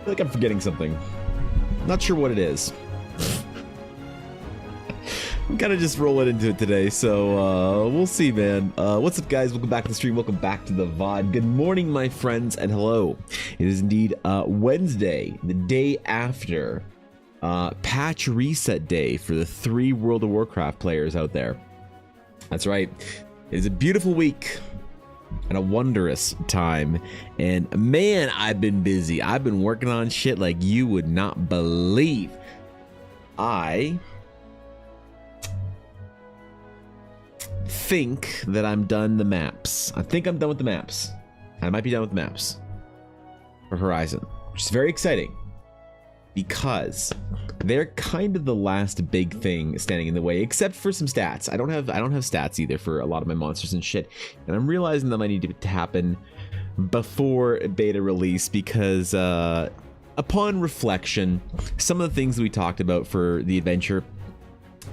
feel like I'm forgetting something. Not sure what it is. I'm kind of just rolling into it today, so we'll see, man. What's up, guys? Welcome back to the stream. Welcome back to the VOD. Good morning, my friends, and hello. It is indeed Wednesday, the day after patch reset day for the 3 World of Warcraft players out there. That's right. It is a beautiful week and a wondrous time. And man, I've been busy. I've been working on shit like you would not believe. I think that I'm done the maps. I think I'm done with the maps. I might be done with the maps for Horizon, which is very exciting because they're kind of the last big thing standing in the way, except for some stats. I don't have stats either for a lot of my monsters and shit, and I'm realizing that might need to happen before beta release because upon reflection, some of the things that we talked about for the adventure,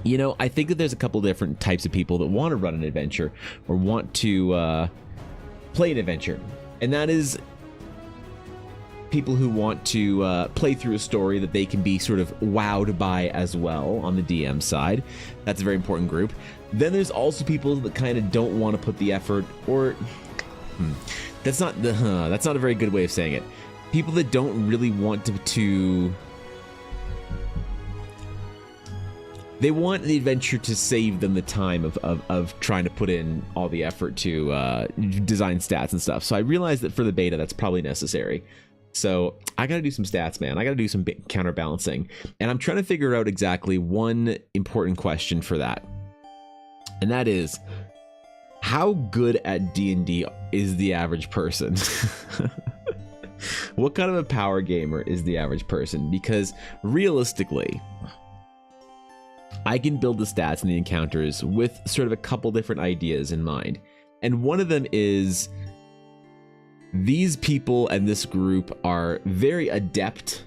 you know, I think that there's a couple different types of people that want to run an adventure or want to play an adventure. And that is people who want to play through a story that they can be sort of wowed by as well on the DM side. That's a very important group. Then there's also people that kind of don't want to put the effort, or that's not a very good way of saying it. People that don't really want to they want the adventure to save them the time of trying to put in all the effort to design stats and stuff. So I realized that for the beta, that's probably necessary. So I got to do some stats, man. I got to do some counterbalancing. And I'm trying to figure out exactly one important question for that. And that is, how good at D&D is the average person? What kind of a power gamer is the average person? Because realistically, I can build the stats and the encounters with sort of a couple different ideas in mind. And one of them is these people and this group are very adept,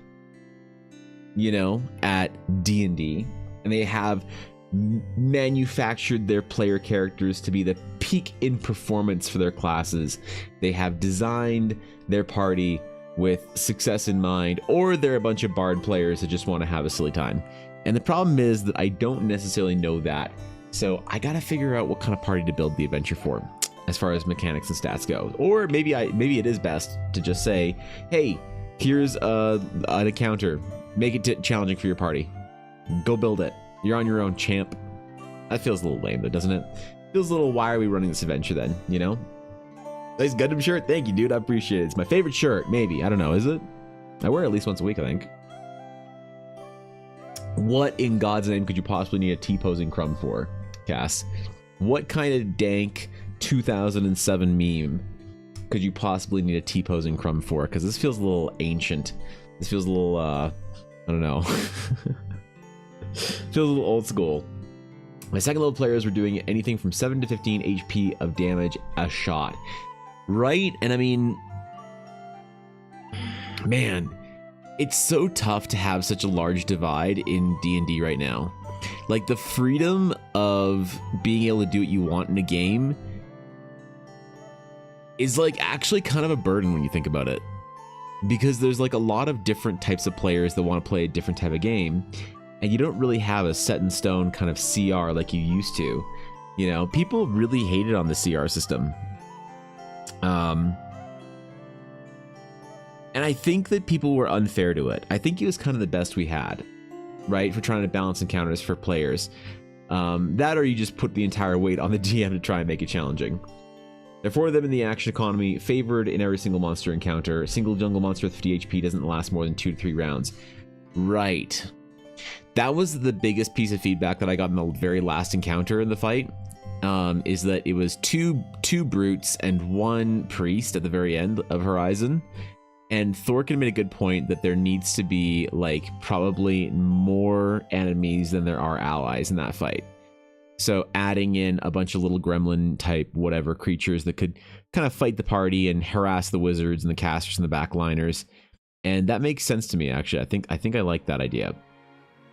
you know, at D&D, and they have manufactured their player characters to be the peak in performance for their classes. They have designed their party with success in mind, or they're a bunch of bard players that just want to have a silly time. And the problem is that I don't necessarily know that. So I got to figure out what kind of party to build the adventure for as far as mechanics and stats go. Or maybe it is best to just say, hey, here's an encounter. Make it challenging for your party. Go build it. You're on your own, champ. That feels a little lame, though, doesn't it? Feels a little, why are we running this adventure then, you know? Nice Gundam shirt. Thank you, dude. I appreciate it. It's my favorite shirt, maybe. I don't know. Is it? I wear it at least once a week, I think. What in God's name could you possibly need a T-posing crumb for, Cass? What kind of dank 2007 meme could you possibly need a T-posing crumb for? Because this feels a little ancient. This feels a little, I don't know. Feels a little old school. My second level players were doing anything from 7 to 15 HP of damage a shot. Right? And I mean, man, it's so tough to have such a large divide in D&D right now. Like, the freedom of being able to do what you want in a game is like actually kind of a burden when you think about it. Because there's like a lot of different types of players that want to play a different type of game, and you don't really have a set in stone kind of CR like you used to. You know, people really hated on the CR system. And I think that people were unfair to it. I think it was kind of the best we had, right? For trying to balance encounters for players. That, or you just put the entire weight on the DM to try and make it challenging. There are 4 of them in the action economy, favored in every single monster encounter. A single jungle monster with 50 HP doesn't last more than 2 to 3 rounds. Right. That was the biggest piece of feedback that I got in the very last encounter in the fight. Is that it was two brutes and 1 priest at the very end of Horizon. And Thorkin made a good point that there needs to be, like, probably more enemies than there are allies in that fight. So adding in a bunch of little gremlin type whatever creatures that could kind of fight the party and harass the wizards and the casters and the backliners. And that makes sense to me, actually. I think I like that idea.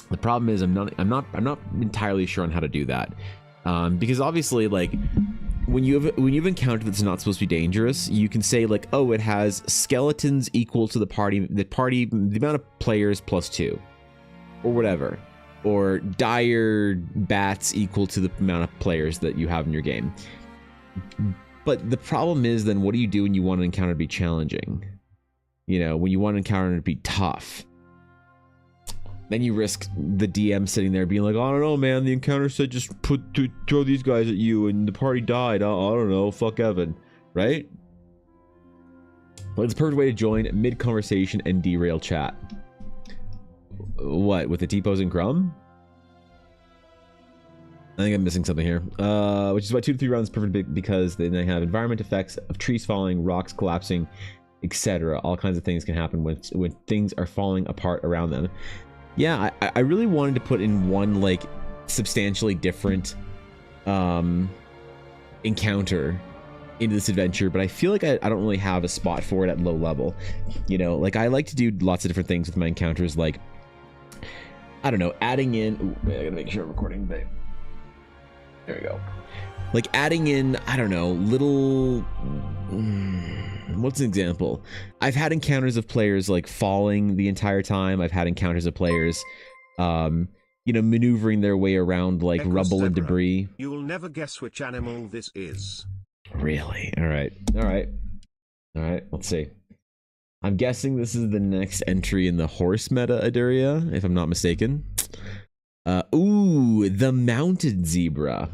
The problem is I'm not entirely sure on how to do that. Because obviously, like, when you've encountered that's not supposed to be dangerous, you can say like, oh, it has skeletons equal to the amount of players +2, or whatever, or dire bats equal to the amount of players that you have in your game. But the problem is, then what do you do when you want an encounter to be challenging? You know, when you want an encounter to be tough, then you risk the DM sitting there being like, I don't know, man, the encounter said just throw these guys at you and the party died. I don't know, fuck Evan, right? Well, it's a perfect way to join mid-conversation and derail chat. What, with the T-pose and Crumb? I think I'm missing something here. Which is why 2 to 3 rounds is perfect because then they have environment effects of trees falling, rocks collapsing, etc. All kinds of things can happen when things are falling apart around them. Yeah, I really wanted to put in one like substantially different encounter into this adventure, but I feel like I don't really have a spot for it at low level. You know, like I like to do lots of different things with my encounters, like, I don't know, adding in, ooh, I gotta make sure I'm recording, babe. There we go. Like adding in, I don't know, little, what's an example? I've had encounters of players like falling the entire time. I've had encounters of players, you know, maneuvering their way around like rubble and debris. You will never guess which animal this is. Really? All right. All right. All right. Let's see. I'm guessing this is the next entry in the horse meta, Aduria, if I'm not mistaken. Ooh, the mounted zebra.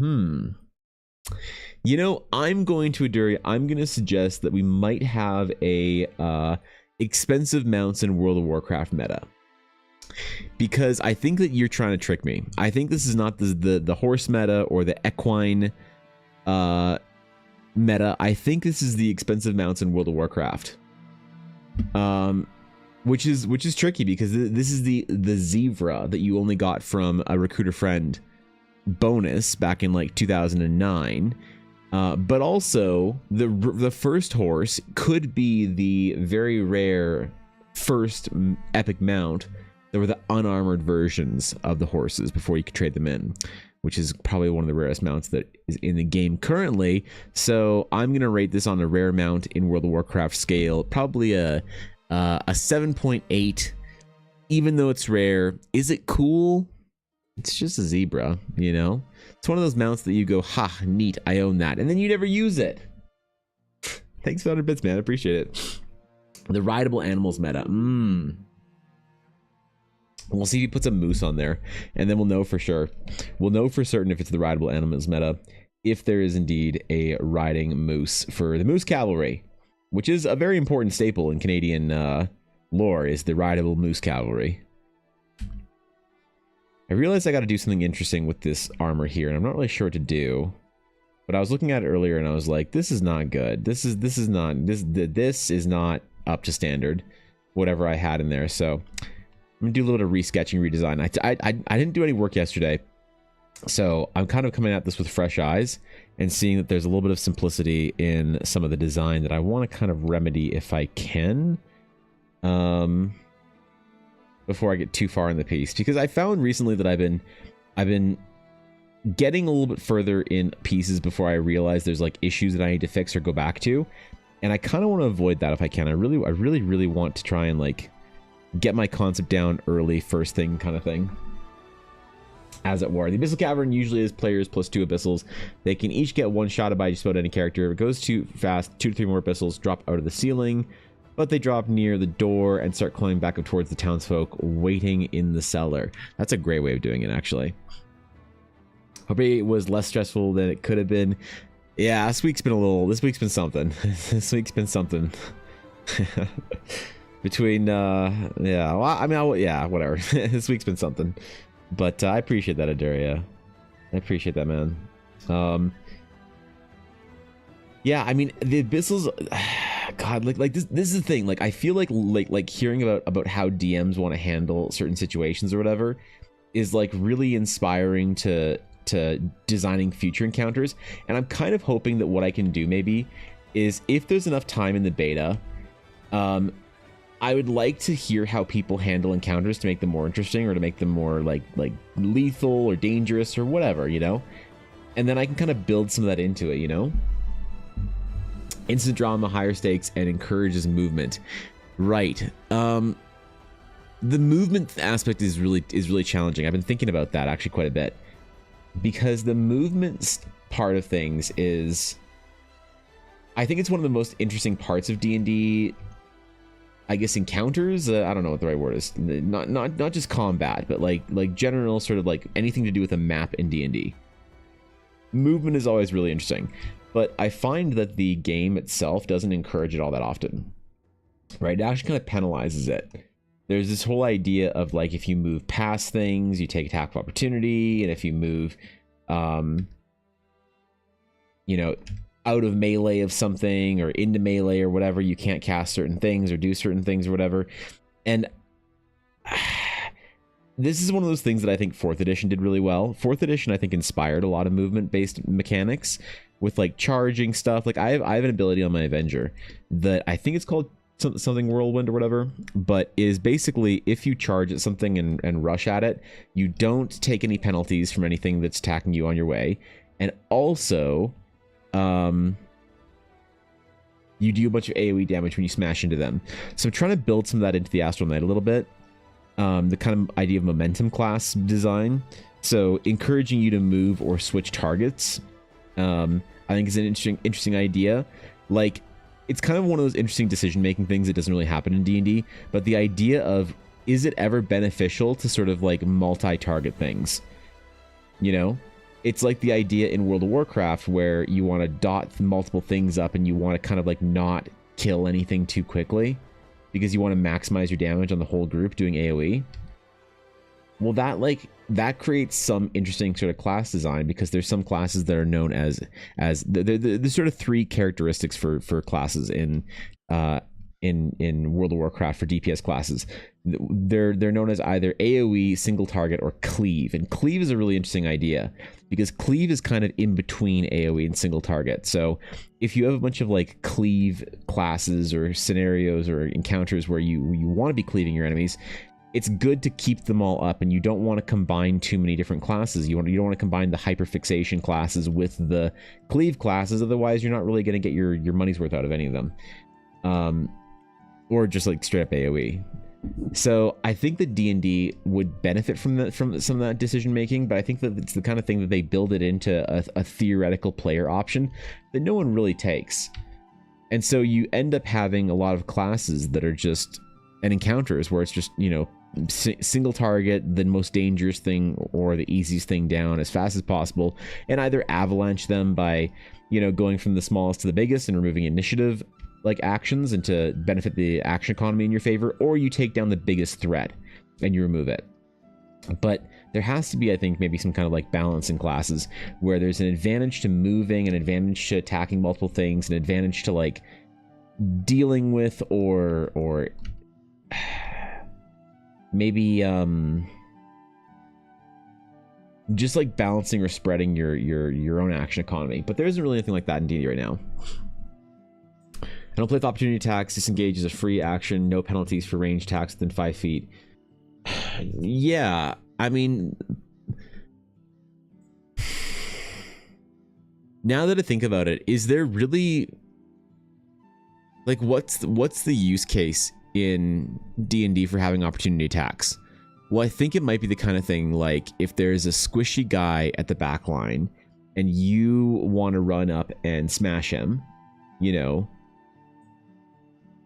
You know, I'm going to suggest that we might have a expensive mounts in World of Warcraft meta. Because I think that you're trying to trick me. I think this is not the horse meta or the equine meta. I think this is the expensive mounts in World of Warcraft. Which is tricky because this is the zebra that you only got from a recruiter friend bonus back in like 2009. But also the first horse could be the very rare first epic mount. There were the unarmored versions of the horses before you could trade them in, which is probably one of the rarest mounts that is in the game currently. So I'm gonna rate this on a rare mount in World of Warcraft scale, probably a 7.8. Even though it's rare, is it cool? It's just a zebra, you know? It's one of those mounts that you go, ha, neat, I own that. And then you never use it. Thanks for 100 bits, man. I appreciate it. The rideable animals meta. We'll see if he puts a moose on there, and then we'll know for sure. We'll know for certain if it's the rideable animals meta, if there is indeed a riding moose for the Moose Cavalry, which is a very important staple in Canadian lore, is the rideable moose cavalry. I realized I got to do something interesting with this armor here, and I'm not really sure what to do. But I was looking at it earlier, and I was like, "This is not good. This is not up to standard." Whatever I had in there, so I'm gonna do a little bit of resketching, redesign. I didn't do any work yesterday, so I'm kind of coming at this with fresh eyes and seeing that there's a little bit of simplicity in some of the design that I want to kind of remedy if I can. Before I get too far in the piece, because I found recently that I've been getting a little bit further in pieces before I realize there's like issues that I need to fix or go back to, and I kind of want to avoid that if I can. I really want to try and like get my concept down early, first thing kind of thing. As it were, the Abyssal Cavern usually is players plus 2 Abyssals. They can each get one shot by just about any character. If it goes too fast, 2 to 3 more Abyssals drop out of the ceiling, but they drop near the door and start climbing back up towards the townsfolk waiting in the cellar. That's a great way of doing it, actually. Hope it was less stressful than it could have been. Yeah, this week's been something. This week's been something. Between, yeah, well, I mean, yeah, whatever. This week's been something. But I appreciate that, Aduria. I appreciate that, man. Yeah, I mean, the Abyssals, God, like this is the thing. Like, I feel like hearing about how DMs want to handle certain situations or whatever is like really inspiring to designing future encounters. And I'm kind of hoping that what I can do maybe is, if there's enough time in the beta, I would like to hear how people handle encounters to make them more interesting, or to make them more like lethal or dangerous or whatever, you know? And then I can kind of build some of that into it, you know? Instant drama, higher stakes, and encourages movement. Right. The movement aspect is really challenging. I've been thinking about that actually quite a bit. Because the movement part of things is... I think it's one of the most interesting parts of D&D, I guess, encounters. I don't know what the right word is. Not just combat, but like general sort of like anything to do with a map in D&D. Movement is always really interesting, but I find that the game itself doesn't encourage it all that often. Right? It actually kind of penalizes it. There's this whole idea of like if you move past things, you take attack of opportunity, and if you move, you know, out of melee of something or into melee or whatever, you can't cast certain things or do certain things or whatever. And this is one of those things that I think 4th edition did really well. 4th edition, I think, inspired a lot of movement-based mechanics with like charging stuff. Like I have an ability on my Avenger that I think it's called something whirlwind or whatever, but is basically if you charge at something and rush at it, you don't take any penalties from anything that's attacking you on your way. And also... you do a bunch of AoE damage when you smash into them. So I'm trying to build some of that into the Astral Knight a little bit. The kind of idea of momentum class design. So encouraging you to move or switch targets, I think is an interesting idea. Like, it's kind of one of those interesting decision-making things that doesn't really happen in D&D, but the idea of, is it ever beneficial to sort of like multi-target things? You know? It's like the idea in World of Warcraft where you want to dot multiple things up and you want to kind of like not kill anything too quickly because you want to maximize your damage on the whole group doing AoE. Well, that creates some interesting sort of class design because there's some classes that are known as the sort of 3 characteristics for classes in World of Warcraft for DPS classes. They're known as either AoE, single target, or cleave. And cleave is a really interesting idea because cleave is kind of in between AoE and single target. So if you have a bunch of like cleave classes or scenarios or encounters where you want to be cleaving your enemies, it's good to keep them all up, and you don't want to combine too many different classes. You don't want to combine the hyperfixation classes with the cleave classes, otherwise you're not really going to get your money's worth out of any of them. Or just like straight up AoE. So I think that D&D would benefit from some of that decision making, but I think that it's the kind of thing that they build it into a theoretical player option that no one really takes. And so you end up having a lot of classes that are just and encounters where it's just, you know, single target, the most dangerous thing or the easiest thing down as fast as possible, and either avalanche them by, you know, going from the smallest to the biggest and removing initiative like actions and to benefit the action economy in your favor, or you take down the biggest threat and you remove it. But there has to be, I think, maybe some kind of like balance in classes where there's an advantage to moving, an advantage to attacking multiple things, an advantage to like dealing with or maybe just like balancing or spreading your own action economy. But there isn't really anything like that in D&D right now. I don't play with opportunity attacks. Disengage is a free action. No penalties for range attacks within 5 feet. Yeah, I mean, now that I think about it, is there really like what's the use case in D&D for having opportunity attacks? Well, I think it might be the kind of thing like if there's a squishy guy at the back line and you want to run up and smash him, you know,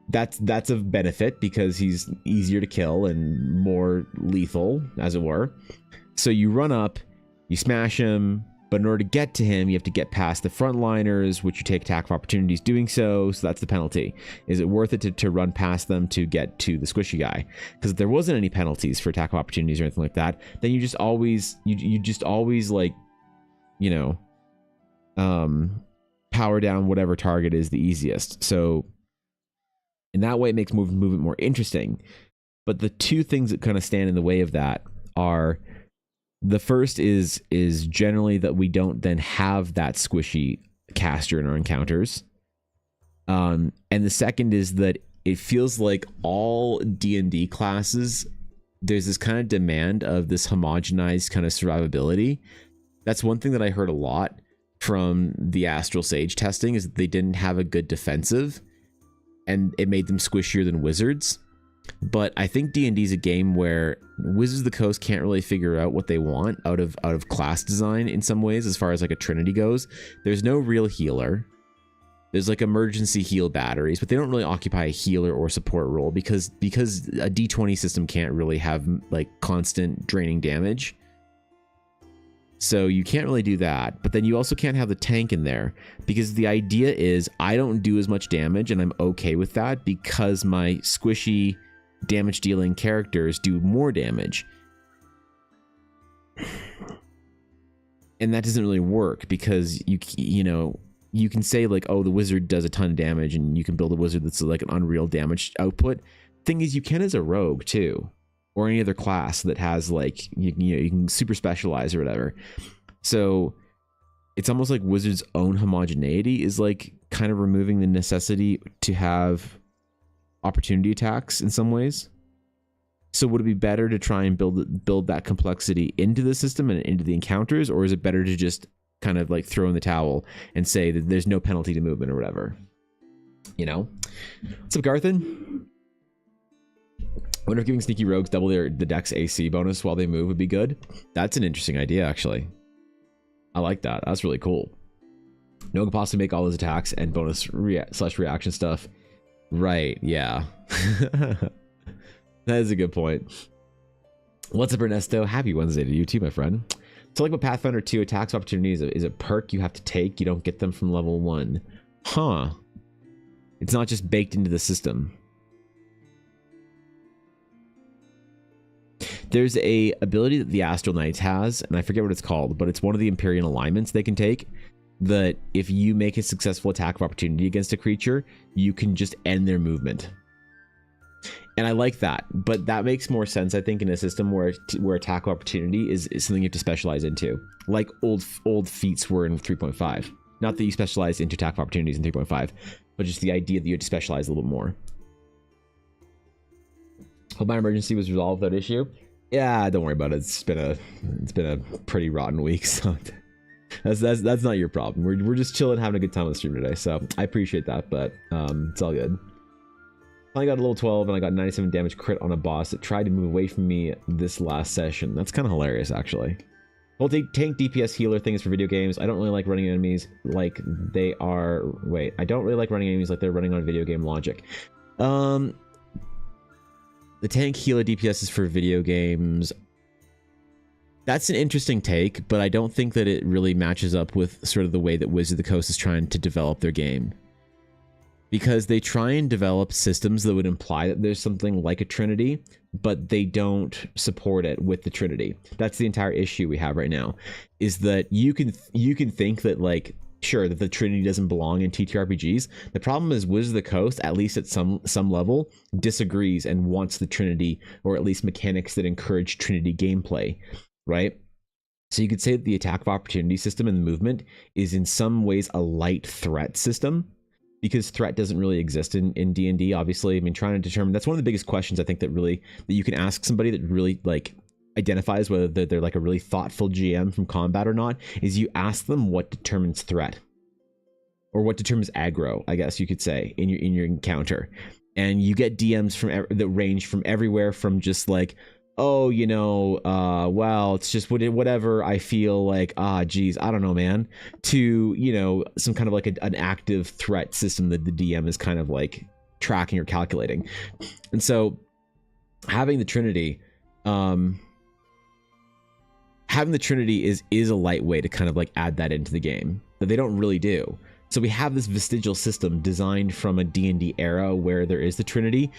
that's of benefit because he's easier to kill and more lethal, as it were. So you run up, you smash him, but in order to get to him, you have to get past the frontliners, which you take attack of opportunities doing so that's the penalty. Is it worth it to run past them to get to the squishy guy? Because if there wasn't any penalties for attack of opportunities or anything like that, then you just always like, you know, power down whatever target is the easiest. So in that way, it makes movement more interesting. But the 2 things that kind of stand in the way of that are, the first is generally that we don't then have that squishy caster in our encounters. And the second is that it feels like all D&D classes, there's this kind of demand of this homogenized kind of survivability. That's one thing that I heard a lot from the Astral Sage testing, is that they didn't have a good defensive, and it made them squishier than wizards. But I think D&D is a game where Wizards of the Coast can't really figure out what they want out of class design in some ways, as far as like a Trinity goes. There's no real healer. There's like emergency heal batteries, but they don't really occupy a healer or support role because a D20 system can't really have like constant draining damage. So you can't really do that. But then you also can't have the tank in there, because the idea is I don't do as much damage and I'm okay with that because my squishy damage dealing characters do more damage. And that doesn't really work, because you know, you can say like, oh, the wizard does a ton of damage and you can build a wizard that's like an unreal damage output. Thing is, you can as a rogue too, or any other class that has like, you know, you can super specialize or whatever. So it's almost like Wizards' own homogeneity is like kind of removing the necessity to have opportunity attacks in some ways. So would it be better to try and build that complexity into the system and into the encounters, or is it better to just kind of like throw in the towel and say that there's no penalty to movement or whatever? You know? What's up, Garthan? I wonder if giving sneaky rogues double the dex AC bonus while they move would be good. That's an interesting idea, actually. I like that. That's really cool. No one can possibly make all those attacks and bonus reaction stuff. Right, yeah. That is a good point. What's up, Ernesto? Happy Wednesday to you too, my friend. So like with Pathfinder 2, attacks opportunities is a perk you have to take. You don't get them from level 1. Huh. It's not just baked into the system. There's a ability that the Astral Knights has, and I forget what it's called, but it's one of the Empyrean alignments they can take, that if you make a successful attack of opportunity against a creature, you can just end their movement. And I like that, but that makes more sense, I think, in a system where attack of opportunity is something you have to specialize into, like old feats were in 3.5. Not that you specialize into attack of opportunities in 3.5, but just the idea that you have to specialize a little bit more. Hope my emergency was resolved without issue. Yeah, don't worry about it. It's been a pretty rotten week, so that's not your problem. We're just chilling, having a good time on the stream today, so I appreciate that, but it's all good. I got a level 12 and I got 97 damage crit on a boss that tried to move away from me this last session. That's kind of hilarious, actually. Well, tank DPS healer thing is for video games. I don't really like running enemies like they are. Wait, I don't really like running enemies like they're running on video game logic. The tank healer DPS is for video games. That's an interesting take, but I don't think that it really matches up with sort of the way that Wizards of the Coast is trying to develop their game. Because they try and develop systems that would imply that there's something like a Trinity, but they don't support it with the Trinity. That's the entire issue we have right now, is that you can think that, like, sure, that the Trinity doesn't belong in TTRPGs. The problem is Wizards of the Coast, at least at some level, disagrees and wants the Trinity, or at least mechanics that encourage Trinity gameplay, right? So you could say that the attack of opportunity system and the movement is in some ways a light threat system, because threat doesn't really exist in D&D, obviously. I mean, trying to determine, that's one of the biggest questions I think that you can ask somebody that really like identifies whether they're like a really thoughtful GM from combat or not, is you ask them what determines threat, or what determines aggro, I guess you could say, in your encounter. And you get DMs that range from everywhere from just like, oh, you know, well, it's just whatever I feel like, geez, I don't know, man, to, you know, some kind of like an active threat system that the DM is kind of like tracking or calculating. And so having the Trinity is a light way to kind of like add that into the game that they don't really do. So we have this vestigial system designed from a D&D era where there is the Trinity.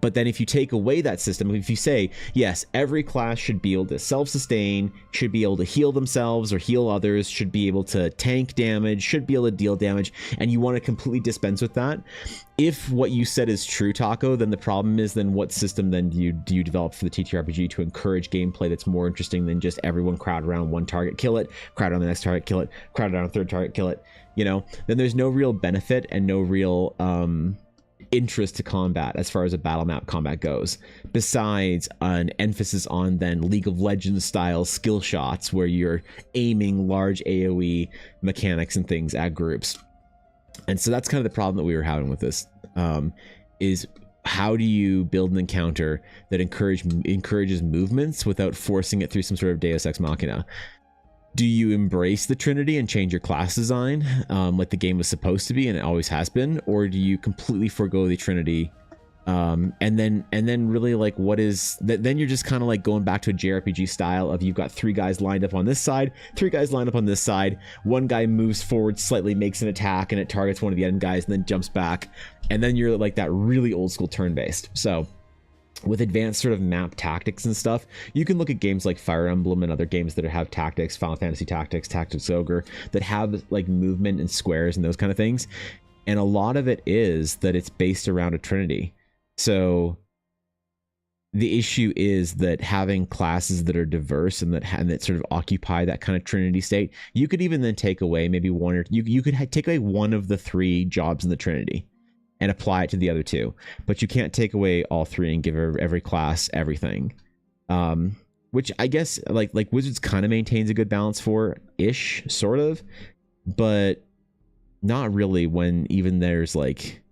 But then if you take away that system, if you say, yes, every class should be able to self-sustain, should be able to heal themselves or heal others, should be able to tank damage, should be able to deal damage, and you want to completely dispense with that, if what you said is true, Taco, then the problem is, then what system then do you develop for the TTRPG to encourage gameplay that's more interesting than just everyone crowd around one target, kill it, crowd around the next target, kill it, crowd around a third target, kill it, you know? Then there's no real benefit and no real interest to combat as far as a battle map combat goes, besides an emphasis on then League of Legends style skill shots where you're aiming large AoE mechanics and things at groups. And so that's kind of the problem that we were having with this, is how do you build an encounter that encourages movements without forcing it through some sort of Deus Ex Machina? Do you embrace the Trinity and change your class design like the game was supposed to be and it always has been, or do you completely forego the Trinity? And then really like what is that? Then you're just kind of like going back to a JRPG style of you've got 3 guys lined up on this side, 3 guys lined up on this side. One guy moves forward slightly, makes an attack, and it targets one of the end guys, and then jumps back. And then you're like that really old school turn-based. So with advanced sort of map tactics and stuff, you can look at games like Fire Emblem and other games that have tactics, Final Fantasy Tactics, Tactics Ogre, that have like movement and squares and those kind of things. And a lot of it is that it's based around a Trinity. So the issue is that having classes that are diverse and that sort of occupy that kind of Trinity state, you could even then take away maybe one, or you could take away one of the 3 jobs in the Trinity and apply it to the other 2, but you can't take away all 3 and give every class everything. Which I guess like Wizards kind of maintains a good balance for ish, sort of, but not really when even there's like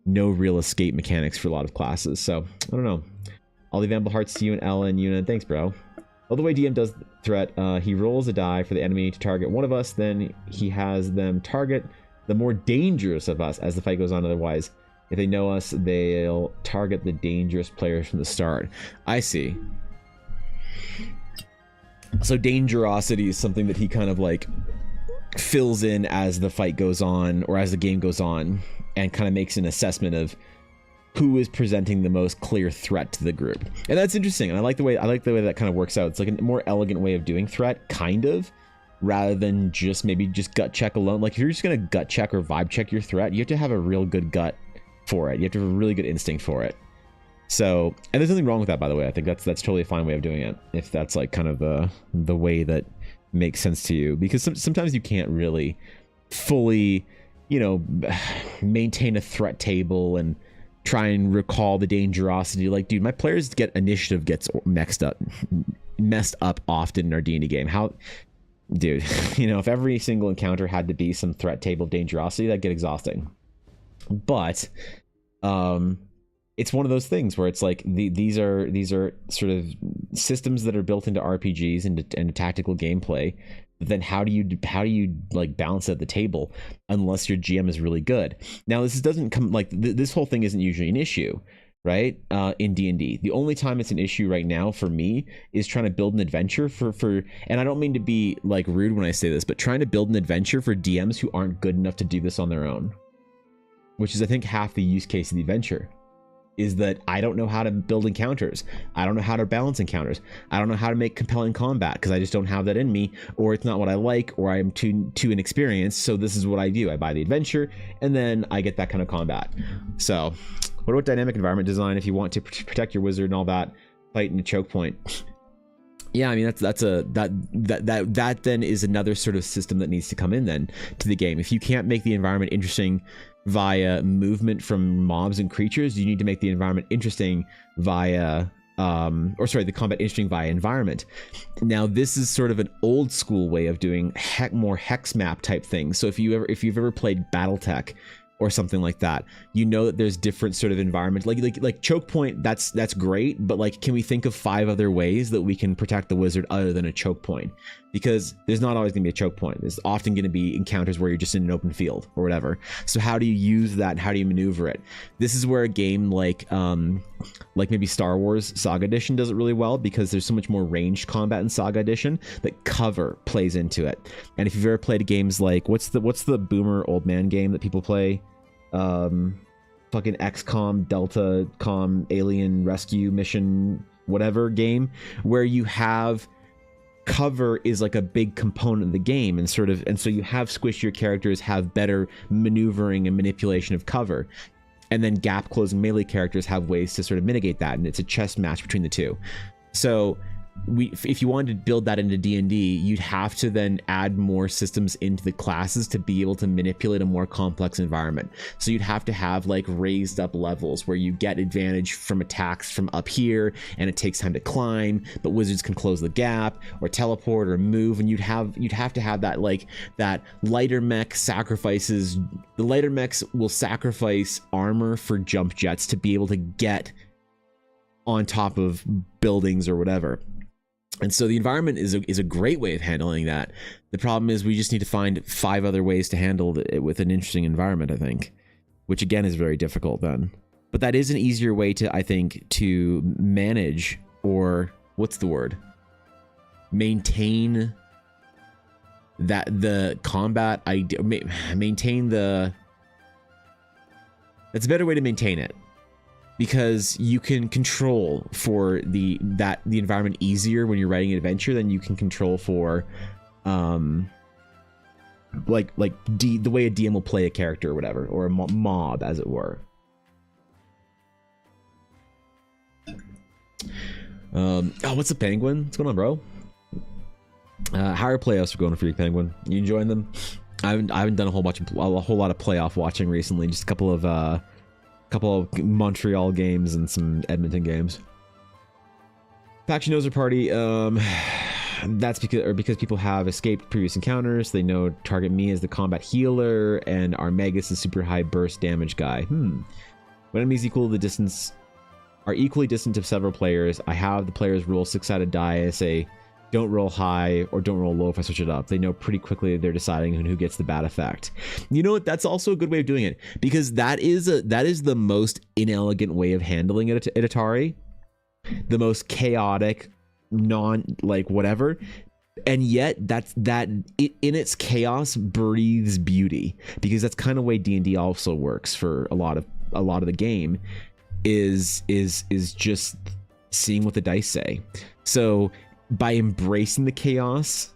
no real escape mechanics for a lot of classes. So I don't know. All the available hearts to you and Ella and Yuna. Thanks, bro. Well, the way DM does threat, he rolls a die for the enemy to target one of us, then he has them target the more dangerous of us as the fight goes on. Otherwise, if they know us, they'll target the dangerous players from the start. I see. So dangerosity is something that he kind of like fills in as the fight goes on or as the game goes on, and kind of makes an assessment of who is presenting the most clear threat to the group. And that's interesting. And I like the way that kind of works out. It's like a more elegant way of doing threat, kind of, rather than just maybe just gut check alone. Like if you're just going to gut check or vibe check your threat, you have to have a real good gut for it. You have to have a really good instinct for it. So, and there's nothing wrong with that, by the way. I think that's totally a fine way of doing it, if that's like kind of the way that makes sense to you, because sometimes you can't really fully, you know, maintain a threat table and try and recall the dangerosity. Like, dude, my players initiative gets messed up often in our D&D game. How, dude, you know, if every single encounter had to be some threat table of dangerosity, that'd get exhausting. But it's one of those things where it's like these are sort of systems that are built into RPGs and tactical gameplay. But then how do you like balance at the table unless your GM is really good? Now this doesn't come like this whole thing isn't usually an issue, right? In D&D, the only time it's an issue right now for me is trying to build an adventure for and I don't mean to be like rude when I say this, but trying to build an adventure for DMs who aren't good enough to do this on their own, which is I think half the use case of the adventure. Is that I don't know how to build encounters. I don't know how to balance encounters. I don't know how to make compelling combat because I just don't have that in me, or it's not what I like, or I'm too inexperienced. So this is what I do. I buy the adventure and then I get that kind of combat. So what about dynamic environment design? If you want to protect your wizard and all that, fight in a choke point. Yeah, I mean that then is another sort of system that needs to come in then to the game. If you can't make the environment interesting via movement from mobs and creatures, you need to make the environment interesting via the combat interesting via environment. Now this is sort of an old school way of doing more hex map type things. So if you've ever played BattleTech or something like that, you know that there's different sort of environment, like choke point. That's great, but like, can we think of 5 other ways that we can protect the wizard other than a choke point? Because there's not always gonna be a choke point. There's often gonna be encounters where you're just in an open field or whatever. So how do you use that? How do you maneuver it? This is where a game like maybe Star Wars Saga Edition does it really well, because there's so much more ranged combat in Saga Edition that cover plays into it. And if you've ever played games like what's the boomer old man game that people play? Fucking XCOM, Delta Com, Alien Rescue Mission, whatever game, where you have cover is like a big component of the game, and so you have squishier characters have better maneuvering and manipulation of cover, and then gap closing melee characters have ways to sort of mitigate that, and it's a chess match between the two. So if you wanted to build that into D&D, you'd have to then add more systems into the classes to be able to manipulate a more complex environment. So you'd have to have like raised up levels where you get advantage from attacks from up here, and it takes time to climb, but wizards can close the gap or teleport or move, and you'd have to have that, like, that lighter mech sacrifices. The lighter mechs will sacrifice armor for jump jets to be able to get on top of buildings or whatever. And so the environment is a great way of handling that. The problem is we just need to find 5 other ways to handle it with an interesting environment, I think, which again is very difficult then. But that is an easier way to, I think, to manage, or what's the word? Maintain that the combat idea, maintain the, that's a better way to maintain it. Because you can control for the environment easier when you're writing an adventure than you can control for the way a DM will play a character or whatever, or a mob, as it were. Oh, what's up, Penguin? What's going on, bro? How are playoffs going for you, Penguin? You enjoying them? I haven't done a whole lot of playoff watching recently. Just a couple of Montreal games and some Edmonton games. Faction Noser Party, that's because people have escaped previous encounters. They know target me as the combat healer, and our Magus is super high burst damage guy. When enemies are equally distant to several players, I have the players roll 6-sided die. I say, don't roll high or don't roll low if I switch it up. They know pretty quickly they're deciding who gets the bad effect. You know what? That's also a good way of doing it, because that is the most inelegant way of handling it at Atari. The most chaotic, whatever. And yet in its chaos breathes beauty, because that's kind of way D&D also works for a lot of the game is just seeing what the dice say. So by embracing the chaos,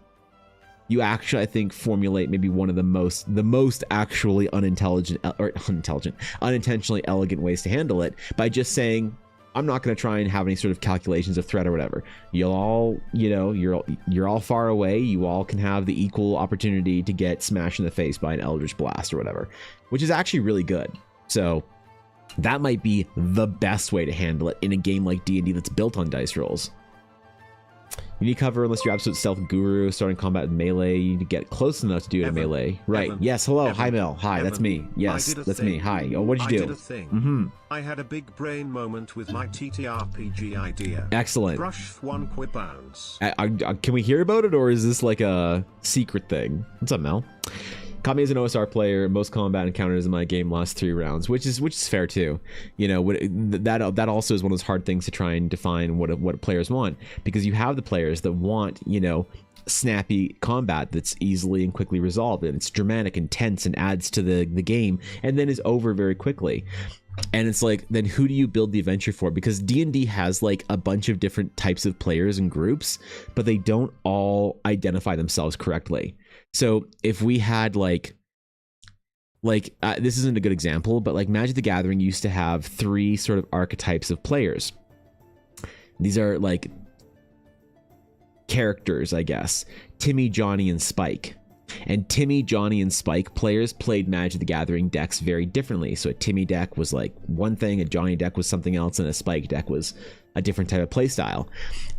you actually, I think, formulate maybe one of the most actually unintentionally elegant ways to handle it, by just saying, I'm not going to try and have any sort of calculations of threat or whatever. You'll all, you're all far away. You all can have the equal opportunity to get smashed in the face by an Eldritch Blast or whatever, which is actually really good. So that might be the best way to handle it in a game like D&D that's built on dice rolls. You need cover unless you're absolute stealth guru. Starting combat in melee, you need to get close enough to do it in melee. Right. Evan, yes. Hello. Evan, Hi, Mel. Hi. Evan, That's me. Yes. That's me. Hi. Oh, what'd you do? I did a thing. I had a big brain moment with my TTRPG idea. Excellent. Brush one quick bounce. Can we hear about it, or is this like a secret thing? What's up, Mel? Caught me as an OSR player. Most combat encounters in my game last 3 rounds, which is fair too. That also is one of those hard things to try and define what players want, because you have the players that want, snappy combat that's easily and quickly resolved, and it's dramatic and tense and adds to the game, and then is over very quickly. And it's like, then who do you build the adventure for? Because D&D has like a bunch of different types of players and groups, but they don't all identify themselves correctly. So if we had this isn't a good example, but like Magic the Gathering used to have 3 sort of archetypes of players. These are like characters, I guess. Timmy, Johnny, and Spike. And Timmy, Johnny, and Spike players played Magic the Gathering decks very differently. So a Timmy deck was like one thing, a Johnny deck was something else, and a Spike deck was a different type of play style.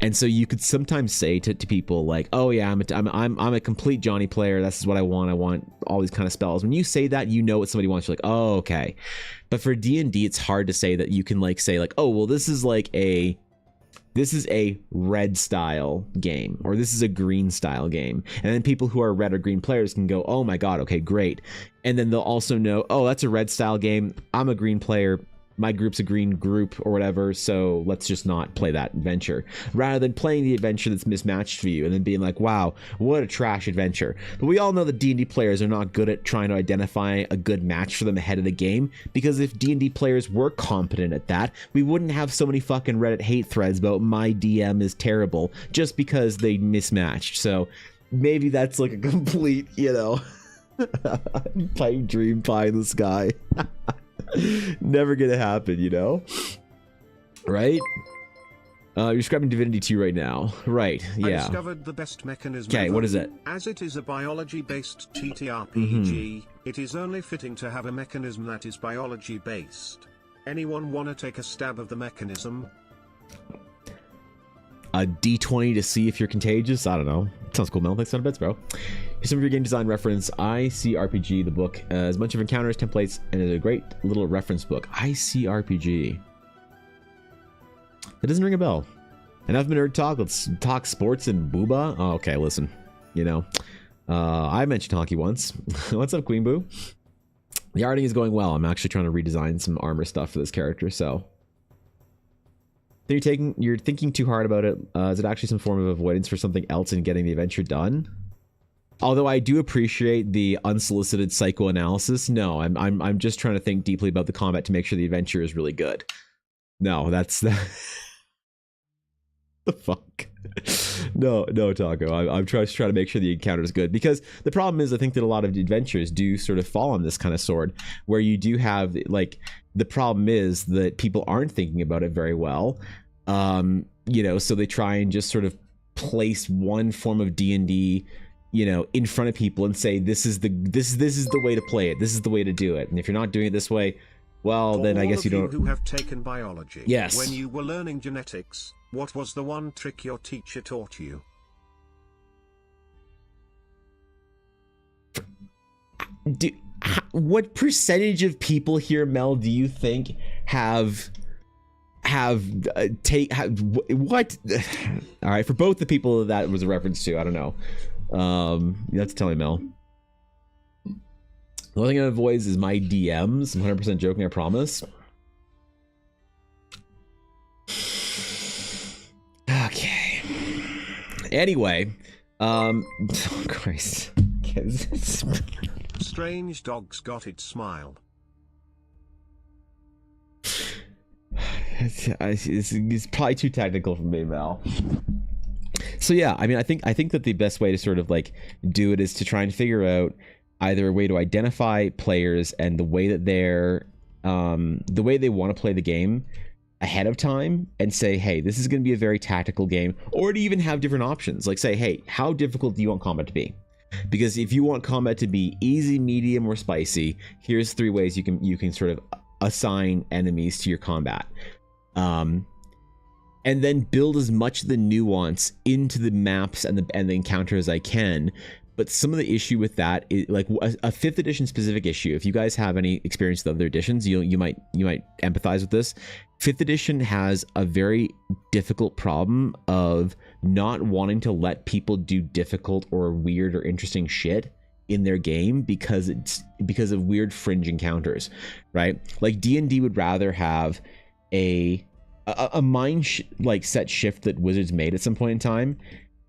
And so you could sometimes say to people like, oh yeah, I'm a complete Johnny player. This is what I want. I want all these kind of spells. When you say that, you know what somebody wants. You're like, oh, okay. But for D&D, it's hard to say that you can like say like, oh, well, this is a red style game, or this is a green style game. And then people who are red or green players can go, oh my God, okay, great. And then they'll also know, oh, that's a red style game. I'm a green player. My group's a green group or whatever, so let's just not play that adventure. Rather than playing the adventure that's mismatched for you and then being like, wow, what a trash adventure. But we all know that D&D players are not good at trying to identify a good match for them ahead of the game, because if D&D players were competent at that, we wouldn't have so many fucking Reddit hate threads about my DM is terrible just because they mismatched. So maybe that's like a complete, pipe dream pie in the sky. Never gonna happen, right? You're describing Divinity 2 right now. Right, I yeah. discovered the best mechanism Okay, ever. what is it? As it is a biology-based TTRPG, it is only fitting to have a mechanism that is biology-based. Anyone wanna take a stab of the mechanism? A D20 to see if you're contagious? I don't know. Sounds cool, Mel. Thanks on bits, bro. Here's some of your game design reference. ICRPG, the book, has a bunch of encounters, templates, and is a great little reference book. ICRPG. That doesn't ring a bell. Enough nerd talk. Let's talk sports and booba. Oh, okay, listen. You know, I mentioned hockey once. What's up, Queen Boo? The arting is going well. I'm actually trying to redesign some armor stuff for this character, so. You're thinking too hard about it. Is it actually some form of avoidance for something else in getting the adventure done? Although I do appreciate the unsolicited psychoanalysis, no, I'm just trying to think deeply about the combat to make sure the adventure is really good. No, that's the fuck. No, Taco. I'm just trying to make sure the encounter is good, because the problem is I think that a lot of adventures do sort of fall on this kind of sword, where you do have, like, the problem is that people aren't thinking about it very well. You know, so they try and just sort of place one form of D&D, you know, in front of people and say this is the way to play it. This is the way to do it. And if you're not doing it this way, well, then I guess you don't. Who have taken biology? Yes. When you were learning genetics, what was the one trick your teacher taught you? What percentage of people here, Mel, do you think have what? All right, for both the people that was a reference to, I don't know. You have to tell me, Mel. The only thing I avoid is my DMs. I'm 100% joking, I promise. Okay. Anyway, oh Christ. Strange dog's got its smile. It's probably too technical for me, Mel. So yeah, I mean, I think that the best way to sort of like do it is to try and figure out either a way to identify players and the way that they're the way they want to play the game ahead of time, and say, hey, this is going to be a very tactical game, or to even have different options, like say, hey, how difficult do you want combat to be? Because if you want combat to be easy, medium, or spicy, here's 3 ways you can sort of assign enemies to your combat. And then build as much of the nuance into the maps and the encounter as I can. But some of the issue with that is, like, a 5th edition specific issue. If you guys have any experience with other editions, you might empathize with this. 5th edition has a very difficult problem of not wanting to let people do difficult or weird or interesting shit in their game because of weird fringe encounters, right? Like D&D would rather have a set shift that Wizards made at some point in time,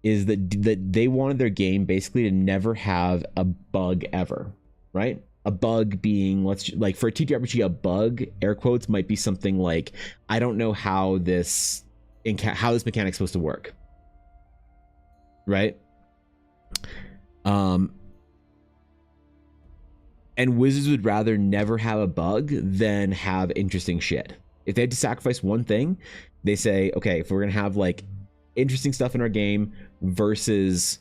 is that they wanted their game basically to never have a bug ever, right? A bug being, like for a TTRPG, a bug, air quotes, might be something like, I don't know how this mechanic's supposed to work, right? And Wizards would rather never have a bug than have interesting shit. If they had to sacrifice one thing, they say, okay, if we're gonna have like interesting stuff in our game versus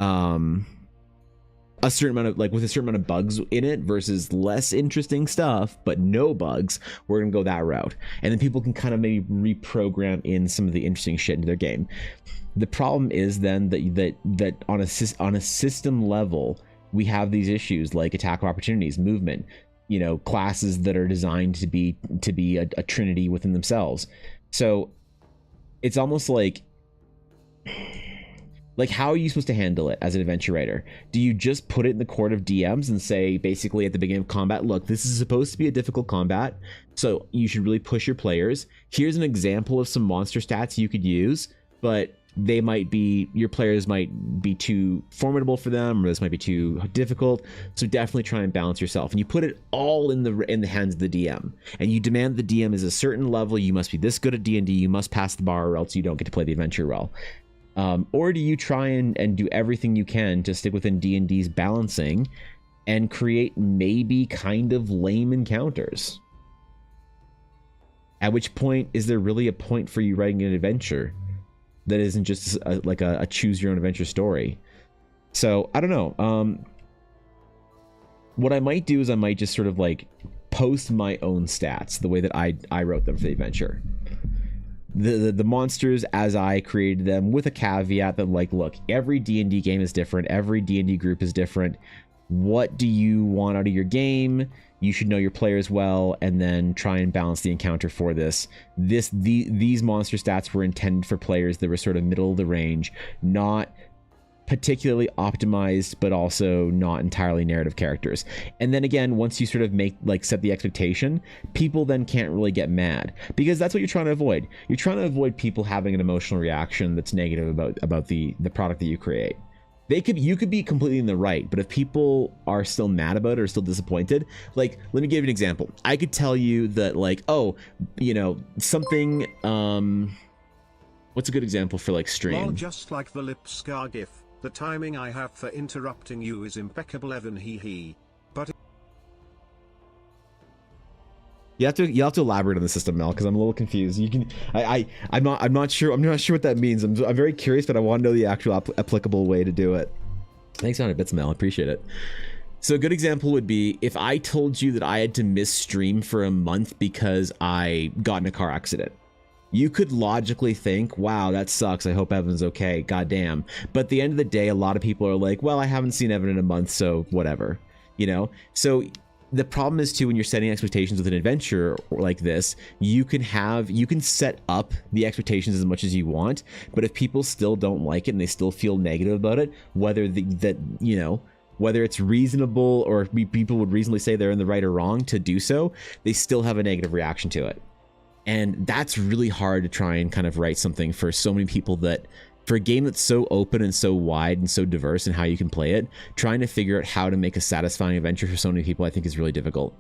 a certain amount of, like, with a certain amount of bugs in it versus less interesting stuff but no bugs, we're gonna go that route, and then people can kind of maybe reprogram in some of the interesting shit into their game. The problem is then that on a system level, we have these issues like attack of opportunities, movement, you know, classes that are designed to be a trinity within themselves. So it's almost like how are you supposed to handle it as an adventure writer? Do you just put it in the court of DMs and say, basically at the beginning of combat, look, this is supposed to be a difficult combat, so you should really push your players. Here's an example of some monster stats you could use, but your players might be too formidable for them, or this might be too difficult, so definitely try and balance yourself. And you put it all in the hands of the DM, and you demand the DM is a certain level, you must be this good at D&D, you must pass the bar, or else you don't get to play the adventure well. Or do you try and do everything you can to stick within D&D's balancing and create maybe kind of lame encounters? At which point, is there really a point for you writing an adventure that isn't just a choose your own adventure story? So I don't know. What I might do is I might just sort of like post my own stats the way that I wrote them for the adventure. The monsters as I created them, with a caveat that, like, look, every D&D game is different. Every D&D group is different. What do you want out of your game? You should know your players well, and then try and balance the encounter for this. These monster stats were intended for players that were sort of middle of the range, not particularly optimized, but also not entirely narrative characters. And then again, once you sort of set the expectation, people then can't really get mad, because that's what you're trying to avoid. You're trying to avoid people having an emotional reaction that's negative about the product that you create. You could be completely in the right, but if people are still mad about it or still disappointed, like, let me give you an example. I could tell you that, like, oh, you know, something, what's a good example for, like, stream? Well, just like the lip scar gif, the timing I have for interrupting you is impeccable, Evan, he. But You have to elaborate on the system, Mel, because I'm a little confused. You can, I'm not sure what that means. I'm very curious, but I want to know the actual applicable way to do it. Thanks on it, bits, Mel. I appreciate it. So a good example would be if I told you that I had to miss stream for a month because I got in a car accident. You could logically think, wow, that sucks. I hope Evan's okay. Goddamn. But at the end of the day, a lot of people are like, well, I haven't seen Evan in a month, so whatever. You know? So the problem is too, when you're setting expectations with an adventure like this, you can set up the expectations as much as you want, but if people still don't like it and they still feel negative about it, whether it's reasonable or people would reasonably say they're in the right or wrong to do so, they still have a negative reaction to it. And that's really hard to try and kind of write something for so many people for a game that's so open and so wide and so diverse in how you can play it, trying to figure out how to make a satisfying adventure for so many people, I think, is really difficult.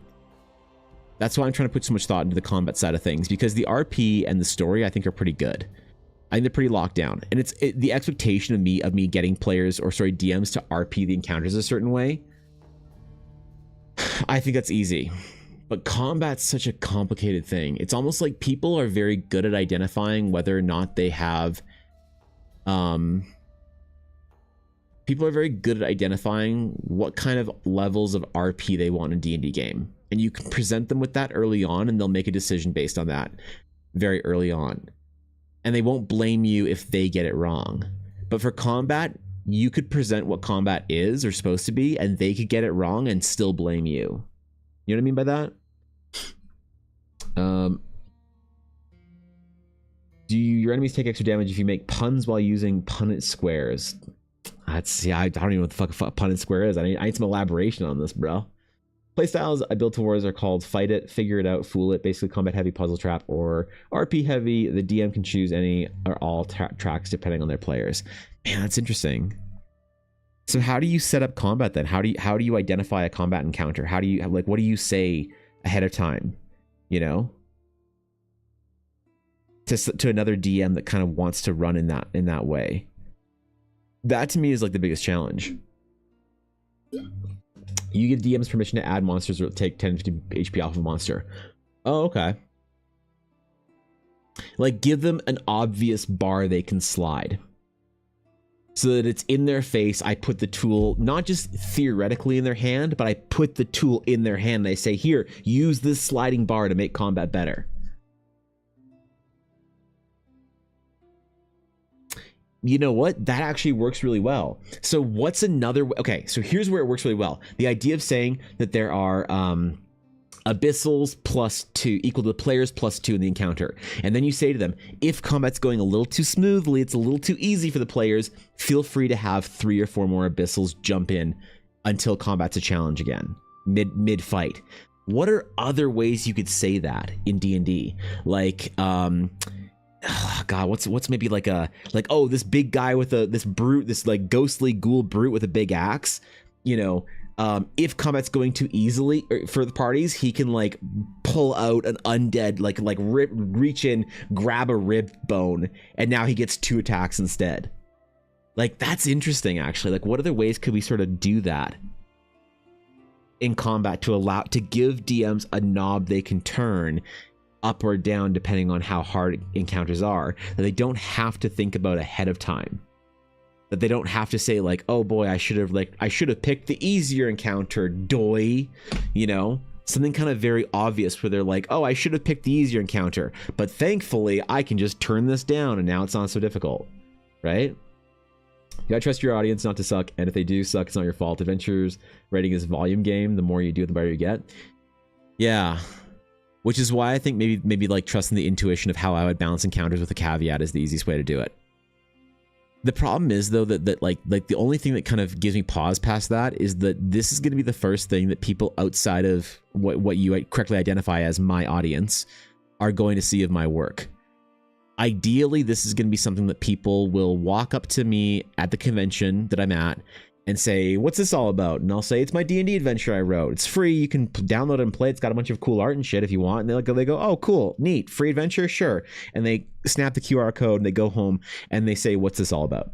That's why I'm trying to put so much thought into the combat side of things, because the RP and the story, I think, are pretty good. I think they're pretty locked down. And the expectation of me getting DMs to RP the encounters a certain way, I think that's easy. But combat's such a complicated thing. It's almost like people are very good at identifying whether or not they have people are very good at identifying what kind of levels of RP they want in a D&D game. And you can present them with that early on, and they'll make a decision based on that very early on. And they won't blame you if they get it wrong. But for combat, you could present what combat is or supposed to be, and they could get it wrong and still blame you. You know what I mean by that? Do your enemies take extra damage if you make puns while using Punnett squares? I don't even know what the fuck a Punnett square is. I need some elaboration on this, bro. Playstyles I built towards are called Fight It, Figure It Out, Fool It, basically combat heavy, puzzle trap, or RP heavy. The DM can choose any or all tracks depending on their players. Man, that's interesting. So how do you set up combat then? How do you identify a combat encounter? How do you, like, what do you say ahead of time? You know? To another DM that kind of wants to run in that way. That to me is like the biggest challenge. You give DMs permission to add monsters or take 10 to 50 HP off of a monster. Oh, okay. Like, give them an obvious bar they can slide, so that it's in their face. I put the tool not just theoretically in their hand, but I put the tool in their hand and I say, here, use this sliding bar to make combat better. You know what? That actually works really well. So what's another way? Okay, so here's where it works really well. The idea of saying that there are abyssals +2 equal to the players +2 in the encounter. And then you say to them, if combat's going a little too smoothly, it's a little too easy for the players, feel free to have 3 or 4 more abyssals jump in until combat's a challenge again, mid-fight. What are other ways you could say that in D&D? Like, oh God, what's maybe like oh, this big guy with this like ghostly ghoul brute with a big axe, you know, if combat's going too easily for the parties, he can like pull out an undead, like reach in, grab a rib bone, and now he gets 2 attacks instead. Like, that's interesting actually. Like, what other ways could we sort of do that in combat to give DMs a knob they can turn up or down depending on how hard encounters are, that they don't have to think about ahead of time. That they don't have to say like, oh boy, I should have picked the easier encounter, doy, you know? Something kind of very obvious where they're like, oh, I should have picked the easier encounter, but thankfully I can just turn this down and now it's not so difficult, right? You gotta trust your audience not to suck, and if they do suck, it's not your fault. Adventures writing is a volume game. The more you do, the better you get. Yeah. Which is why I think maybe like trusting the intuition of how I would balance encounters with a caveat is the easiest way to do it. The problem is though that like the only thing that kind of gives me pause past that is that this is going to be the first thing that people outside of what you correctly identify as my audience are going to see of my work. Ideally, this is going to be something that people will walk up to me at the convention that I'm at and say, what's this all about? And I'll say, it's my D&D adventure I wrote. It's free. You can download it and play. It's got a bunch of cool art and shit if you want. And they go, oh, cool, neat, free adventure, sure. And they snap the QR code and they go home and they say, what's this all about?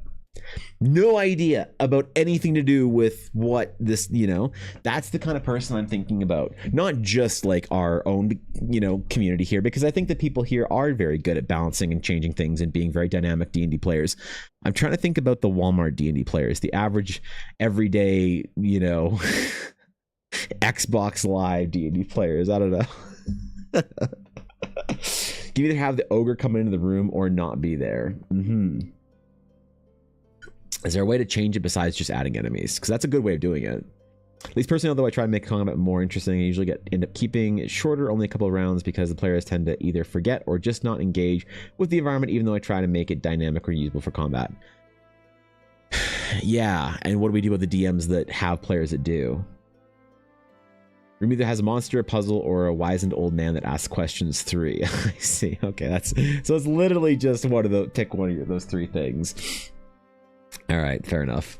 No idea about anything to do with what this, you know, that's the kind of person I'm thinking about. Not just like our own, you know, community here, because I think that people here are very good at balancing and changing things and being very dynamic D&D players. I'm trying to think about the Walmart D&D players, the average everyday, you know, Xbox Live D&D players. I don't know. You either have the ogre come into the room or not be there. Is there a way to change it besides just adding enemies? Because that's a good way of doing it. At least personally, although I try to make combat more interesting, I usually end up keeping it shorter, only a couple of rounds, because the players tend to either forget or just not engage with the environment, even though I try to make it dynamic or usable for combat. Yeah, and what do we do with the DMs that have players that do? Room either has a monster, a puzzle, or a wizened old man that asks questions 3. I see. Okay, so it's literally just pick one of those 3 things. All right, fair enough.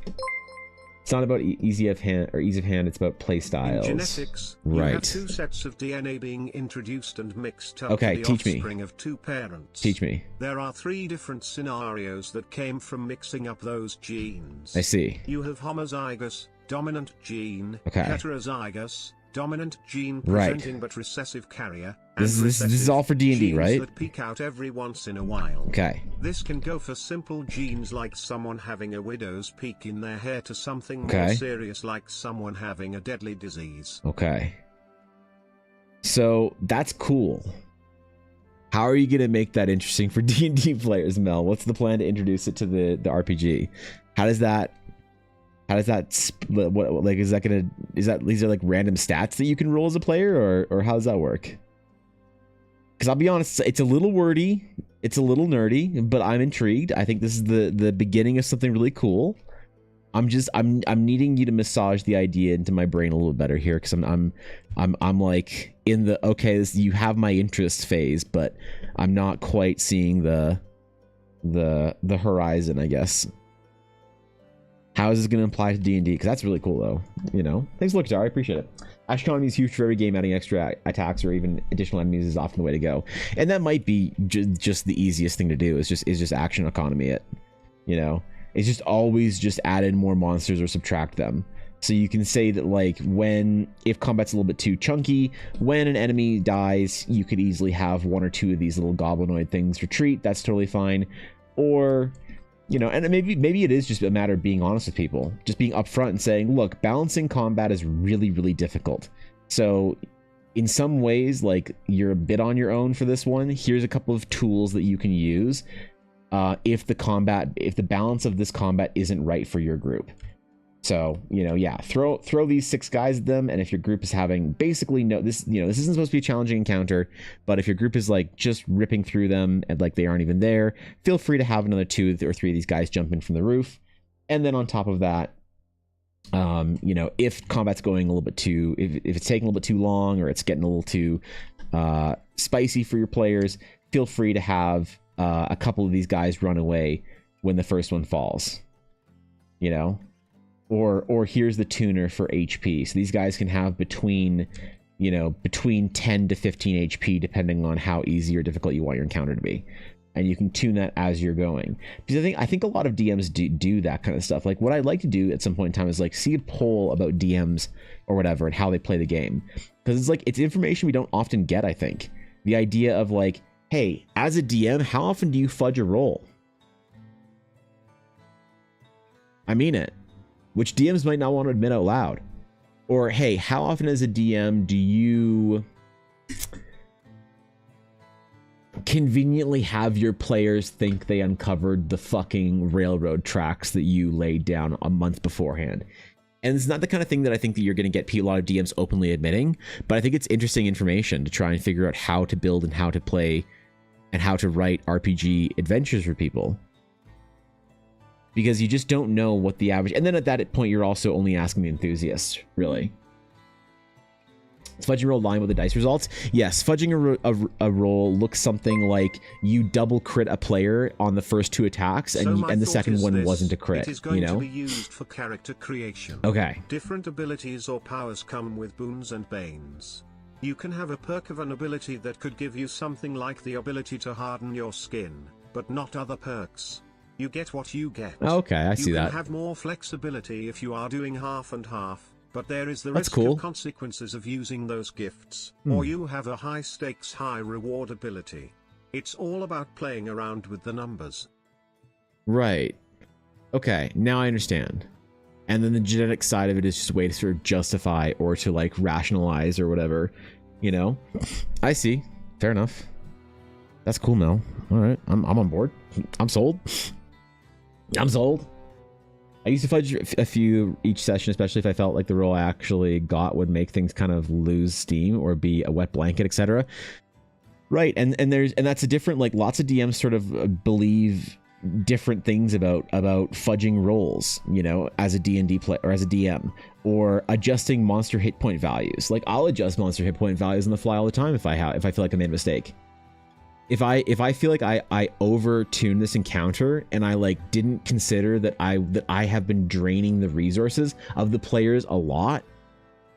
It's not about ease of hand, it's about play styles. In genetics, right. You have 2 sets of DNA being introduced and mixed up okay, to the teach offspring me. of 2 parents. Teach me. There are 3 different scenarios that came from mixing up those genes. I see. You have homozygous, dominant gene, okay. heterozygous, dominant gene right. presenting but recessive carrier. This is all for D&D, right? That peek out every once in a while. Okay. This can go for simple genes like someone having a widow's peak in their hair to something more serious like someone having a deadly disease. Okay. So that's cool. How are you going to make that interesting for D&D players, Mel? What's the plan to introduce it to the RPG? How does that split? What, like, these are like random stats that you can roll as a player, or how does that work? Because I'll be honest, it's a little wordy, it's a little nerdy, but I'm intrigued. I think this is the beginning of something really cool. I'm needing you to massage the idea into my brain a little better here, because I'm like in the you have my interest phase, but I'm not quite seeing the horizon, I guess. How is this going to apply to D&D? Because that's really cool, though. You know, thanks for looking, I appreciate it. Action economy is huge for every game. Adding extra attacks or even additional enemies is often the way to go, and that might be just the easiest thing to do. Is just action economy it. You know, it's just always just add in more monsters or subtract them. So you can say that, like, if combat's a little bit too chunky, when an enemy dies, you could easily have 1 or 2 of these little goblinoid things retreat. That's totally fine. Or, you know, and maybe it is just a matter of being honest with people, just being upfront and saying, look, balancing combat is really, really difficult. So in some ways, like, you're a bit on your own for this one. Here's a couple of tools that you can use if the balance of this combat isn't right for your group. So, you know, yeah, throw these 6 guys at them, and if your group is having basically this isn't supposed to be a challenging encounter, but if your group is like just ripping through them and like they aren't even there, feel free to have another 2 or 3 of these guys jump in from the roof. And then on top of that, you know, if combat's going a little bit too, if it's taking a little bit too long, or it's getting a little too spicy for your players, feel free to have a couple of these guys run away when the first one falls, you know. Or here's the tuner for HP. So these guys can have between 10 to 15 HP, depending on how easy or difficult you want your encounter to be. And you can tune that as you're going. Because I think a lot of DMs do that kind of stuff. Like, what I'd like to do at some point in time is like see a poll about DMs or whatever and how they play the game. Because it's information we don't often get, I think. The idea of like, hey, as a DM, how often do you fudge a roll? I mean it. Which DMs might not want to admit out loud. Or, hey, how often as a DM do you conveniently have your players think they uncovered the fucking railroad tracks that you laid down a month beforehand? And it's not the kind of thing that I think that you're going to get a lot of DMs openly admitting, but I think it's interesting information to try and figure out how to build and how to play and how to write RPG adventures for people. Because you just don't know what the average... And then at that point, you're also only asking the enthusiasts, really. Is fudging roll line with the dice results? Yes, fudging a roll looks something like you double crit a player on the first 2 attacks, and the second one wasn't a crit. It is going to be used for character creation. Okay. Different abilities or powers come with boons and banes. You can have a perk of an ability that could give you something like the ability to harden your skin, but not other perks. You get what you get. Okay, I see that. You can have more flexibility if you are doing half and half, but there is the That's risk cool. of consequences of using those gifts. Or you have a high stakes, high reward ability. It's all about playing around with the numbers. Right. Okay, now I understand. And then the genetic side of it is just a way to sort of justify or to like rationalize or whatever, you know? I see. Fair enough. That's cool, Mel. All right, I'm on board. I'm sold. I'm sold. I used to fudge a few each session, especially if I felt like the roll I actually got would make things kind of lose steam or be a wet blanket, etc. Right, and that's a different, like, lots of DMs sort of believe different things about fudging rolls, you know, as a D&D player or as a DM, or adjusting monster hit point values. Like, I'll adjust monster hit point values on the fly all the time if I feel like I made a mistake. If I feel like I over-tuned this encounter and I like didn't consider that I have been draining the resources of the players a lot,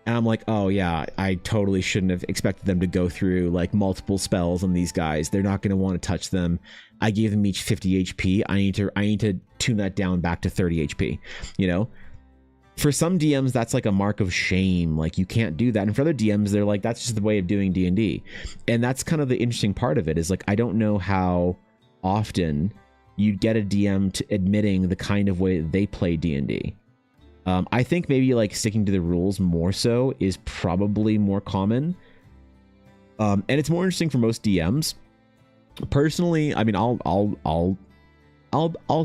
and I'm like, oh yeah, I totally shouldn't have expected them to go through like multiple spells on these guys. They're not going to want to touch them. I gave them each 50 HP. I need to tune that down back to 30 HP, you know? For some DMs, that's like a mark of shame. Like, you can't do that. And for other DMs, they're like, that's just the way of doing D&D. And that's kind of the interesting part of it, is like, I don't know how often you'd get a DM to admitting the kind of way that they play D&D. I think maybe like sticking to the rules more so is probably more common. And it's more interesting for most DMs. Personally, I mean, I'll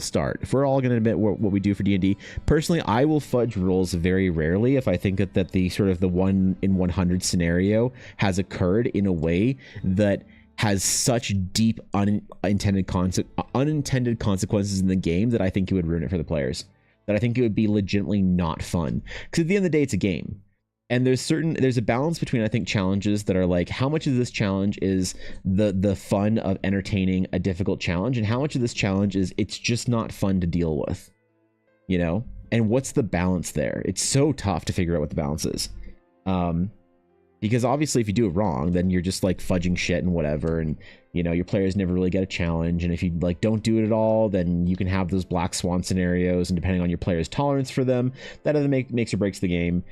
start. If we're all going to admit what we do for D&D, personally, I will fudge rolls very rarely if I think that the sort of the 1 in 100 scenario has occurred in a way that has such deep unintended consequences in the game that I think it would ruin it for the players. That I think it would be legitimately not fun. Because at the end of the day, it's a game. And there's a balance between, I think, challenges that are like, how much of this challenge is the fun of entertaining a difficult challenge, and how much of this challenge is it's just not fun to deal with, you know? And what's the balance there? It's so tough to figure out what the balance is. Because obviously if you do it wrong, then you're just like fudging shit and whatever, and you know, your players never really get a challenge. And if you like don't do it at all, then you can have those black swan scenarios, and depending on your players' tolerance for them, that either makes or breaks the game.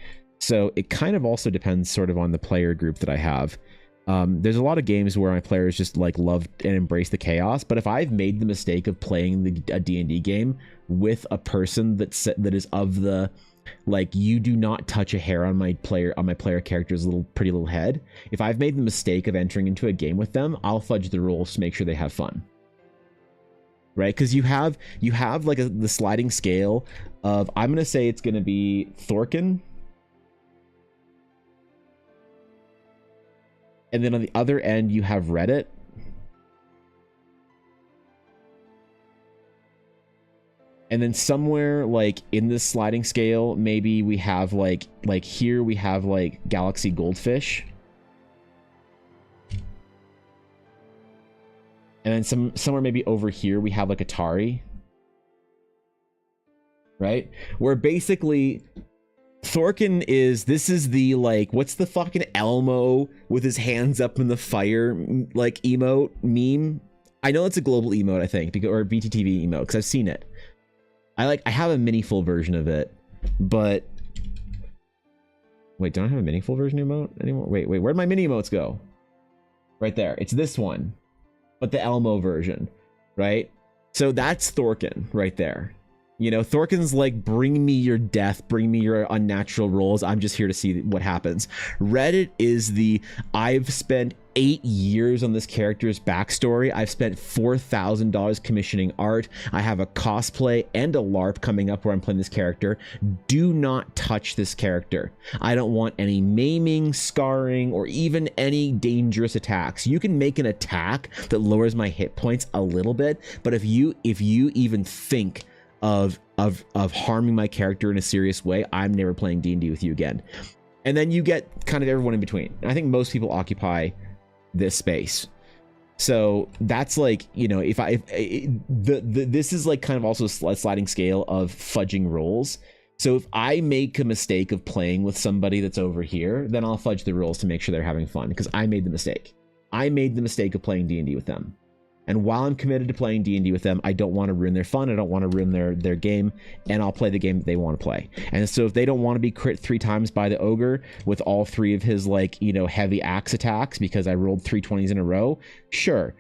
So it kind of also depends sort of on the player group that I have. There's a lot of games where my players just like love and embrace the chaos, but if I've made the mistake of playing a D&D game with a person that is of the like, you do not touch a hair on my player character's pretty little head, if I've made the mistake of entering into a game with them, I'll fudge the rules to make sure they have fun. Right? Because you have like the sliding scale of, I'm gonna say it's gonna be Thorkin. And then on the other end, you have Reddit. And then somewhere like in this sliding scale, maybe we have like here we have like Galaxy Goldfish. And then somewhere maybe over here we have like Atari. Right? Where basically Thorkin this is the like, what's the fucking Elmo with his hands up in the fire like emote meme? I know it's a global emote, I think, or a BTTV emote, because I've seen it. I have a mini full version of it, but wait, don't I have a mini full version emote anymore? Wait, where'd my mini emotes go? right there. It's this one, but the Elmo version, right? So that's Thorkin right there. You know, Thorkin's like, bring me your death, bring me your unnatural rolls. I'm just here to see what happens. Reddit is the, I've spent 8 years on this character's backstory. I've spent $4,000 commissioning art. I have a cosplay and a LARP coming up where I'm playing this character. Do not touch this character. I don't want any maiming, scarring, or even any dangerous attacks. You can make an attack that lowers my hit points a little bit, but if you even think of harming my character in a serious way, I'm never playing D&D with you again. And then you get kind of everyone in between. I think most people occupy this space. So that's like, you know, this is like kind of also a sliding scale of fudging rules. So if I make a mistake of playing with somebody that's over here, then I'll fudge the rules to make sure they're having fun, because I made the mistake. I made the mistake of playing D&D with them. And while I'm committed to playing D&D with them, I don't want to ruin their fun. I don't want to ruin their game, and I'll play the game that they want to play. And so if they don't want to be crit 3 times by the ogre with all 3 of his, like, you know, heavy axe attacks because I rolled 3 20s in a row, sure.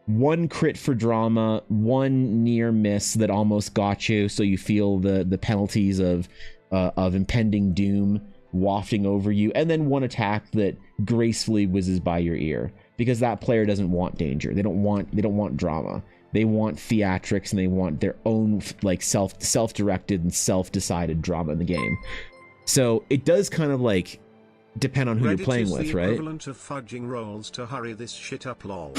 1 crit for drama, 1 near miss that almost got you, so you feel the penalties of impending doom wafting over you, and then 1 attack that gracefully whizzes by your ear. Because that player doesn't want danger. They don't want drama. They want theatrics, and they want their own, like, self-directed and self-decided drama in the game. So it does kind of like depend on who you're playing with, right? Reddit is the equivalent of fudging rolls to hurry this shit up, lol.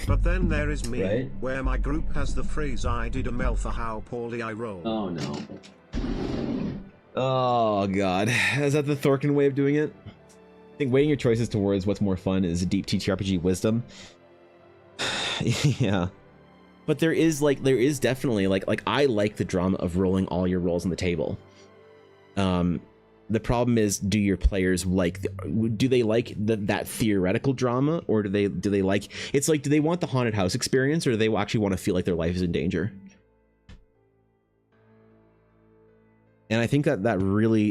But then there is me, right? Where my group has the phrase "I did a mel for how poorly I rolled." Oh no. Oh god, is that the Thorkin way of doing it? I think weighing your choices towards what's more fun is a deep TTRPG wisdom. Yeah. But there is definitely like I like the drama of rolling all your rolls on the table. The problem is, do your players like, do they like that theoretical drama, or do they like, it's like, do they want the haunted house experience, or do they actually want to feel like their life is in danger? And I think that really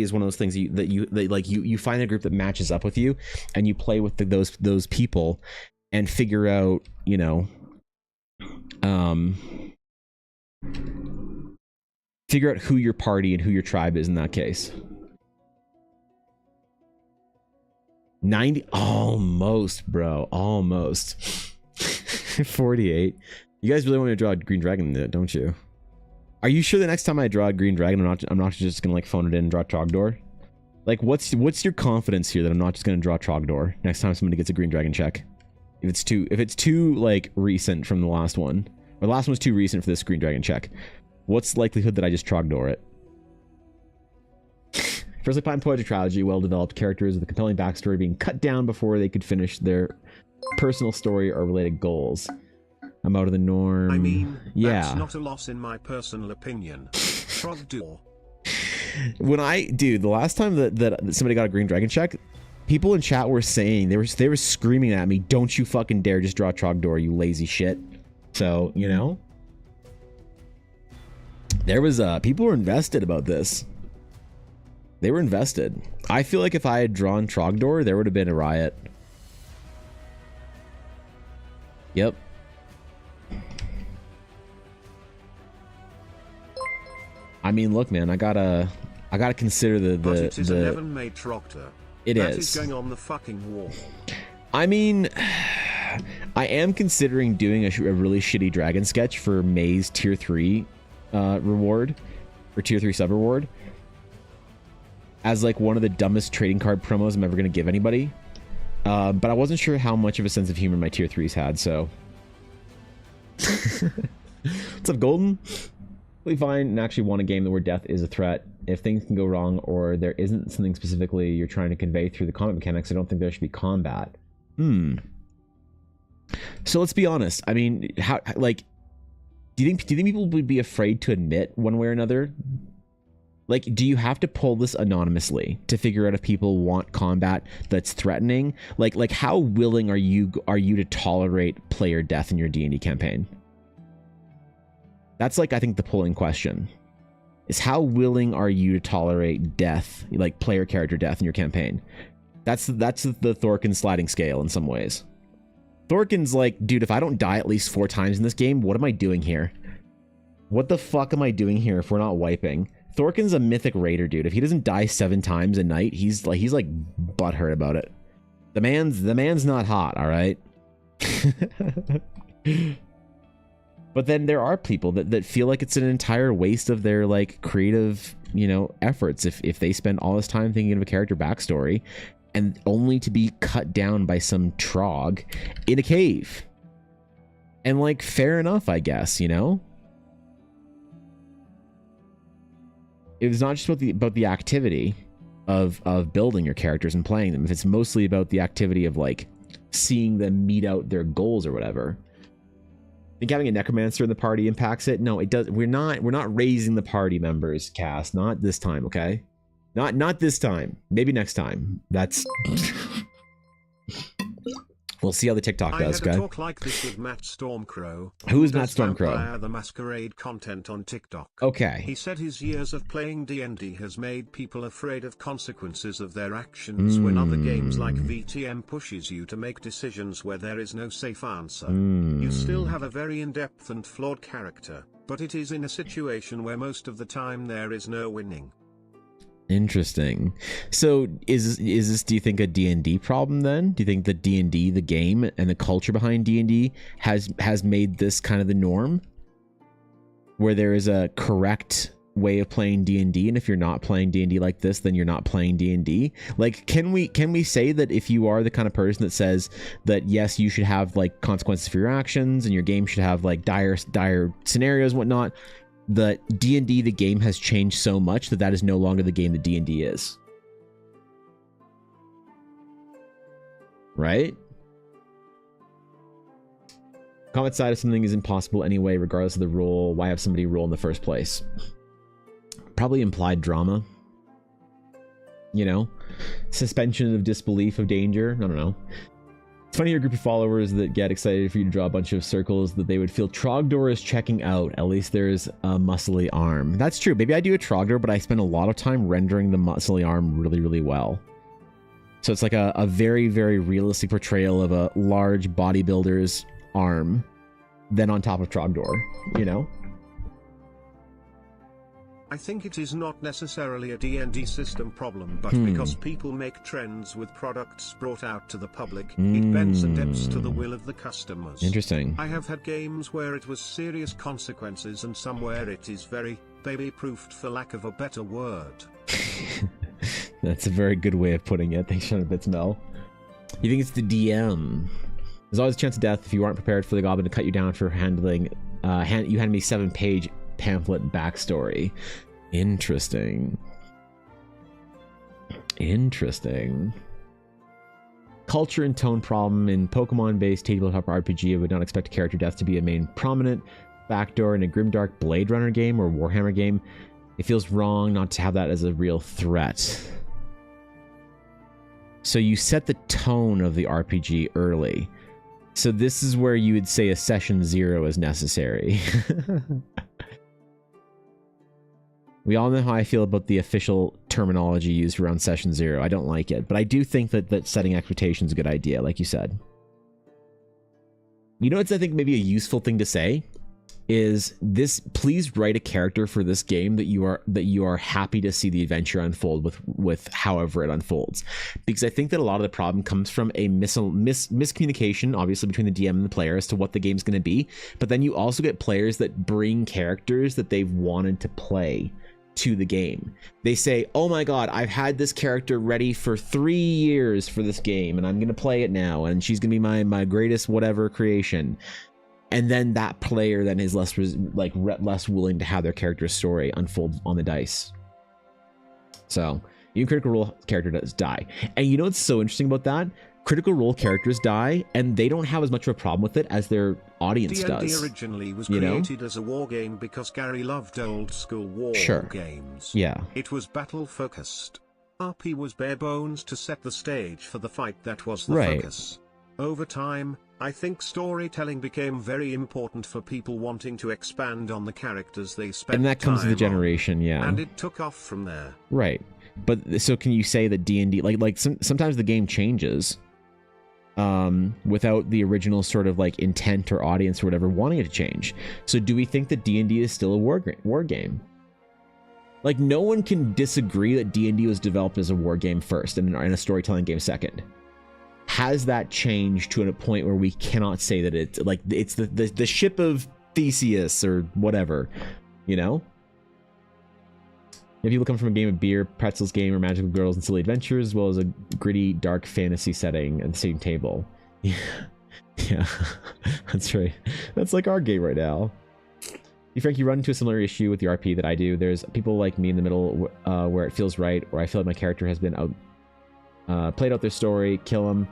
is one of those things that you find a group that matches up with you, and you play with those people and figure out, you know, figure out who your party and who your tribe is in that case. 90, almost, bro, almost. 48. You guys really want me to draw a green dragon, don't you? Are you sure the next time I draw a green dragon, I'm not just gonna like phone it in and draw Trogdor? Like, what's your confidence here that I'm not just gonna draw Trogdor next time somebody gets a green dragon check? If it's too like recent from the last one, or the last one was too recent for this green dragon check, what's the likelihood that I just Trogdor it? Firstly, Pine Poetry Trilogy, well-developed characters with a compelling backstory being cut down before they could finish their personal story or related goals. I'm out of the norm. I mean, yeah. That's not a loss in my personal opinion. Trogdor. Dude, the last time that somebody got a green dragon check, people in chat were saying, they were screaming at me, "Don't you fucking dare just draw Trogdor, you lazy shit." So, you know, there was people were invested about this. They were invested. I feel like if I had drawn Trogdor, there would have been a riot. Yep. I mean, look, man, I gotta consider the But it is a never-made Trogdor. That is going on the fucking wall. I mean, I am considering doing a really shitty dragon sketch for May's tier 3 reward, or tier 3 sub reward, as like one of the dumbest trading card promos I'm ever gonna give anybody. But I wasn't sure how much of a sense of humor my tier 3s had, so. What's up, Golden? We find and actually want a game where death is a threat. If things can go wrong, or there isn't something specifically you're trying to convey through the combat mechanics, I don't think there should be combat. So let's be honest. I mean, how, like, do you think people would be afraid to admit one way or another? Like, do you have to pull this anonymously to figure out if people want combat that's threatening? Like how willing are you to tolerate player death in your D&D campaign? That's like, I think the pulling question is, how willing are you to tolerate death, like player character death in your campaign? That's the Thorkin sliding scale in some ways. Thorkin's like, dude, if I don't die at least 4 times in this game, what am I doing here? What the fuck am I doing here if we're not wiping? Thorkin's a mythic raider, dude. If he doesn't die 7 times a night, he's like butthurt about it. The man's not hot, all right? But then there are people that feel like it's an entire waste of their like creative, you know, efforts if they spend all this time thinking of a character backstory and only to be cut down by some trog in a cave. And like, fair enough, I guess, you know? It was not just about the activity of building your characters and playing them. If it's mostly about the activity of like seeing them meet out their goals or whatever. I think having a necromancer in the party impacts it. No, it does. We're not raising the party members, Cass. Not this time, okay? Not this time. Maybe next time. That's we'll see how the TikTok does, okay? I had a okay? talk like this with Matt Stormcrow. Who is Matt Stormcrow? Vampire the Masquerade content on TikTok. Okay. He said his years of playing D&D has made people afraid of consequences of their actions when other games like VTM pushes you to make decisions where there is no safe answer. You still have a very in-depth and flawed character, but it is in a situation where most of the time there is no winning. Interesting. So is this, do you think, a D&D problem then? Do you think that D&D, the game, and the culture behind D&D has made this kind of the norm? Where there is a correct way of playing D&D, and if you're not playing D&D like this, then you're not playing D&D? Like, can we say that if you are the kind of person that says that yes, you should have like consequences for your actions and your game should have like dire scenarios and whatnot, the D&D, the game, has changed so much that is no longer the game that D&D is. Right? Comment side of something is impossible anyway, regardless of the rule. Why have somebody roll in the first place? Probably implied drama. You know? Suspension of disbelief of danger. I don't know. It's funny, your group of followers that get excited for you to draw a bunch of circles that they would feel Trogdor is checking out. At least there's a muscly arm. That's true. Maybe I do a Trogdor, but I spend a lot of time rendering the muscly arm really, really well. So it's like a very, very realistic portrayal of a large bodybuilder's arm, then on top of Trogdor, you know? I think it is not necessarily a D&D system problem, but because people make trends with products brought out to the public, it bends and adapts to the will of the customers. Interesting. I have had games where it was serious consequences and some where it is very baby-proofed, for lack of a better word. That's a very good way of putting it. Thanks for the bits, Mel. You think it's the DM? There's always a chance of death if you aren't prepared for the goblin to cut you down for handling. You handed me 7-page pamphlet backstory. Interesting. Culture and tone problem in Pokemon-based tabletop RPG. I would not expect character death to be a main prominent factor in a grimdark Blade Runner game or Warhammer game. It feels wrong not to have that as a real threat. So you set the tone of the RPG early. So this is where you would say a session 0 is necessary. We all know how I feel about the official terminology used around session 0. I don't like it, but I do think that setting expectations is a good idea, like you said. You know what's, I think, maybe a useful thing to say is this: please write a character for this game that you are happy to see the adventure unfold with however it unfolds, because I think that a lot of the problem comes from a miscommunication, obviously, between the DM and the player as to what the game's going to be. But then you also get players that bring characters that they've wanted to play to the game. They say, oh my god, I've had this character ready for 3 years for this game and I'm going to play it now and she's going to be my greatest whatever creation. And then that player then is less willing to have their character's story unfold on the dice. So, even Critical Role character does die. And you know what's so interesting about that? Critical Role characters die, and they don't have as much of a problem with it as their audience does. D&D originally was created as a war game because Gary loved old school war games. Yeah. It was battle focused. RP was bare bones to set the stage for the fight that was the focus. Over time, I think storytelling became very important for people wanting to expand on the characters they spent time on. And that comes with the generation, yeah. And it took off from there. Right. But so can you say that D&D, sometimes the game changes, without the original sort of like intent or audience or whatever wanting it to change. So do we think that D&D is still a war game? Like, no one can disagree that D&D was developed as a war game first and a storytelling game second. Has that changed to a point where we cannot say that it's like it's the ship of Theseus or whatever, you know? If people come from a game of beer, pretzels game, or magical girls and silly adventures, as well as a gritty, dark fantasy setting at the same table. Yeah, that's right. That's like our game right now. You, Frank, you run into a similar issue with the RP that I do. There's people like me in the middle where it feels right, or I feel like my character has been played out their story, kill them.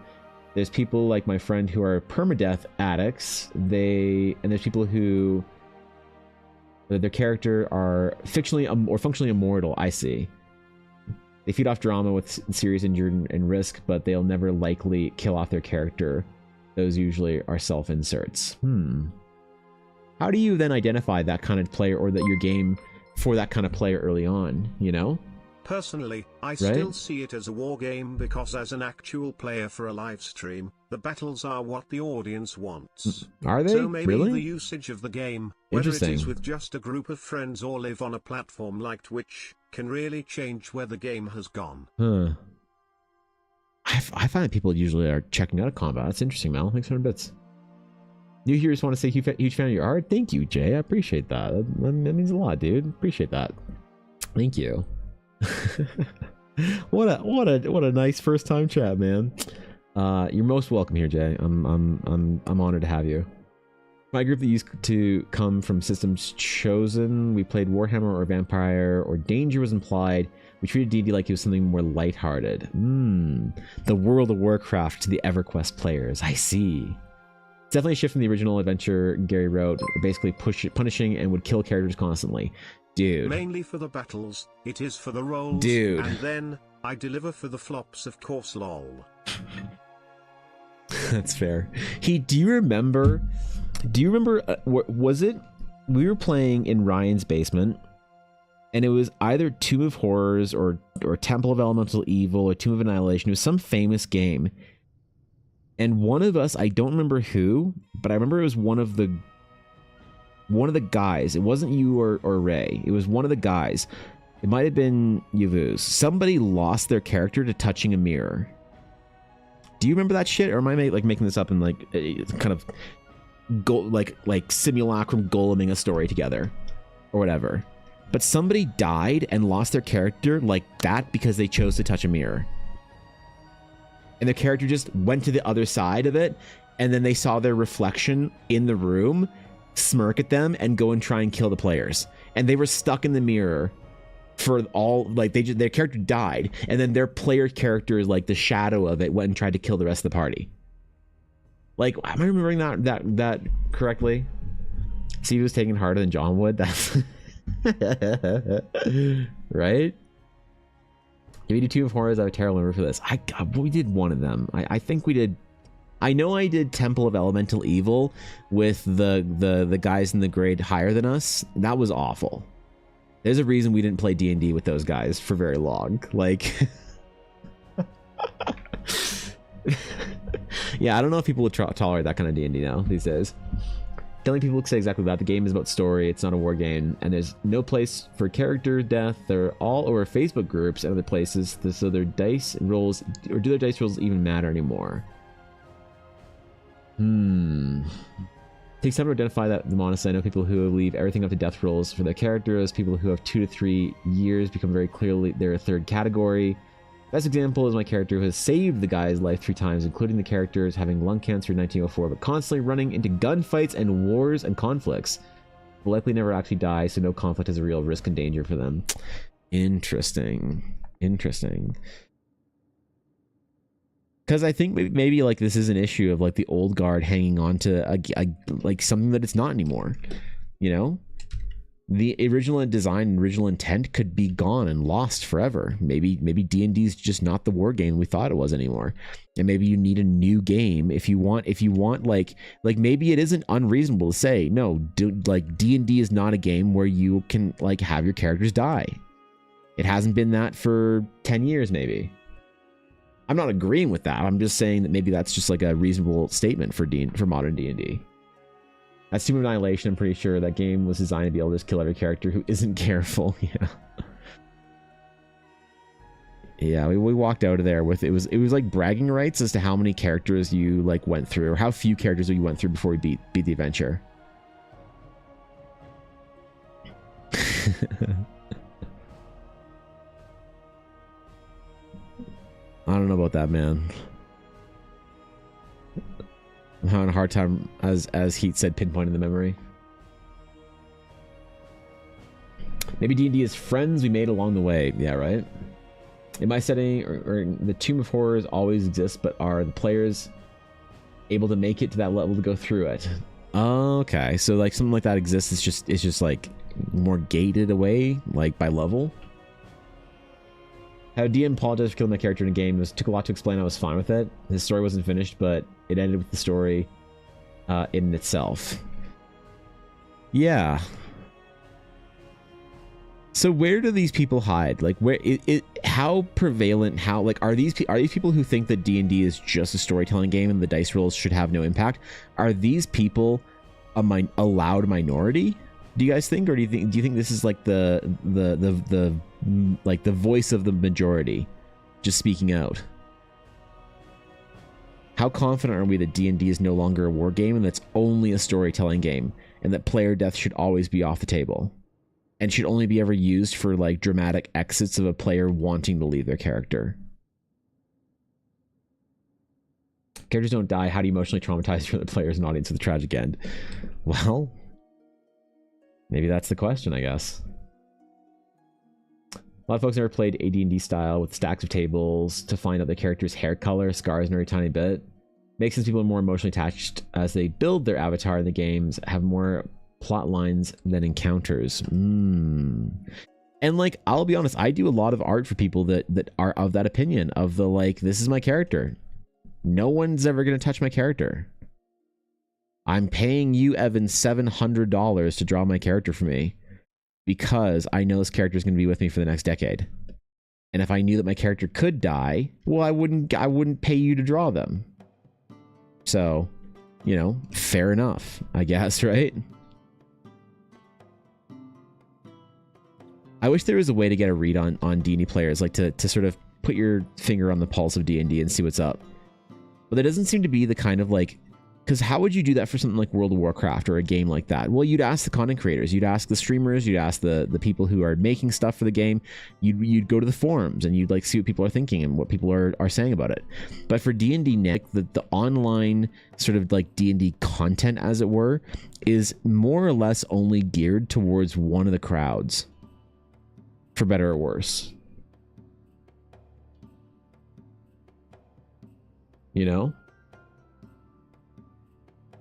There's people like my friend who are permadeath addicts. And there's people who their character are fictionally or functionally immortal. I see. They feed off drama with serious injury and risk, but they'll never likely kill off their character. Those usually are self-inserts. How do you then identify that kind of player or that your game for that kind of player early on, you know? Personally, I still see it as a war game because as an actual player for a live stream, the battles are what the audience wants. Are they? So maybe really? the usage of the game, whether it is with just a group of friends or live on a platform like Twitch, can really change where the game has gone. I find that people usually are checking out a combat. That's interesting, Mal. Thanks for the bits. New here just want to say huge fan of your art. Thank you, Jay. I appreciate that. That means a lot, dude. Appreciate that. Thank you. what a nice first time chat, man. You're most welcome here, Jay. I'm honored to have you. My group that used to come from systems chosen, we played Warhammer or Vampire, or danger was implied. We treated D&D like it was something more lighthearted. The World of Warcraft to the EverQuest players. I see. It's definitely a shift from the original adventure Gary wrote, basically punishing and would kill characters constantly. Dude. Mainly for the battles, it is for the rolls. Dude. And then, I deliver for the flops, of course, lol. That's fair. Do you remember, was it, we were playing in Ryan's basement, and it was either Tomb of Horrors or Temple of Elemental Evil or Tomb of Annihilation. It was some famous game. And one of us, I don't remember who, but I remember it was one of the guys. It wasn't you or Ray. It was one of the guys. It might have been Yavuz. Somebody lost their character to touching a mirror. Do you remember that shit? Or am I making this up and kind of like simulacrum goleming a story together or whatever? But somebody died and lost their character like that because they chose to touch a mirror. And their character just went to the other side of it, and then they saw their reflection in the room smirk at them and go and try and kill the players, and they were stuck in the mirror for all their character died, and then their player character, like the shadow of it, went and tried to kill the rest of the party. Like, am I remembering that correctly? Steve was taking harder than John would. That's right. If we did Tomb of Horrors, I have a terrible memory for this. We did one of them. I think we did. I know I did Temple of Elemental Evil with the guys in the grade higher than us. That was awful. There's a reason we didn't play D&D with those guys for very long. Like, yeah, I don't know if people would tolerate that kind of D&D now these days. Telling people to say exactly that. The game is about story. It's not a war game, and there's no place for character death. They're all over Facebook groups and other places. So their dice rolls, or do their dice rolls even matter anymore? Takes time to identify that the Monis. I know people who leave everything up to death rolls for their characters. People who have 2 to 3 years become very clearly they're a third category. Best example is my character who has saved the guy's life 3 times, including the characters having lung cancer in 1904, but constantly running into gunfights and wars and conflicts. Will likely never actually die, so no conflict is a real risk and danger for them. Interesting. Because I think maybe like this is an issue of like the old guard hanging on to like something that it's not anymore. You know, the original design and original intent could be gone and lost forever. Maybe D&D is just not the war game we thought it was anymore, and maybe you need a new game if you want like maybe it isn't unreasonable to say no. Like D&D is not a game where you can like have your characters die. It hasn't been that for 10 years maybe. I'm not agreeing with that. I'm just saying that maybe that's just like a reasonable statement for modern D&D. That's Tomb of Annihilation. I'm pretty sure that game was designed to be able to just kill every character who isn't careful. Yeah. Yeah, we walked out of there with it was like bragging rights as to how many characters you like went through, or how few characters you went through before we beat the adventure. I don't know about that, man. I'm having a hard time, as Heat said, pinpointing the memory. Maybe D&D is friends we made along the way. Yeah, right? In my setting, or the Tomb of Horrors always exists, but are the players able to make it to that level to go through it? Okay, so like something like that exists. It's just like more gated away, like by level. How DM apologized for killing my character in a game. It took a lot to explain. I was fine with it. His story wasn't finished, but it ended with the story in itself. Yeah. So where do these people hide? Like, where how prevalent? How like are these people who think that D&D is just a storytelling game and the dice rolls should have no impact? Are these people a loud minority? Do you guys think, or do you think this is like the voice of the majority, just speaking out? How confident are we that D&D is no longer a war game and that's only a storytelling game, and that player death should always be off the table, and should only be ever used for like dramatic exits of a player wanting to leave their character? Characters don't die. How do you emotionally traumatize your other players and audience with a tragic end? Well, maybe that's the question, I guess. A lot of folks never played AD&D style with stacks of tables to find out their character's hair color, scars, and every tiny bit. Makes sense people are more emotionally attached as they build their avatar in the games, have more plot lines than encounters. And like, I'll be honest, I do a lot of art for people that are of that opinion of the like, this is my character. No one's ever going to touch my character. I'm paying you, Evan, $700 to draw my character for me because I know this character is going to be with me for the next decade. And if I knew that my character could die, well, I wouldn't pay you to draw them. So, you know, fair enough, I guess, right? I wish there was a way to get a read on D&D players, like to sort of put your finger on the pulse of D&D and see what's up. But there doesn't seem to be the kind of like, because how would you do that for something like World of Warcraft or a game like that? Well, you'd ask the content creators, you'd ask the streamers, you'd ask the people who are making stuff for the game. You'd go to the forums and you'd like see what people are thinking and what people are saying about it. But for D&D, Nick, the online sort of like D&D content, as it were, is more or less only geared towards one of the crowds, for better or worse. You know?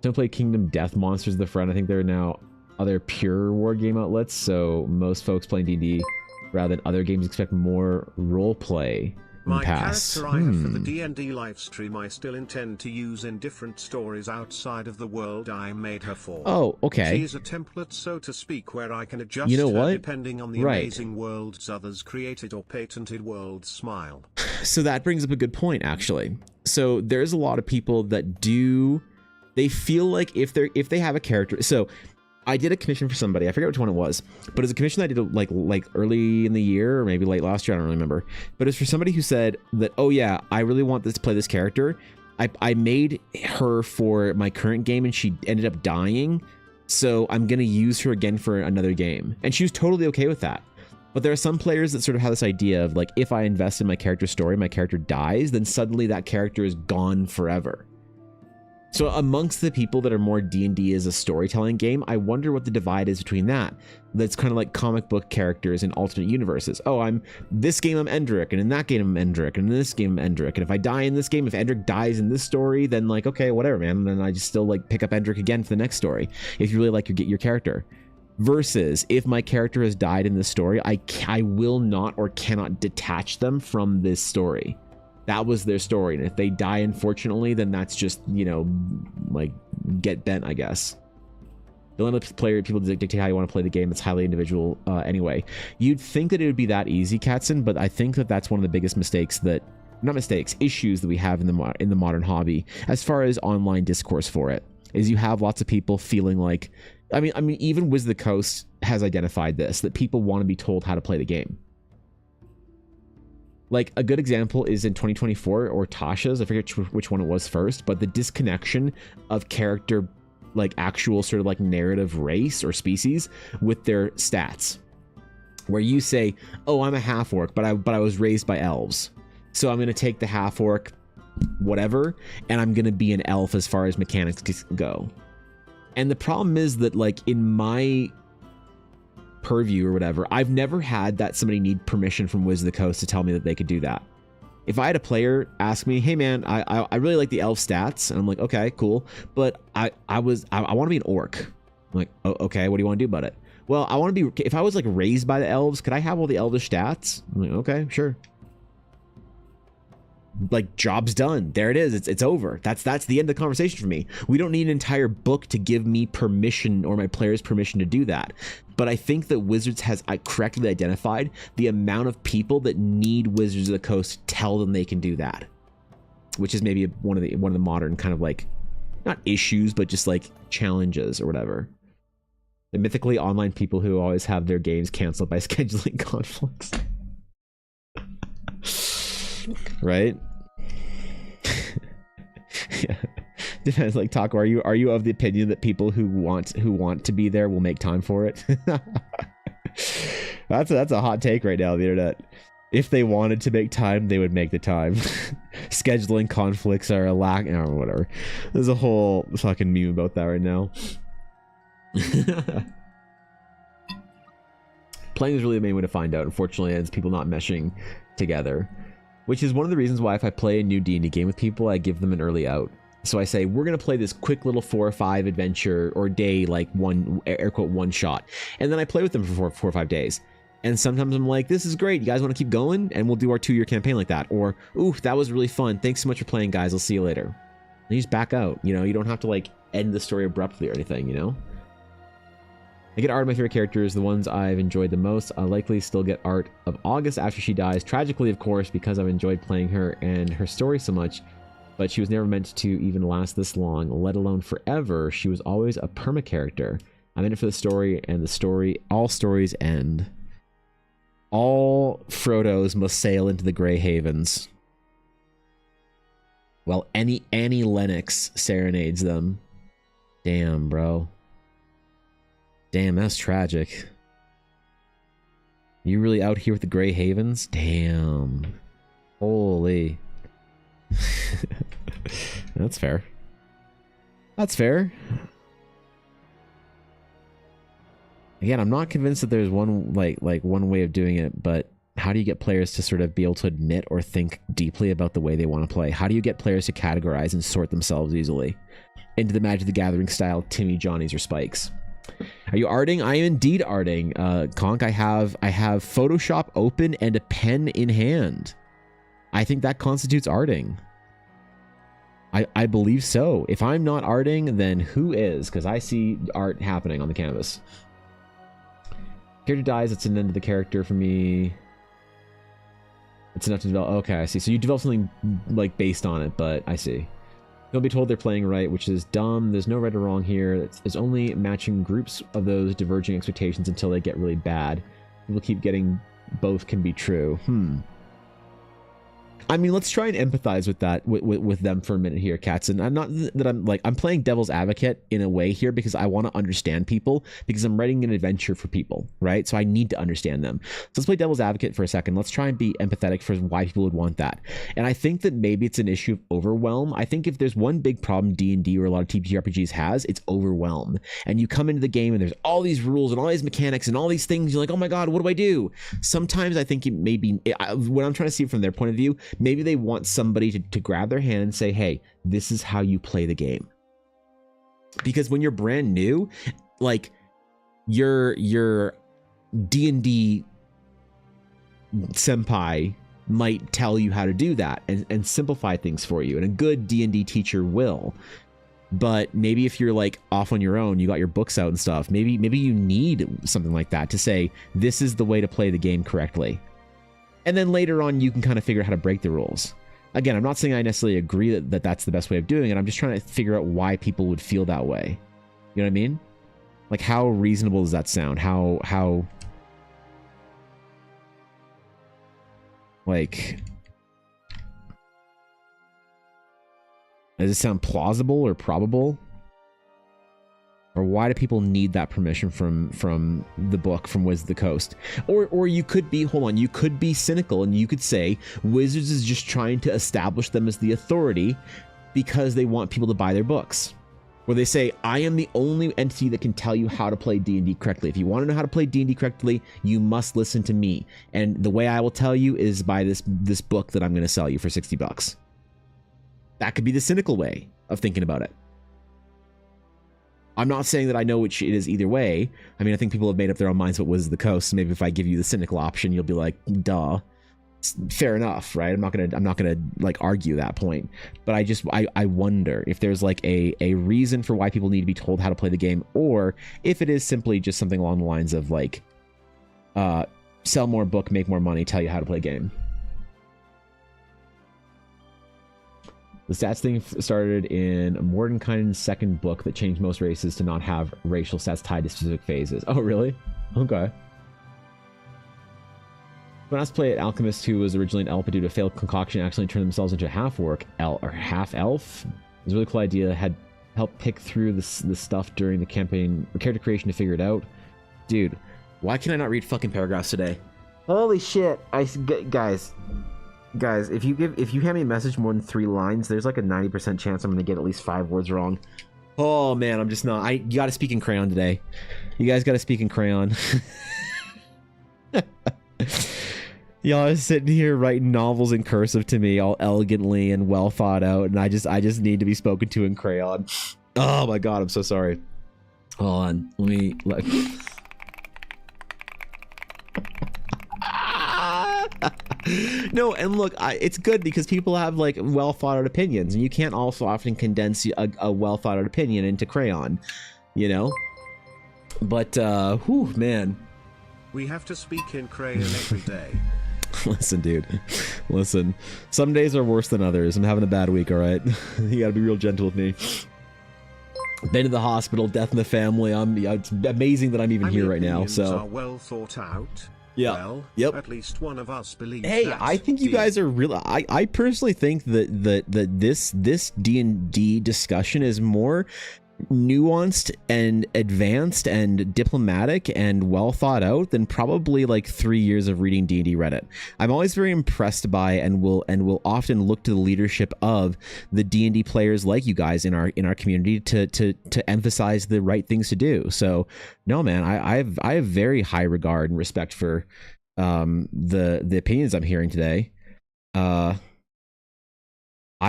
Don't play Kingdom Death Monsters of the Front. I think there are now other pure war game outlets, so most folks playing D&D rather than other games expect more role play. My pass. character I have for the D&D livestream I still intend to use in different stories outside of the world I made her for. Oh, okay. She is a template, so to speak, where I can adjust you know her what? depending on the amazing worlds others created or patented worlds smile. So that brings up a good point, actually. So there's a lot of people that do... They feel like if they have a character... So I did a commission for somebody. I forget which one it was, but it was a commission I did like early in the year or maybe late last year. I don't really remember. But it's for somebody who said that, oh yeah, I really want this to play this character. I made her for my current game and she ended up dying. So I'm going to use her again for another game. And she was totally okay with that. But there are some players that sort of have this idea of like, if I invest in my character's story, my character dies, then suddenly that character is gone forever. So amongst the people that are more D&D as a storytelling game, I wonder what the divide is between that. That's kind of like comic book characters in alternate universes. Oh, this game I'm Endrick, and in that game I'm Endrick, and in this game I'm Endrick. And if I die in this game, if Endrick dies in this story, then like, okay, whatever, man. And then I just still like pick up Endrick again for the next story. If you really like your character. Versus if my character has died in this story, I will not or cannot detach them from this story. That was their story, and if they die unfortunately, then that's just, you know, like, get bent, I guess. Don't let the player people dictate how you want to play the game. It's highly individual anyway. You'd think that it would be that easy, Katzen, but I think that that's one of the biggest mistakes that not mistakes, issues that we have in the modern hobby as far as online discourse for it, is you have lots of people feeling like, I mean, even Wizard of the Coast has identified this, that people want to be told how to play the game. Like, a good example is in 2024 or Tasha's, I forget which one it was first, but the disconnection of character, like actual sort of like narrative race or species with their stats. Where you say, oh, I'm a half-orc, but I was raised by elves. So I'm going to take the half-orc whatever, and I'm going to be an elf as far as mechanics go. And the problem is that, like, in my purview or whatever, I've never had that somebody need permission from Wizard of the Coast to tell me that they could do that. If I had a player ask me, hey man, I really like the elf stats, and I'm like, okay, cool, but I want to be an orc. I'm like, oh, okay, what do you want to do about it? Well, I want to be, if I was like raised by the elves, could I have all the elvish stats? I'm like, okay, sure. Like, job's done. There it is. It's over. That's the end of the conversation for me. We don't need an entire book to give me permission or my players permission to do that. But I think that Wizards has correctly identified the amount of people that need Wizards of the Coast to tell them they can do that, which is maybe one of the modern kind of like, not issues, but just like challenges or whatever. The mythically online people who always have their games canceled by scheduling conflicts. Right? Yeah. Depends. Like, Taco, are you of the opinion that people who want to be there will make time for it? That's a hot take right now on the internet. If they wanted to make time, they would make the time. Scheduling conflicts are a lack, or whatever. There's a whole fucking meme about that right now. Playing is really the main way to find out. Unfortunately, it's people not meshing together, which is one of the reasons why if I play a new D&D game with people, I give them an early out. So I say, we're going to play this quick little 4 or 5 adventure or day, like one, air quote, one shot. And then I play with them for 4 or 5 days. And sometimes I'm like, this is great. You guys want to keep going? And we'll do our 2-year campaign like that. Or, ooh, that was really fun. Thanks so much for playing, guys. I'll see you later. And you just back out. You know, you don't have to like end the story abruptly or anything, you know? I get art of my favorite characters, the ones I've enjoyed the most. I'll likely still get art of August after she dies. Tragically, of course, because I've enjoyed playing her and her story so much. But she was never meant to even last this long, let alone forever. She was always a perma character. I'm in it for the story, and the story, all stories end. All Frodos must sail into the Grey Havens, while Annie Lennox serenades them. Damn, bro. Damn, that's tragic. You really out here with the Grey Havens? Damn. Holy. That's fair. That's fair. Again, I'm not convinced that there's one one way of doing it, but how do you get players to sort of be able to admit or think deeply about the way they want to play? How do you get players to categorize and sort themselves easily into the Magic the Gathering style Timmy, Johnnies, or Spikes? Are you arting? I am indeed arting. Conk, I have Photoshop open and a pen in hand. I think that constitutes arting. I believe so. If I'm not arting, then who is? Because I see art happening on the canvas. Character dies, it's an end of the character for me. It's enough to develop. Okay, I see. So you develop something like based on it, but I see. They'll be told they're playing right, which is dumb. There's no right or wrong here. It's only matching groups of those diverging expectations until they get really bad. People keep getting both can be true. I mean, let's try and empathize with that, with them for a minute here, Cats. And I'm not that I'm playing devil's advocate in a way here because I want to understand people, because I'm writing an adventure for people, right? So I need to understand them. So let's play devil's advocate for a second. Let's try and be empathetic for why people would want that. And I think that maybe it's an issue of overwhelm. I think if there's one big problem D&D or a lot of TTRPGs has, it's overwhelm. And you come into the game and there's all these rules and all these mechanics and all these things. You're like, oh my God, what do I do? Sometimes I think it may be, when I'm trying to see it from their point of view, maybe they want somebody to grab their hand and say, hey, this is how you play the game. Because when you're brand new, like your D&D senpai might tell you how to do that and simplify things for you. And a good D&D teacher will. But maybe if you're like off on your own, you got your books out and stuff, maybe you need something like that to say, this is the way to play the game correctly. And then later on, you can kind of figure out how to break the rules. Again, I'm not saying I necessarily agree that that's the best way of doing it. I'm just trying to figure out why people would feel that way. You know what I mean? Like, how reasonable does that sound? How like, does it sound plausible or probable? Or why do people need that permission from the book, from Wizards of the Coast? Or you could be, hold on, you could be cynical and you could say Wizards is just trying to establish them as the authority because they want people to buy their books. Where they say, I am the only entity that can tell you how to play D&D correctly. If you want to know how to play D&D correctly, you must listen to me. And the way I will tell you is by this book that I'm going to sell you for $60. That could be the cynical way of thinking about it. I'm not saying that I know which it is either way. I mean, I think people have made up their own minds what Wizards of the Coast. So maybe if I give you the cynical option, you'll be like, duh. Fair enough, right? I'm not gonna like argue that point. But I wonder if there's like a reason for why people need to be told how to play the game, or if it is simply just something along the lines of like, sell more book, make more money, tell you how to play a game. The stats thing started in Mordenkainen's second book that changed most races to not have racial stats tied to specific phases. Oh, really? Okay. When I was playing Alchemist, who was originally an elf, but due to a failed concoction, actually turned themselves into a half-orc or half-elf. It was a really cool idea. Had helped pick through the stuff during the campaign or character creation to figure it out. Dude, why can I not read fucking paragraphs today? Holy shit! Guys, if you hand me a message more than 3 lines, there's like a 90% chance I'm gonna get at least 5 words wrong. Oh man, I'm just not. You gotta speak in crayon today. You guys gotta speak in crayon. Y'all are sitting here writing novels in cursive to me, all elegantly and well thought out, and I just need to be spoken to in crayon. Oh my god, I'm so sorry. Hold on, let me. No, and look, it's good because people have like well thought out opinions, and you can't also often condense a well thought out opinion into crayon, you know. But whew, man. We have to speak in crayon every day. Listen, dude. Listen. Some days are worse than others. I'm having a bad week, all right? You gotta be real gentle with me. Been to the hospital, death in the family. It's amazing that I'm even here right now. So are well thought out. Yeah. Well, yep. At least one of us believes. Hey, that. I think you guys are real. I personally think that this D&D discussion is more nuanced and advanced and diplomatic and well thought out than probably like 3 years of reading D&D Reddit. I'm always very impressed by and will often look to the leadership of the D&D players like you guys in our community to emphasize the right things to do. So no, man, I have very high regard and respect for the opinions I'm hearing today. I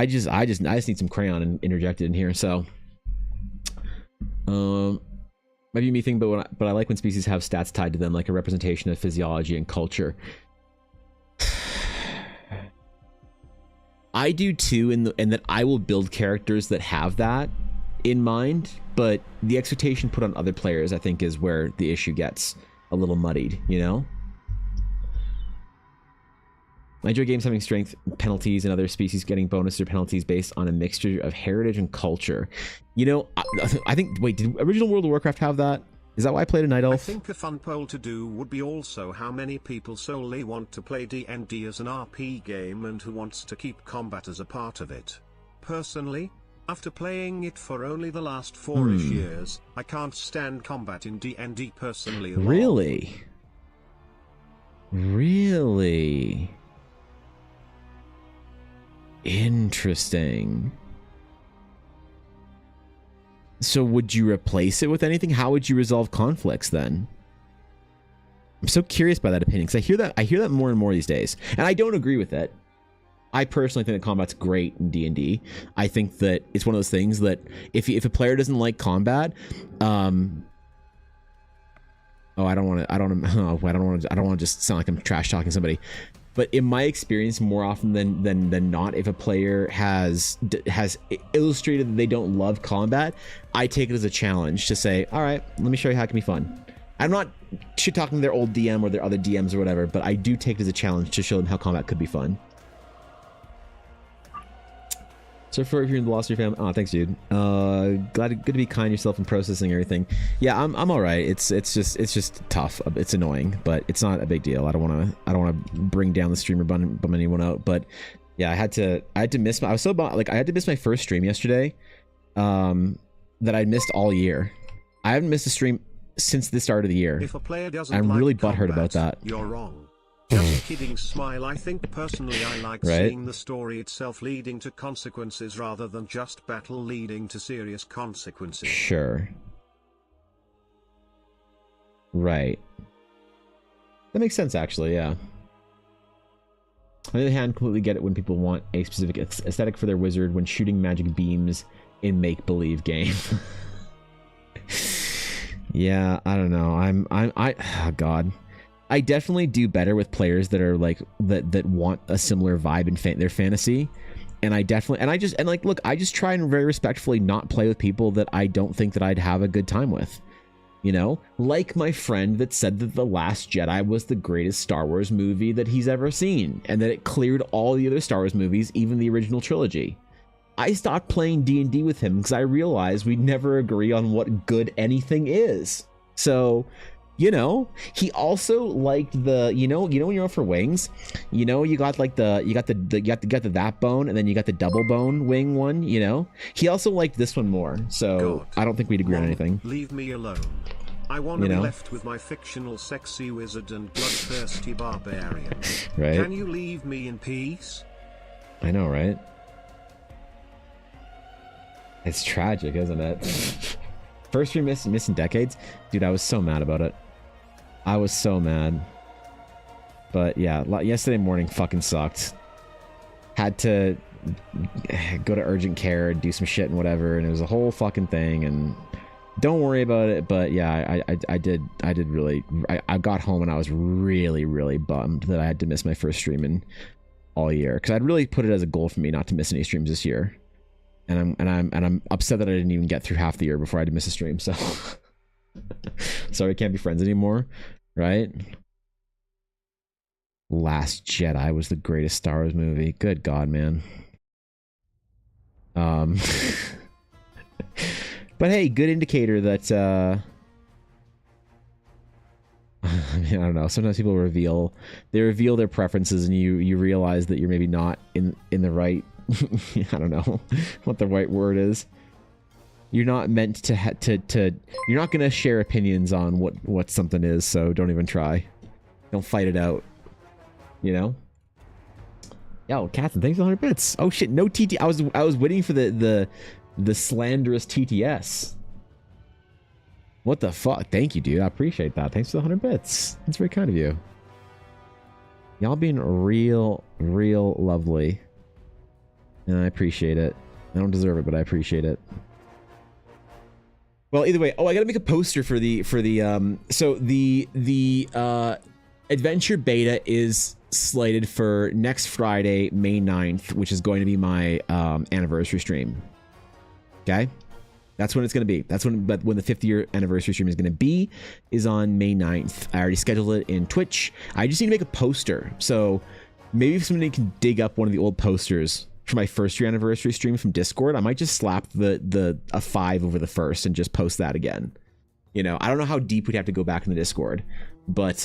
just need some crayon interjected in here. So maybe me think, but I like when species have stats tied to them, like a representation of physiology and culture. I do too, in that I will build characters that have that in mind, but the expectation put on other players, I think, is where the issue gets a little muddied, you know? I enjoy games having strength penalties and other species getting bonuses or penalties based on a mixture of heritage and culture. You know, I think, wait, did original World of Warcraft have that? Is that why I played a Night Elf? I think a fun poll to do would be also how many people solely want to play D&D as an RP game and who wants to keep combat as a part of it. Personally, after playing it for only the last 4-ish years, I can't stand combat in D&D personally. Really? Really? Interesting. So would you replace it with anything? How would you resolve conflicts then? I'm so curious by that opinion, because I hear that more and more these days, and I don't agree with it. I personally think that combat's great in D&D. I think that it's one of those things that if a player doesn't like combat, I don't want to just sound like I'm trash talking somebody. But in my experience, more often than not, if a player has illustrated that they don't love combat, I take it as a challenge to say, all right, let me show you how it can be fun. I'm not shit talking their old DM or their other DMs or whatever, but I do take it as a challenge to show them how combat could be fun. So for if you're in the loss of your family, oh, thanks, dude. Good to be kind to yourself and processing everything. Yeah, I'm all right. It's just tough. It's annoying, but it's not a big deal. I don't want to bring down the stream or bum anyone out. But yeah, I had to miss my. I was so bummed. Like I had to miss my first stream yesterday. That I missed all year. I haven't missed a stream since the start of the year. If a player doesn't I'm like really combat, butthurt about that. You're wrong. Just kidding, smile. I think personally I like Right? seeing the story itself leading to consequences rather than just battle leading to serious consequences. Sure. Right. That makes sense, actually, yeah. On the other hand, completely get it when people want a specific aesthetic for their wizard when shooting magic beams in make-believe game. Yeah, I don't know. Oh God. I definitely do better with players that are like that want a similar vibe in their fantasy. And I just try and very respectfully not play with people that I don't think that I'd have a good time with. You know, like my friend that said that The Last Jedi was the greatest Star Wars movie that he's ever seen, and that it cleared all the other Star Wars movies, even the original trilogy. I stopped playing D&D with him because I realized we'd never agree on what good anything is. So, you know, he also liked the, you know when you're out for wings, you know, you got like the that bone, and then you got the double bone wing one, you know. He also liked this one more. So God. I don't think we'd agree on anything. Leave me alone. I want to be left with my fictional sexy wizard and bloodthirsty barbarian. Right? Can you leave me in peace? I know, right? It's tragic, isn't it? First stream missing decades? Dude, I was so mad about it. I was so mad. But yeah, yesterday morning fucking sucked. Had to go to urgent care and do some shit and whatever, and it was a whole fucking thing, and don't worry about it. But yeah, I did really, I got home and I was really, really bummed that I had to miss my first stream in all year, because I'd really put it as a goal for me not to miss any streams this year. And I'm upset that I didn't even get through half the year before I had to miss a stream. So sorry, we can't be friends anymore, right? Last Jedi was the greatest Star Wars movie. Good God, man. But hey, good indicator that I mean, I don't know. Sometimes people reveal their preferences, and you realize that you're maybe not in the right. I don't know what the right word is. You're not meant to you're not gonna share opinions on what something is, so don't even try. Don't fight it out. You know? Yo, Catherine, thanks for 100 bits. Oh shit, no TT. I was waiting for the slanderous TTS. What the fuck? Thank you, dude. I appreciate that. Thanks for the 100 bits. That's very kind of you. Y'all being real lovely. And I appreciate it. I don't deserve it, but I appreciate it. Well, either way, I gotta make a poster for the so the adventure beta is slated for next Friday, May 9th, which is going to be my anniversary stream. Okay? That's when it's going to be. That's when the 50th year anniversary stream is going to be, is on May 9th. I already scheduled it in Twitch. I just need to make a poster. So maybe if somebody can dig up one of the old posters for my first year anniversary stream from Discord, I might just slap a 5 over the first and just post that again. You know, I don't know how deep we'd have to go back in the Discord, but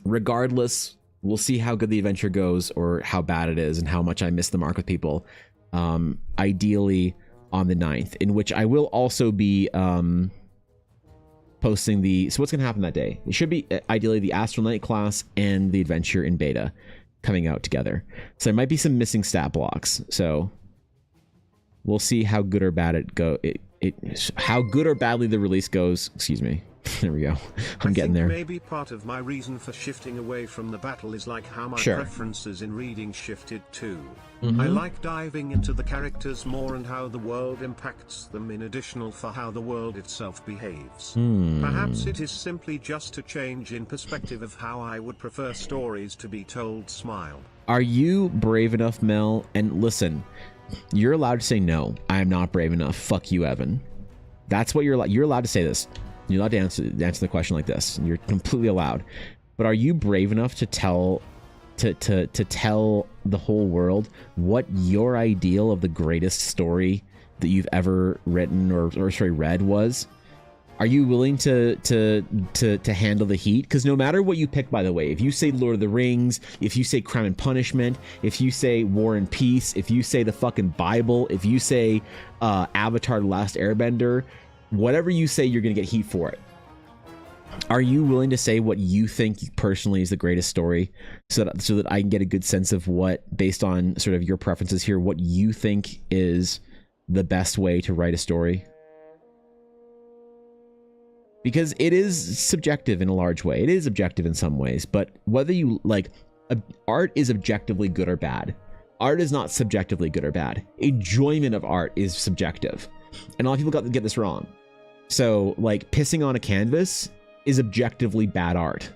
regardless, we'll see how good the adventure goes or how bad it is and how much I miss the mark with people. Ideally on the 9th, in which I will also be posting so what's going to happen that day? It should be ideally the Astral Knight class and the adventure in beta coming out together. So there might be some missing stat blocks. So we'll see how good or bad how good or badly the release goes. Excuse me. There we go. I'm getting there. Maybe part of my reason for shifting away from the battle is like how my preferences in reading shifted too. I like diving into the characters more and how the world impacts them in additional for how the world itself behaves. Perhaps it is simply just a change in perspective of how I would prefer stories to be told. Smile. Are you brave enough, Mel? And listen, you're allowed to say no. I am not brave enough. Fuck you, Evan. That's what you're allowed to say this. You're allowed to answer the question like this. You're completely allowed. But are you brave enough to tell to tell the whole world what your ideal of the greatest story that you've ever written or read was? Are you willing to handle the heat? Because no matter what you pick, by the way, if you say Lord of the Rings, if you say Crime and Punishment, if you say War and Peace, if you say the fucking Bible, if you say Avatar: The Last Airbender, whatever you say, you're gonna get heat for it. Are you willing to say what you think personally is the greatest story, so that I can get a good sense of what, based on sort of your preferences here, what you think is the best way to write a story? Because it is subjective in a large way. It is objective in some ways, but whether you like, art is objectively good or bad. Art is not subjectively good or bad. Enjoyment of art is subjective, and a lot of people get this wrong. So like pissing on a canvas is objectively bad art,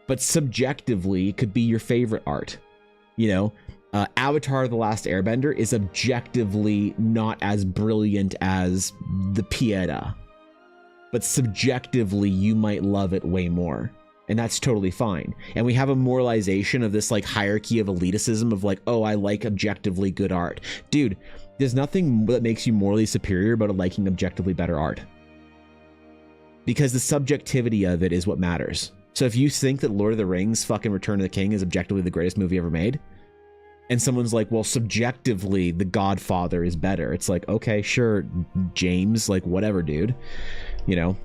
but subjectively it could be your favorite art. You know, Avatar: The Last Airbender is objectively not as brilliant as the Pieta, but subjectively you might love it way more, and that's totally fine. And we have a moralization of this like hierarchy of elitism of like, oh, I like objectively good art. Dude, there's nothing that makes you morally superior about liking objectively better art, because the subjectivity of it is what matters. So if you think that Lord of the Rings fucking Return of the King is objectively the greatest movie ever made, and someone's like, well, subjectively The Godfather is better, it's like, okay, sure, James, like whatever, dude. You know,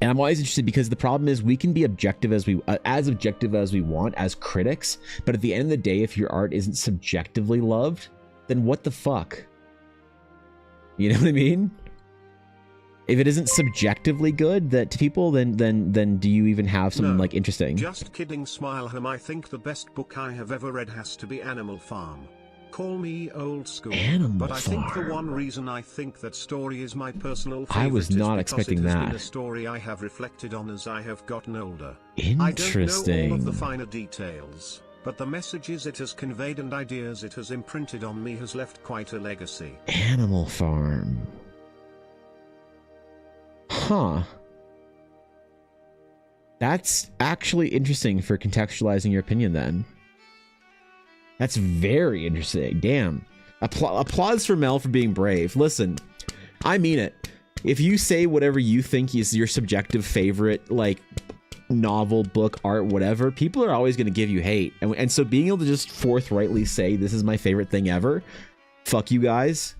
and I'm always interested, because the problem is we can be objective as we want as critics, but at the end of the day, if your art isn't subjectively loved, then what the fuck? You know what I mean? If it isn't subjectively good that to people, then do you even have something like interesting? Just kidding, smile him. I think the best book I have ever read has to be Animal Farm. Call me old school, but I think the one reason I think that story is my personal favorite, I was not expecting it has that. Been a story I have reflected on as I have gotten older. Interesting. I don't know all of the finer details, but the messages it has conveyed and ideas it has imprinted on me has left quite a legacy. Animal Farm. Huh. That's actually interesting for contextualizing your opinion then. That's very interesting. Damn. Applause for Mel for being brave. Listen, I mean it. If you say whatever you think is your subjective favorite, like, novel, book, art, whatever, people are always going to give you hate. And so being able to just forthrightly say, this is my favorite thing ever, fuck you guys,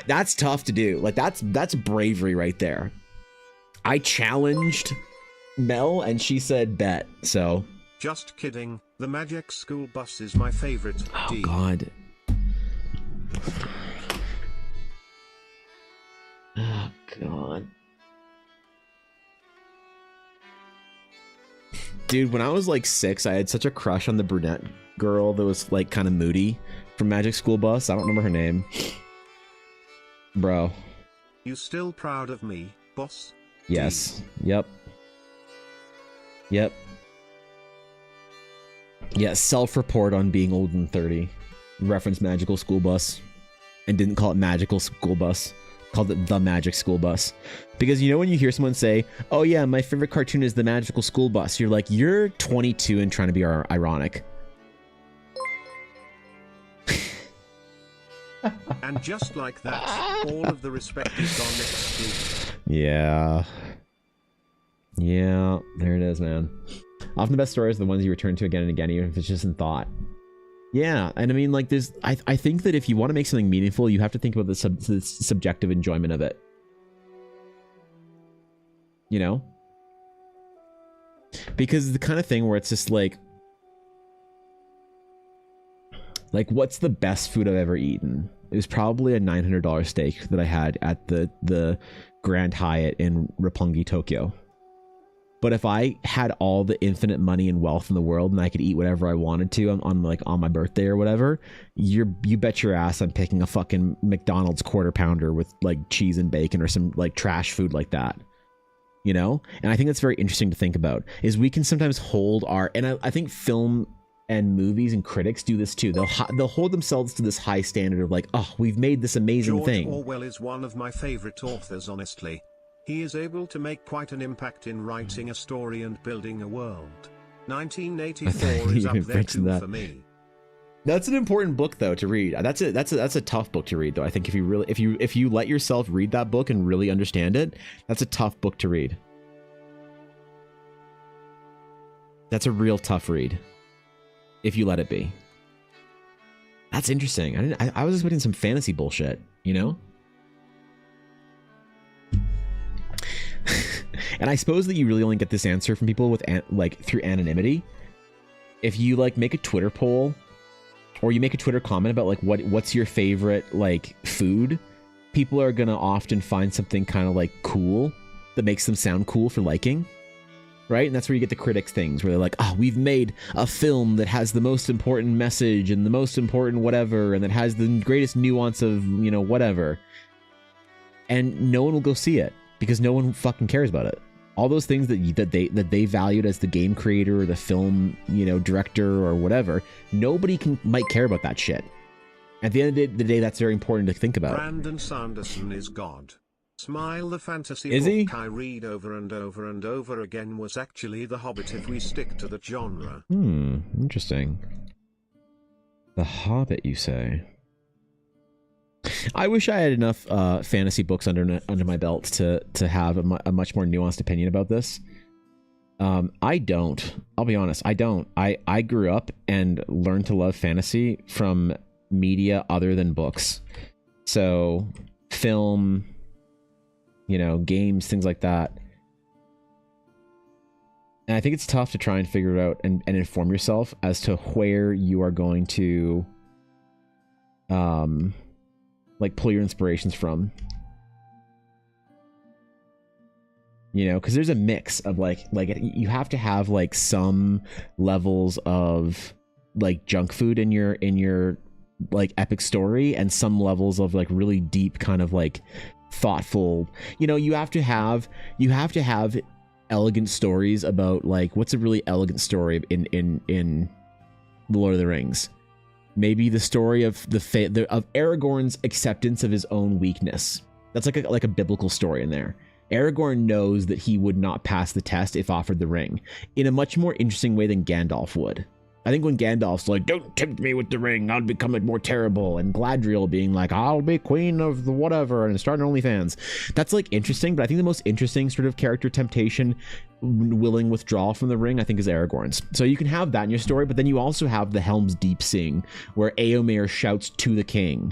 that's tough to do. Like, that's bravery right there. I challenged Mel, and she said bet, so... Just kidding. The Magic School Bus is my favorite. Oh, God. Oh, God. Dude, when I was like 6, I had such a crush on the brunette girl that was like kind of moody from Magic School Bus. I don't remember her name. Bro. You still proud of me, boss? Yes. Yep. Yep. Yeah, self-report on being older than 30. Reference Magical School Bus. And didn't call it Magical School Bus. Called it The Magic School Bus. Because you know when you hear someone say, oh yeah, my favorite cartoon is The Magical School Bus, you're like, you're 22 and trying to be ironic. And just like that, all of the respect is gone next week. Yeah. Yeah, there it is, man. Often the best stories are the ones you return to again and again, even if it's just in thought. Yeah, and I mean, like, there's... I think that if you want to make something meaningful, you have to think about the subjective enjoyment of it. You know? Because it's the kind of thing where it's just like... Like, what's the best food I've ever eaten? It was probably a $900 steak that I had at the Grand Hyatt in Roppongi, Tokyo. But if I had all the infinite money and wealth in the world and I could eat whatever I wanted to on my birthday or whatever, you bet your ass I'm picking a fucking McDonald's quarter pounder with like cheese and bacon or some like trash food like that. You know? And I think that's very interesting to think about, is we can sometimes hold our, and I think film and movies and critics do this too. They'll hold themselves to this high standard of like, oh, we've made this amazing thing. George Orwell is one of my favorite authors, honestly. He is able to make quite an impact in writing a story and building a world. 1984 You is up even there mentioned too that. for me. That's an important book though to read. That's a tough book to read though. I think if you let yourself read that book and really understand it, that's a tough book to read. That's a real tough read. If you let it be. That's interesting. I was expecting some fantasy bullshit, you know? And I suppose that you really only get this answer from people with like through anonymity. If you like make a Twitter poll or you make a Twitter comment about like what's your favorite like food, people are gonna often find something kind of like cool that makes them sound cool for liking, right? And that's where you get the critics things where they're like, oh, we've made a film that has the most important message and the most important whatever and that has the greatest nuance of, you know, whatever, and no one will go see it because no one fucking cares about it. All those things that they valued as the game creator or the film, you know, director or whatever, nobody might care about that shit. At the end of the day, that's very important to think about. Brandon Sanderson is God. Smile. The fantasy Is book he? I read over and over and over again was actually The Hobbit, if we stick to that genre. Interesting. The Hobbit, you say? I wish I had enough fantasy books under my belt to have a much more nuanced opinion about this. I don't. I'll be honest. I don't. I grew up and learned to love fantasy from media other than books. So film, you know, games, things like that. And I think it's tough to try and figure it out and inform yourself as to where you are going to like pull your inspirations from, you know, because there's a mix of like you have to have like some levels of like junk food in your like epic story and some levels of like really deep kind of like thoughtful, you know, you have to have elegant stories about like what's a really elegant story in The Lord of the Rings. Maybe the story of of Aragorn's acceptance of his own weakness. That's like a biblical story in there. Aragorn knows that he would not pass the test if offered the ring in a much more interesting way than Gandalf would. I think when Gandalf's like, don't tempt me with the ring, I'll become more terrible, and Gladriel being like, I'll be queen of the whatever and start an OnlyFans. That's like interesting, but I think the most interesting sort of character temptation, willing withdrawal from the ring, I think is Aragorn's. So you can have that in your story, but then you also have the Helm's Deep sing, where Éomer shouts to the king,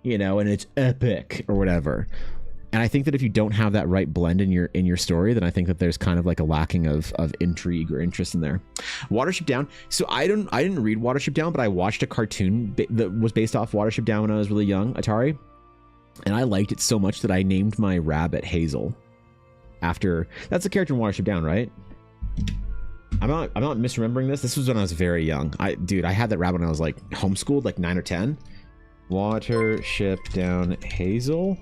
you know, and it's epic or whatever. And I think that if you don't have that right blend in your story, then I think that there's kind of like a lacking of intrigue or interest in there. Watership Down. So I didn't read Watership Down, but I watched a cartoon that was based off Watership Down when I was really young, Atari, and I liked it so much that I named my rabbit Hazel after. That's a character in Watership Down, right? I'm not misremembering this. This was when I was very young. I had that rabbit when I was like homeschooled, like 9 or 10. Watership Down Hazel.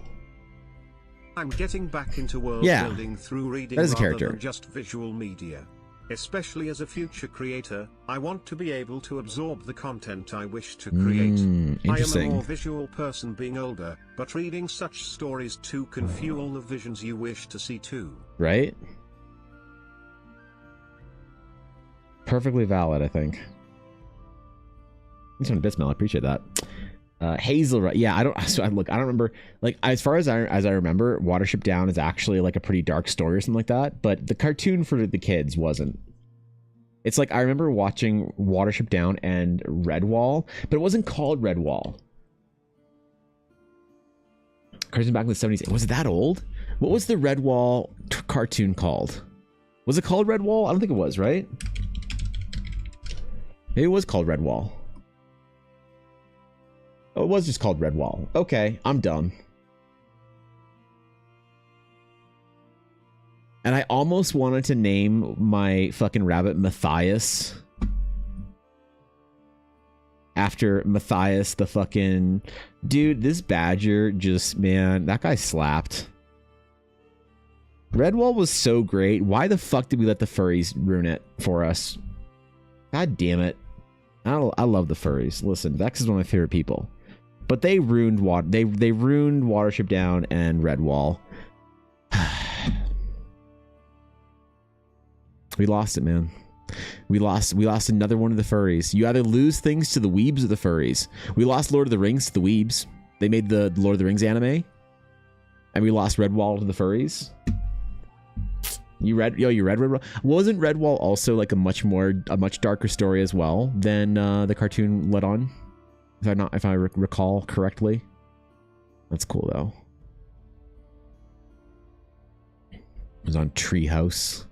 I'm getting back into world building through reading rather than just visual media. Especially as a future creator, I want to be able to absorb the content I wish to create. I am a more visual person being older, but reading such stories too can fuel the visions you wish to see too. Right? Perfectly valid, I think. Thanks for the bits, Mel. I appreciate that. Hazel, right? Yeah, I don't remember. Like, as far as I remember, Watership Down is actually like a pretty dark story or something like that. But the cartoon for the kids wasn't. It's like I remember watching Watership Down and Redwall, but it wasn't called Redwall. Cartoon back in the 70s. Was it that old? What was the Redwall cartoon called? Was it called Redwall? I don't think it was, right? Maybe it was called Redwall. Oh, it was just called Redwall. Okay, I'm dumb. And I almost wanted to name my fucking rabbit Matthias after Matthias, the fucking dude. This badger just, man, that guy slapped. Redwall was so great. Why the fuck did we let the furries ruin it for us? God damn it. I love the furries. Listen, Vex is one of my favorite people. But they ruined they ruined Watership Down and Redwall. We lost it, man. We lost another one of the furries. You either lose things to the weebs or the furries. We lost Lord of the Rings to the weebs. They made the Lord of the Rings anime. And we lost Redwall to the furries. You read Redwall? Wasn't Redwall also like a much darker story as well than the cartoon let on? If I recall correctly. That's cool though. It was on Treehouse.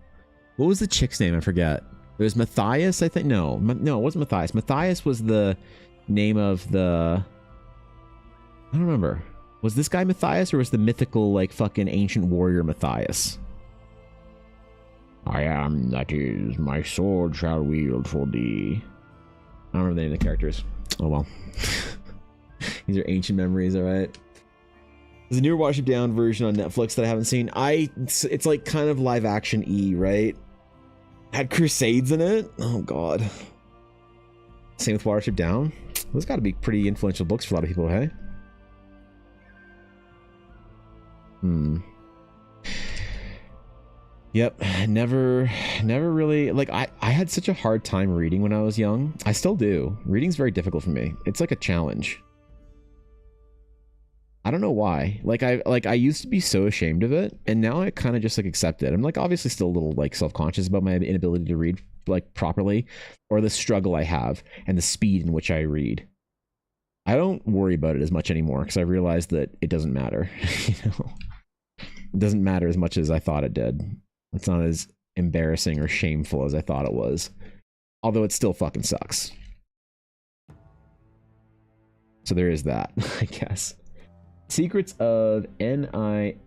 What was the chick's name? I forget. It was Matthias, I think. No, it wasn't Matthias. Matthias was the name of the... I don't remember. Was this guy Matthias, or was the mythical, like, fucking ancient warrior Matthias? I am, that is, my sword shall wield for thee. I don't remember the name of the characters. Oh well. These are ancient memories, alright? There's a newer Wash It Down version on Netflix that I haven't seen. It's like kind of live action-y, right? Had Crusades in it? Oh god. Same with Watership Down. Those got to be pretty influential books for a lot of people, hey? Yep, never really, like, I had such a hard time reading when I was young. I still do. Reading's very difficult for me. It's like a challenge. I don't know why. I used to be so ashamed of it, and now I kind of just like accept it. I'm like obviously still a little like self-conscious about my inability to read like properly, or the struggle I have and the speed in which I read. I don't worry about it as much anymore because I realized that it doesn't matter. You know, it doesn't matter as much as I thought it did. It's not as embarrassing or shameful as I thought it was, although it still fucking sucks. So there is that, I guess. Secrets of NIMH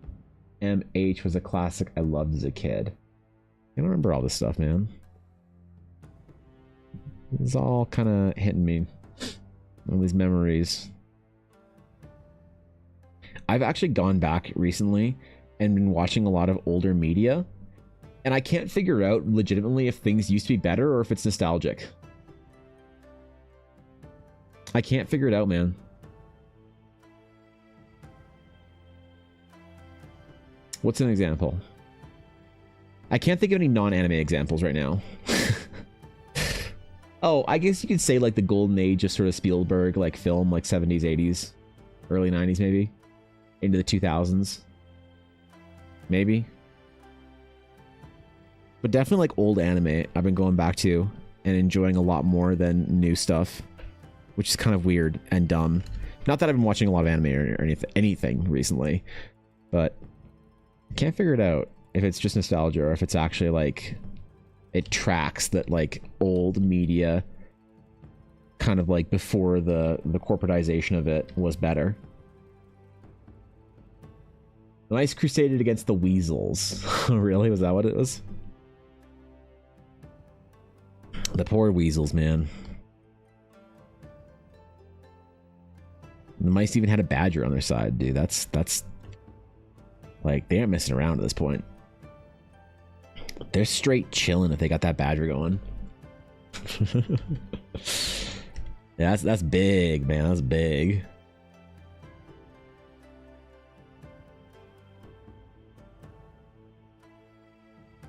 was a classic I loved as a kid. I don't remember all this stuff, man. It's all kind of hitting me. All these memories. I've actually gone back recently and been watching a lot of older media, and I can't figure out legitimately if things used to be better or if it's nostalgic. I can't figure it out, man. What's an example? I can't think of any non-anime examples right now. Oh, I guess you could say like the golden age of sort of Spielberg, like film, like 70s, 80s, early 90s maybe, into the 2000s. Maybe. But definitely like old anime I've been going back to and enjoying a lot more than new stuff, which is kind of weird and dumb. Not that I've been watching a lot of anime or anything recently, but I can't figure it out if it's just nostalgia or if it's actually like it tracks that like old media kind of like before the corporatization of it was better. The Mice crusaded against the weasels. Really? Was that what it was? The poor weasels, man. The mice even had a badger on their side, dude. That's like, they aren't messing around at this point. They're straight chilling if they got that badger going. Yeah, that's big, man. That's big.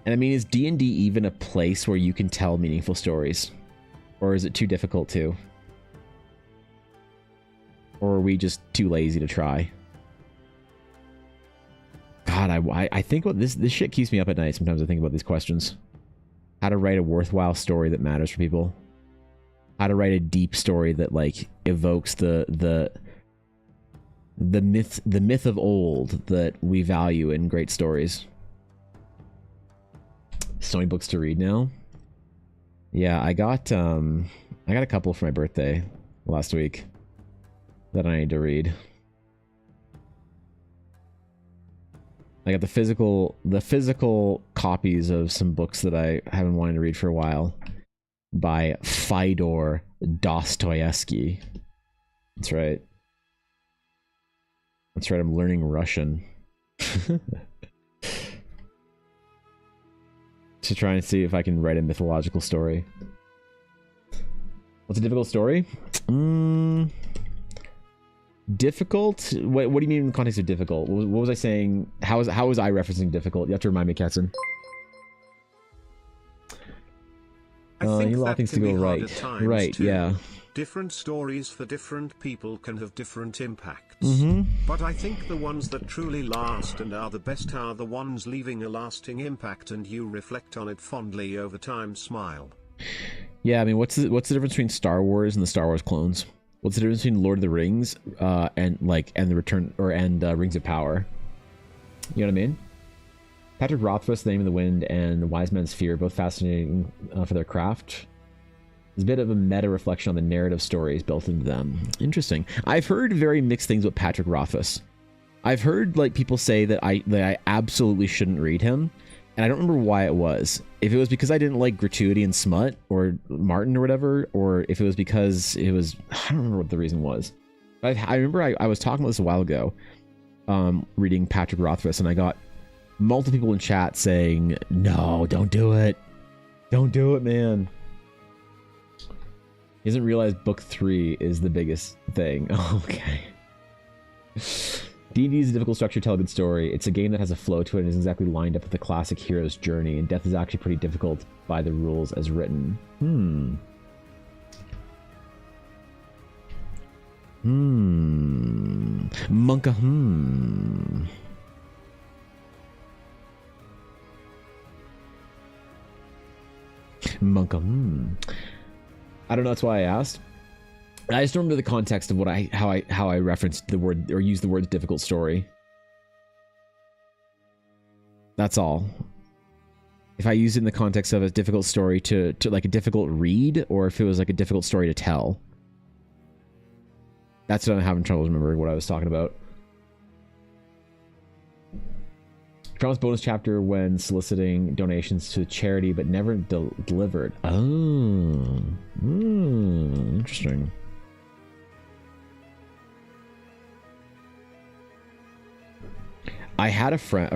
And I mean, is D&D even a place where you can tell meaningful stories? Or is it too difficult to? Or are we just too lazy to try? God, I think about this shit keeps me up at night sometimes. I think about these questions. How to write a worthwhile story that matters for people. How to write a deep story that like evokes the myth of old that we value in great stories. So many books to read now. Yeah, I got a couple for my birthday last week that I need to read. I got the physical copies of some books that I have been wanting to read for a while by Fyodor Dostoevsky. That's right. That's right, I'm learning Russian. To try and see if I can write a mythological story. What's a difficult story? Difficult? What do you mean in the context of difficult? What was I saying? How was I referencing difficult? You have to remind me, Katzen. I think you allow that things to can go be hard right. at times Right, too. yeah. Different stories for different people can have different impacts. Mm-hmm. But I think the ones that truly last and are the best are the ones leaving a lasting impact and you reflect on it fondly over time. Smile. Yeah, I mean, what's the difference between Star Wars and the Star Wars clones? What's the difference between Lord of the Rings and the Return and Rings of Power? You know what I mean? Patrick Rothfuss, The Name of the Wind, and Wise Man's Fear, both fascinating for their craft. There's a bit of a meta reflection on the narrative stories built into them. Interesting. I've heard very mixed things about Patrick Rothfuss. I've heard like people say that I absolutely shouldn't read him, and I don't remember why it was. If it was because I didn't like gratuity and smut, or Martin or whatever, or if it was because it was, I don't remember what the reason was. I remember I was talking about this a while ago, reading Patrick Rothfuss, and I got multiple people in chat saying, no, don't do it. Don't do it, man. He doesn't realize book 3 is the biggest thing. Okay. D&D is a difficult structure to tell a good story. It's a game that has a flow to it and isn't exactly lined up with the classic hero's journey, and death is actually pretty difficult by the rules as written. Monka, Monka, I don't know, that's why I asked. I just don't remember the context of what how I referenced the word or used the word difficult story. That's all. If I used it in the context of a difficult story to like a difficult read, or if it was like a difficult story to tell. That's what I'm having trouble remembering what I was talking about. Promised bonus chapter when soliciting donations to charity, but never delivered. Oh, interesting. I have a friend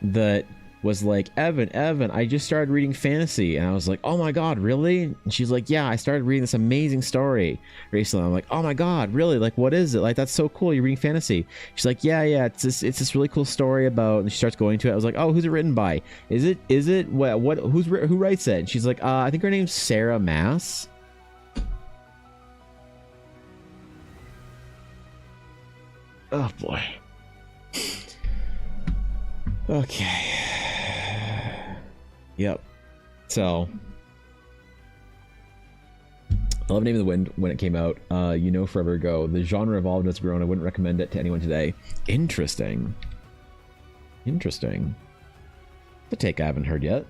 that was like, Evan, I just started reading fantasy. And I was like, oh my God, really? And she's like, yeah, I started reading this amazing story recently. I'm like, oh my God, really? Like, what is it? Like, that's so cool. You're reading fantasy. She's like, yeah, it's this really cool story about, and she starts going to it. I was like, oh, who's it written by? Who writes it? And she's like, I think her name's Sarah Maas. Oh boy. Okay. Yep. So, I love Name of the Wind when it came out. Forever ago. The genre evolved and it's grown. I wouldn't recommend it to anyone today. Interesting. Interesting. The take I haven't heard yet.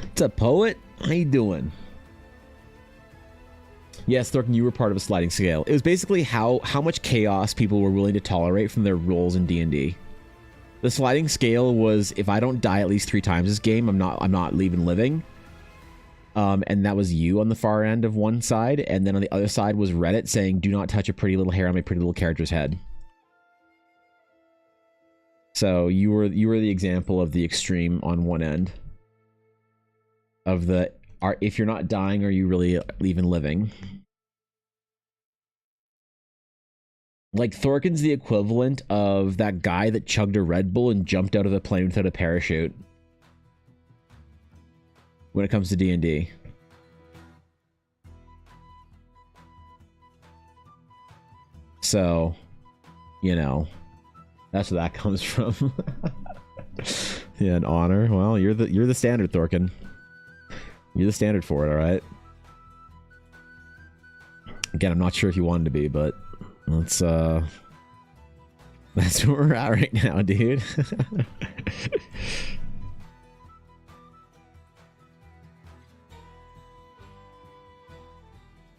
What's up, Poet? How you doing? Yes, Thorkin, you were part of a sliding scale. It was basically how much chaos people were willing to tolerate from their roles in D&D. The sliding scale was, if I don't die at least 3 times this game, I'm not leaving living. And that was you on the far end of one side, and then on the other side was Reddit saying, "Do not touch a pretty little hair on my pretty little character's head." So you were the example of the extreme on one end. Of if you're not dying, are you really even living? Like, Thorkin's the equivalent of that guy that chugged a Red Bull and jumped out of the plane without a parachute. When it comes to D&D. So, that's where that comes from. Yeah, an honor. Well, you're the standard, Thorkin. You're the standard for it, alright? Again, I'm not sure if you wanted to be, but that's where we're at right now, dude.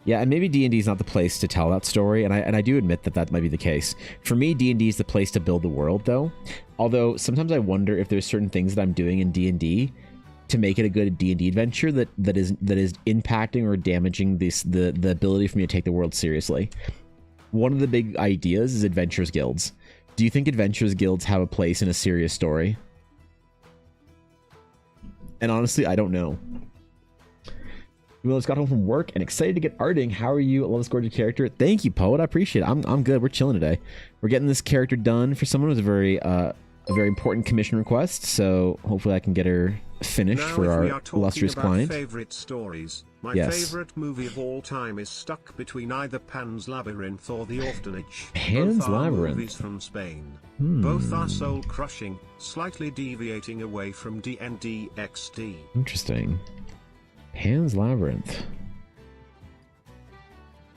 Yeah, and maybe D&D is not the place to tell that story, and I do admit that might be the case. For me, D&D is the place to build the world, though. Although sometimes I wonder if there's certain things that I'm doing in D&D to make it a good D&D adventure that is impacting or damaging the ability for me to take the world seriously. One of the big ideas is Adventurers Guilds. Do you think Adventurers Guilds have a place in a serious story? And honestly, I don't know. Will just got home from work and excited to get arting. How are you? I love this gorgeous character. Thank you, Poet. I appreciate it. I'm good. We're chilling today. We're getting this character done for someone who's a very important commission request. So hopefully I can get her finished Now, for if we our are talking illustrious about client. favorite stories, my Yes. favorite movie of all time is stuck between either Pan's Labyrinth or The Orphanage. Pan's Both are Labyrinth. movies from Spain. Hmm. Both are soul-crushing, slightly deviating away from D&D XD. Interesting. Pan's Labyrinth.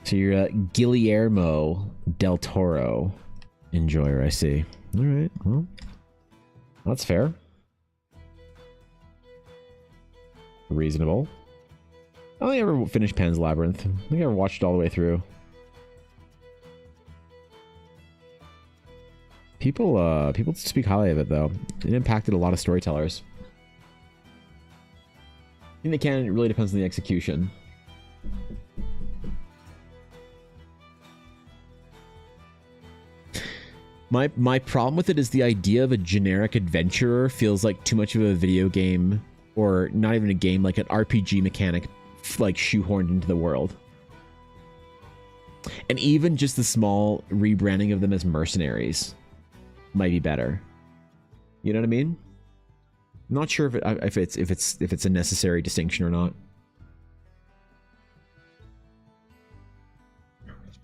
So you're a Guillermo del Toro enjoyer, I see. All right, well, that's fair. Reasonable. I don't think I ever finished Pan's Labyrinth. I think I ever watched it all the way through. People speak highly of it, though. It impacted a lot of storytellers. I think they can. It really depends on the execution. My problem with it is the idea of a generic adventurer feels like too much of a video game, or not even a game, like an RPG mechanic, like shoehorned into the world. And even just the small rebranding of them as mercenaries might be better. You know what I mean? I'm not sure if it's a necessary distinction or not.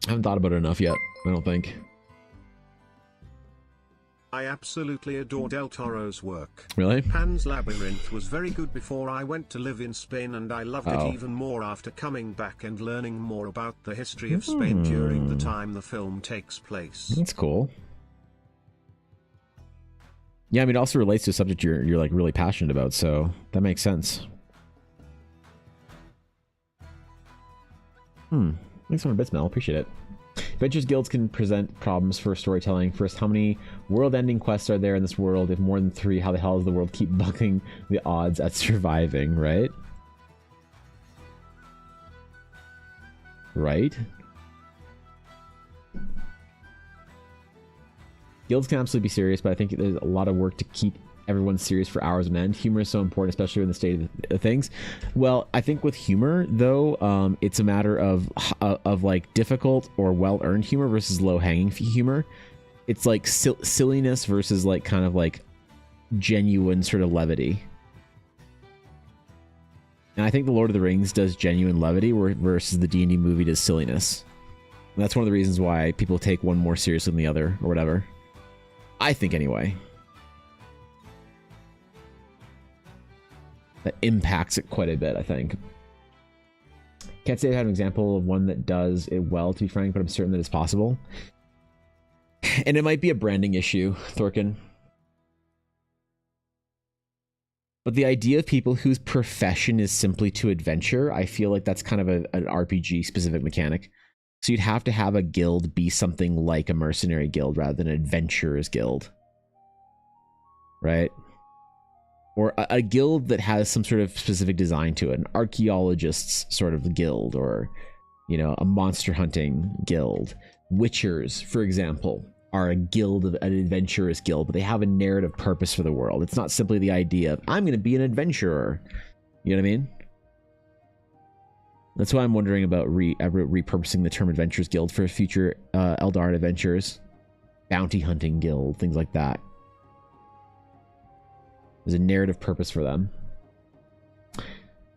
I haven't thought about it enough yet, I don't think. I absolutely adore Del Toro's work. Really? Pan's Labyrinth was very good before I went to live in Spain, and I loved Oh. it even more after coming back and learning more about the history of Spain during the time the film takes place. That's cool. Yeah, I mean, it also relates to a subject you're like really passionate about, so that makes sense. Thanks for my bits, Mel. Appreciate it. Adventures guilds can present problems for storytelling. First, how many world-ending quests are there in this world? If more than 3, how the hell does the world keep bucking the odds at surviving, right? Right? Guilds can absolutely be serious, but I think there's a lot of work to keep everyone serious for hours on end. Humor is so important, especially in the state of things. Well, I think with humor, though, it's a matter of like difficult or well-earned humor versus low-hanging humor. It's like silliness versus like kind of like genuine sort of levity. And I think the Lord of the Rings does genuine levity versus the D&D movie does silliness. And that's one of the reasons why people take one more seriously than the other or whatever. I think anyway. That impacts it quite a bit, I think. Can't say I have an example of one that does it well, to be frank, but I'm certain that it's possible. And it might be a branding issue, Thorkin. But the idea of people whose profession is simply to adventure, I feel like that's kind of an RPG specific mechanic. So you'd have to have a guild be something like a mercenary guild rather than an adventurer's guild. Right? Or a guild that has some sort of specific design to it. An archaeologist's sort of guild, or, you know, a monster hunting guild. Witchers, for example, are a guild of an adventurer's guild, but they have a narrative purpose for the world. It's not simply the idea of, I'm going to be an adventurer. You know what I mean? That's why I'm wondering about repurposing the term Adventurers Guild for future Eldar adventures. Bounty hunting guild, things like that. There's a narrative purpose for them.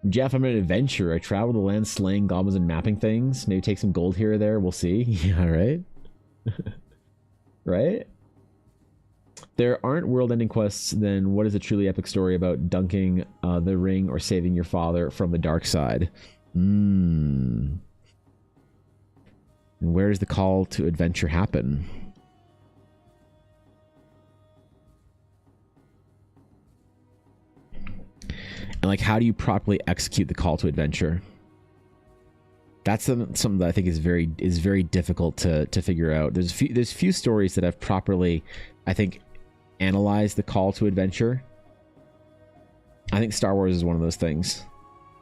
Jeff, I'm an adventurer. I travel the land slaying goblins and mapping things. Maybe take some gold here or there. We'll see. Yeah, right? Right? There aren't world-ending quests, then what is a truly epic story about dunking the ring or saving your father from the dark side? And where does the call to adventure happen? And like, how do you properly execute the call to adventure? That's something that I think is very difficult to figure out. There's few stories that have properly, I think, analyzed the call to adventure. I think Star Wars is one of those things.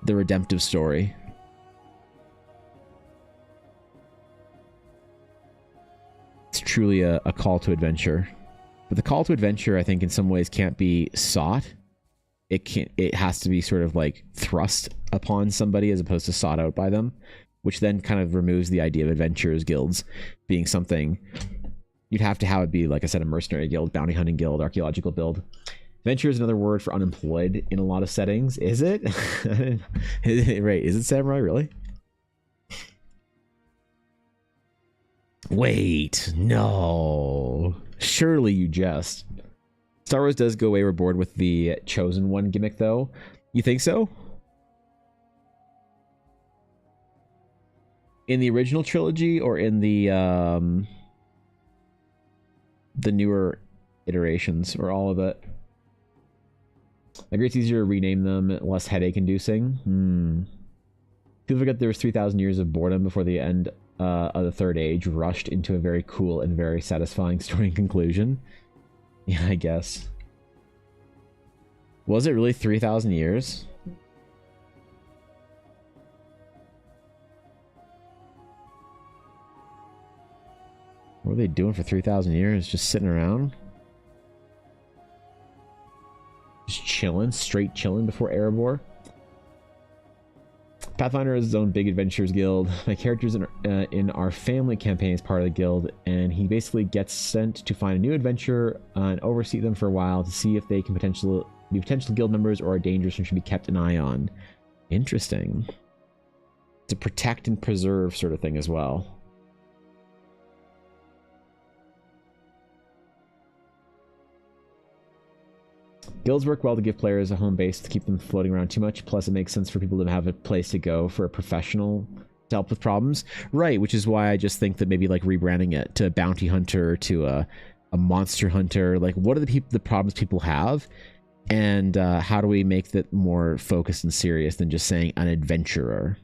The redemptive story. It's truly a call to adventure. But the call to adventure, I think, in some ways can't be sought. It has to be sort of like thrust upon somebody as opposed to sought out by them, which then kind of removes the idea of adventurers guilds being something. You'd have to have it be, like I said, a mercenary guild, bounty hunting guild, archaeological guild. Venture is another word for unemployed in a lot of settings. Is it? Right. Is it samurai, really? Wait, no. Surely you jest. Star Wars does go overboard with the Chosen One gimmick, though. You think so? In the original trilogy or in the newer iterations, or all of it? I agree it's easier to rename them, less headache-inducing. People forget there was 3,000 years of boredom before the end of the Third Age rushed into a very cool and very satisfying story and conclusion. Yeah, I guess. Was it really 3,000 years? What were they doing for 3,000 years? Just sitting around? Just chilling, straight chilling before Erebor? Pathfinder has his own Big Adventures Guild. My character's in our family campaign is part of the guild, and he basically gets sent to find a new adventure and oversee them for a while to see if they can be potential guild members or are dangerous and should be kept an eye on. Interesting. It's a protect and preserve sort of thing as well. Guilds work well to give players a home base to keep them floating around too much. Plus, it makes sense for people to have a place to go for a professional to help with problems. Right, which is why I just think that maybe like rebranding it to a bounty hunter, to a monster hunter. Like, what are the problems people have? And how do we make that more focused and serious than just saying an adventurer?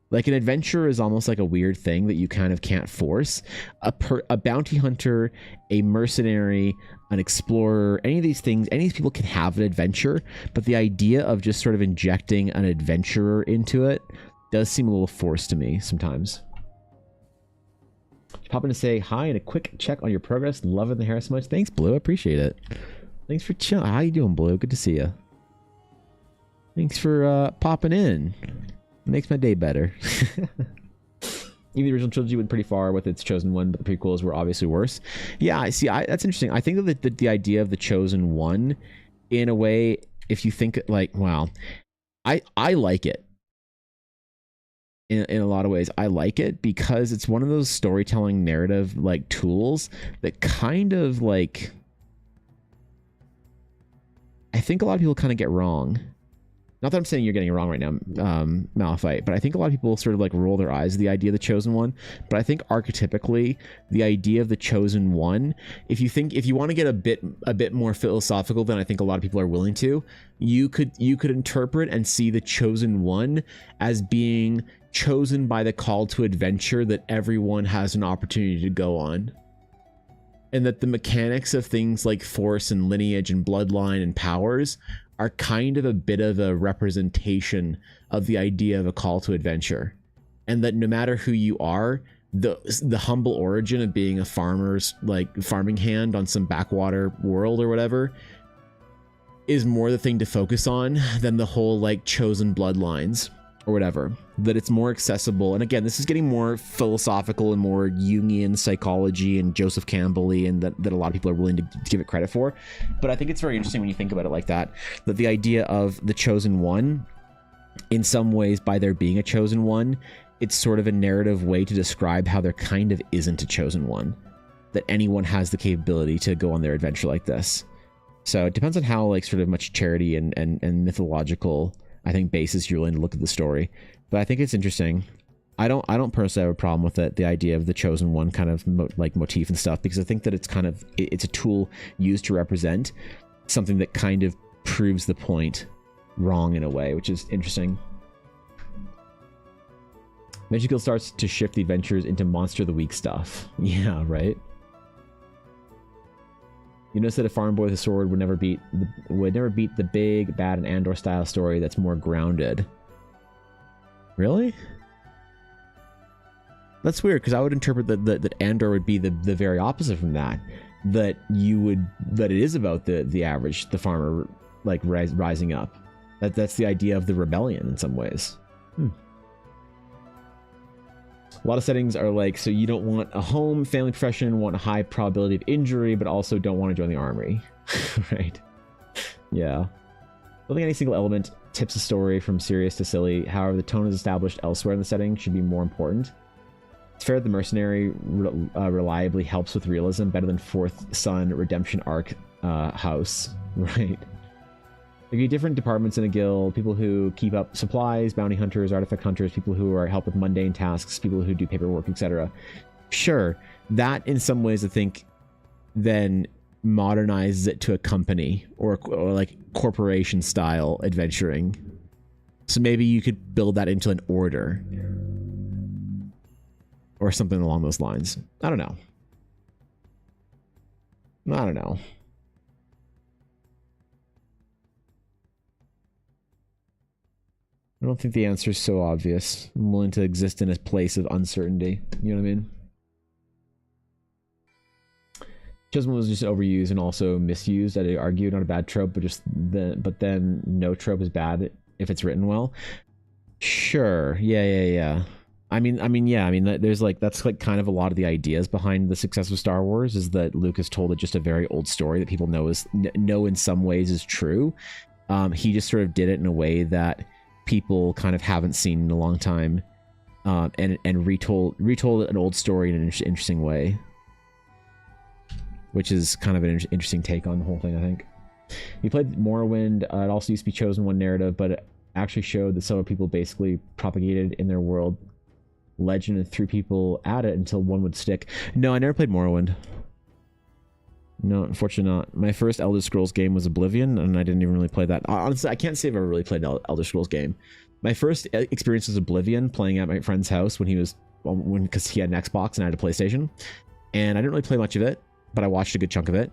Like, an adventurer is almost like a weird thing that you kind of can't force. A bounty hunter, a mercenary, an explorer, any of these things, any of these people can have an adventure, but the idea of just sort of injecting an adventurer into it does seem a little forced to me sometimes. Pop in to say hi and a quick check on your progress. Loving the hair so much. Thanks, Blue. I appreciate it. Thanks for chilling. How you doing, Blue? Good to see you. Thanks for popping in. Makes my day better. Even the original trilogy went pretty far with its Chosen One, but the prequels were obviously worse. Yeah, I see. That's interesting. I think that the idea of the Chosen One, in a way, if you think like, wow, I like it. In a lot of ways, I like it because it's one of those storytelling narrative like tools that kind of like, I think a lot of people kind of get wrong. Not that I'm saying you're getting it wrong right now, Malphite, but I think a lot of people sort of like roll their eyes at the idea of the Chosen One. But I think archetypically, the idea of the Chosen One, if you want to get a bit more philosophical than I think a lot of people are willing to, you could interpret and see the Chosen One as being chosen by the call to adventure that everyone has an opportunity to go on. And that the mechanics of things like force and lineage and bloodline and powers are kind of a bit of a representation of the idea of a call to adventure. And that no matter who you are, the humble origin of being a farmer's like farming hand on some backwater world or whatever is more the thing to focus on than the whole like chosen bloodlines or whatever. That it's more accessible. And again, this is getting more philosophical and more Jungian psychology and Joseph Campbell-y, and that a lot of people are willing to give it credit for. But I think it's very interesting when you think about it like that, that the idea of the Chosen One, in some ways, by there being a Chosen One, it's sort of a narrative way to describe how there kind of isn't a Chosen One, that anyone has the capability to go on their adventure like this. So it depends on how like sort of much charity and mythological, I think, basis you're willing to look at the story. But I think it's interesting. I don't personally have a problem with it, the idea of the Chosen One kind of like motif and stuff, because I think that it's kind of, it's a tool used to represent something that kind of proves the point wrong in a way, which is interesting. Magic Guild starts to shift the adventures into Monster of the Week stuff. Yeah, right? You notice that a farm boy with a sword would never beat the big, bad, and Andor style story that's more grounded. Really? That's weird, because I would interpret that Andor would be the very opposite from that. That it is about the average, the farmer like rising up. That's the idea of the rebellion in some ways. A lot of settings are like, so you don't want a home, family, profession, want a high probability of injury, but also don't want to join the army. Right? Yeah. I don't think any single element tips a story from serious to silly. However, the tone is established elsewhere in the setting should be more important. It's fair that the mercenary reliably helps with realism better than Fourth Son Redemption Arc House, right? There can be different departments in a guild, people who keep up supplies, bounty hunters, artifact hunters, people who are help with mundane tasks, people who do paperwork, etc. Sure, that in some ways I think then modernizes it to a company or like corporation style adventuring. So maybe you could build that into an order or something along those lines. I don't know. I don't know. I don't think the answer is so obvious. I'm willing to exist in a place of uncertainty. You know what I mean? Chisholm was just overused and also misused. I'd argue not a bad trope, but then no trope is bad if it's written well. Sure. Yeah. I mean, there's like, that's like kind of a lot of the ideas behind the success of Star Wars is that Lucas told it just a very old story that people know in some ways is true. He just sort of did it in a way that people kind of haven't seen in a long time, and retold an old story in an interesting way, which is kind of an interesting take on the whole thing, I think. You played Morrowind. It also used to be chosen one narrative, but it actually showed that several people basically propagated in their world legend and threw people at it until one would stick. No, I never played Morrowind. No, unfortunately not. My first Elder Scrolls game was Oblivion, and I didn't even really play that. Honestly, I can't say I've ever really played an Elder Scrolls game. My first experience was Oblivion, playing at my friend's house because he had an Xbox and I had a PlayStation. And I didn't really play much of it, but I watched a good chunk of it.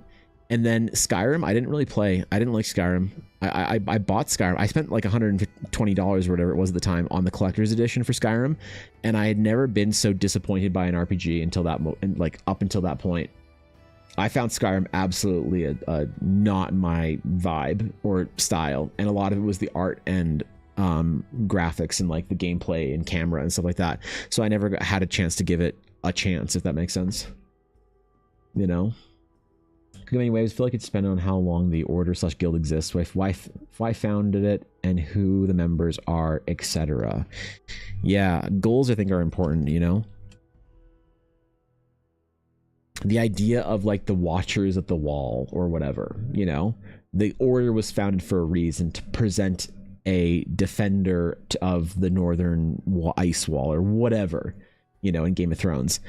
And then Skyrim, I didn't really play. I didn't like Skyrim. I bought Skyrim. I spent like $120 or whatever it was at the time on the collector's edition for Skyrim, and I had never been so disappointed by an RPG until up until that point. I found Skyrim absolutely not my vibe or style, and a lot of it was the art and graphics and like the gameplay and camera and stuff like that. So I never had a chance to give it a chance, if that makes sense. You know? Many ways, I feel like it's dependent on how long the order / guild exists, why founded it, and who the members are, etc. Yeah, goals I think are important, you know? The idea of like the Watchers at the Wall or whatever, you know? The order was founded for a reason, to present a defender of the northern ice wall or whatever, you know, in Game of Thrones.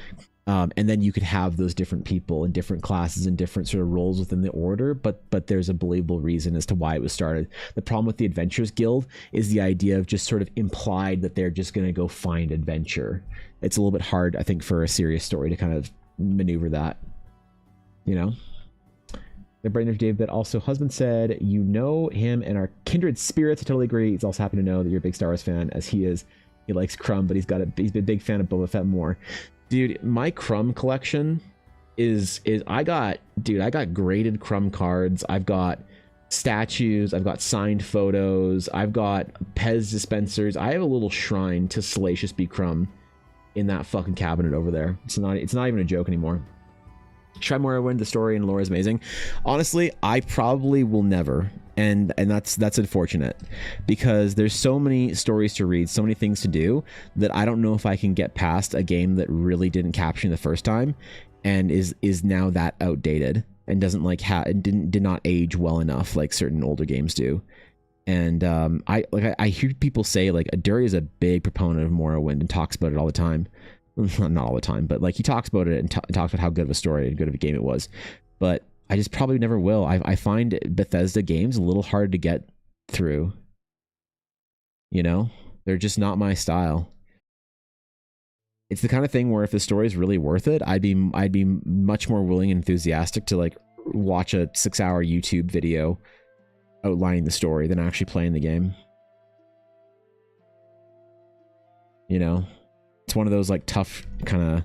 And then you could have those different people in different classes and different sort of roles within the order, but there's a believable reason as to why it was started. The problem with the Adventurers Guild is the idea of just sort of implied that they're just going to go find adventure. It's a little bit hard, I think, for a serious story to kind of maneuver that, you know? The brain of Dave, but also husband said, you know him and our kindred spirits. I totally agree. He's also happy to know that you're a big Star Wars fan, as he is. He likes Crumb, but he's been a big fan of Boba Fett more. Dude, my Crumb collection is I got graded Crumb cards. I've got statues. I've got signed photos. I've got Pez dispensers. I have a little shrine to Salacious B. Crumb in that fucking cabinet over there. It's not even a joke anymore. Try Morrowind, the story and lore is amazing. Honestly, I probably will never. And that's unfortunate, because there's so many stories to read, so many things to do, that I don't know if I can get past a game that really didn't capture me the first time and is now that outdated and doesn't like did not age well enough like certain older games do. And I hear people say like Aduri is a big proponent of Morrowind and talks about it all the time. Not all the time, but like he talks about it and talks about how good of a story and good of a game it was. But I just probably never will. I find Bethesda games a little hard to get through. You know, they're just not my style. It's the kind of thing where if the story is really worth it, I'd be much more willing and enthusiastic to like watch a 6-hour YouTube video outlining the story than actually playing the game. You know, it's one of those like tough kind of,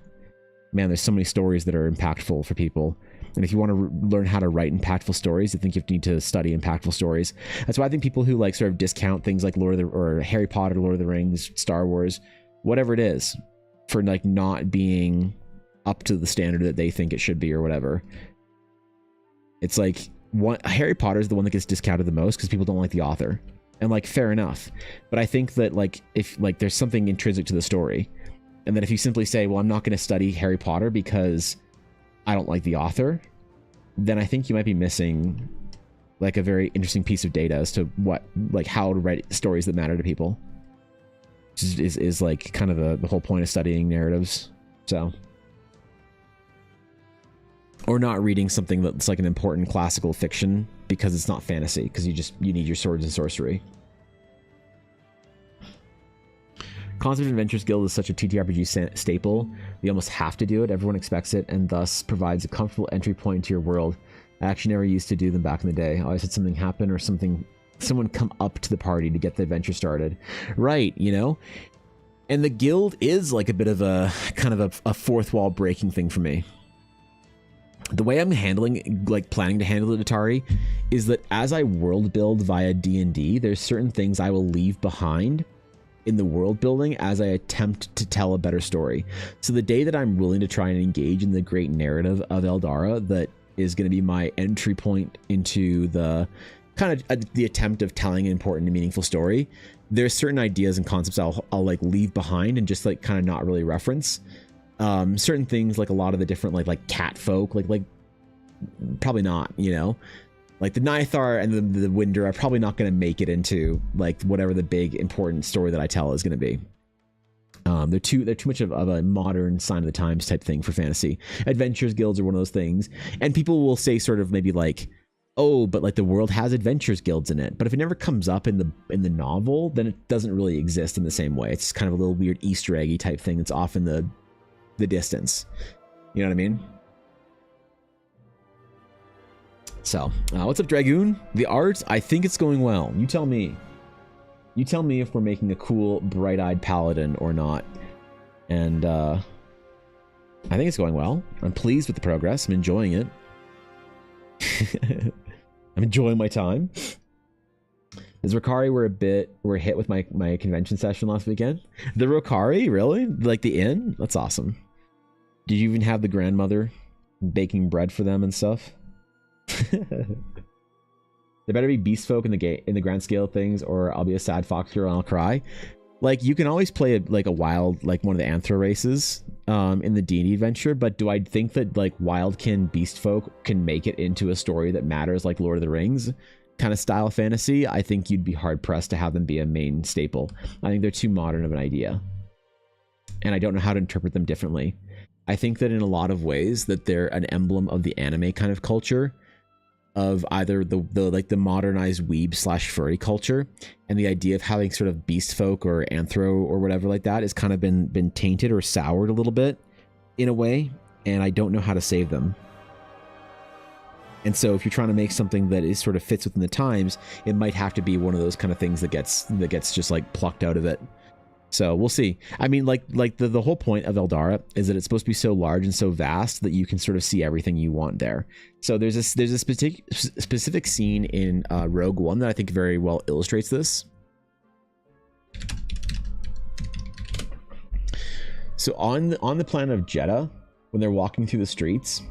man, there's so many stories that are impactful for people. And if you want to learn how to write impactful stories, I think you need to study impactful stories. That's why I think people who like sort of discount things like or Harry Potter, Lord of the Rings, Star Wars, whatever it is, for like not being up to the standard that they think it should be or whatever. It's like Harry Potter is the one that gets discounted the most because people don't like the author, and like fair enough. But I think that like if like there's something intrinsic to the story, and that if you simply say, well, I'm not going to study Harry Potter because I don't like the author, then I think you might be missing like a very interesting piece of data as to how to write stories that matter to people. Is like kind of the whole point of studying narratives. So, or not reading something that's like an important classical fiction because it's not fantasy, because you need your swords and sorcery. Concept of Adventures Guild is such a TTRPG staple. You almost have to do it. Everyone expects it, and thus provides a comfortable entry point to your world. I actually never used to do them back in the day. I always had something happen or someone come up to the party to get the adventure started. Right, you know? And the guild is like a bit of a kind of a fourth wall breaking thing for me. The way I'm planning to handle it, Atari, is that as I world build via D&D, there's certain things I will leave behind in the world building as I attempt to tell a better story. So the day that I'm willing to try and engage in the great narrative of Eldara, that is going to be my entry point into the kind of the attempt of telling an important and meaningful story, there's certain ideas and concepts I'll like leave behind and just like kind of not really reference. Certain things, like a lot of the different like cat folk, like probably not, you know, like the Nithar and the Winder are probably not going to make it into like whatever the big important story that I tell is going to be. They're too much of a modern sign of the times type thing for fantasy. Adventures guilds are one of those things, and people will say sort of maybe like, oh, but like the world has adventures guilds in it. But if it never comes up in the novel, then it doesn't really exist in the same way. It's kind of a little weird Easter eggy type thing that's off in the distance. You know what I mean? So, what's up, Dragoon? The art, I think it's going well. You tell me. You tell me if we're making a cool, bright-eyed paladin or not. And I think it's going well. I'm pleased with the progress. I'm enjoying it. I'm enjoying my time. Is Rokari were hit with my convention session last weekend? The Rokari, really? Like the inn? That's awesome. Did you even have the grandmother baking bread for them and stuff? There better be beast folk in the grand scale of things, or I'll be a sad fox girl and I'll cry. Like, you can always play a wild, like one of the anthro races in the D&D adventure, but do I think that like wildkin beast folk can make it into a story that matters, like Lord of the Rings kind of style fantasy? I think you'd be hard pressed to have them be a main staple. I think they're too modern of an idea, and I don't know how to interpret them differently. I think that in a lot of ways that they're an emblem of the anime kind of culture, of either the modernized weeb / furry culture, and the idea of having sort of beast folk or anthro or whatever like that has kind of been tainted or soured a little bit in a way, and I don't know how to save them. And so if you're trying to make something that is sort of fits within the times, it might have to be one of those kind of things that gets just like plucked out of it. So we'll see. I mean, like the whole point of Eldara is that it's supposed to be so large and so vast that you can sort of see everything you want there. So there's a specific scene in Rogue One that I think very well illustrates this. So on the planet of Jeddah, when they're walking through the streets,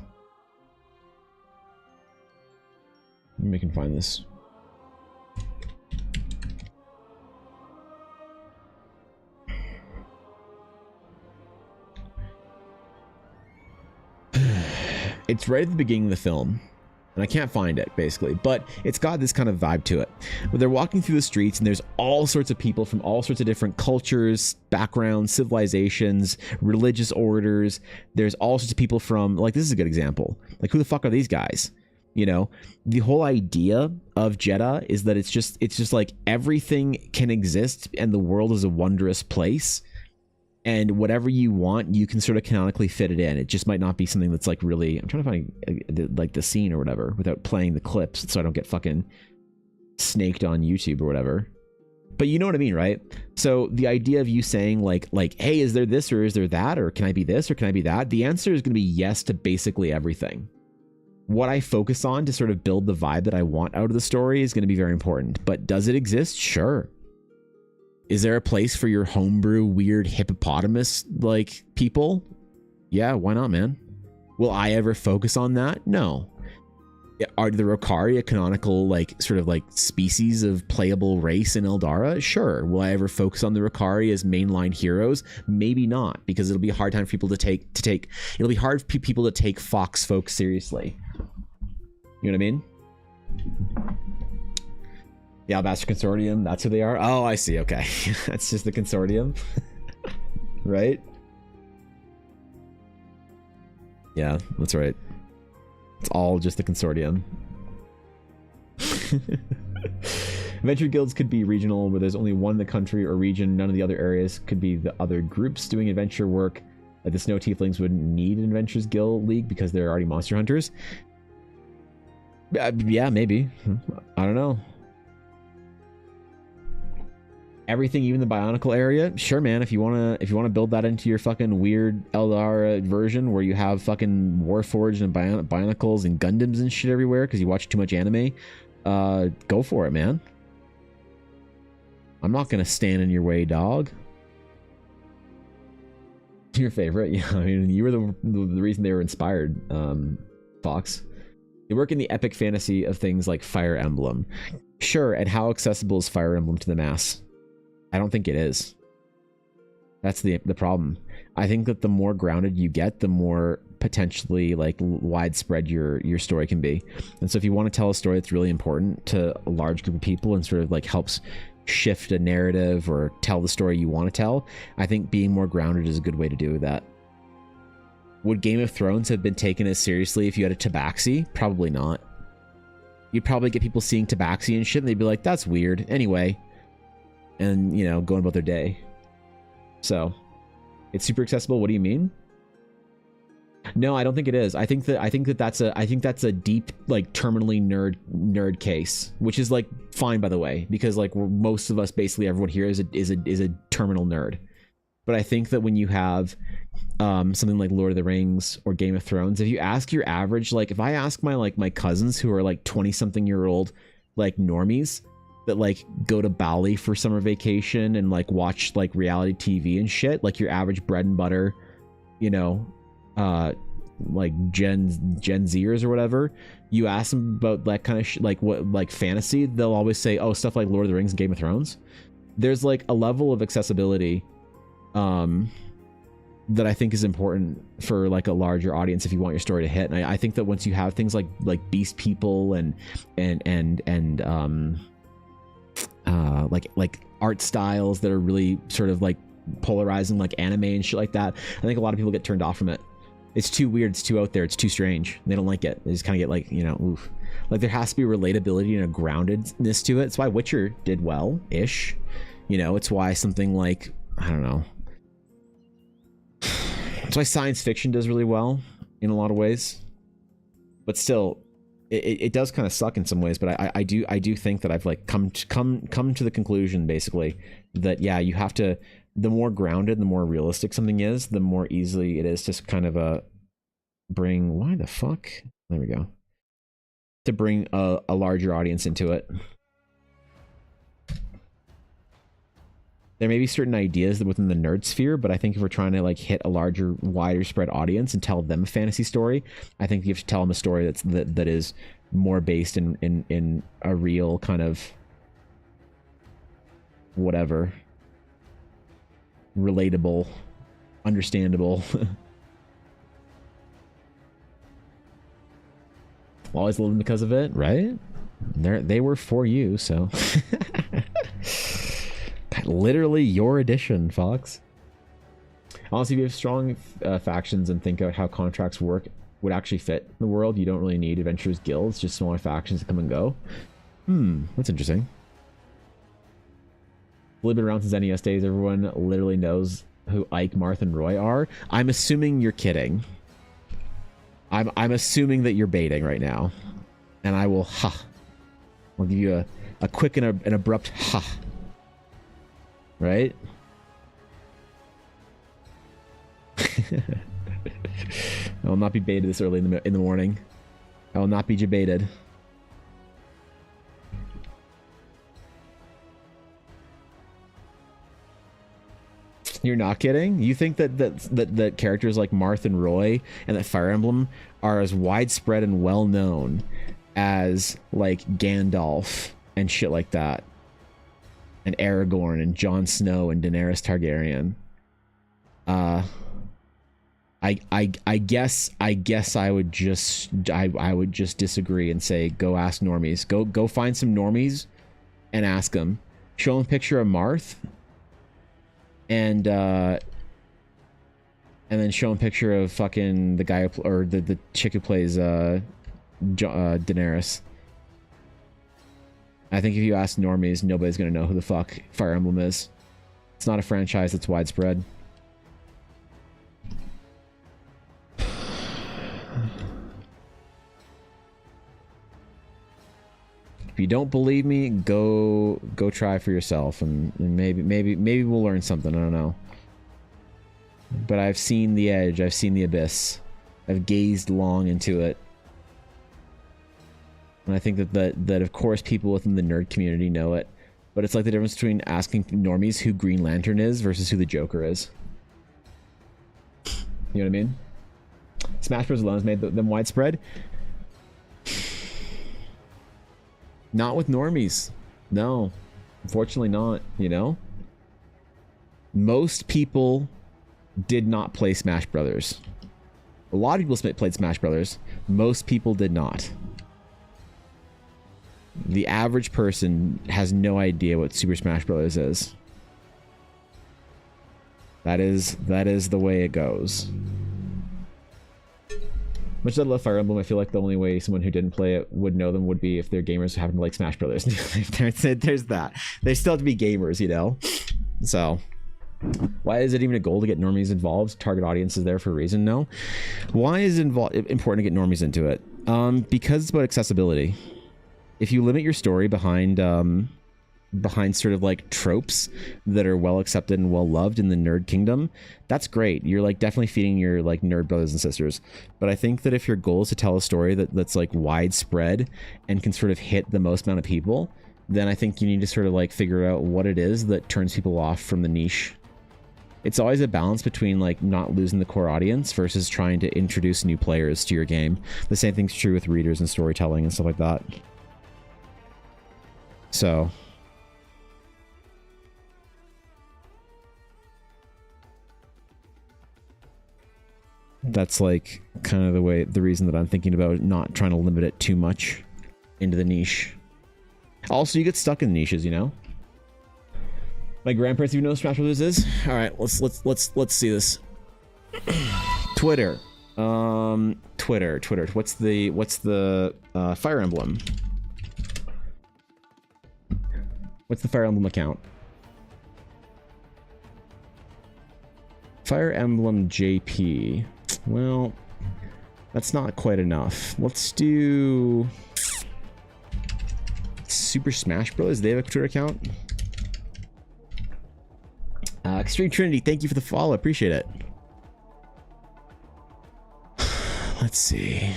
let me find this. It's right at the beginning of the film, and I can't find it, basically, but it's got this kind of vibe to it. But they're walking through the streets, and there's all sorts of people from all sorts of different cultures, backgrounds, civilizations, religious orders. There's all sorts of people from, like, this is a good example. Like, who the fuck are these guys? You know, the whole idea of Jeddah is that it's just like everything can exist, and the world is a wondrous place. And whatever you want, you can sort of canonically fit it in. It just might not be something that's like really... I'm trying to find like the scene or whatever without playing the clips so I don't get fucking snaked on YouTube or whatever. But you know what I mean, right? So the idea of you saying like, hey, is there this or is there that? Or can I be this or can I be that? The answer is going to be yes to basically everything. What I focus on to sort of build the vibe that I want out of the story is going to be very important. But does it exist? Sure. Is there a place for your homebrew weird hippopotamus like people? Yeah, why not, man? Will I ever focus on that? No. Are the Rokari a canonical, like, sort of like species of playable race in Eldara? Sure. Will I ever focus on the Rokari as mainline heroes? Maybe not, because it'll be a hard time for people to take. It'll be hard for people to take Fox folk seriously. You know what I mean? The Alabaster Consortium, that's who they are? Oh, I see, okay. That's just the Consortium. Right? Yeah, that's right. It's all just the Consortium. Adventure guilds could be regional, where there's only one in the country or region. None of the other areas could be the other groups doing adventure work. Like the Snow Tieflings wouldn't need an Adventures Guild League because they're already monster hunters. Yeah, maybe. I don't know. Everything, even the Bionicle area, sure, man. If you wanna build that into your fucking weird Eldara version where you have fucking Warforged and Bionicles and Gundams and shit everywhere because you watch too much anime, go for it, man. I'm not gonna stand in your way, dog. Your favorite? Yeah, I mean, you were the reason they were inspired, Fox. They work in the epic fantasy of things like Fire Emblem. Sure, and how accessible is Fire Emblem to the mass? I don't think it is. That's the problem. I think that the more grounded you get, the more potentially like widespread your story can be. And so if you want to tell a story that's really important to a large group of people and sort of like helps shift a narrative or tell the story you want to tell, I think being more grounded is a good way to do that. Would Game of Thrones have been taken as seriously if you had a Tabaxi? Probably not. You'd probably get people seeing Tabaxi and shit and they'd be like, that's weird. Anyway. And, you know, going about their day. So, it's super accessible. What do you mean? No, I don't think it is. I think that's a deep, like, terminally nerd case, which is like fine, by the way, because like most of us, basically everyone here is a terminal nerd. But I think that when you have something like Lord of the Rings or Game of Thrones, if you ask your average, like if I ask my cousins who are like 20-something-year-old like normies that like go to Bali for summer vacation and like watch like reality TV and shit, like your average bread and butter, you know, like Gen Zers or whatever, you ask them about that kind of like what like fantasy, they'll always say, oh, stuff like Lord of the Rings and Game of Thrones. There's like a level of accessibility that I think is important for like a larger audience if you want your story to hit. And I think that once you have things like Beast People and like art styles that are really sort of like polarizing, like anime and shit like that, I think a lot of people get turned off from it. It's too weird, it's too out there, it's too strange. They don't like it. They just kind of get like, you know, oof. Like there has to be relatability and a groundedness to it. It's why Witcher did well-ish. You know, it's why something like, I don't know. It's why science fiction does really well in a lot of ways. But still, it does kind of suck in some ways, but I do think that I've like come to the conclusion basically that yeah, you have to, the more grounded, the more realistic something is, the more easily it is to kind of bring, why the fuck? There we go. To bring a larger audience into it. There may be certain ideas within the nerd sphere, but I think if we're trying to like hit a larger, wider spread audience and tell them a fantasy story, I think you have to tell them a story that is more based in a real kind of whatever, relatable, understandable. Always love them because of it, right? They were for you, so. Literally your edition, Fox. Honestly, if you have strong factions and think out how contracts work would actually fit the world, you don't really need adventurers guilds, just smaller factions that come and go. That's interesting. We've been around since NES days. Everyone literally knows who Ike, Marth, and Roy are. I'm assuming you're kidding. I'm assuming that you're baiting right now. And I will, I'll give you a quick and an abrupt right? I will not be baited this early in the morning. I will not be jebaited. You're not kidding? You think that characters like Marth and Roy and that Fire Emblem are as widespread and well known as like Gandalf and shit like that, and Aragorn and Jon Snow and Daenerys Targaryen. I guess I would just disagree and say go ask normies. Go find some normies and ask them. Show them a picture of Marth, and then show them a picture of fucking the guy or the chick who plays Daenerys. I think if you ask normies, nobody's gonna know who the fuck Fire Emblem is. It's not a franchise that's widespread. If you don't believe me, go try for yourself, and maybe we'll learn something. I don't know. But I've seen the edge. I've seen the abyss. I've gazed long into it. And I think that of course people within the nerd community know it. But it's like the difference between asking normies who Green Lantern is versus who the Joker is. You know what I mean? Smash Bros. Alone has made them widespread. Not with normies. No. Unfortunately not, you know? Most people did not play Smash Brothers. A lot of people played Smash Brothers. Most people did not. The average person has no idea what Super Smash Brothers is. That is the way it goes. Much as I love Fire Emblem, I feel like the only way someone who didn't play it would know them would be if they're gamers who happen to like Smash Brothers. There's that. They still have to be gamers, you know? So, why is it even a goal to get normies involved? Target audience is there for a reason? No. Why is it important to get normies into it? Because it's about accessibility. If you limit your story behind sort of like tropes that are well accepted and well loved in the nerd kingdom, that's great. You're like definitely feeding your like nerd brothers and sisters. But I think that if your goal is to tell a story that's like widespread and can sort of hit the most amount of people, then I think you need to sort of like figure out what it is that turns people off from the niche. It's always a balance between like not losing the core audience versus trying to introduce new players to your game. The same thing's true with readers and storytelling and stuff like that. So that's like kind of the reason that I'm thinking about not trying to limit it too much into the niche. Also, you get stuck in niches, you know. My grandparents even know what Smash Brothers is. All right, let's see this. Twitter. Twitter. What's the Fire Emblem? What's the Fire Emblem account? Fire Emblem JP. Well, that's not quite enough. Let's do Super Smash Bros. They have a Twitter account. Extreme Trinity, thank you for the follow. Appreciate it. Let's see.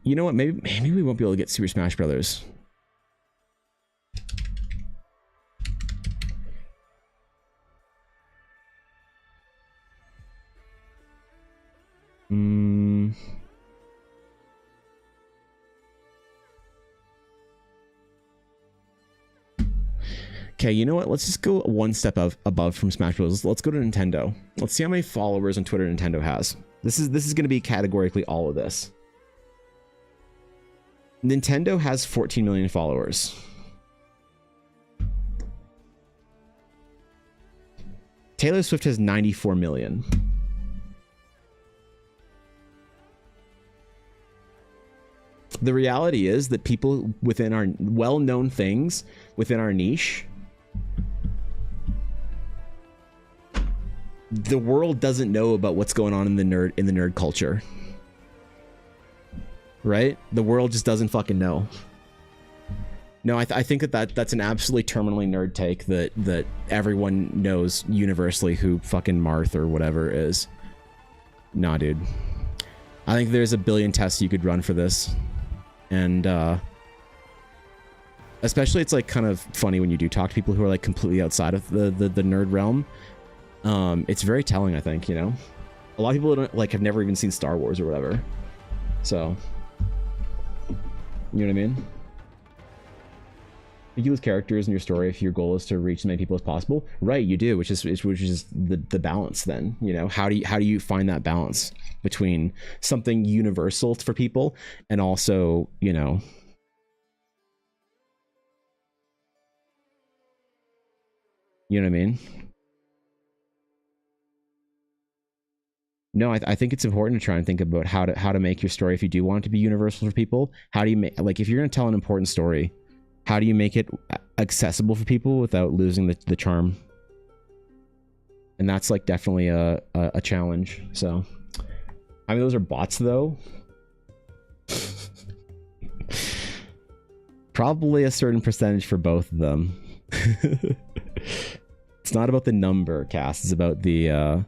You know what? Maybe we won't be able to get Super Smash Brothers. Okay, you know what? Let's just go one step above from Smash Bros. Let's go to Nintendo. Let's see how many followers on Twitter Nintendo has. This is going to be categorically all of this. Nintendo has 14 million followers. Taylor Swift has 94 million. The reality is that people within our well-known things within our niche, the world doesn't know about what's going on in the nerd culture. Right? The world just doesn't fucking know. No, I think that's an absolutely terminally nerd take that everyone knows universally who fucking Marth or whatever is. Nah, dude. I think there's a billion tests you could run for this. And especially it's like kind of funny when you do talk to people who are like completely outside of the nerd realm. It's very telling, I think, you know? A lot of people don't, like, have never even seen Star Wars or whatever. So, you know what I mean? You use characters in your story if your goal is to reach as many people as possible. Right, you do, which is the balance then, you know? How do you find that balance between something universal for people and also, you know, you know what I mean? No, I think it's important to try and think about how to make your story if you do want it to be universal for people. How do you make, like, if you're going to tell an important story, how do you make it accessible for people without losing the charm? And that's like definitely a challenge. So, I mean, those are bots though. Probably a certain percentage for both of them. It's not about the number, Cass. It's about the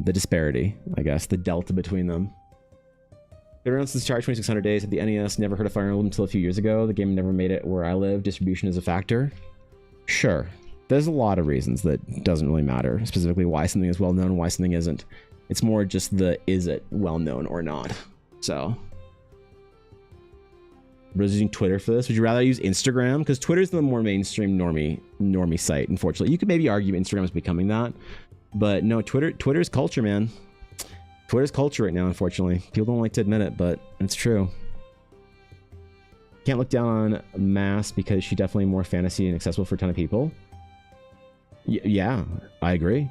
disparity, I guess, the delta between them. Been around since Charge 2600 days. At the NES, never heard of Fire Emblem until a few years ago. The game never made it where I live. Distribution is a factor. Sure, there's a lot of reasons that doesn't really matter. Specifically, why something is well known and why something isn't. It's more just the is it well known or not. So, was using Twitter for this? Would you rather use Instagram? Because Twitter's the more mainstream normie site, unfortunately. You could maybe argue Instagram is becoming that. But no, Twitter's culture, man. Twitter's culture right now, unfortunately. People don't like to admit it, but it's true. Can't look down on Mass because she's definitely more fantasy and accessible for a ton of people. Yeah, I agree.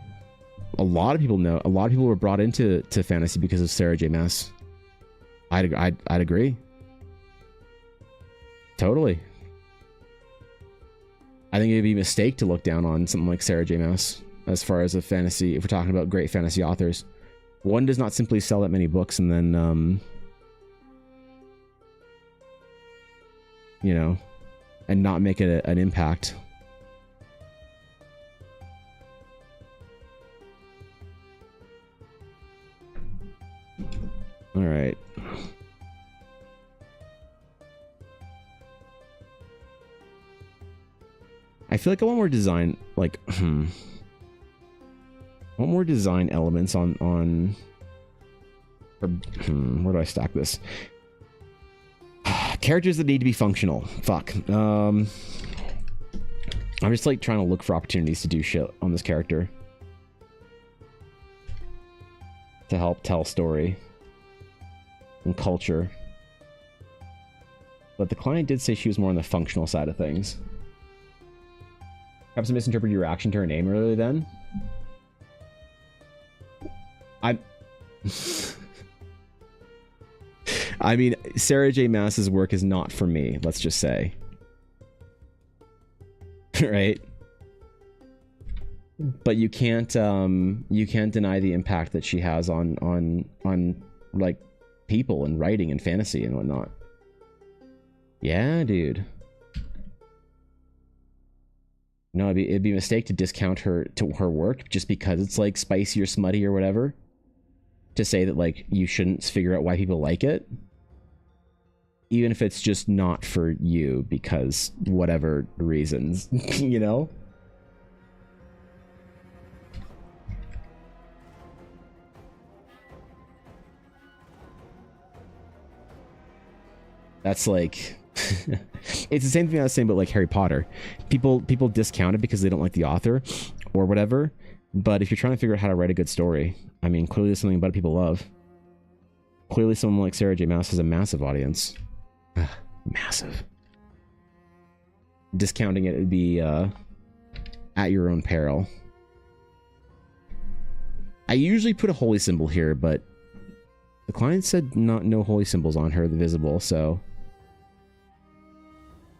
A lot of people know. A lot of people were brought into fantasy because of Sarah J. Maas. I'd agree. Totally. I think it'd be a mistake to look down on something like Sarah J. Maas as far as a fantasy, if we're talking about great fantasy authors. One does not simply sell that many books and then, you know, and not make it an impact. All right. I feel like I want more design, like, I want more design elements on where do I stack this? Characters that need to be functional. Fuck. I'm just like trying to look for opportunities to do shit on this character to help tell story and culture. But the client did say she was more on the functional side of things. Perhaps I misinterpreted your reaction to her name earlier then. I mean, Sarah J. Maas's work is not for me, let's just say. Right? But you can't deny the impact that she has on like people and writing and fantasy and whatnot. Yeah, dude. No, it'd be a mistake to discount her work just because it's like spicy or smutty or whatever. To say that like you shouldn't figure out why people like it, even if it's just not for you because whatever reasons, you know. That's like it's the same thing I was saying about like Harry Potter. People discount it because they don't like the author or whatever. But if you're trying to figure out how to write a good story, I mean, clearly there's something about it people love. Clearly someone like Sarah J. Maas has a massive audience. Massive. Discounting it would be at your own peril. I usually put a holy symbol here, but the client said no holy symbols on her, the visible, so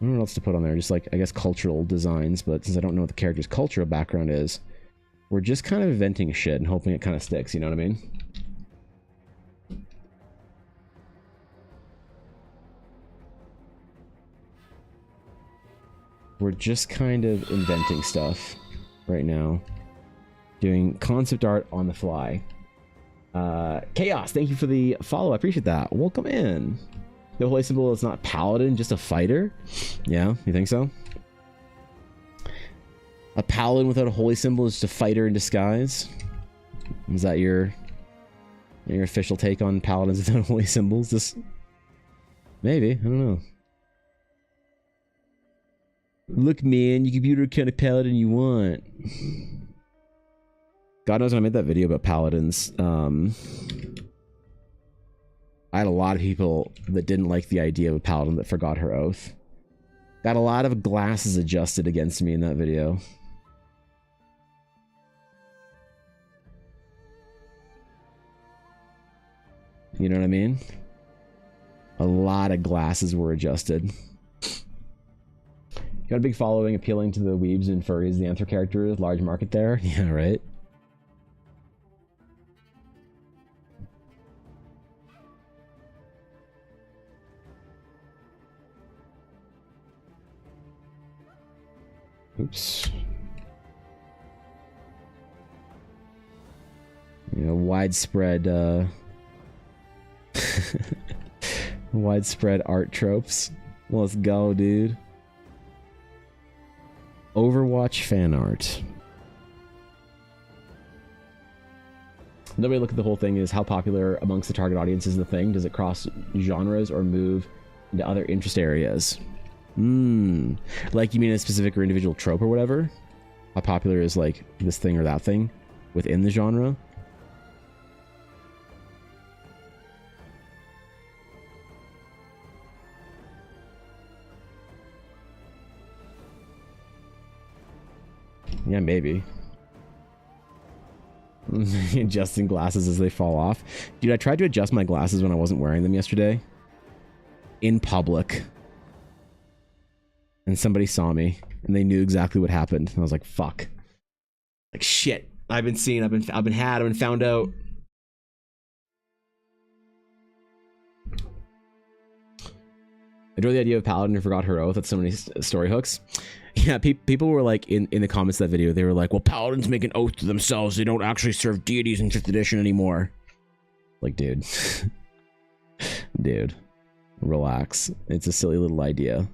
I don't know what else to put on there. Just like, I guess, cultural designs, but since I don't know what the character's cultural background is, we're just kind of inventing shit and hoping it kind of sticks, you know what I mean? We're just kind of inventing stuff right now. Doing concept art on the fly. Chaos, thank you for the follow. I appreciate that. Welcome in. The holy symbol is not paladin, just a fighter? Yeah, you think so? A paladin without a holy symbol is just a fighter in disguise? Is that your official take on paladins without holy symbols? This maybe, I don't know. Look, man, you can be what kind of paladin you want. God knows when I made that video about paladins, I had a lot of people that didn't like the idea of a paladin that forgot her oath. Got a lot of glasses adjusted against me in that video. You know what I mean? A lot of glasses were adjusted. Got a big following, appealing to the weebs and furries. The Anther character is large market there. Yeah, right. Oops. You know, widespread widespread art tropes. Let's go, dude. Overwatch fan art. Another way to look at the whole thing is how popular amongst the target audience is the thing. Does it cross genres or move into other interest areas? Like you mean a specific or individual trope or whatever? How popular is like this thing or that thing within the genre? Yeah, maybe. Adjusting glasses as they fall off. Dude, I tried to adjust my glasses when I wasn't wearing them yesterday. In public. And somebody saw me. And they knew exactly what happened. And I was like, fuck. Like, shit. I've been seen. I've been found out. I enjoy the idea of Paladin who forgot her oath. That's so many story hooks. Yeah, people were like, in the comments of that video, they were like, well, Paladins make an oath to themselves. They don't actually serve deities in 5th edition anymore. Like, dude. Dude. Relax. It's a silly little idea.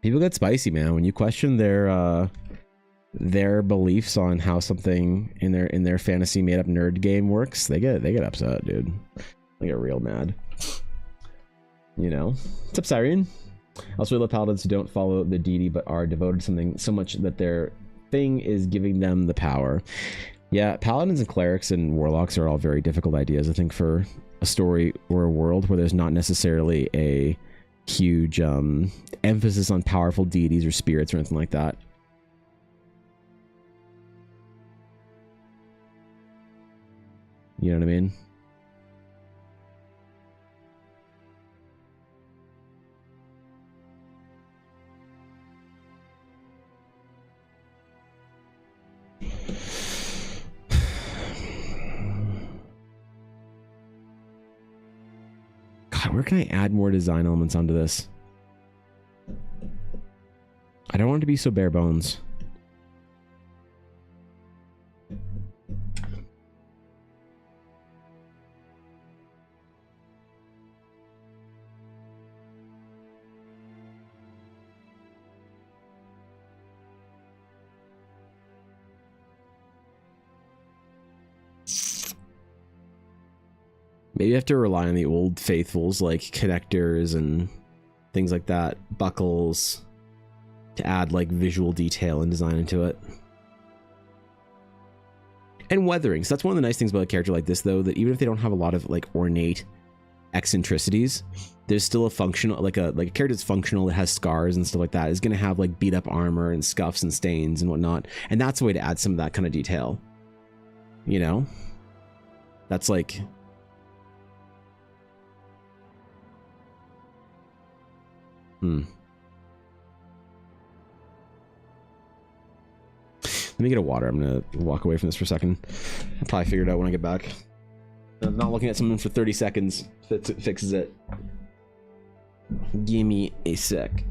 People get spicy, man. When you question their beliefs on how something in their fantasy made up nerd game works, they get upset, dude. They get real mad. You know? What's up, Syrian? I also really love paladins who don't follow the deity but are devoted to something so much that their thing is giving them the power. Yeah, paladins and clerics and warlocks are all very difficult ideas, I think, for a story or a world where there's not necessarily a huge emphasis on powerful deities or spirits or anything like that. You know what I mean? God, where can I add more design elements onto this? I don't want it to be so bare bones. Maybe you have to rely on the old faithfuls like connectors and things like that, buckles, to add like visual detail and design into it. And weathering. So that's one of the nice things about a character like this, though, that even if they don't have a lot of like ornate eccentricities, there's still a functional, like a character that's functional, that has scars and stuff like that, is going to have like beat up armor and scuffs and stains and whatnot. And that's a way to add some of that kind of detail. You know? That's like... Let me get a water. I'm gonna walk away from this for a second. I'll probably figure it out when I get back. I'm not looking at something for 30 seconds fixes it. Give me a sec.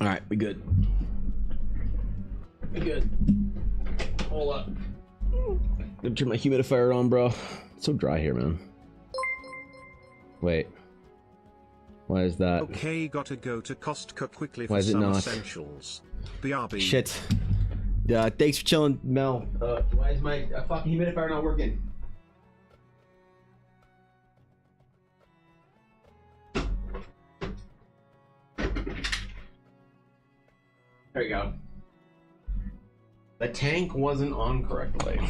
All right, we good. We good. Hold up. Gonna turn my humidifier on, bro. It's so dry here, man. Wait. Why is that? Okay, gotta go to Costco quickly Why for is it some not? essentials. BRB. Shit. Thanks for chilling, Mel. Why is my fucking humidifier not working? There you go. The tank wasn't on correctly.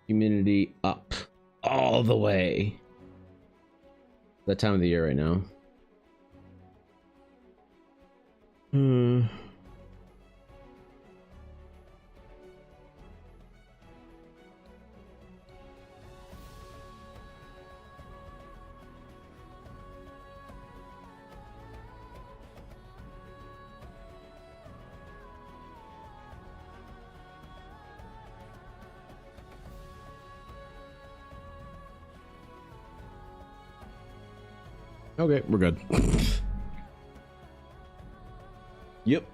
Humidity up. All the way. That time of the year right now. Okay, we're good. Yep.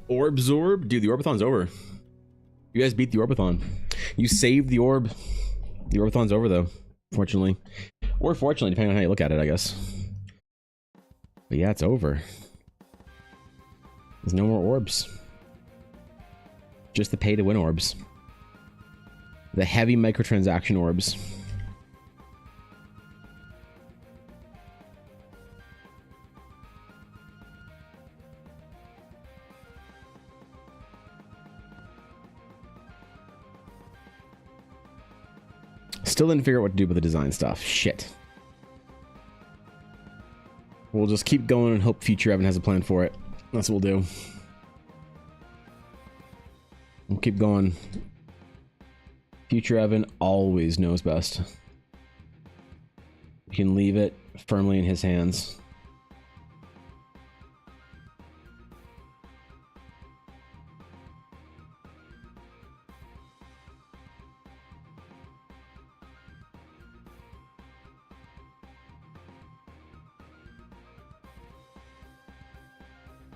Orbzorb? Dude, the Orbathon's over. You guys beat the Orbathon. You saved the orb. The Orbathon's over, though. Fortunately. Or fortunately, depending on how you look at it, I guess. But yeah, it's over. There's no more orbs. Just the pay-to-win orbs. The heavy microtransaction orbs. Still didn't figure out what to do with the design stuff. Shit. We'll just keep going and hope Future Evan has a plan for it. That's what we'll do. We'll keep going. Future Evan always knows best. We can leave it firmly in his hands.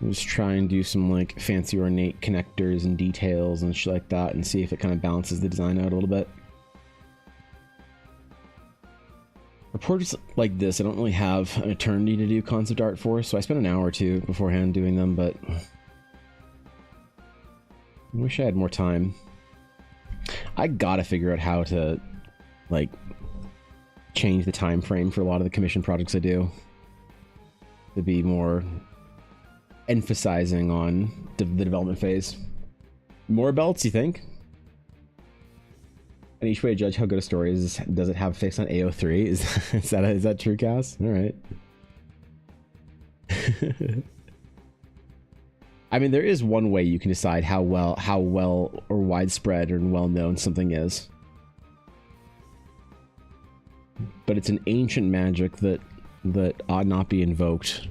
Just try and do some like fancy ornate connectors and details and shit like that and see if it kind of balances the design out a little bit. For projects like this, I don't really have an eternity to do concept art for, so I spent an hour or two beforehand doing them, but I wish I had more time. I gotta figure out how to like change the time frame for a lot of the commission projects I do to be more emphasizing on the development phase. More belts, you think? And each way to judge how good a story is, does it have a fix on AO3? Is that true, Cass? All right. I mean, there is one way you can decide how well or widespread or well known something is, but it's an ancient magic that ought not be invoked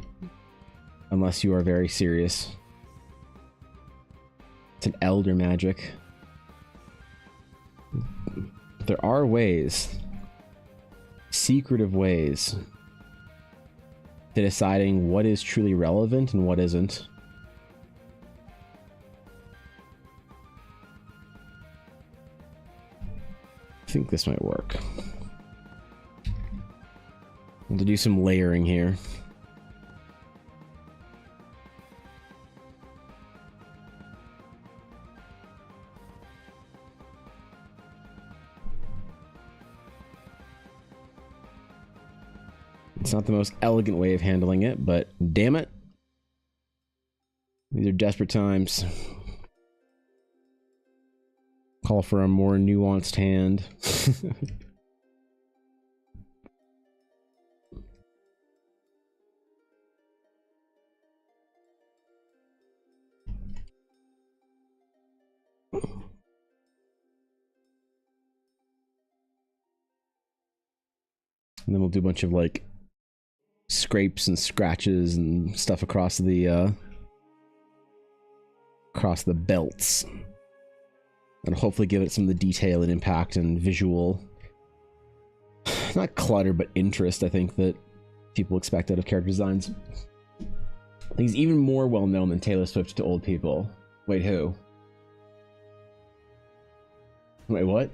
unless you are very serious. It's an elder magic. There are ways, secretive ways, to deciding what is truly relevant and what isn't. I think this might work. We'll do some layering here. It's not the most elegant way of handling it, but damn it. These are desperate times. Call for a more nuanced hand. And then we'll do a bunch of like scrapes and scratches and stuff across the belts. and hopefully give it some of the detail and impact and visual, not clutter, but interest, I think, that people expect out of character designs. I think he's even more well known than Taylor Swift to old people. Wait, who? Wait, what?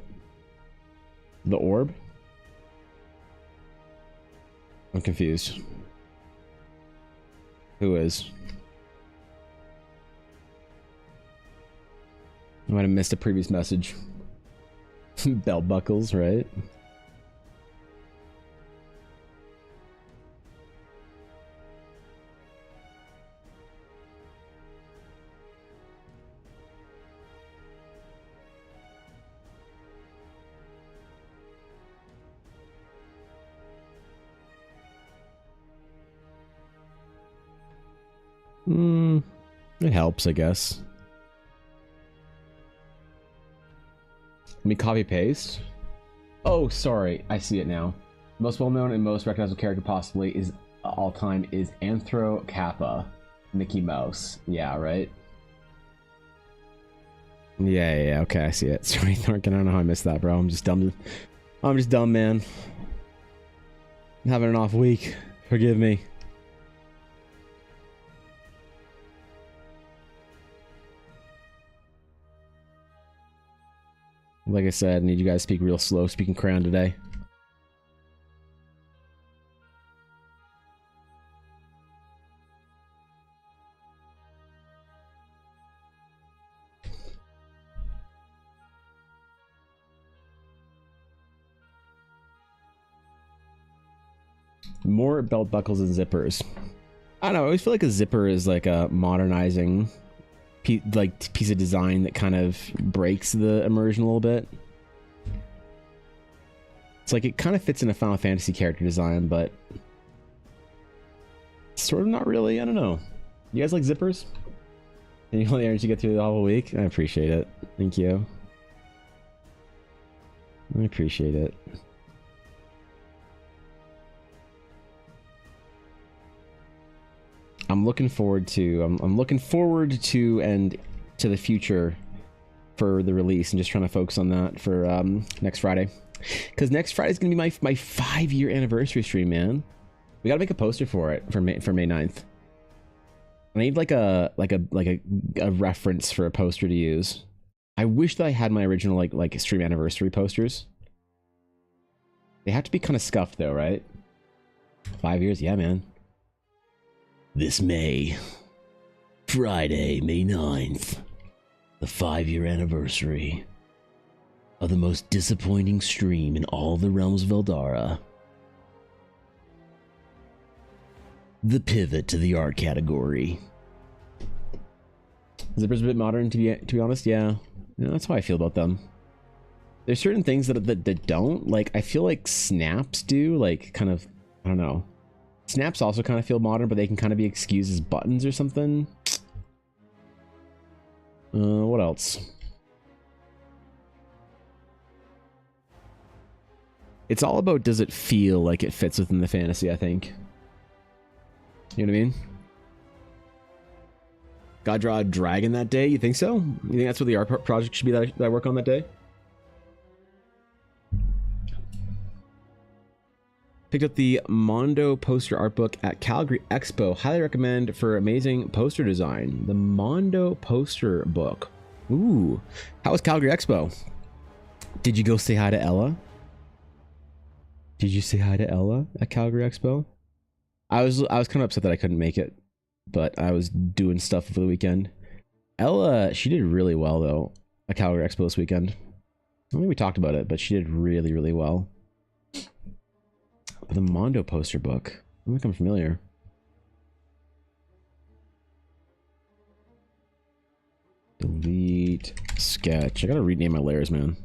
The Orb? I'm confused. Who is? I might have missed a previous message. Belt buckles, right? It helps, I guess. Let me copy paste. Oh, sorry, I see it now. Most well-known and most recognizable character possibly is all time is Anthro Kappa, Mickey Mouse. Yeah, right. Yeah, okay, I see it. Sorry, Thorkin, I don't know how I missed that, bro. I'm just dumb. I'm just dumb, man. I'm having an off week. Forgive me. Like I said, I need you guys to speak real slow, speaking crayon today. More belt buckles and zippers. I don't know, I always feel like a zipper is like a modernizing piece of design that kind of breaks the immersion a little bit. It's like it kind of fits in a Final Fantasy character design, but sort of not really. I don't know. You guys like zippers? And you only energy to get through the whole week? I appreciate it. Thank you. I appreciate it. I'm looking forward to and to the future for the release, and just trying to focus on that for next Friday, because next Friday is gonna be my 5-year anniversary stream, man. We gotta make a poster for it for May 9th. I need like a reference for a poster to use. I wish that I had my original like stream anniversary posters. They have to be kind of scuffed though, right? 5 years, yeah, man. This May, Friday, May 9th, the 5-year anniversary of the most disappointing stream in all the realms of Eldara. The pivot to the art category. Zipper's a bit modern, to be honest. Yeah, that's how I feel about them. There's certain things that don't, like, I feel like snaps do, like, kind of, I don't know. Snaps also kind of feel modern, but they can kind of be excused as buttons or something. What else? It's all about, does it feel like it fits within the fantasy, I think. You know what I mean? Gotta draw a dragon that day? You think so? You think that's what the art project should be that I work on that day? Picked up the Mondo poster art book at Calgary Expo. Highly recommend for amazing poster design. The Mondo poster book. Ooh. How was Calgary Expo? Did you go say hi to Ella? Did you say hi to Ella at Calgary Expo? I was kind of upset that I couldn't make it, but I was doing stuff for the weekend. Ella, she did really well though at Calgary Expo this weekend. I think we talked about it, but she did really, really well. The Mondo poster book. I don't think I'm familiar. Delete sketch. I gotta rename my layers, man.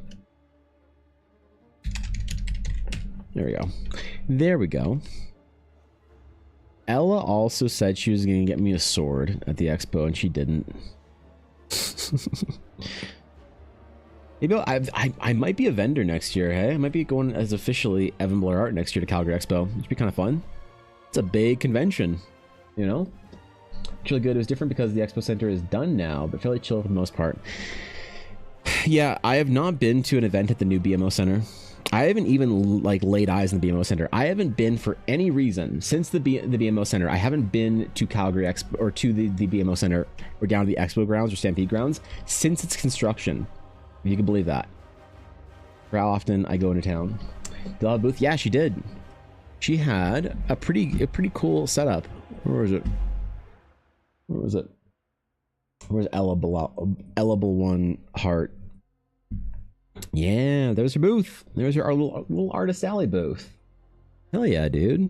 There we go. There we go. Ella also said she was gonna get me a sword at the expo, and she didn't. Maybe I might be a vendor next year, hey? I might be going as officially Evan Blair Art next year to Calgary Expo. It should be kind of fun. It's a big convention, you know? It's really good. It was different because the expo center is done now, but fairly chill for the most part. Yeah, I have not been to an event at the new BMO Center. I haven't even like laid eyes on the BMO Center. I haven't been for any reason since the BMO Center. I haven't been to Calgary Expo or to the BMO Center or down to the Expo grounds or Stampede grounds since its construction. If you can believe that. For how often I go into town. Della booth, yeah, she did. She had a pretty cool setup. Where was it? Where was it? Where's Ella One Heart? Yeah, there's her booth. There's our little Artist Alley booth. Hell yeah, dude.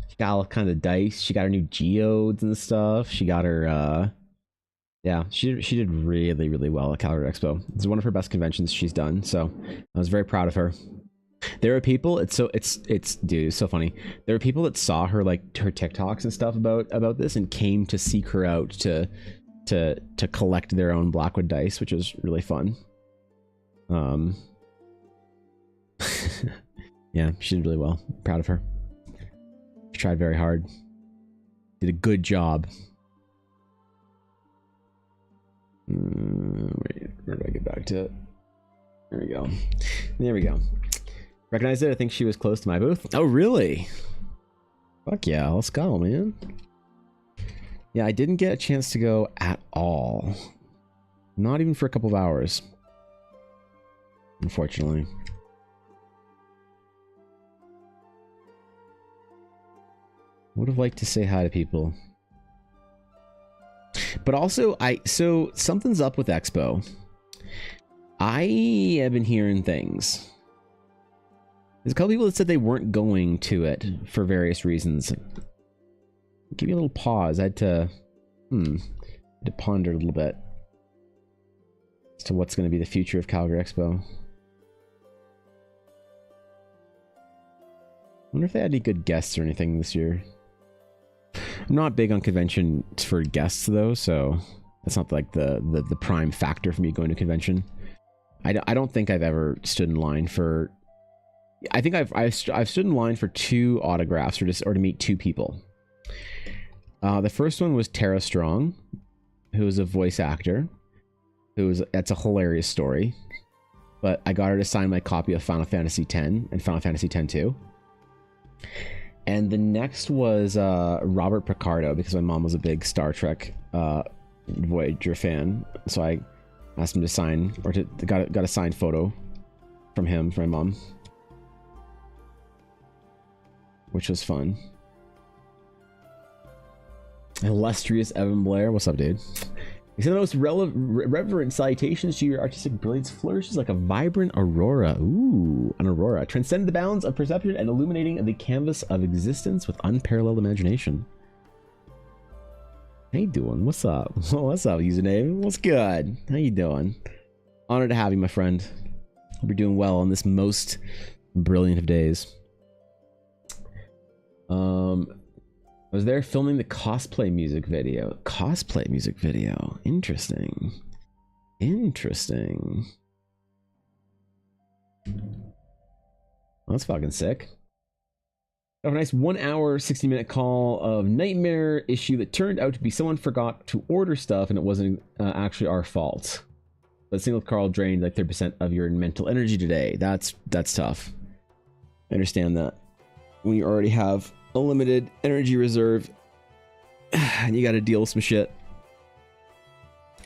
She got all kind of dice. She got her new geodes and stuff. She got her yeah, she did really well at Calgary Expo. It's one of her best conventions she's done, so I was very proud of her. There are people, it's dude, it's so funny. There are people that saw her like her TikToks and stuff about this and came to seek her out to collect their own Blackwood dice, which was really fun. Yeah, she did really well. Proud of her. She tried very hard. Did a good job. Wait, where do I get back to it? There we go. There we go. Recognize it? I think she was close to my booth. Oh, really? Fuck yeah, let's go, man. Yeah, I didn't get a chance to go at all. Not even for a couple of hours. Unfortunately. Would have liked to say hi to people. But also, so something's up with Expo. I have been hearing things. There's a couple people that said they weren't going to it for various reasons. Give me a little pause. I had to ponder a little bit as to what's going to be the future of Calgary Expo. I wonder if they had any good guests or anything this year. I'm not big on conventions for guests though, so that's not like the prime factor for me going to a convention. I don't think I've ever stood in line for. I think I've stood in line for 2 autographs or to meet 2 people. The first one was Tara Strong, who is a voice actor. That's a hilarious story, but I got her to sign my copy of Final Fantasy X and Final Fantasy X-2. And the next was Robert Picardo, because my mom was a big Star Trek Voyager fan. So I asked him to sign, or got a signed photo from him for my mom, which was fun. Illustrious Evan Blair, what's up, dude? He said the most reverent salutations to your artistic brilliance flourishes like a vibrant aurora. Ooh, an aurora. Transcend the bounds of perception and illuminating the canvas of existence with unparalleled imagination. How you doing? What's up? What's up, username? What's good? How you doing? Honored to have you, my friend. Hope you're doing well on this most brilliant of days. I was there filming the cosplay music video. Cosplay music video. Interesting. Interesting. That's fucking sick. I have a nice 1 hour, 60-minute call of nightmare issue that turned out to be someone forgot to order stuff and it wasn't actually our fault. But single Carl drained like 30% of your mental energy today. That's tough. I understand that. When you already have a limited energy reserve and you got to deal with some shit.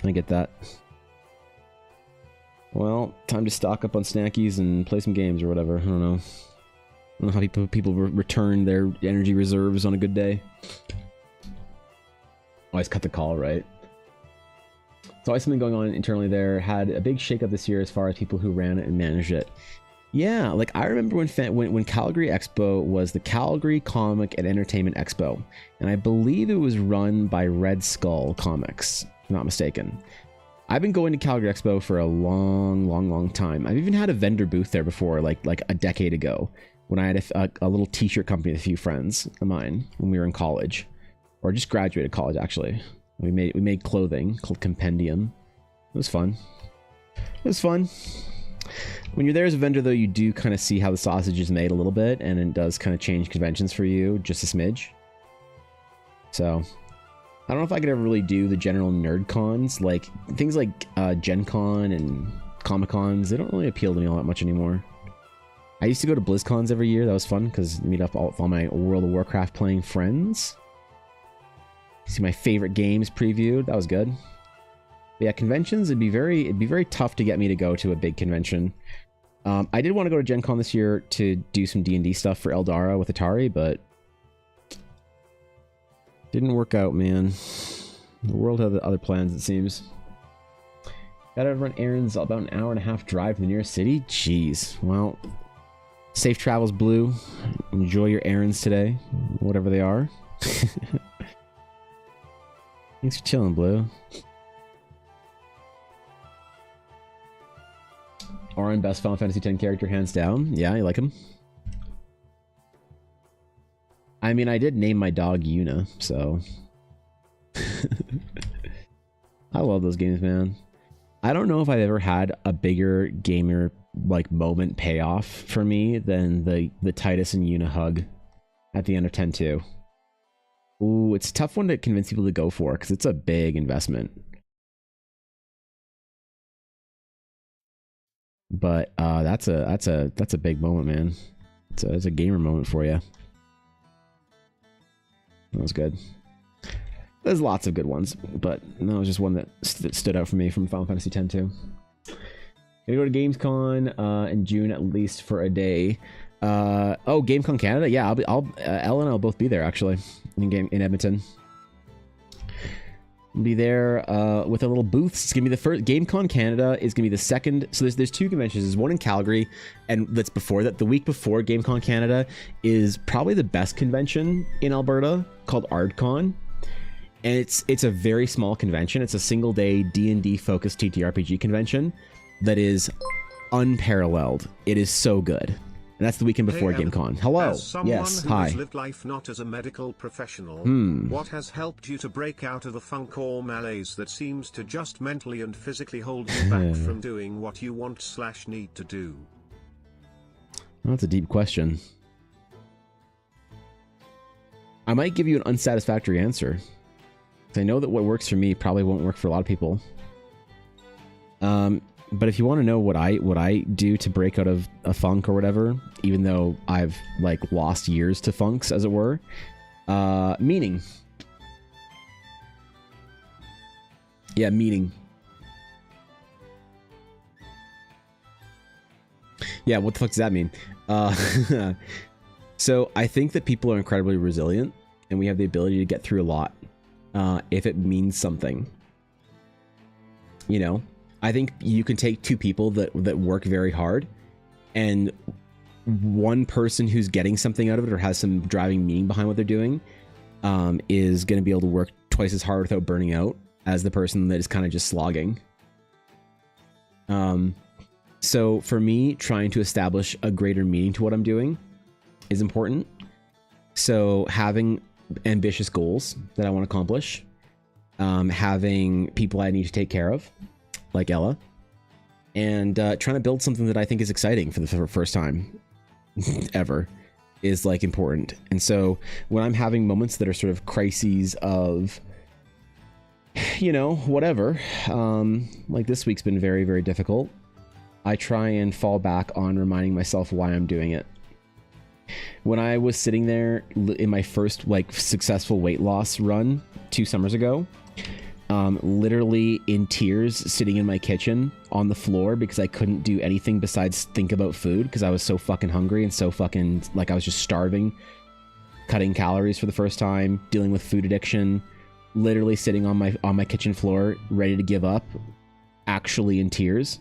I get that. Well, time to stock up on snackies and play some games or whatever. I don't know. I don't know how people return their energy reserves on a good day. Always cut the call, right? There's always something going on internally there. Had a big shakeup this year as far as people who ran it and managed it. Yeah, like I remember when Calgary Expo was the Calgary Comic and Entertainment Expo, and I believe it was run by Red Skull Comics, if I'm not mistaken. I've been going to Calgary Expo for a long time. I've even had a vendor booth there before, like a decade ago, when I had a little t-shirt company with a few friends of mine when we were in college, or just graduated college actually. We made clothing called Compendium. It was fun. It was fun. When you're there as a vendor, though, you do kind of see how the sausage is made a little bit, and it does kind of change conventions for you just a smidge. So, I don't know if I could ever really do the general nerd cons, like things like Gen Con and Comic Cons. They don't really appeal to me all that much anymore. I used to go to BlizzCons every year. That was fun because meet up with all my World of Warcraft playing friends. See my favorite games previewed. That was good. But yeah, conventions, it'd be very tough to get me to go to a big convention. I did want to go to Gen Con this year to do some D&D stuff for Eldara with Atari, but didn't work out, man. The world had other plans, it seems. Gotta run errands about an hour and a half drive to the nearest city? Jeez. Well, safe travels, Blue. Enjoy your errands today, whatever they are. Thanks for chilling, Blue. Orin, best Final Fantasy X character, hands down. Yeah, you like him? I mean, I did name my dog Yuna, so... I love those games, man. I don't know if I've ever had a bigger gamer, like, moment payoff for me than the Titus and Yuna hug at the end of 10-2. Ooh, it's a tough one to convince people to go for, because it's a big investment. But that's a big moment, man. It's a gamer moment for you. That was good. There's lots of good ones, but that was just one that stood out for me from Final Fantasy X too. Gonna go to Gamescom in June at least for a day. Oh, Gamescom Canada, yeah, Ella and I'll both be there actually in Edmonton. I'll be there with a little booth. It's gonna be the first. Gamescom Canada is gonna be the second. So there's two conventions. There's one in Calgary, and that's before that. The week before Gamescom Canada is probably the best convention in Alberta, called ArdCon, and it's a very small convention. It's a single day D&D focused TTRPG convention that is unparalleled. It is so good. And that's the weekend before GameCon. Hello. As someone yes. who Hi. has lived life not as a medical professional, what has helped you to break out of the funk or malaise that seems to just mentally and physically hold you back from doing what you want/need to do? Well, that's a deep question. I might give you an unsatisfactory answer. I know that what works for me probably won't work for a lot of people. But if you want to know what I do to break out of a funk or whatever, even though I've like lost years to funks, as it were, meaning. Yeah, meaning. Yeah, what the fuck does that mean? So I think that people are incredibly resilient, and we have the ability to get through a lot if it means something. You know? I think you can take two people that work very hard, and one person who's getting something out of it or has some driving meaning behind what they're doing is going to be able to work twice as hard without burning out as the person that is kind of just slogging. So for me, trying to establish a greater meaning to what I'm doing is important. So having ambitious goals that I want to accomplish, having people I need to take care of, like Ella, and trying to build something that I think is exciting for the first time ever is like important. And so when I'm having moments that are sort of crises of, you know, whatever, like this week's been very, very difficult, I try and fall back on reminding myself why I'm doing it. When I was sitting there in my first like successful weight loss run 2 summers ago, literally in tears, sitting in my kitchen on the floor because I couldn't do anything besides think about food because I was so fucking hungry and so fucking like I was just starving, cutting calories for the first time, dealing with food addiction, literally sitting on my kitchen floor ready to give up, actually in tears.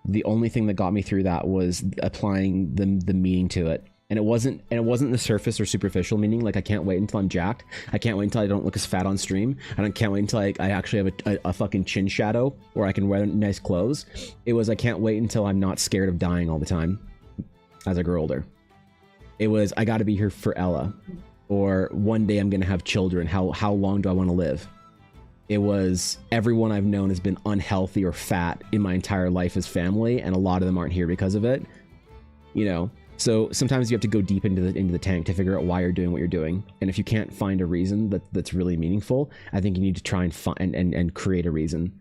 The only thing that got me through that was applying the meaning to it. And it wasn't the surface or superficial meaning, like I can't wait until I'm jacked. I can't wait until I don't look as fat on stream. I can't wait until I actually have a fucking chin shadow or I can wear nice clothes. It was I can't wait until I'm not scared of dying all the time as I grow older. It was I gotta be here for Ella. Or one day I'm gonna have children. How long do I want to live? It was everyone I've known has been unhealthy or fat in my entire life as family, and a lot of them aren't here because of it. You know, So sometimes you have to go deep into the tank to figure out why you're doing what you're doing. And if you can't find a reason that's really meaningful, I think you need to try and find and create a reason.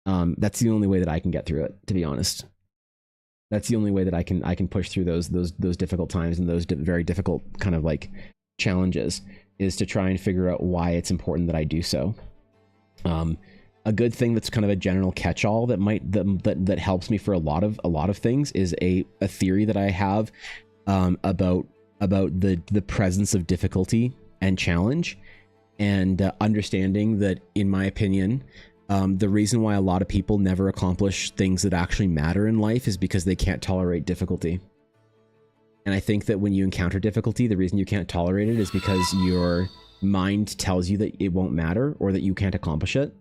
That's the only way that I can get through it, to be honest. That's the only way that I can push through those difficult times and those very difficult kind of like challenges, is to try and figure out why it's important that I do so. A good thing that's kind of a general catch-all that helps me for a lot of things is a theory that I have about the presence of difficulty and challenge, and understanding that, in my opinion, the reason why a lot of people never accomplish things that actually matter in life is because they can't tolerate difficulty. And I think that when you encounter difficulty, the reason you can't tolerate it is because your mind tells you that it won't matter or that you can't accomplish it.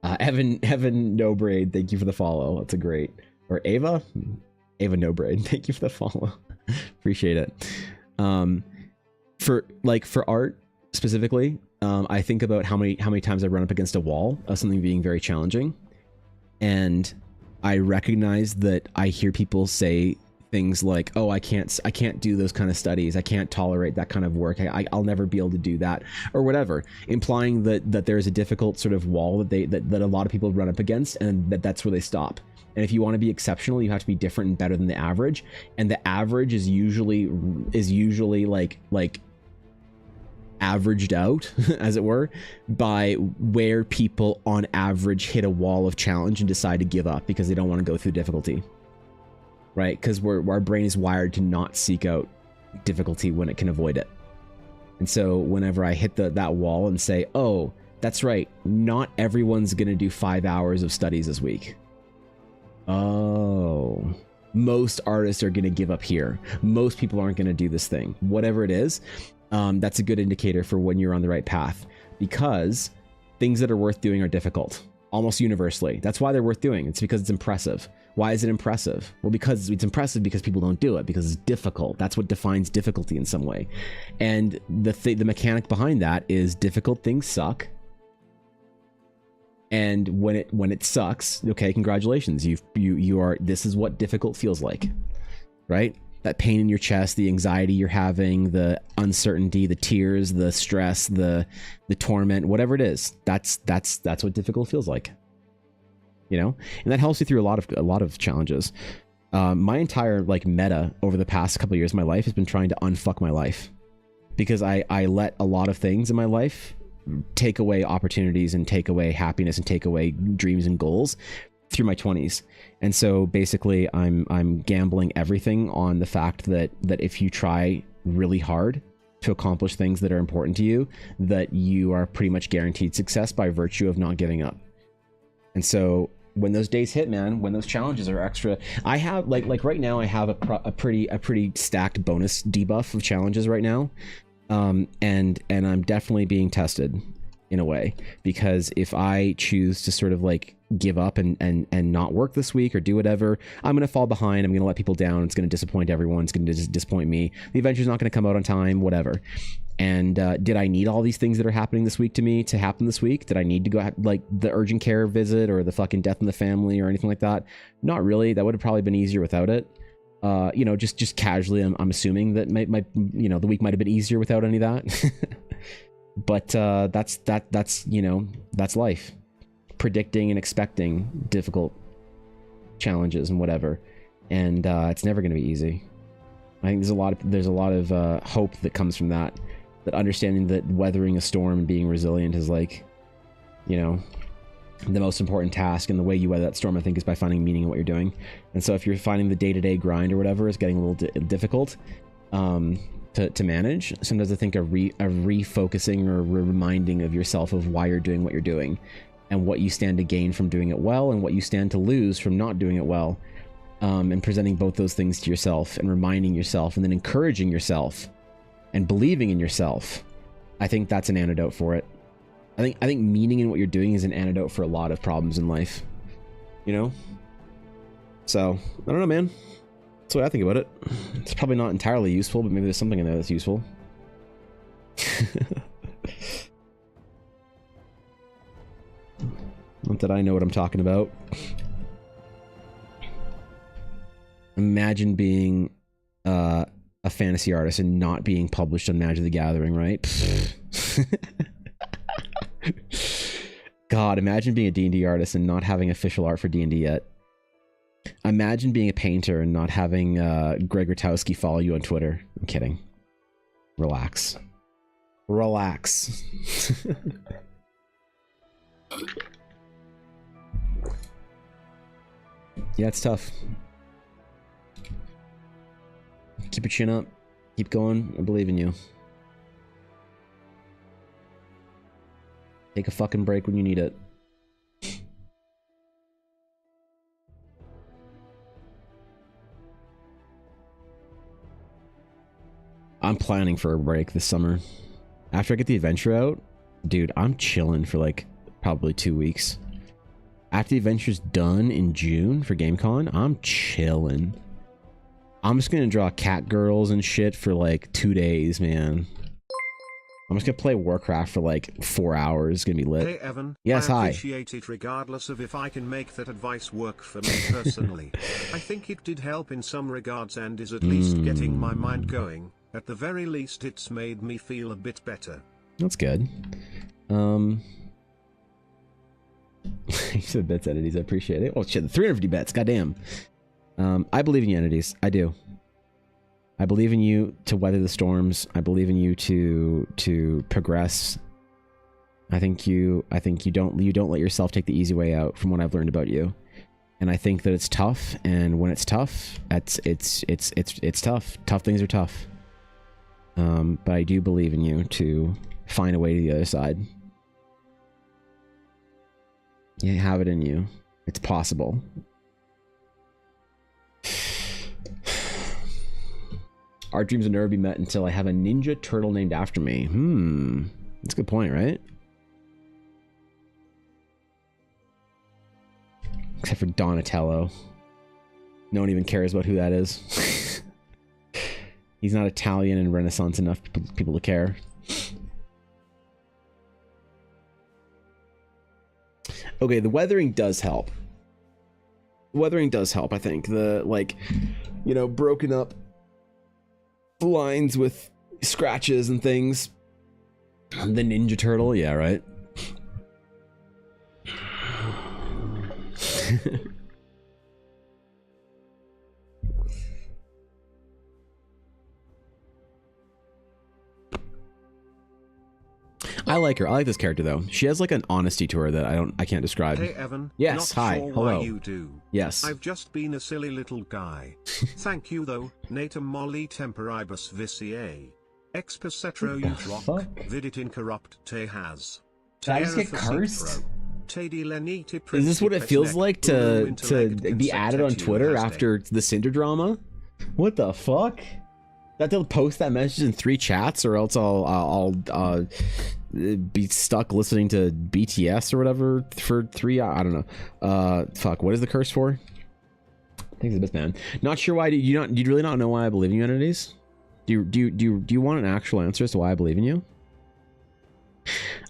Evan No Braid, thank you for the follow. That's a great. Or Ava No Braid, thank you for the follow. Appreciate it. For art specifically, I think about how many times I run up against a wall of something being very challenging, and I recognize that I hear people say things like, "Oh, I can't do those kind of studies. I can't tolerate that kind of work. I'll never be able to do that," or whatever, implying that there is a difficult sort of wall that a lot of people run up against, and that's where they stop. And if you want to be exceptional, you have to be different and better than the average. And the average is usually like averaged out, as it were, by where people on average hit a wall of challenge and decide to give up because they don't want to go through difficulty. Right? Because our brain is wired to not seek out difficulty when it can avoid it. And so whenever I hit that wall and say, "Oh, that's right, not everyone's going to do 5 hours of studies this week. Oh, most artists are going to give up here. Most people aren't going to do this thing." Whatever it is, that's a good indicator for when you're on the right path, because things that are worth doing are difficult, almost universally. That's why they're worth doing. It's because it's impressive. Why is it impressive? Well, because it's impressive because people don't do it, because it's difficult. That's what defines difficulty in some way. And the mechanic behind that is difficult things suck. And when it sucks, okay, congratulations. You are, this is what difficult feels like, right? That pain in your chest, the anxiety you're having, the uncertainty, the tears, the stress, the torment, whatever it is, that's what difficult feels like. You know, and that helps you through a lot of challenges. My entire meta over the past couple of years of my life has been trying to unfuck my life, because I let a lot of things in my life take away opportunities and take away happiness and take away dreams and goals through my 20s. And so basically I'm gambling everything on the fact that if you try really hard to accomplish things that are important to you, that you are pretty much guaranteed success by virtue of not giving up. And so when those days hit, man, when those challenges are extra, I have like right now I have a pretty stacked bonus debuff of challenges right now. And I'm definitely being tested in a way, because if I choose to sort of give up and not work this week or do whatever, I'm going to fall behind. I'm going to let people down. It's going to disappoint everyone. It's going to disappoint me. The adventure's not going to come out on time, whatever. And did I need all these things that are happening this week to happen this week? Did I need to go the urgent care visit or the fucking death in the family or anything like that? Not really. That would have probably been easier without it. Just casually, I'm assuming that the week might have been easier without any of that. But that's life. Predicting and expecting difficult challenges and whatever, and it's never going to be easy. I think there's a lot of hope that comes from that understanding that weathering a storm and being resilient is the most important task, and the way you weather that storm, I think, is by finding meaning in what you're doing. And so if you're finding the day-to-day grind or whatever is getting a little difficult to manage, sometimes I think a refocusing or reminding of yourself of why you're doing what you're doing, and what you stand to gain from doing it well, and what you stand to lose from not doing it well, and presenting both those things to yourself and reminding yourself and then encouraging yourself and believing in yourself. I think that's an antidote for it. I think meaning in what you're doing is an antidote for a lot of problems in life, so I don't know, man. That's the way I think about it. It's probably not entirely useful, but maybe there's something in there that's useful. Not that I know what I'm talking about. Imagine being a fantasy artist and not being published on Magic the Gathering, right? God, imagine being a D&D artist and not having official art for D&D yet. Imagine being a painter and not having Greg Rutowski follow you on Twitter. I'm kidding. Relax. Relax. Yeah, it's tough. Keep your chin up. Keep going. I believe in you. Take a fucking break when you need it. I'm planning for a break this summer. After I get the adventure out, dude, I'm chilling for like probably 2 weeks. After the adventure's done in June for GameCon, I'm chilling. I'm just gonna draw cat girls and shit for like 2 days, man. I'm just gonna play Warcraft for like 4 hours. It's gonna be lit. Hey Evan, yes, I hi. appreciate it regardless of if I can make that advice work for me personally. I think it did help in some regards and is at least getting my mind going. At the very least, it's made me feel a bit better. That's good. You said bets entities. I appreciate it. Oh shit, 350 bets. Goddamn. I believe in you, entities. I do. I believe in you to weather the storms. I believe in you to progress. I think you don't let yourself take the easy way out from what I've learned about you. And I think that it's tough, and when it's tough, it's tough. Tough things are tough. But I do believe in you to find a way to the other side. You have it in you. It's possible. Our dreams will never be met until I have a ninja turtle named after me. That's a good point, right? Except for Donatello. No one even cares about who that is. He's not Italian and Renaissance enough for people to care. Okay, the weathering does help. Weathering does help, I think. The, like, you know, broken up lines with scratches and things. The Ninja Turtle, yeah, right? I like her. I like this character though. She has like an honesty to her that I can't describe. Hey Evan. Yes, not hi. Sure Hello. why you do. Yes. I've just been a silly little guy. Thank you though. Natum molli temporibus vicia. Exper cetro you rock. Vidit incorrupt te has. Did I just get cursed? Is this what it feels like to be added on Twitter after the Cinder drama? What the fuck? That they'll post that message in 3 chats, or else I'll be stuck listening to BTS or whatever for 3 hours. I don't know. Fuck. What is the curse for? Thanks, best man. Not sure why. Do you really not know why I believe in you, entities? Do you want an actual answer as to why I believe in you?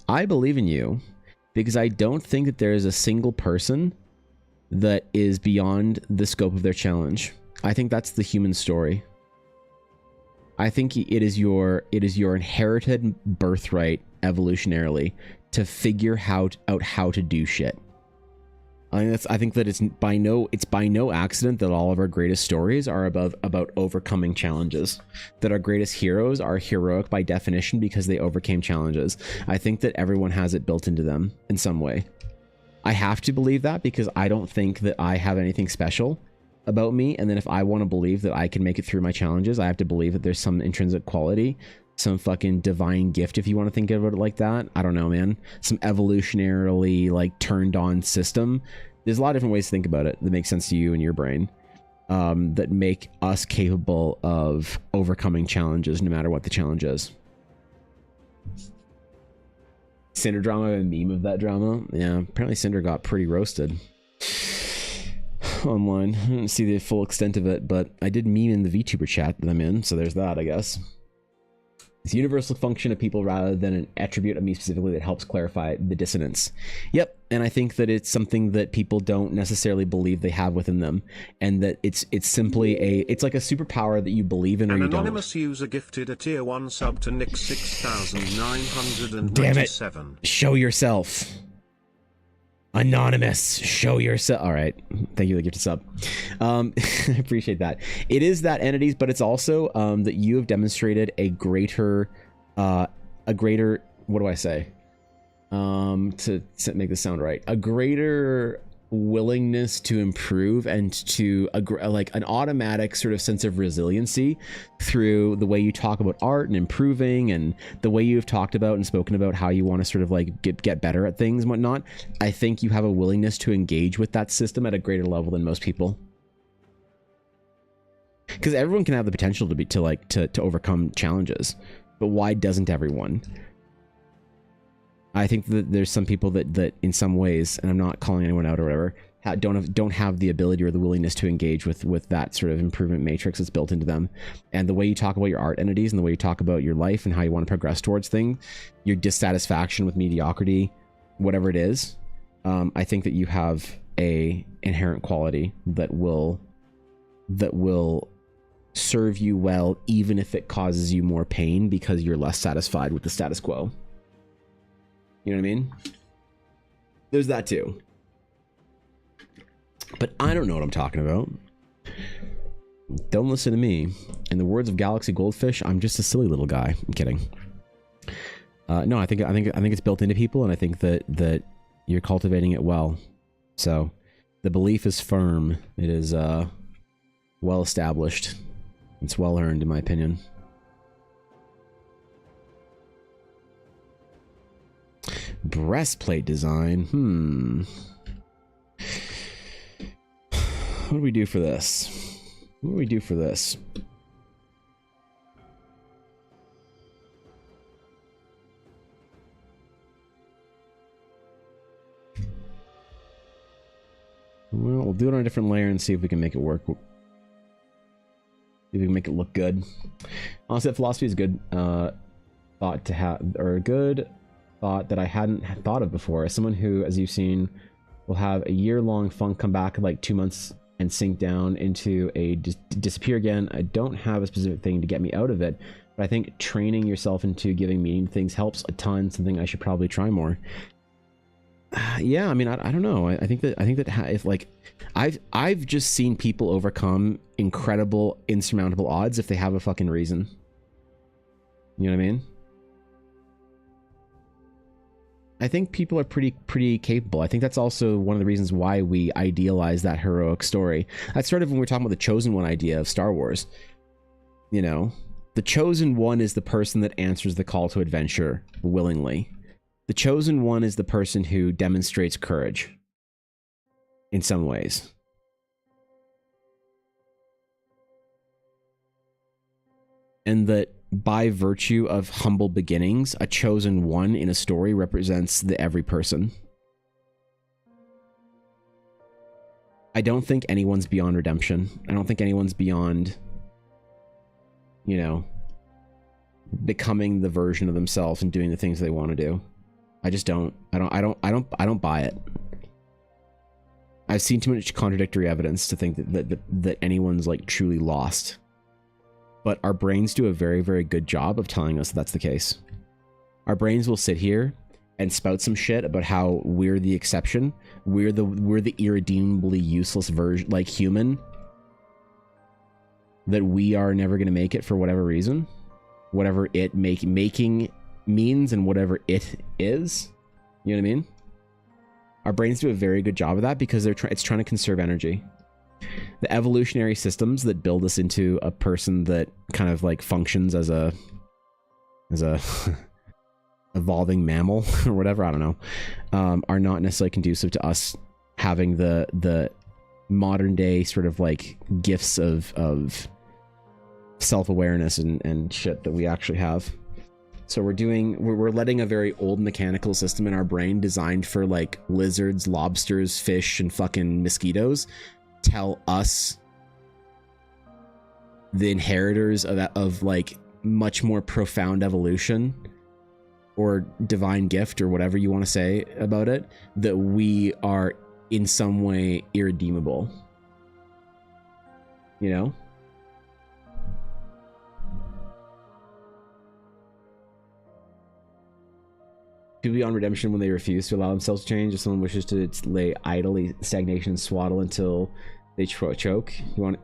I believe in you because I don't think that there is a single person that is beyond the scope of their challenge. I think that's the human story. I think it is your inherited birthright evolutionarily to figure out how to do shit. I think that it's by no accident that all of our greatest stories are about overcoming challenges. That our greatest heroes are heroic by definition because they overcame challenges. I think that everyone has it built into them in some way. I have to believe that because I don't think that I have anything special about me, and then if I want to believe that I can make it through my challenges, I have to believe that there's some intrinsic quality, some fucking divine gift, if you want to think about it like that. I don't know, man. Some evolutionarily like turned on system. There's a lot of different ways to think about it that make sense to you and your brain, that make us capable of overcoming challenges no matter what the challenge is. Cinder drama, a meme of that drama. Yeah, apparently Cinder got pretty roasted online. I didn't see the full extent of it, but I did meme in the VTuber chat that I'm in, so there's that, I guess. It's a universal function of people rather than an attribute of me specifically that helps clarify the dissonance. Yep, and I think that it's something that people don't necessarily believe they have within them, and that it's simply it's like a superpower that you believe in or you An don't. anonymous user gifted a tier 1 sub to Nick 6997. Damn it! Show yourself. Anonymous, show yourself. All right, thank you for the gifted sub. I appreciate that. It is that entities, but it's also that you have demonstrated a greater, what do I say? To make this sound right, a greater willingness to improve and to like an automatic sort of sense of resiliency through the way you talk about art and improving, and the way you've talked about and spoken about how you want to sort of like get better at things and whatnot. I think you have a willingness to engage with that system at a greater level than most people, because everyone can have the potential to overcome challenges, but why doesn't everyone? I think that there's some people that in some ways, and I'm not calling anyone out or whatever, don't have the ability or the willingness to engage with that sort of improvement matrix that's built into them. And the way you talk about your art entities and the way you talk about your life and how you want to progress towards things, your dissatisfaction with mediocrity, whatever it is, I think that you have a inherent quality that will serve you well, even if it causes you more pain because you're less satisfied with the status quo. You know what I mean? There's that too. But I don't know what I'm talking about. Don't listen to me. In the words of Galaxy Goldfish, I'm just a silly little guy. I'm kidding. No, I think it's built into people, and I think that you're cultivating it well. So the belief is firm. It is well established. It's well earned, in my opinion. Breastplate design. What do we do for this? What do we do for this? Well, we'll do it on a different layer and see if we can make it work. See if we can make it look good. Honestly, that philosophy is a good thought to have, or a good thought that I hadn't thought of before. As someone who, as you've seen, will have a year-long funk come back in like 2 months and sink down into a disappear again. I don't have a specific thing to get me out of it, but I think training yourself into giving meaning to things helps a ton. Something I should probably try more. Yeah, I mean, I don't know. I think that if like I've just seen people overcome incredible, insurmountable odds if they have a fucking reason. You know what I mean? I think people are pretty capable. I think that's also one of the reasons why we idealize that heroic story. That started when we were talking about the Chosen One idea of Star Wars. You know, the Chosen One is the person that answers the call to adventure willingly. The Chosen One is the person who demonstrates courage in some ways. And that by virtue of humble beginnings, a chosen one in a story represents the every person. I don't think anyone's beyond redemption. I don't think anyone's beyond, you know, becoming the version of themselves and doing the things they want to do. I just don't. I don't buy it. I've seen too much contradictory evidence to think that anyone's like truly lost. But our brains do a very, very good job of telling us that's the case. Our brains will sit here and spout some shit about how we're the exception. We're the irredeemably useless version, like human, that we are never going to make it for whatever reason, whatever it making means and whatever it is. You know what I mean? Our brains do a very good job of that because it's trying to conserve energy. The evolutionary systems that build us into a person that kind of like functions as a evolving mammal or whatever, I don't know, are not necessarily conducive to us having the modern day sort of like gifts of self-awareness and shit that we actually have. So we're letting a very old mechanical system in our brain designed for like lizards, lobsters, fish, and fucking mosquitoes tell us, the inheritors of like much more profound evolution or divine gift or whatever you want to say about it, that we are in some way irredeemable. You know? People beyond redemption when they refuse to allow themselves to change. If someone wishes to lay idly, stagnation, swaddle until they choke.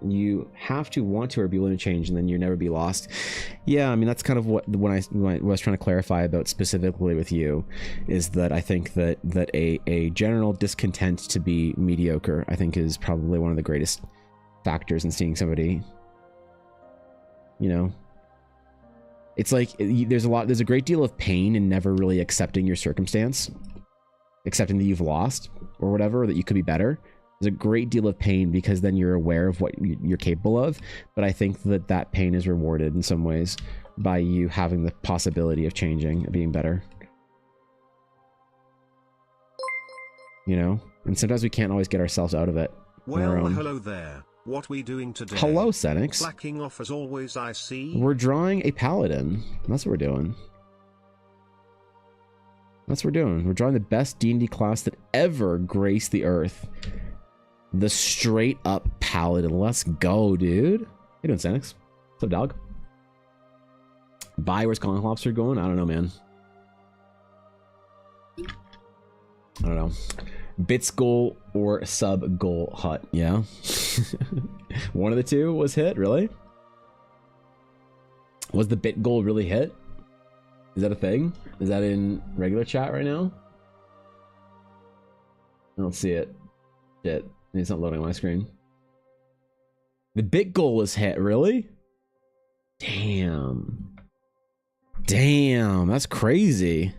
You have to want to or be willing to change, and then you'll never be lost. Yeah, I mean, that's kind of what when I was trying to clarify about specifically with you, is that I think that a general discontent to be mediocre, I think, is probably one of the greatest factors in seeing somebody, you know. It's like there's a great deal of pain in never really accepting your circumstance, accepting that you've lost or whatever, or that you could be better. There's a great deal of pain because then you're aware of what you're capable of. But I think that pain is rewarded in some ways by you having the possibility of changing, of being better. You know? And sometimes we can't always get ourselves out of it. Well, hello there. What we doing today? Hello, Senix. Slacking off as always, I see. We're drawing a paladin. That's what we're doing. That's what we're doing. We're drawing the best D&D class that ever graced the earth. The straight up paladin. Let's go, dude. How you doing, Senix? What's up, dog? Bye, where's Colin Lobster going? I don't know, man. I don't know. Bits goal or sub goal hut, yeah. One of the two was hit, really? Was the bit goal really hit? Is that a thing? Is that in regular chat right now? I don't see it. Shit, it's not loading on my screen. The bit goal was hit, really? Damn. Damn, that's crazy.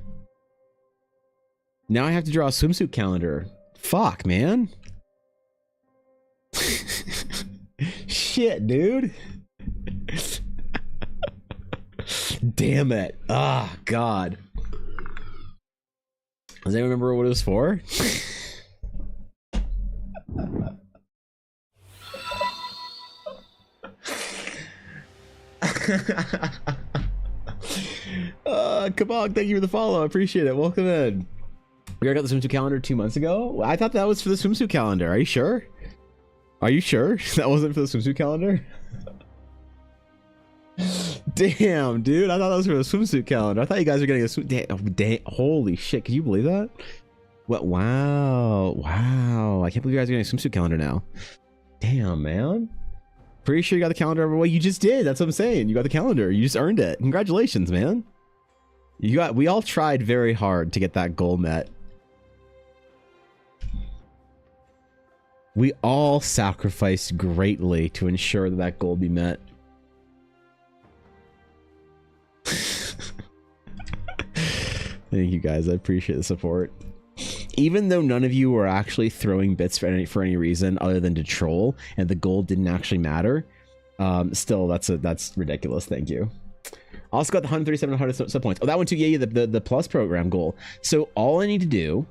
Now I have to draw a swimsuit calendar. Fuck, man. Shit, dude. Damn it. Ah, God. Does anyone remember what it was for? Kabog, thank you for the follow. I appreciate it. Welcome in. We already got the swimsuit calendar 2 months ago. I thought that was for the swimsuit calendar. Are you sure? Are you sure that wasn't for the swimsuit calendar? Damn, dude. I thought that was for the swimsuit calendar. I thought you guys were getting a swim. Holy shit. Can you believe that? What? Wow. Wow. I can't believe you guys are getting a swimsuit calendar now. Damn, man. Pretty sure you got the calendar. Well, you just did. That's what I'm saying. You got the calendar. You just earned it. Congratulations, man. We all tried very hard to get that goal met. We all sacrificed greatly to ensure that that goal be met. Thank you guys. I appreciate the support. Even though none of you were actually throwing bits for any reason other than to troll, and the goal didn't actually matter, still that's ridiculous. Thank you. Also got the 137 sub points. Oh, that one too. Yeah, the plus program goal. So all I need to do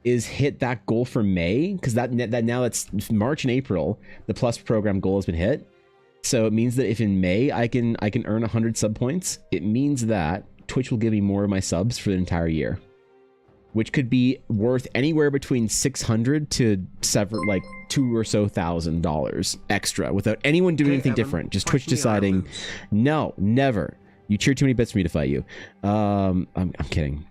is hit that goal for May, because that now that's March and April. The plus program goal has been hit. So it means that if in May I can earn 100 sub points, it means that Twitch will give me more of my subs for the entire year, which could be worth anywhere between 600 to like $2,000 or so extra without anyone doing anything different. Just Twitch deciding, no, never. You cheer too many bits for me to fight you. I'm kidding.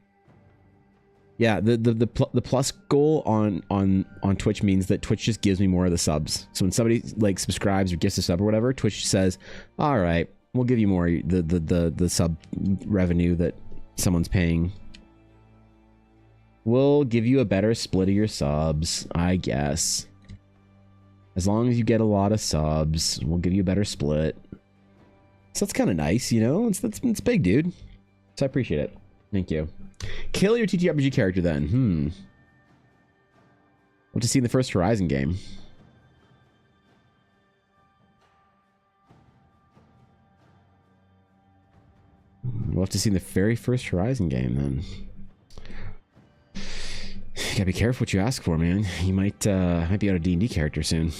Yeah, the plus goal on Twitch means that Twitch just gives me more of the subs. So when somebody like subscribes or gifts a sub or whatever, Twitch says, "All right, we'll give you more the sub revenue that someone's paying. We'll give you a better split of your subs, I guess. As long as you get a lot of subs, we'll give you a better split." So that's kind of nice, you know? It's big, dude. So I appreciate it. Thank you. Kill your TTRPG character then. What to see in the first Horizon game? We'll have to see in the very first Horizon game then. You gotta be careful what you ask for, man. You might be out of D&D character soon.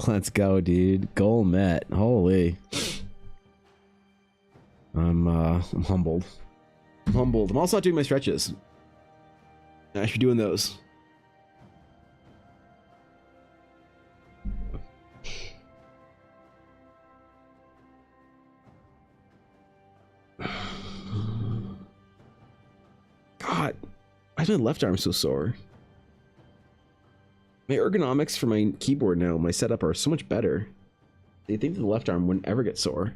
Let's go, dude. Goal met. Holy. I'm humbled. I'm humbled. I'm also not doing my stretches. I should be doing those. God, why is my left arm so sore? My ergonomics for my keyboard now, my setup are so much better. You'd think that the left arm wouldn't ever get sore.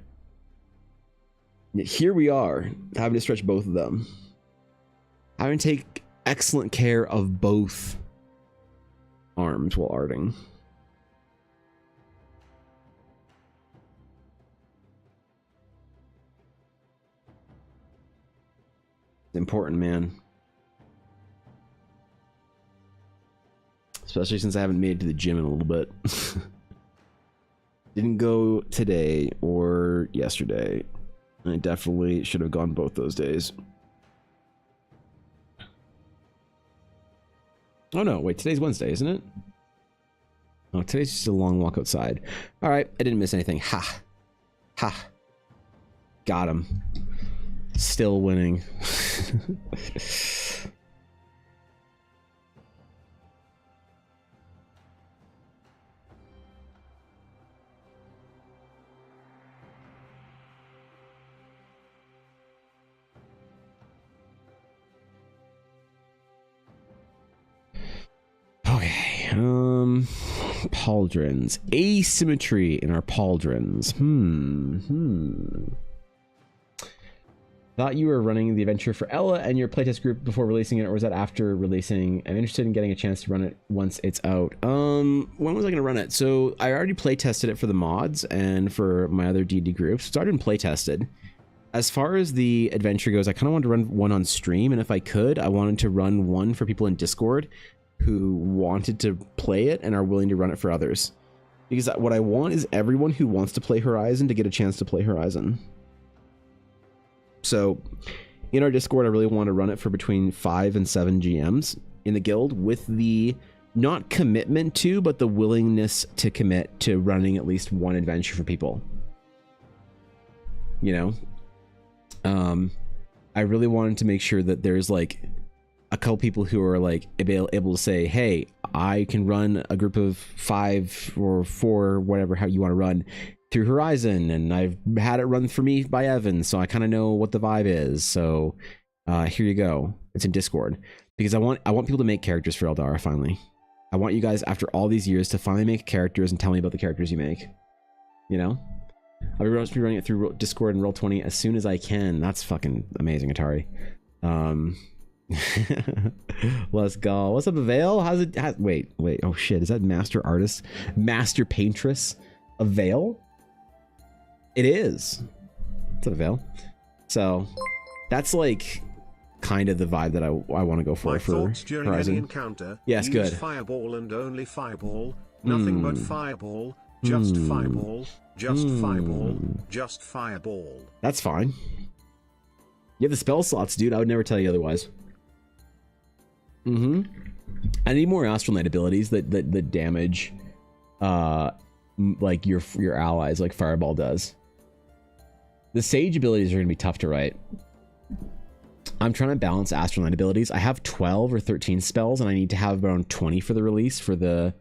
Yet here we are, having to stretch both of them. Having to take excellent care of both arms while arting. It's important, man. Especially since I haven't made it to the gym in a little bit. Didn't go today or yesterday. I definitely should have gone both those days. Oh no, wait, today's Wednesday, isn't it? Oh, today's just a long walk outside. Alright, I didn't miss anything. Ha. Ha. Got him. Still winning. Okay, pauldrons. Asymmetry in our pauldrons. Thought you were running the adventure for Ella and your playtest group before releasing it, or was that after releasing? I'm interested in getting a chance to run it once it's out. When was I going to run it? So I already playtested it for the mods and for my other D&D groups. So I didn't playtested. As far as the adventure goes, I kind of wanted to run one on stream, and if I could, I wanted to run one for people in Discord who wanted to play it and are willing to run it for others. Because what I want is everyone who wants to play Horizon to get a chance to play Horizon. So in our Discord, I really want to run it for between 5 and 7 GMs in the guild, with the not commitment to, but the willingness to commit to running at least one adventure for people. You know? I really wanted to make sure that there's like a couple people who are like able to say, hey, I can run a group of 5 or 4, whatever, how you want to run through Horizon, and I've had it run for me by Evan, so I kind of know what the vibe is. So here you go. It's in Discord, because I want people to make characters for Eldara finally. I want you guys, after all these years, to finally make characters and tell me about the characters you make. You know? I'll be running it through Discord and Roll20 as soon as I can. That's fucking amazing, Atari. Let's go. What's up, Avail? How's it? Wait. Oh shit, is that Master Artist? Master Paintress? Avail? It is. It's Avail. So that's like kind of the vibe that I want to go for. My for thoughts during Horizon. any encounter. Yes, use good. Fireball and only fireball. Nothing but fireball. Just fireball. Just fireball. Just fireball. That's fine. You have the spell slots, dude. I would never tell you otherwise. I need more Astral Knight abilities that damage like your allies, like Fireball does. The Sage abilities are going to be tough to write. I'm trying to balance Astral Knight abilities. I have 12 or 13 spells, and I need to have around 20 for the release for the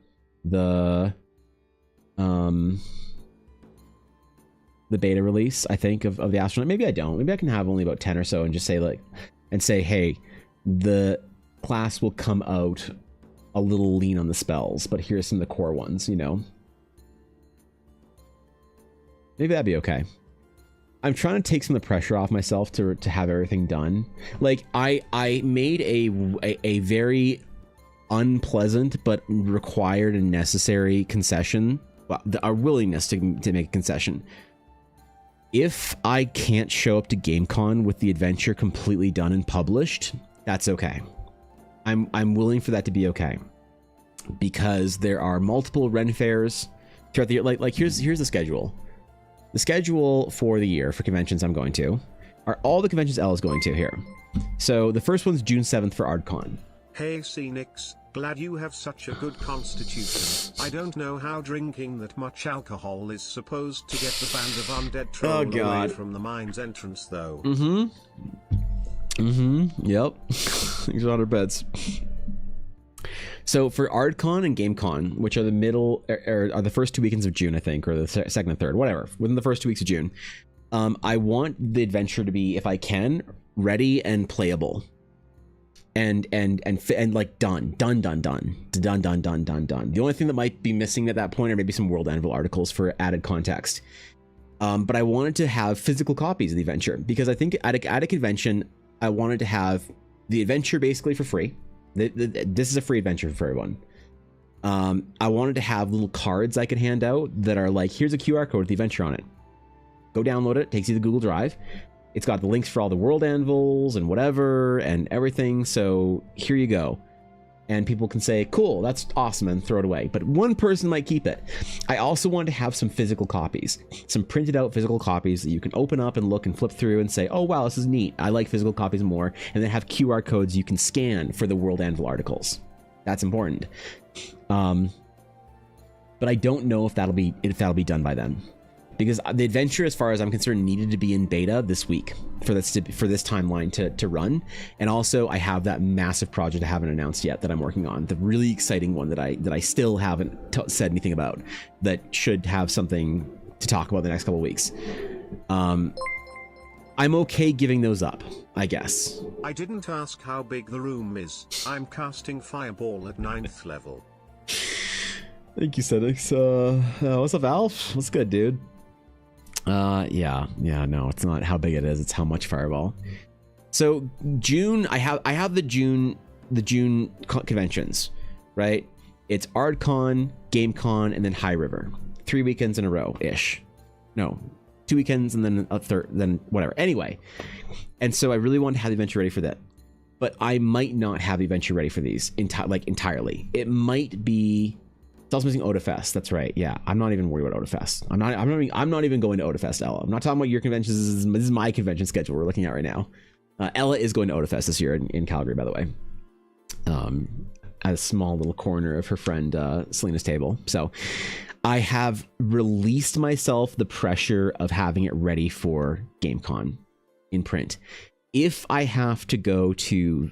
beta release, I think, of the Astral Knight. Maybe I don't. Maybe I can have only about 10 or so and just say hey, the class will come out a little lean on the spells, but here's some of the core ones, you know? Maybe that'd be okay. I'm trying to take some of the pressure off myself to have everything done. Like, I made a very unpleasant but required and necessary concession, a willingness to make a concession. If I can't show up to GameCon with the adventure completely done and published, that's okay. I'm willing for that to be okay, because there are multiple Ren fairs throughout the year. Like here's the schedule. The schedule for the year for conventions I'm going to are all the conventions L is going to here. So the first one's June 7th for ArdCon. Hey Phoenix, Glad you have such a good constitution. I don't know how drinking that much alcohol is supposed to get the band of undead troll away from the mine's entrance, though. Yep. These are on our beds. So for ArdCon and GameCon, which are the middle, are the first 2 weekends of June, I think, or the second and third, whatever, within the first 2 weeks of June, I want the adventure to be, if I can, ready and playable. And like done. The only thing that might be missing at that point are maybe some World Anvil articles for added context. But I wanted to have physical copies of the adventure because I think at a convention, I wanted to have the adventure basically for free. This is a free adventure for everyone. I wanted to have little cards I could hand out that are like, here's a QR code with the adventure on it. Go download it. Takes you to Google Drive. It's got the links for all the world anvils and whatever and everything. So here you go. And people can say, cool, that's awesome, and throw it away. But one person might keep it. I also want to have some physical copies, some printed out physical copies that you can open up and look and flip through and say, oh, wow, this is neat. I like physical copies more. And then have QR codes you can scan for the world anvil articles. That's important. But I don't know if that'll be done by then. Because the adventure, as far as I'm concerned, needed to be in beta this week for this timeline to run. And also, I have that massive project I haven't announced yet that I'm working on. The really exciting one that I still haven't said anything about, that should have something to talk about the next couple of weeks. I'm okay giving those up, I guess. I didn't ask how big the room is. I'm casting Fireball at 9th level. Thank you, Sedix. What's up, Alf? What's good, dude? Yeah, no, it's not how big it is, it's how much Fireball. So June, I have the June conventions, right? It's ArdCon, GameCon, and then High River. 3 weekends in a row ish. No, 2 weekends and then a third, then whatever. Anyway, and so I really want to have the adventure ready for that, but I might not have the adventure ready for these entirely. It might be. It's also missing Odafest. That's right. Yeah, I'm not even worried about Odafest. I'm not even going to Odafest, Ella. I'm not talking about your conventions. This is my convention schedule we're looking at right now. Ella is going to Odafest this year in Calgary, by the way. At a small little corner of her friend Selena's table. So I have released myself the pressure of having it ready for GameCon in print. If I have to go to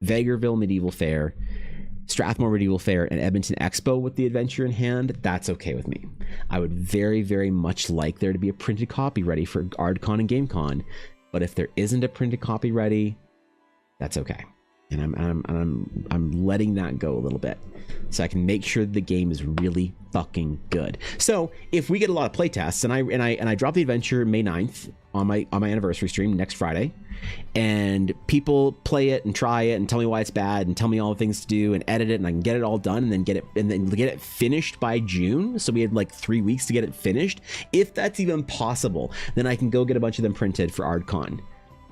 Vegreville Medieval Fair, Strathmore Medieval Fair, and Edmonton Expo with the adventure in hand, that's okay with me. I would very, very much like there to be a printed copy ready for ArdCon and GameCon, but if there isn't a printed copy ready, that's okay. And I'm letting that go a little bit so I can make sure the game is really fucking good. So if we get a lot of playtests and I drop the adventure May 9th on my anniversary stream next Friday, and people play it and try it and tell me why it's bad and tell me all the things to do and edit it, and I can get it all done and then get it finished by June. So we had like 3 weeks to get it finished. If that's even possible, then I can go get a bunch of them printed for ArdCon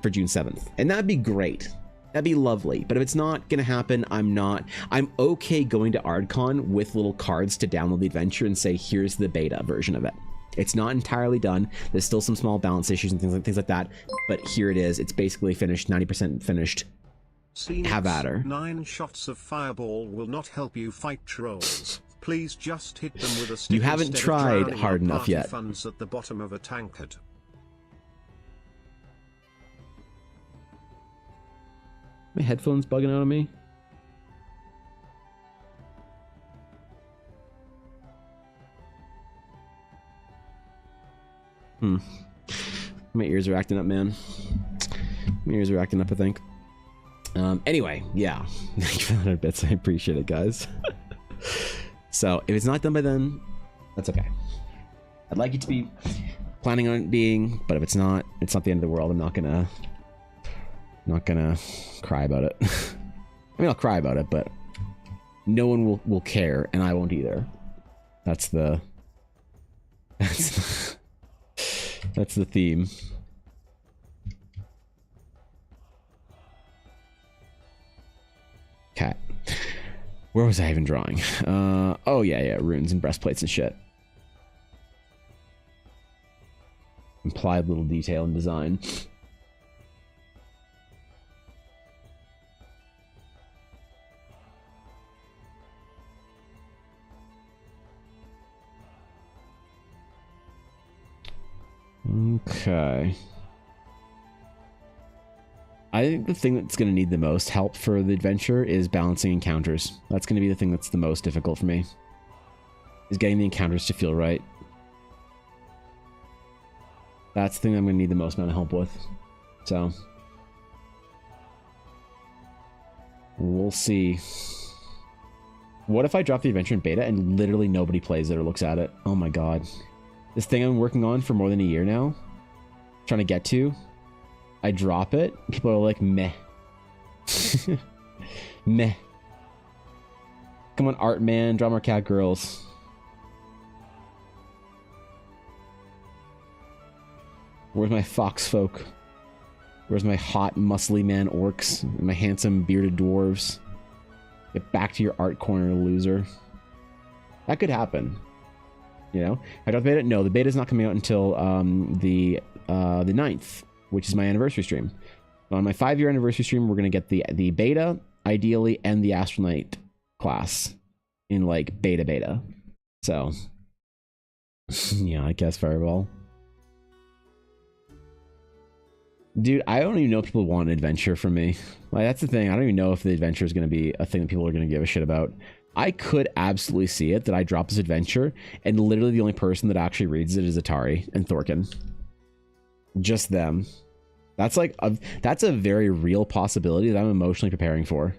for June 7th. And that'd be great. That'd be lovely. But if it's not going to happen, I'm okay going to ArdCon with little cards to download the adventure and say, here's the beta version of it. It's not entirely done. There's still some small balance issues and things like that. But here it is. It's basically finished, 90% finished. Have at her. 9 shots of Fireball will not help you fight trolls. Please just hit them with a stick. You haven't tried hard enough yet. Funds at the bottom of a tankard. My headphones bugging out on me. My ears are acting up, man. My ears are acting up, I think. Anyway, yeah. Thank you for 100 bits. I appreciate it, guys. So if it's not done by then, that's okay. I'd like it to be planning on it being, but if it's not the end of the world. I'm not gonna cry about it. I mean, I'll cry about it, but no one will care, and I won't either. That's the theme. Cat. Where was I even drawing? Oh yeah, runes and breastplates and shit. Implied little detail and design. Okay. I think the thing that's going to need the most help for the adventure is balancing encounters. That's going to be the thing that's the most difficult for me. Is getting the encounters to feel right. That's the thing I'm going to need the most amount of help with. So. We'll see. What if I drop the adventure in beta and literally nobody plays it or looks at it? Oh my god. This thing I'm working on for more than a year now. Trying to get to. I drop it. People are like, meh. Meh. Come on, art man. Draw more cat girls. Where's my fox folk? Where's my hot, muscly man orcs? And my handsome, bearded dwarves? Get back to your art corner, loser. That could happen. You know? I dropped the beta? No, the beta's not coming out until the 9th. Which is my anniversary stream. On my 5-year anniversary stream, we're going to get the beta, ideally, and the astronaut class in, like, beta. So, yeah, I guess Fireball. Dude, I don't even know if people want an adventure from me. Like, that's the thing. I don't even know if the adventure is going to be a thing that people are going to give a shit about. I could absolutely see it, that I drop this adventure, and literally the only person that actually reads it is Atari and Thorkin. Just them. That's like that's a very real possibility that I'm emotionally preparing for.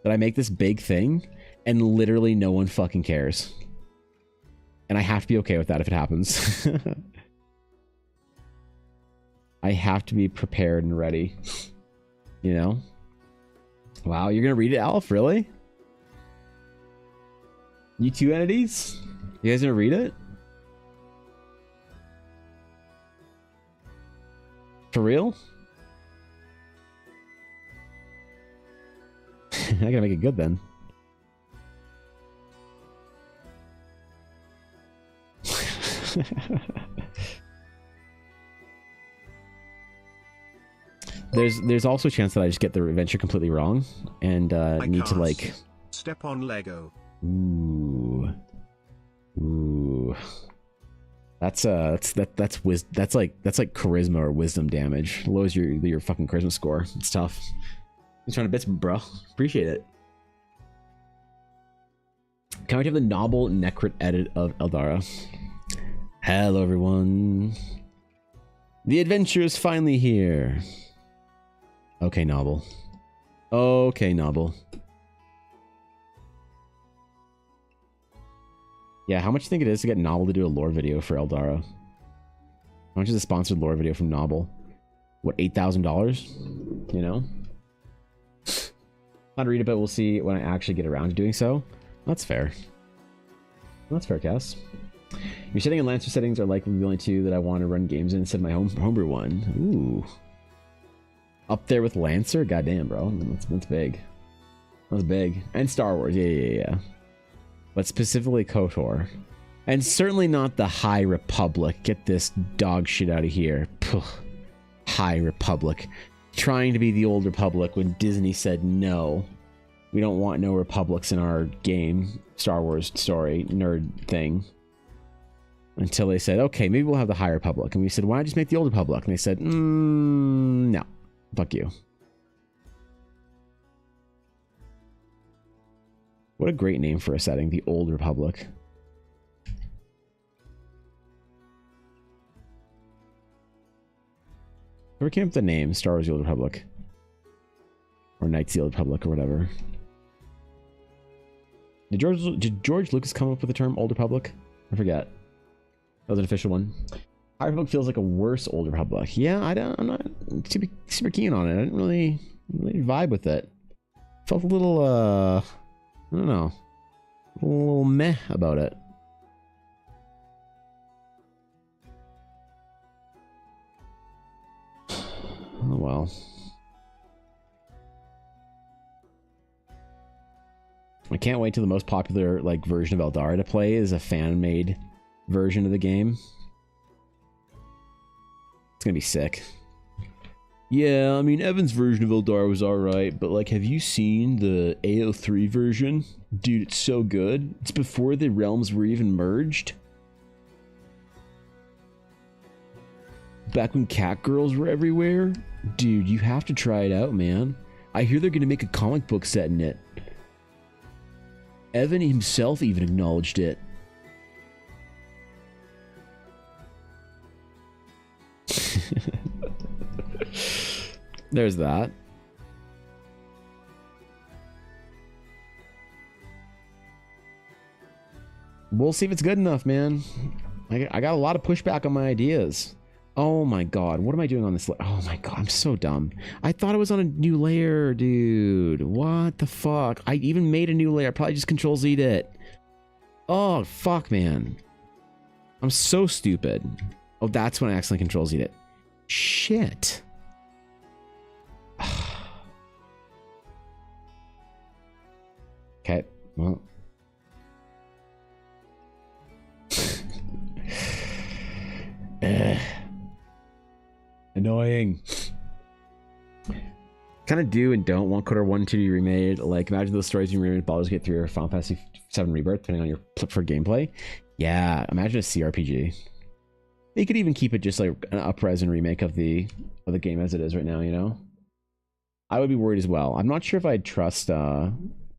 That I make this big thing and literally no one fucking cares. And I have to be okay with that if it happens. I have to be prepared and ready. You know? Wow, you're gonna read it, Alf? Really? You two entities? You guys gonna read it? For real? I gotta make it good then. There's also a chance that I just get the adventure completely wrong and need to like step on Lego. Ooh. That's like charisma or wisdom damage. Lowers your fucking charisma score. It's tough. He's trying to bits, bro. Appreciate it. Can we have the novel Necrit edit of Eldara? Hello, everyone. The adventure is finally here. Okay, novel. Okay, novel. Yeah, how much do you think it is to get Novel to do a lore video for Eldara? How much is a sponsored lore video from Novel? What, $8,000? You know? Not to read it, but we'll see when I actually get around to doing so. That's fair. That's fair, Cass. Your setting and Lancer settings are likely the only two that I want to run games in instead of my homebrew one. Ooh. Up there with Lancer? Goddamn, bro. That's big. That's big. And Star Wars. Yeah. But specifically KOTOR. And certainly not the High Republic. Get this dog shit out of here. Puh. High Republic. Trying to be the old Republic when Disney said no. We don't want no Republics in our game. Star Wars story nerd thing. Until they said, okay, maybe we'll have the High Republic. And we said, why not just make the Old Republic? And they said, no. Fuck you. What a great name for a setting, the Old Republic. Whoever came up with the name, Star Wars The Old Republic. Or Knights of the Old Republic, or whatever. Did George Lucas come up with the term Old Republic? I forget. That was an official one. High Republic feels like a worse Old Republic. Yeah, I'm not super keen on it. I didn't really vibe with it. Felt a little, I don't know. A little meh about it. Oh well. I can't wait till the most popular version of Eldara to play is a fan-made version of the game. It's gonna be sick. Yeah, I mean, Evan's version of Eldara was alright, but have you seen the AO3 version? Dude, it's so good. It's before the realms were even merged. back when cat girls were everywhere? Dude, you have to try it out, man. I hear they're gonna make a comic book set in it. Evan himself even acknowledged it. There's that. We'll see if it's good enough, man. I got a lot of pushback on my ideas. Oh my god, what am I doing on this? Oh my god, I'm so dumb. I thought it was on a new layer, dude. What the fuck? I even made a new layer. I probably just Control-Z'd it. Oh, fuck, man. I'm so stupid. Oh, that's when I accidentally Control-Z'd it. Shit. Okay, well. Annoying. Kind of do and don't want KOTOR 1 and 2 to be remade. Like, imagine those stories being remade Baldur's Gate 3 or Final Fantasy 7 Rebirth, depending on your preferred gameplay. Yeah, imagine a CRPG. They could even keep it just like an up-res and remake of the game as it is right now, you know? I would be worried as well. I'm not sure if I'd trust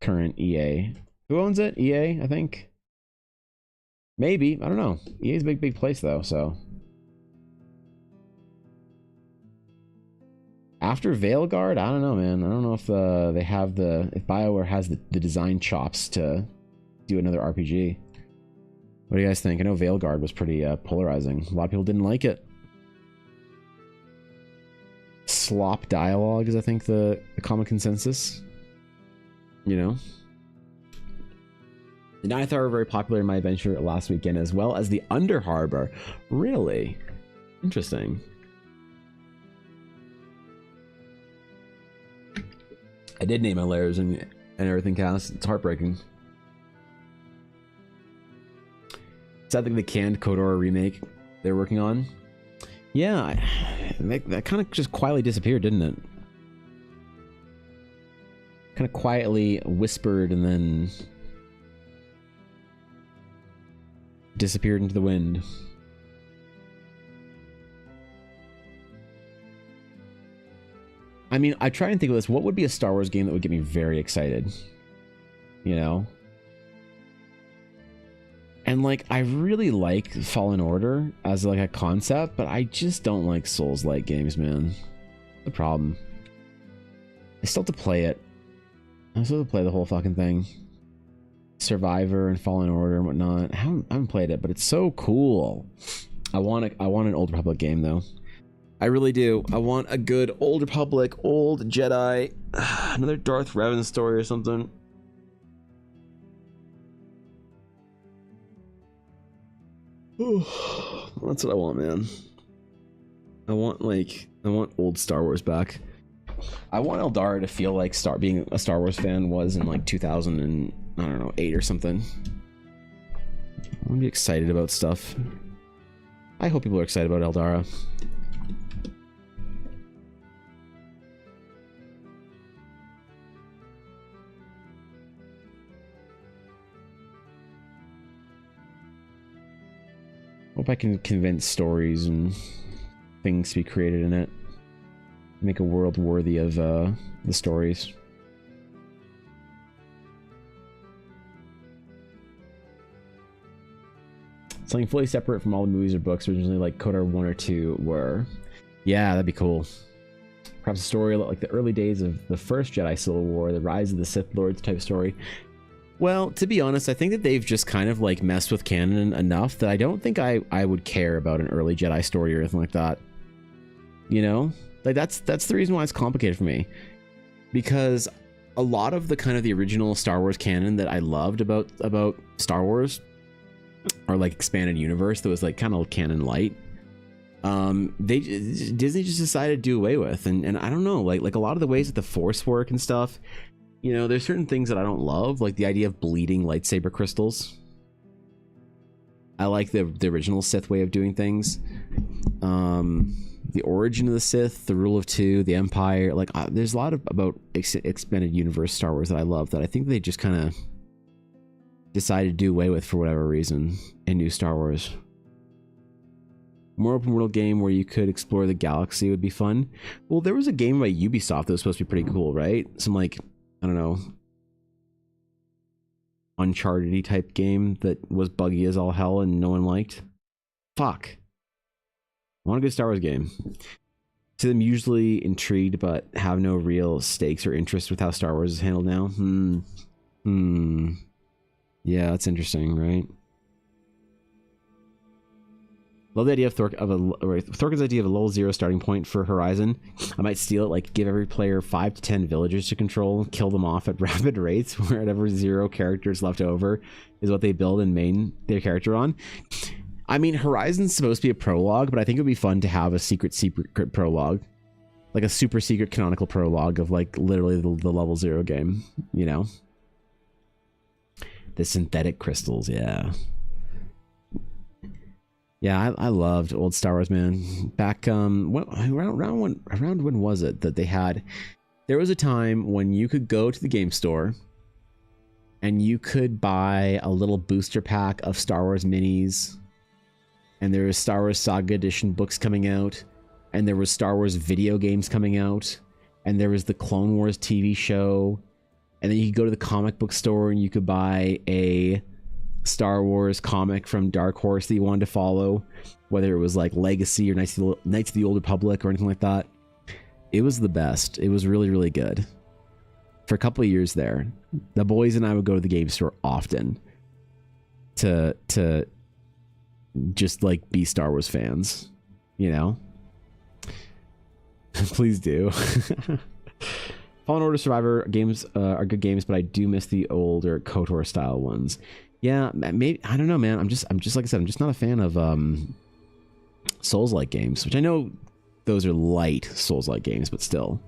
current EA. Who owns it? EA, I think? Maybe. I don't know. EA's a big place, though, so... After Veilguard, I don't know, man. I don't know if they have if BioWare has the design chops to do another RPG. What do you guys think? I know Veilguard was pretty polarizing. A lot of people didn't like it. Slop dialogue is, I think, the common consensus. You know? The Ninth Hour were very popular in my adventure last weekend, as well as the Under Harbor. Really? Interesting. I did name my layers and everything, Cass. It's heartbreaking. Sad thing, the canned KOTOR remake they're working on. Yeah, that kind of just quietly disappeared, didn't it? Kind of quietly whispered and then disappeared into the wind. I mean, I try and think of this. What would be a Star Wars game that would get me very excited? You know? And, like, I really like Fallen Order as, like, a concept, but I just don't like Souls-like games, man. The problem. I still have to play it. I still have to play the whole fucking thing. Survivor and Fallen Order and whatnot. I haven't played it, but it's so cool. I want an Old Republic game, though. I really do. I want a good Old Republic, old Jedi, another Darth Revan story or something. That's what I want, man. I want old Star Wars back. I want Eldara to feel like being a Star Wars fan was in like 2008 or something. I want to be excited about stuff. I hope people are excited about Eldara. Hope I can convince stories and things to be created in it. Make a world worthy of the stories. Something fully separate from all the movies or books originally, like KOTOR 1 or 2 were. Yeah, that'd be cool. Perhaps a story like the early days of the first Jedi Civil War, the rise of the Sith Lords type story. Well, to be honest, I think that they've just kind of like messed with canon enough that I don't think I would care about an early Jedi story or anything like that. You know? Like that's the reason why it's complicated for me. Because a lot of the kind of the original Star Wars canon that I loved about Star Wars, or like expanded universe that was like kind of canon light, Disney just decided to do away with, and I don't know, like a lot of the ways that the Force work and stuff. You know, there's certain things that I don't love, like the idea of bleeding lightsaber crystals. I like the original Sith way of doing things. The origin of the Sith, the rule of two, the Empire. Like, there's a lot about expanded universe Star Wars that I love that I think they just kind of decided to do away with for whatever reason in new Star Wars. More open world game where you could explore the galaxy would be fun. Well, there was a game by Ubisoft that was supposed to be pretty cool, right? Some like, I don't know, Uncharted-y type game that was buggy as all hell and no one liked. Fuck. I want a good Star Wars game. See, I'm usually intrigued but have no real stakes or interest with how Star Wars is handled now. Yeah, that's interesting, right? Love the idea of Thorkin's idea of a level 0 starting point for Horizon. I might steal it, like give every player 5 to 10 villagers to control, kill them off at rapid rates, wherever 0 characters left over is what they build and main their character on. I mean, Horizon's supposed to be a prologue, but I think it would be fun to have a secret prologue. Like a super secret canonical prologue of like literally the level 0 game, you know? The synthetic crystals, yeah. Yeah, I loved old Star Wars, man. Back around when was it that they had? There was a time when you could go to the game store and you could buy a little booster pack of Star Wars minis, and there was Star Wars Saga Edition books coming out, and there was Star Wars video games coming out, and there was the Clone Wars TV show, and then you could go to the comic book store and you could buy a Star Wars comic from Dark Horse that you wanted to follow, whether it was like Legacy or Knights of the Old Republic or anything like that. It was the best. It was really, really good. For a couple of years there, the boys and I would go to the game store often to just like be Star Wars fans, you know? Please do. Fallen Order Survivor games are good games, but I do miss the older KOTOR style ones. Yeah, maybe, I don't know, man. I'm just like I said, I'm just not a fan of Souls-like games, which I know those are light Souls-like games, but still.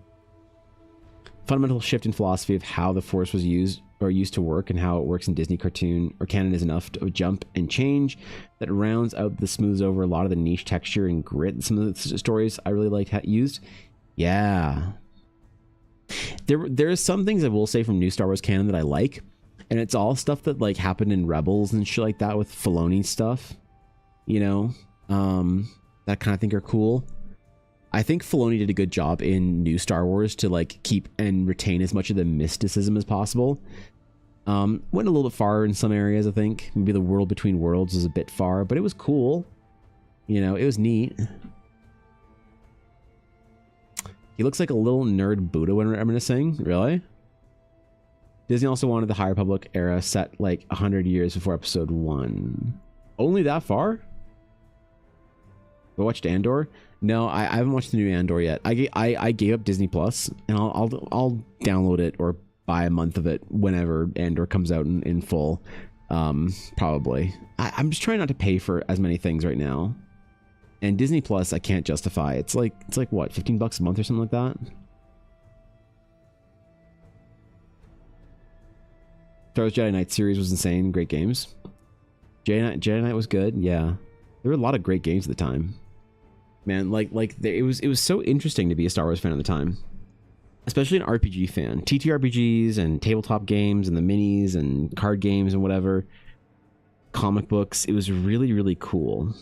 Fundamental shift in philosophy of how the Force was used to work and how it works in Disney cartoon or canon is enough to jump and change that rounds out the smooths over a lot of the niche texture and grit some of the stories I really liked used. Yeah. There are some things I will say from new Star Wars canon that I like. And it's all stuff that like happened in Rebels and shit like that with Filoni stuff, you know, that kind of thing are cool. I think Filoni did a good job in new Star Wars to like keep and retain as much of the mysticism as possible. Went a little bit far in some areas, I think. Maybe the world between worlds was a bit far, but it was cool. You know, it was neat. He looks like a little nerd Buddha when reminiscing, really? Disney also wanted the High Republic era set like 100 years before Episode 1. Only that far? I watched Andor. No, I haven't watched the new Andor yet. I gave up Disney Plus, and I'll download it or buy a month of it whenever Andor comes out in full. Probably. I'm just trying not to pay for as many things right now. And Disney Plus, I can't justify. It's like what, $15 a month or something like that? Star Wars Jedi Knight series was insane. Great games. Jedi Knight was good. Yeah, there were a lot of great games at the time. Man, it was so interesting to be a Star Wars fan at the time, especially an RPG fan. TTRPGs and tabletop games and the minis and card games and whatever, comic books. It was really, really cool.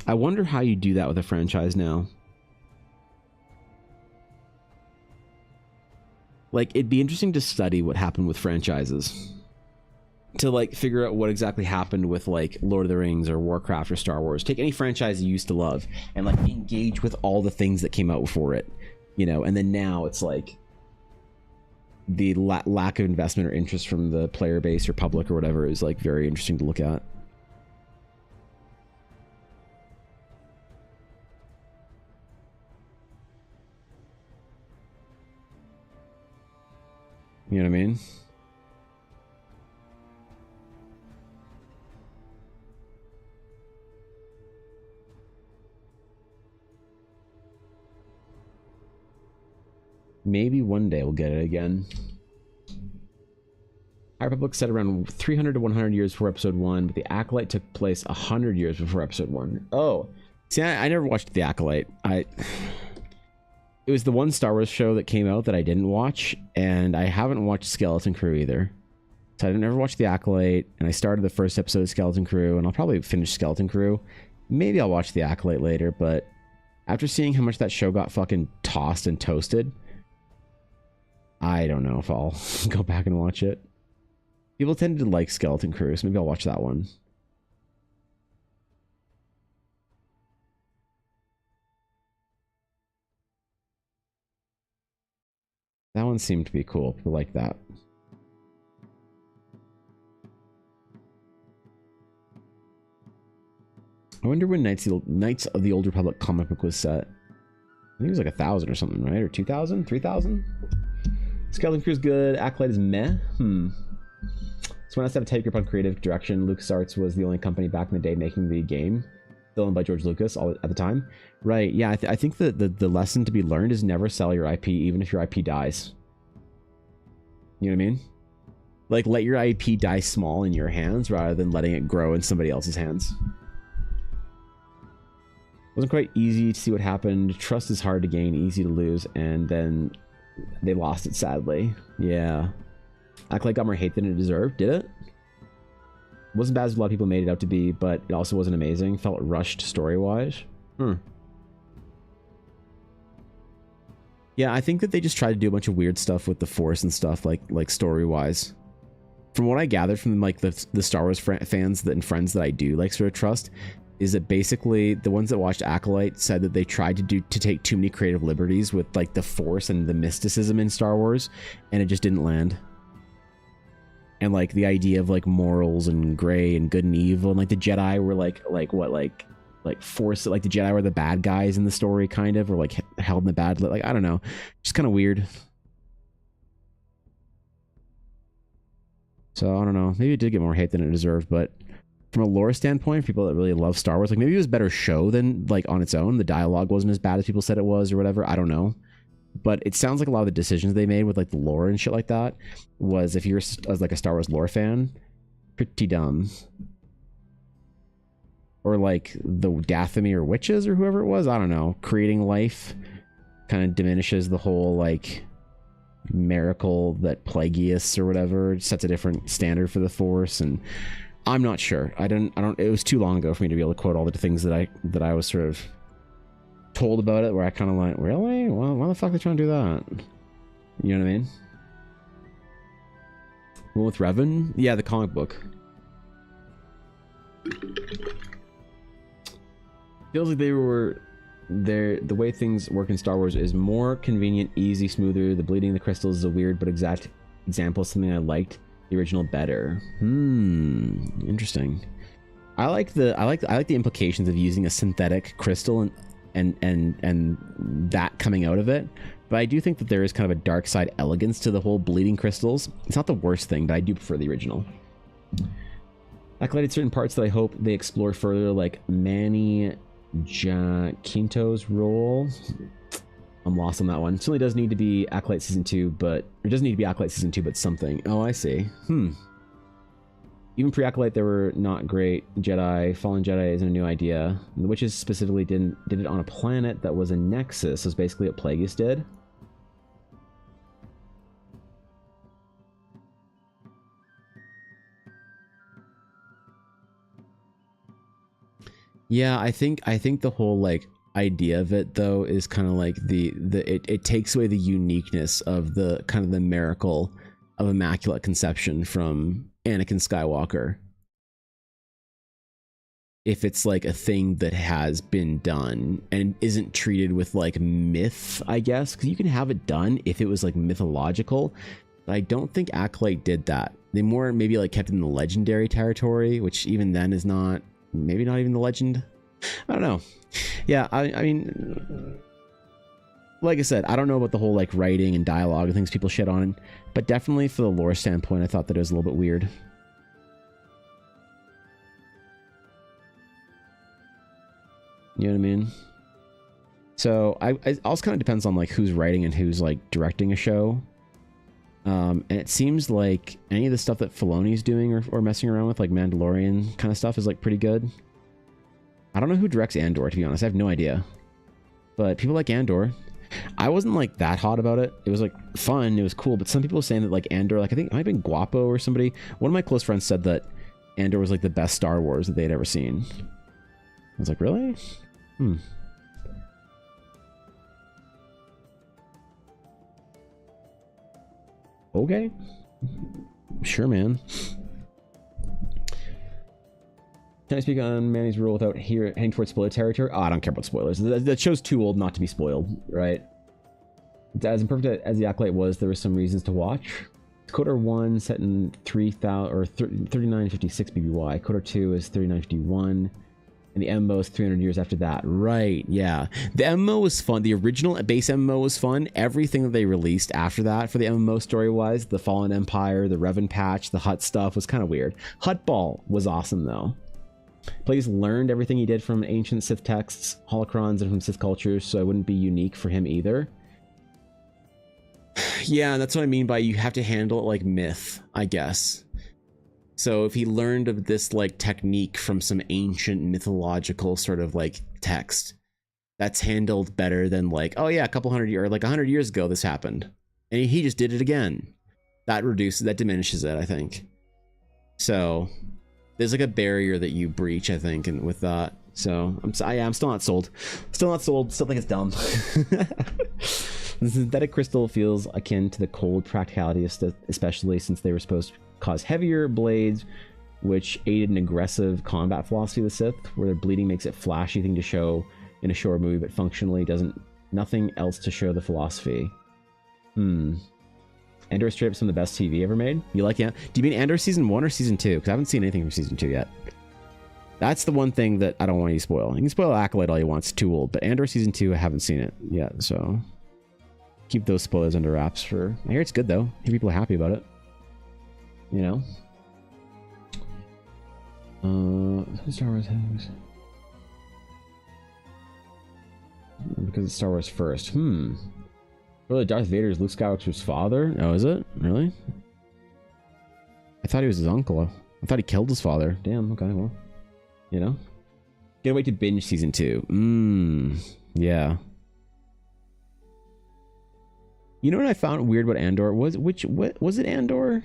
I wonder how you do that with a franchise now. Like, it'd be interesting to study what happened with franchises. To, like, figure out what exactly happened with, like, Lord of the Rings or Warcraft or Star Wars. Take any franchise you used to love and, like, engage with all the things that came out before it. You know, and then now it's, like, the lack of investment or interest from the player base or public or whatever is, like, very interesting to look at. You know what I mean? Maybe one day we'll get it again. High Republic set around 300 to 100 years before Episode 1, but The Acolyte took place 100 years before Episode 1. Oh, see, I never watched The Acolyte. It was the one Star Wars show that came out that I didn't watch, and I haven't watched Skeleton Crew either. So I didn't ever watch The Acolyte, and I started the first episode of Skeleton Crew, and I'll probably finish Skeleton Crew. Maybe I'll watch The Acolyte later, but after seeing how much that show got fucking tossed and toasted, I don't know if I'll go back and watch it. People tended to like Skeleton Crew, so maybe I'll watch that one. That one seemed to be cool. People like that. I wonder when Knights of the Old Republic comic book was set. I think it was like 1,000 or something, right? Or 2,000? 3,000? Skeleton Crew's good. Acolyte is meh. So when I have a tight grip on creative direction, LucasArts was the only company back in the day making the game. Still owned by George Lucas at the time. Right, yeah, I think that the lesson to be learned is never sell your IP, even if your IP dies. You know what I mean? Like, let your IP die small in your hands rather than letting it grow in somebody else's hands. Wasn't quite easy to see what happened. Trust is hard to gain, easy to lose, and then they lost it sadly. Yeah. Acolyte got more hate than it deserved, did it? Wasn't bad as a lot of people made it out to be, but it also wasn't amazing. Felt rushed story-wise. Yeah, I think that they just tried to do a bunch of weird stuff with the Force and stuff, like story-wise. From what I gathered from like the Star Wars fans and friends that I do like sort of trust, is that basically the ones that watched Acolyte said that they tried to take too many creative liberties with like the Force and the mysticism in Star Wars, and it just didn't land. And like the idea of like morals and gray and good and evil, and like the Jedi were like Force, like the Jedi were the bad guys in the story, kind of, or like held in the bad, like I don't know, just kind of weird. So I don't know, maybe it did get more hate than it deserved, but from a lore standpoint, for people that really love Star Wars, like maybe it was a better show than like on its own. The dialogue wasn't as bad as people said it was or whatever. I don't know. But it sounds like a lot of the decisions they made with like the lore and shit like that was, if you're as like a Star Wars lore fan, pretty dumb. Or like the Dathomir witches or whoever it was, I don't know, creating life kind of diminishes the whole like miracle that Plagueis or whatever, sets a different standard for the Force, and I'm not sure. I don't it was too long ago for me to be able to quote all the things that I was sort of told about it, where I kind of like, really? Well, why the fuck are they trying to do that? You know what I mean? One with Revan? Yeah, the comic book. Feels like the way things work in Star Wars is more convenient, easy, smoother. The bleeding the crystals is a weird but exact example of something I liked the original better. Interesting. I like the implications of using a synthetic crystal and that coming out of it, but I do think that there is kind of a dark side elegance to the whole bleeding crystals. It's not the worst thing, but I do prefer the original. Acolyted certain parts that I hope they explore further, like Manny Jacinto's role. I'm lost on that one. It certainly does need to be Acolyte Season 2, but it doesn't need to be Acolyte Season 2, but something. Oh, I see. Even pre-Acolyte, they were not great. Jedi, Fallen Jedi isn't a new idea. The witches specifically did it on a planet that was a nexus. So it's basically what Plagueis did. Yeah, I think the whole like idea of it though is kind of like it takes away the uniqueness of the kind of the miracle of Immaculate Conception from Anakin Skywalker. If it's like a thing that has been done and isn't treated with like myth, I guess, because you can have it done if it was like mythological, but I don't think Acolyte did that. They more maybe like kept it in the legendary territory, which even then is not, maybe not even the legend. I don't know. Yeah, I mean, like I said, I don't know about the whole like writing and dialogue and things people shit on, but definitely for the lore standpoint, I thought that it was a little bit weird. You know what I mean? So it also kind of depends on like who's writing and who's like directing a show. And it seems like any of the stuff that Filoni's doing or messing around with, like Mandalorian kind of stuff, is like pretty good. I don't know who directs Andor, to be honest. I have no idea. But people like Andor. I wasn't like that hot about it. It was like fun, it was cool, but some people were saying that like Andor, like I think it might have been Guapo or somebody. One of my close friends said that Andor was like the best Star Wars that they'd ever seen. I was like, really? Okay. Sure, man. Can I speak on Manny's rule without heading towards spoiler territory? Oh, I don't care about spoilers. That show's too old not to be spoiled, right? As imperfect as the Acolyte was, there were some reasons to watch. KOTOR 1 set in 3000 or 3956 BBY. KOTOR 2 is 3951. And the MMO is 300 years after that. Right, yeah. The MMO was fun. The original base MMO was fun. Everything that they released after that for the MMO story-wise, the Fallen Empire, the Revan patch, the Hut stuff was kind of weird. Hutball was awesome, though. Players learned everything he did from ancient Sith texts, holocrons, and from Sith cultures, so it wouldn't be unique for him either. Yeah, that's what I mean by you have to handle it like myth, I guess. So if he learned of this like technique from some ancient mythological sort of like text, that's handled better than like, oh yeah, a couple hundred years, or like 100 years ago this happened, and he just did it again. That diminishes it, I think. So there's like a barrier that you breach, I think, and with that. So I'm still not sold. Still not sold. Still think it's dumb. The synthetic crystal feels akin to the cold practicality of Sith, especially since they were supposed to cause heavier blades, which aided an aggressive combat philosophy of the Sith, where their bleeding makes it a flashy thing to show in a show or movie, but functionally doesn't nothing else to show the philosophy. Andor straight up some of the best TV ever made. You like it? Do you mean Andor season 1 or season 2? Because I haven't seen anything from season 2 yet. That's the one thing that I don't want you to spoil. You can spoil Acolyte all you want, it's too old, but Andor season 2, I haven't seen it yet, so keep those spoilers under wraps for... I hear it's good though. I hear people are happy about it. You know? Star Wars has... Because it's Star Wars first. Really, Darth Vader is Luke Skywalker's father? Oh, is it? Really? I thought he was his uncle. I thought he killed his father. Damn, okay, well. You know? Can't wait to binge season 2. Yeah. You know what I found weird about Andor? What was it Andor?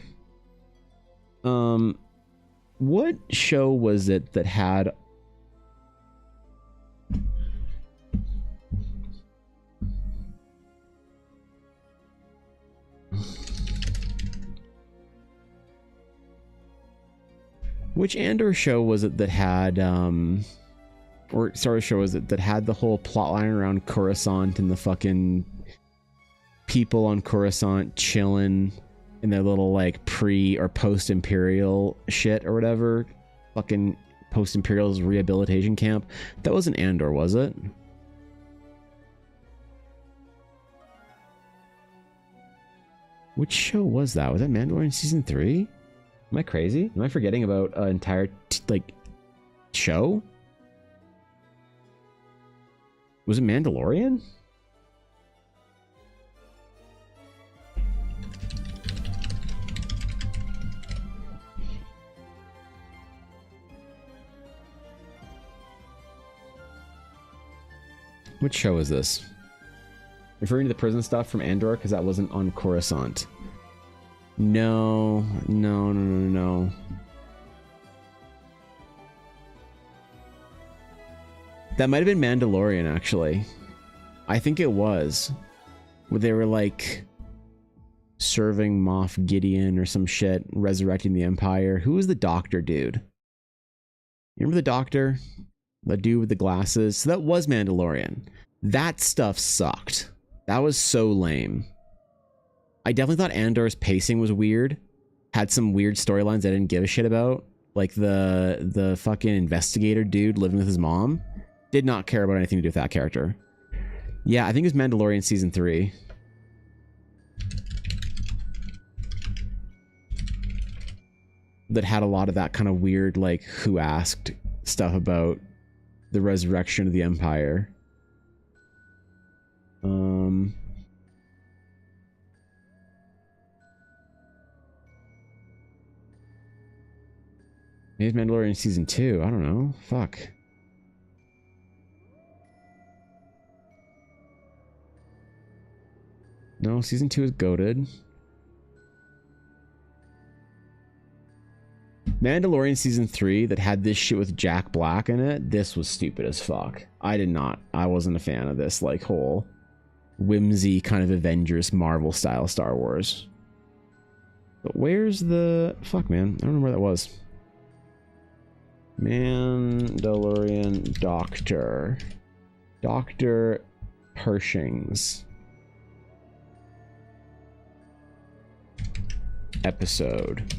What show was it that had... Which Andor show was it that had, or Star Wars show was it that had the whole plotline around Coruscant and the fucking people on Coruscant chilling in their little like pre or post-imperial shit or whatever, fucking post-imperial's rehabilitation camp? That wasn't Andor, was it? Which show was that? Was that Mandalorian season 3? Am I crazy? Am I forgetting about an entire like show? Was it Mandalorian? Which show is this? Referring to the prison stuff from Andor, because that wasn't on Coruscant. No. That might have been Mandalorian, actually. I think it was. Where they were like serving Moff Gideon or some shit, resurrecting the Empire. Who was the doctor dude? You remember the doctor? The dude with the glasses? So that was Mandalorian. That stuff sucked. That was so lame. I definitely thought Andor's pacing was weird. Had some weird storylines I didn't give a shit about. Like the fucking investigator dude living with his mom. Did not care about anything to do with that character. Yeah, I think it was Mandalorian season 3. That had a lot of that kind of weird, like, who asked stuff about the resurrection of the Empire. Maybe Mandalorian season 2. I don't know. Fuck. No, season 2 is goated. Mandalorian season 3 that had this shit with Jack Black in it, this was stupid as fuck. I wasn't a fan of this like whole whimsy kind of Avengers Marvel style Star Wars. But where's the fuck, man? I don't know where that was. Mandalorian Dr. Pershing's episode.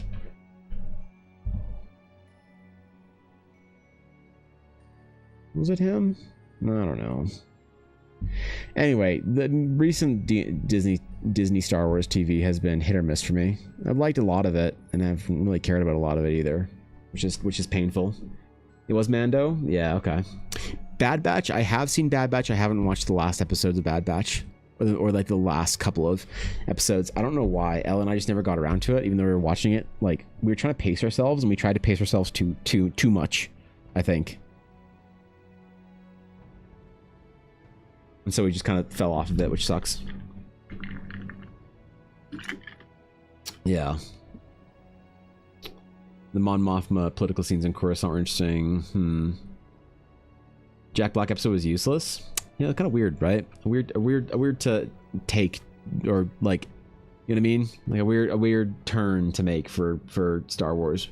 Was it him? I don't know. Anyway, the recent Disney Star Wars TV has been hit or miss for me. I've liked a lot of it, and I haven't really cared about a lot of it either, which is painful. It was Mando? Yeah, okay. Bad Batch, I have seen Bad Batch. I haven't watched the last episodes of Bad Batch, or like the last couple of episodes. I don't know why. Elle and I just never got around to it, even though we were watching it. Like, we were trying to pace ourselves, and we tried to pace ourselves too much, I think. And so we just kind of fell off of it, which sucks. Yeah. The Mon Mothma political scenes in Coruscant were interesting. Jack Black episode was useless. Yeah, kind of weird, right? A weird to take, or like, you know what I mean? Like a weird turn to make for Star Wars.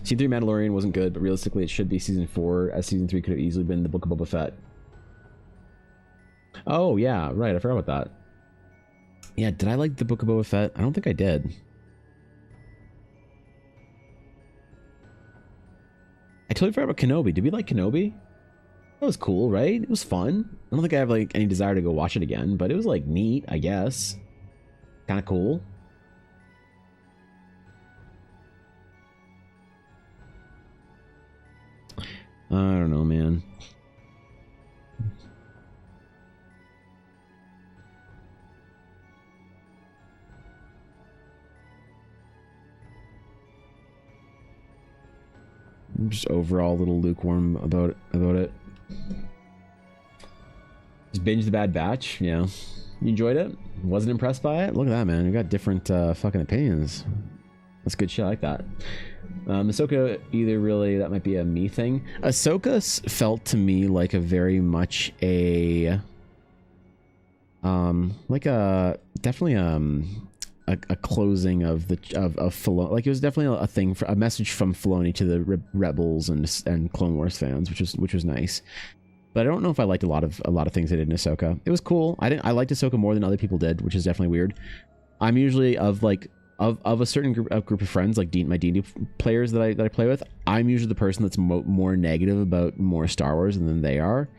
Season 3 Mandalorian wasn't good, but realistically it should be Season 4, as Season 3 could have easily been the Book of Boba Fett. Oh, yeah, right, I forgot about that. Yeah, did I like the Book of Boba Fett? I don't think I did. I totally forgot about Kenobi. Did we like Kenobi? That was cool, right? It was fun. I don't think I have like any desire to go watch it again, but it was like neat, I guess. Kind of cool. I don't know, man. I'm just overall a little lukewarm about it. Just binge the Bad Batch, yeah. You enjoyed it? Wasn't impressed by it? Look at that, man. We got different fucking opinions. That's good shit. I like that. Ahsoka, either really, that might be a me thing. Ahsoka felt to me like a very much a like a definitely a closing of Filoni. Like it was definitely a thing, for a message from Filoni to the Rebels and Clone Wars fans, which was nice. But I don't know if I liked a lot of things they did in Ahsoka. It was cool. I liked Ahsoka more than other people did, which is definitely weird. I'm usually of a certain group of friends, like my D&D players that I play with. I'm usually the person that's more negative about more Star Wars than they are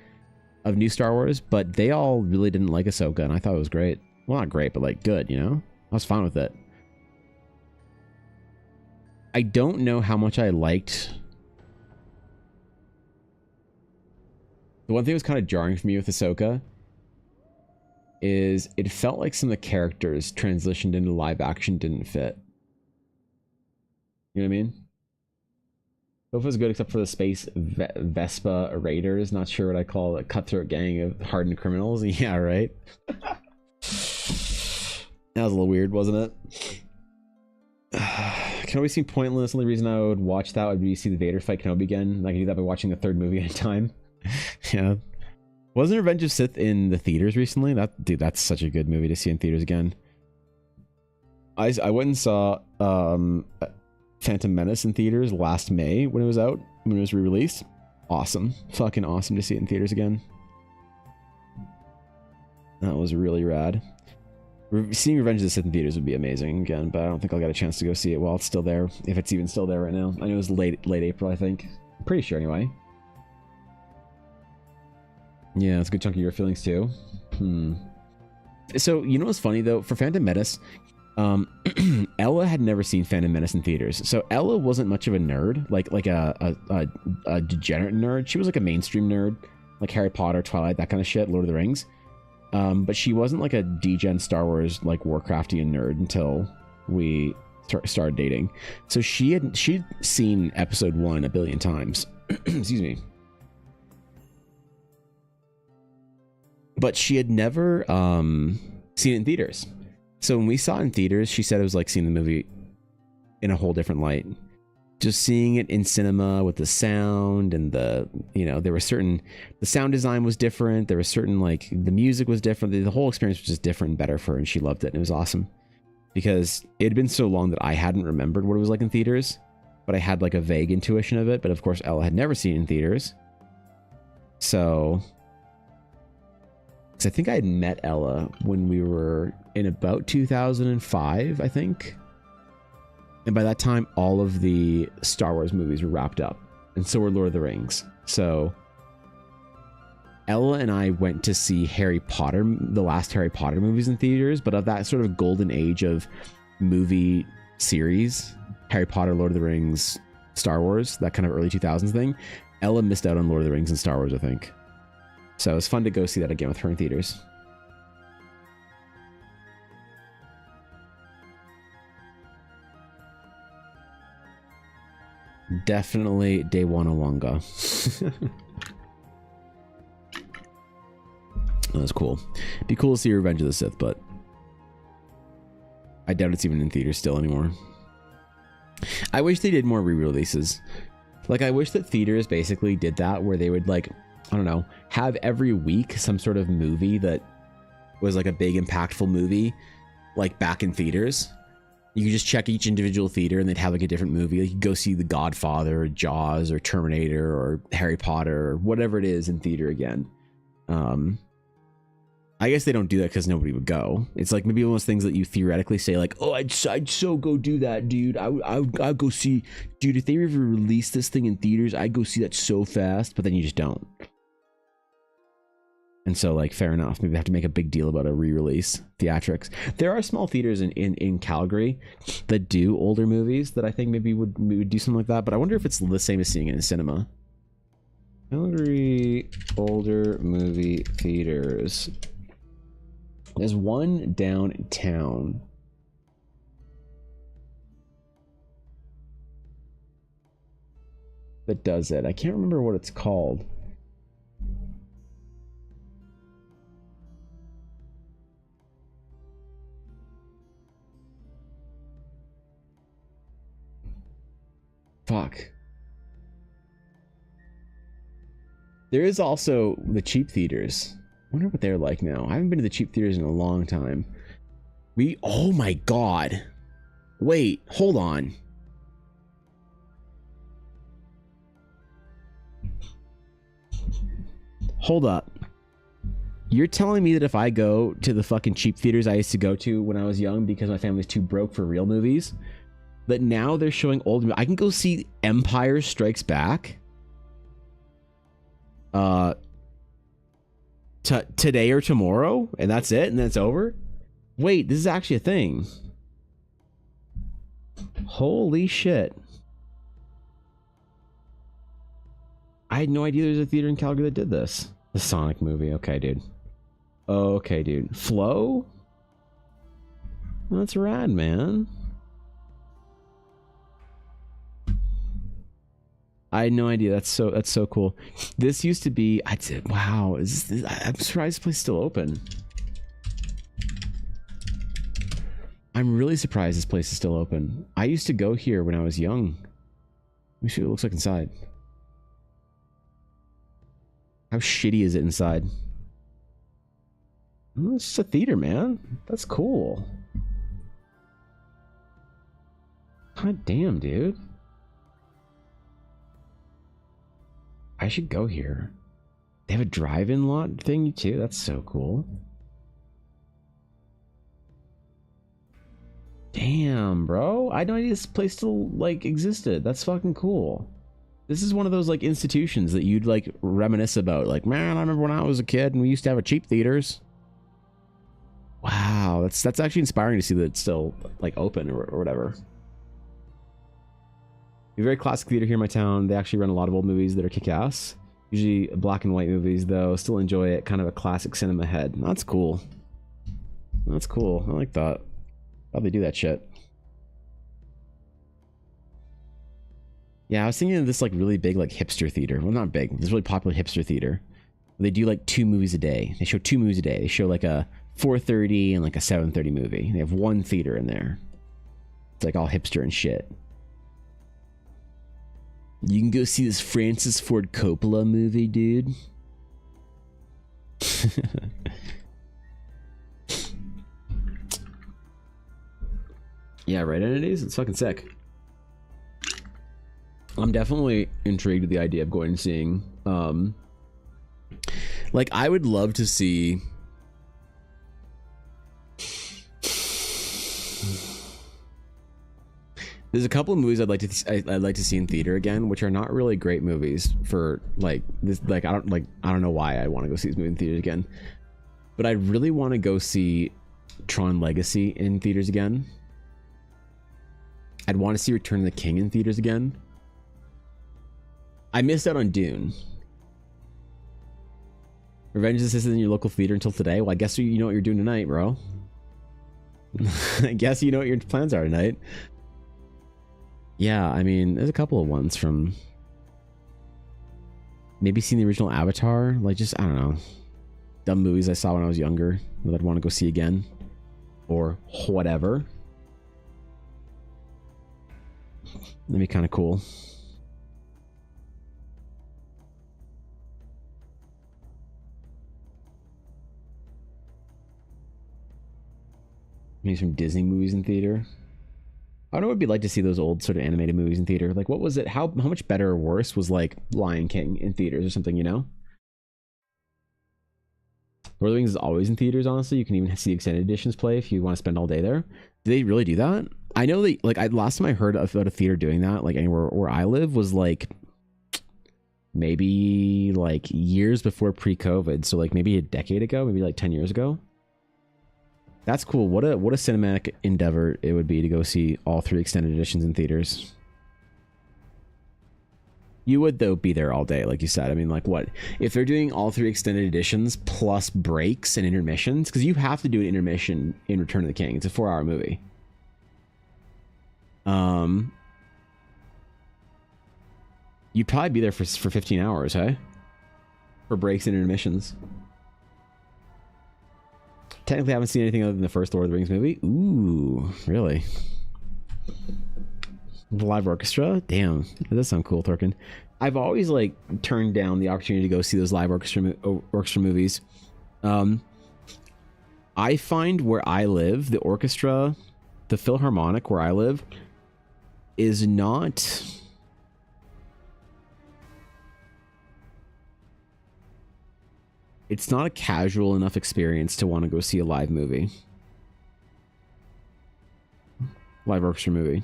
of new Star Wars. But they all really didn't like Ahsoka, and I thought it was great. Well, not great, but like good. You know, I was fine with it. I don't know how much I liked. The one thing that was kind of jarring for me with Ahsoka is it felt like some of the characters transitioned into live action didn't fit. You know what I mean? Both was good except for the space Vespa Raiders. Not sure what I call a cutthroat gang of hardened criminals. Yeah, right? That was a little weird, wasn't it? Kenobi seemed pointless. The only reason I would watch that would be see the Vader fight Kenobi again. I can do that by watching the third movie at a time. Yeah. Wasn't Revenge of Sith in the theaters recently? Dude, that's such a good movie to see in theaters again. I went and saw Phantom Menace in theaters last May when it was out, when it was re-released. Awesome. Fucking awesome to see it in theaters again. That was really rad. Seeing Revenge of the Sith in theaters would be amazing again, but I don't think I'll get a chance to go see it while it's still there, if it's even still there right now. I know it was late April, I think. I'm pretty sure anyway. Yeah, it's a good chunk of your feelings too. So, you know what's funny though? For Phantom Menace, Ella had never seen Phantom Menace in theaters. So Ella wasn't much of a nerd, like a degenerate nerd. She was like a mainstream nerd, like Harry Potter, Twilight, that kind of shit, Lord of the Rings. But she wasn't like a degen Star Wars, like Warcraftian nerd until we started dating. So she'd seen episode 1 a billion times. Excuse me. but she had never seen it in theaters. So when we saw it in theaters, she said it was like seeing the movie in a whole different light. Just seeing it in cinema with the sound and the, you know, there were certain, the sound design was different. There was certain, like, the music was different. The whole experience was just different and better for her, and she loved it. And it was awesome because it had been so long that I hadn't remembered what it was like in theaters, but I had like a vague intuition of it. But of course, Ella had never seen it in theaters. So, because I think I had met Ella when we were in about 2005, I think. And by that time, all of the Star Wars movies were wrapped up. And so were Lord of the Rings. So Ella and I went to see Harry Potter, the last Harry Potter movies in theaters. But of that sort of golden age of movie series, Harry Potter, Lord of the Rings, Star Wars, that kind of early 2000s thing, Ella missed out on Lord of the Rings and Star Wars, I think. So it was fun to go see that again with her in theaters. Definitely Day One Awanga. That was cool. Be cool to see Revenge of the Sith, but I doubt it's even in theaters still anymore. I wish they did more re-releases. Like, I wish that theaters basically did that, where they would, like, I don't know, have every week some sort of movie that was like a big impactful movie, like back in theaters. You could just check each individual theater and they'd have like a different movie. Like you could go see The Godfather or Jaws or Terminator or Harry Potter or whatever it is in theater again. I guess they don't do that because nobody would go. It's like maybe one of those things that you theoretically say like, oh, I'd so go do that, dude. I'd go see, dude, if they ever release this thing in theaters, I'd go see that so fast, but then you just don't. And so, like, fair enough. Maybe they have to make a big deal about a re-release theatrics. There are small theaters in Calgary that do older movies that I think maybe would do something like that. But I wonder if it's the same as seeing it in cinema. Calgary older movie theaters. There's one downtown. That does it. I can't remember what it's called. Fuck. There is also the cheap theaters. I wonder what they're like now. I haven't been to the cheap theaters in a long time. Oh my god. Wait, hold on. Hold up. You're telling me that if I go to the fucking cheap theaters I used to go to when I was young because my family's too broke for real movies, that now they're showing old. I can go see Empire Strikes Back today or tomorrow, and that's it, and then it's over? Wait, this is actually a thing. Holy shit. I had no idea there was a theater in Calgary that did this. The Sonic movie. Okay, dude. Okay, dude. Flow? That's rad, man. I had no idea. That's so cool. This used to be. I'd say, wow. I'm surprised this place is still open. I'm really surprised this place is still open. I used to go here when I was young. Let me see what it looks like inside. How shitty is it inside? Oh, it's just a theater, man. That's cool. God damn, dude. I should go here. They have a drive-in lot thingy too. That's so cool. Damn, bro. I had no idea this place still like existed. That's fucking cool. This is one of those like institutions that you'd like reminisce about. Like, man, I remember when I was a kid and we used to have a cheap theaters. Wow, that's actually inspiring to see that it's still like open or whatever. A very classic theater here in my town. They actually run a lot of old movies that are kick-ass. Usually black and white movies, though. Still enjoy it. Kind of a classic cinema head. That's cool. That's cool. I like that. How'd they do that shit? Yeah, I was thinking of this like really big like hipster theater. Well, not big. This really popular hipster theater They do like 2 movies a day. They show 2 movies a day. They show like a 4:30 and like a 7:30 movie. They have one theater in there. It's like all hipster and shit. You can go see this Francis Ford Coppola movie, dude. Yeah, right, entities? It's fucking sick. I'm definitely intrigued with the idea of going and seeing, like, I would love to see... There's a couple of movies I'd like to see in theater again, which are not really great movies for like this. Like I don't know why I want to go see this movie in theaters again, but I really want to go see Tron Legacy in theaters again. I'd want to see Return of the King in theaters again. I missed out on Dune. Revenge of the Sith in your local theater until today. Well, I guess you know what you're doing tonight, bro. I guess you know what your plans are tonight. Yeah, I mean, there's a couple of ones from maybe seeing the original Avatar, like just, I don't know, dumb movies I saw when I was younger that I'd want to go see again or whatever. That'd be kind of cool. Maybe some Disney movies in theater. I don't know what it'd be like to see those old sort of animated movies in theater. Like, what was it? How much better or worse was like Lion King in theaters or something, you know? Lord of the Rings is always in theaters, honestly. You can even see extended editions play if you want to spend all day there. Do they really do that? I know they, like, last time I heard about a theater doing that, like anywhere where I live, was like maybe like years before pre-COVID. So like maybe a decade ago, maybe like 10 years ago. That's cool. What a cinematic endeavor it would be to go see all 3 extended editions in theaters. You would, though, be there all day, like you said. I mean, like, what? If they're doing all 3 extended editions plus breaks and intermissions, because you have to do an intermission in Return of the King. It's a 4-hour movie. You'd probably be there for 15 hours, hey? For breaks and intermissions. Technically, I haven't seen anything other than the first Lord of the Rings movie. Ooh, really? The live orchestra? Damn, that does sound cool, Thorkin. I've always like turned down the opportunity to go see those live orchestra movies. I find where I live, the orchestra, the Philharmonic where I live, is not... It's not a casual enough experience to want to go see a live movie. Live orchestra movie.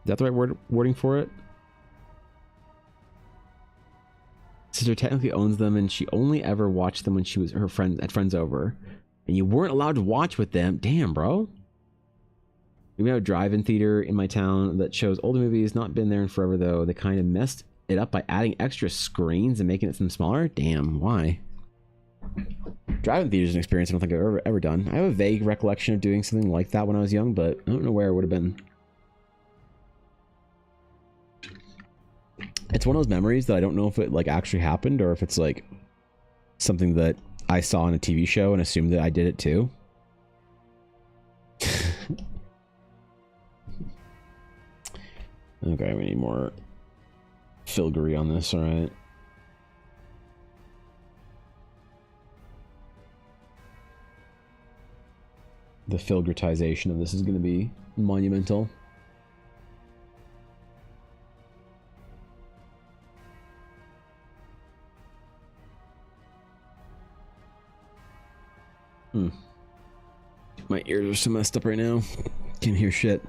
Is that the right wording for it? Sister technically owns them, and she only ever watched them when she was her friend at friends over, and you weren't allowed to watch with them. Damn, bro. We have a drive-in theater in my town that shows older movies. Not been there in forever though. They kind of messed it up by adding extra screens and making it some smaller. Damn, why? Drive-in theater is an experience I don't think I've ever done. I have a vague recollection of doing something like that when I was young, but I don't know where it would have been. It's one of those memories that I don't know if it like actually happened or if it's like something that I saw on a TV show and assumed that I did it too. Okay, we need more filgery on this, alright. The filgritization of this is going to be monumental. My ears are so messed up right now. Can't hear shit.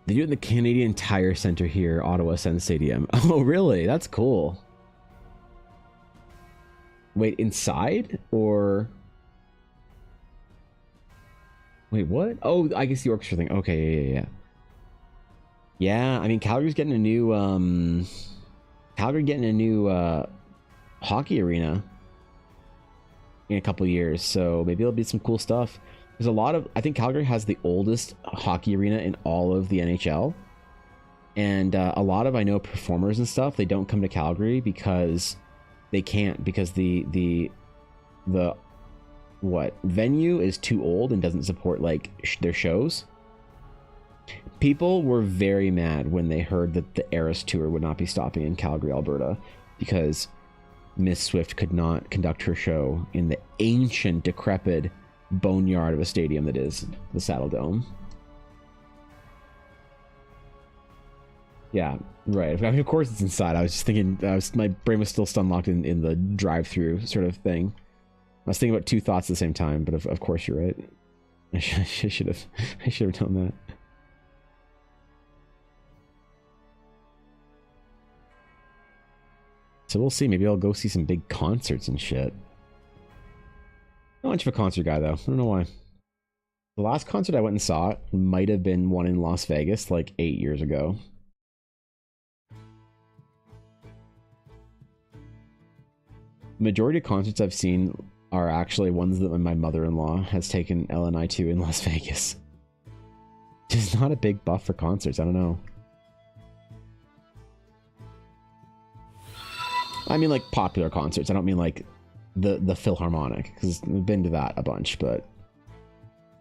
They do it in the Canadian Tire Center here, Ottawa Sun Stadium. Oh, really? That's cool. Wait, inside? Or... Wait, what? Oh, I guess the orchestra thing. Okay, yeah. Yeah, I mean, Calgary's getting a new, hockey arena in a couple years, so maybe it'll be some cool stuff. There's a lot of... I think Calgary has the oldest hockey arena in all of the NHL. And a lot of, I know, performers and stuff, they don't come to Calgary because they can't, because the venue is too old and doesn't support like their shows. People were very mad when they heard that the Eras tour would not be stopping in Calgary, Alberta, because Miss Swift could not conduct her show in the ancient, decrepit boneyard of a stadium that is the Saddle Dome. Yeah, right. I mean, of course it's inside. I was just thinking, my brain was still unlocked in the drive-through sort of thing. I was thinking about two thoughts at the same time, but of course you're right. I should have done that. So we'll see. Maybe I'll go see some big concerts and shit. Not much of a concert guy though. I don't know why. The last concert I went and saw might have been one in Las Vegas like 8 years ago. Majority of concerts I've seen are actually ones that my mother-in-law has taken Elle and I to in Las Vegas. Just not a big buff for concerts. I don't know. I mean like popular concerts. I don't mean like the Philharmonic, because I've been to that a bunch, but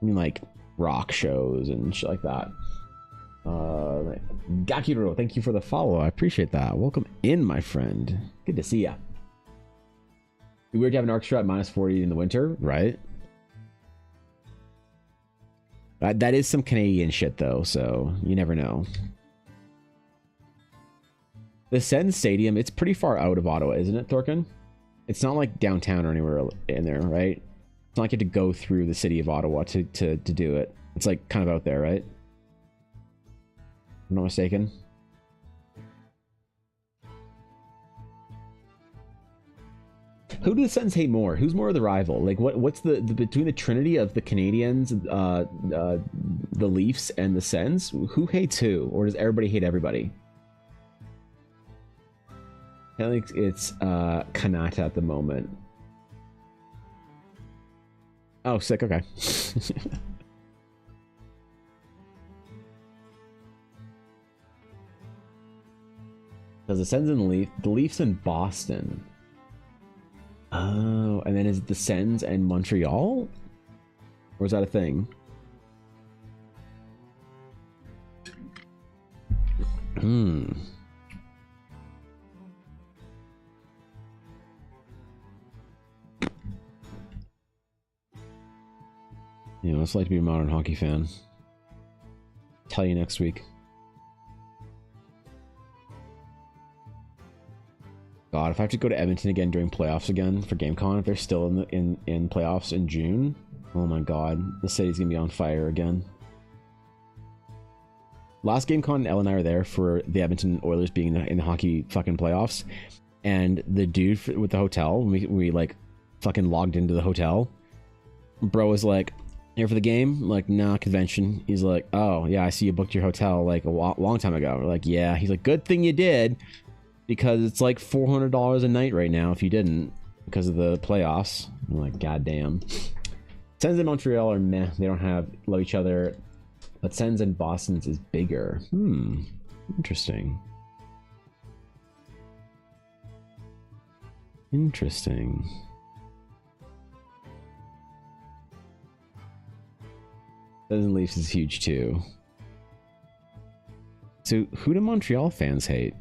I mean like rock shows and shit like that. Gakiro, thank you for the follow. I appreciate that. Welcome in, my friend. Good to see ya. Weird to have an orchestra at -40 in the winter, right? That is some Canadian shit though, so you never know. The Sens Stadium, it's pretty far out of Ottawa, isn't it, Thorkin? It's not like downtown or anywhere in there, right? It's not like you have to go through the city of Ottawa to do it. It's like kind of out there, right? I'm not mistaken. Who do the Sens hate more? Who's more of the rival? Like, what's the between the trinity of the Canadians, the Leafs, and the Sens? Who hates who, or does everybody hate everybody? I think it's Kanata at the moment. Oh, sick. Okay. Does the Sens and the Leafs in Boston? Oh, and then is it the Sens and Montreal? Or is that a thing? You know, it's like to be a modern hockey fan. Tell you next week. God, if I have to go to Edmonton again during playoffs again for GameCon, if they're still in playoffs in June, oh my God, the city's gonna be on fire again. Last GameCon, Elle and I were there for the Edmonton Oilers being in the hockey fucking playoffs, and the dude with the hotel, we like fucking logged into the hotel. Bro was like, "Here for the game?" I'm like, "Nah, convention." He's like, "Oh yeah, I see you booked your hotel like a long time ago." We're like, "Yeah." He's like, "Good thing you did, because it's like $400 a night right now if you didn't, because of the playoffs." I'm like, "God damn." Sens and Montreal are meh. They don't love each other, but Sens and Boston's is bigger. Interesting. Interesting. Sens and Leafs is huge too. So who do Montreal fans hate?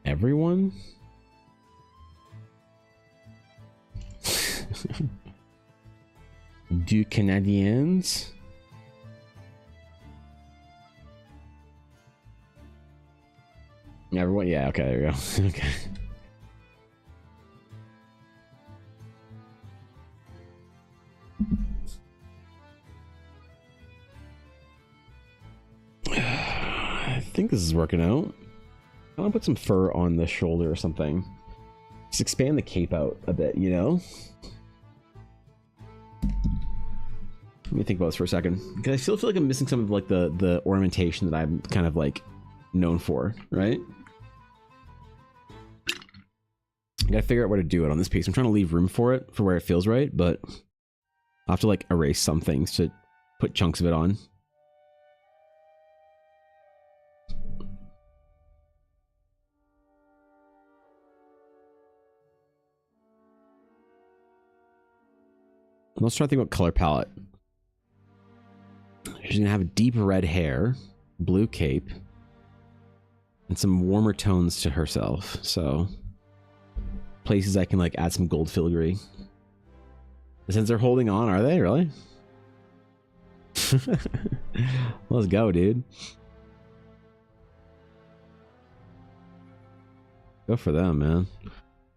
Everyone? Du Canadiens? Everyone? Yeah, okay, there we go. Okay. I think this is working out. I want to put some fur on the shoulder or something. Just expand the cape out a bit, you know? Let me think about this for a second. Because I still feel like I'm missing some of like the ornamentation that I'm kind of like known for, right? I gotta figure out where to do it on this piece. I'm trying to leave room for it, for where it feels right, but I'll have to like erase some things to put chunks of it on. Let's try to think about color palette. She's gonna have deep red hair, blue cape, and some warmer tones to herself. So places I can like add some gold filigree. Since they're holding on, are they really? Let's go, dude. Go for them, man.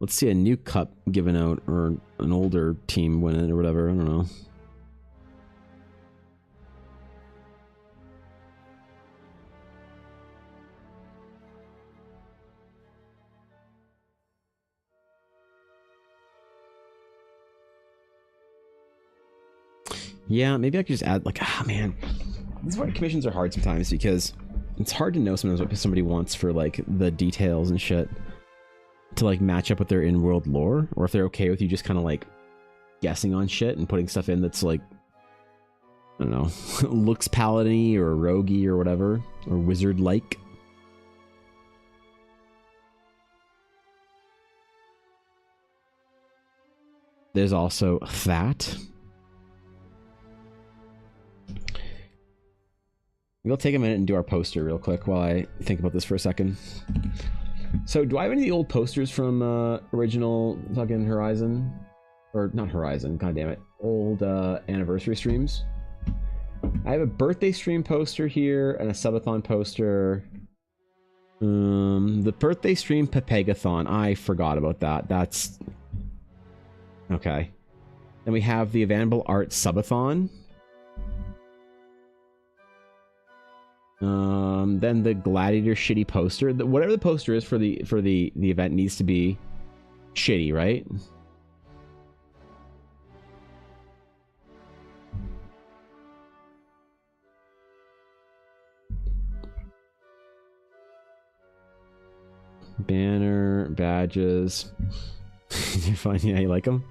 Let's see a new cup given out, or an older team win it, or whatever. I don't know. Yeah, maybe I could just add, like, ah, man. This is why commissions are hard sometimes, because it's hard to know sometimes what somebody wants for, like, the details and shit to, like, match up with their in-world lore, or if they're okay with you just kind of, like, guessing on shit and putting stuff in that's, like, I don't know, looks paladin-y or roguey or whatever, or wizard-like. There's also that. We'll take a minute and do our poster real quick while I think about this for a second. So, do I have any of the old posters from original fucking Horizon? Or, not Horizon, god damn it. Old anniversary streams? I have a birthday stream poster here and a subathon poster. The birthday stream Pepegathon. I forgot about that. That's... okay. Then we have the D&D Art subathon. Then the Gladiator shitty poster. Whatever the poster is for the event needs to be shitty, right? Banner, badges. You find, yeah, you like them?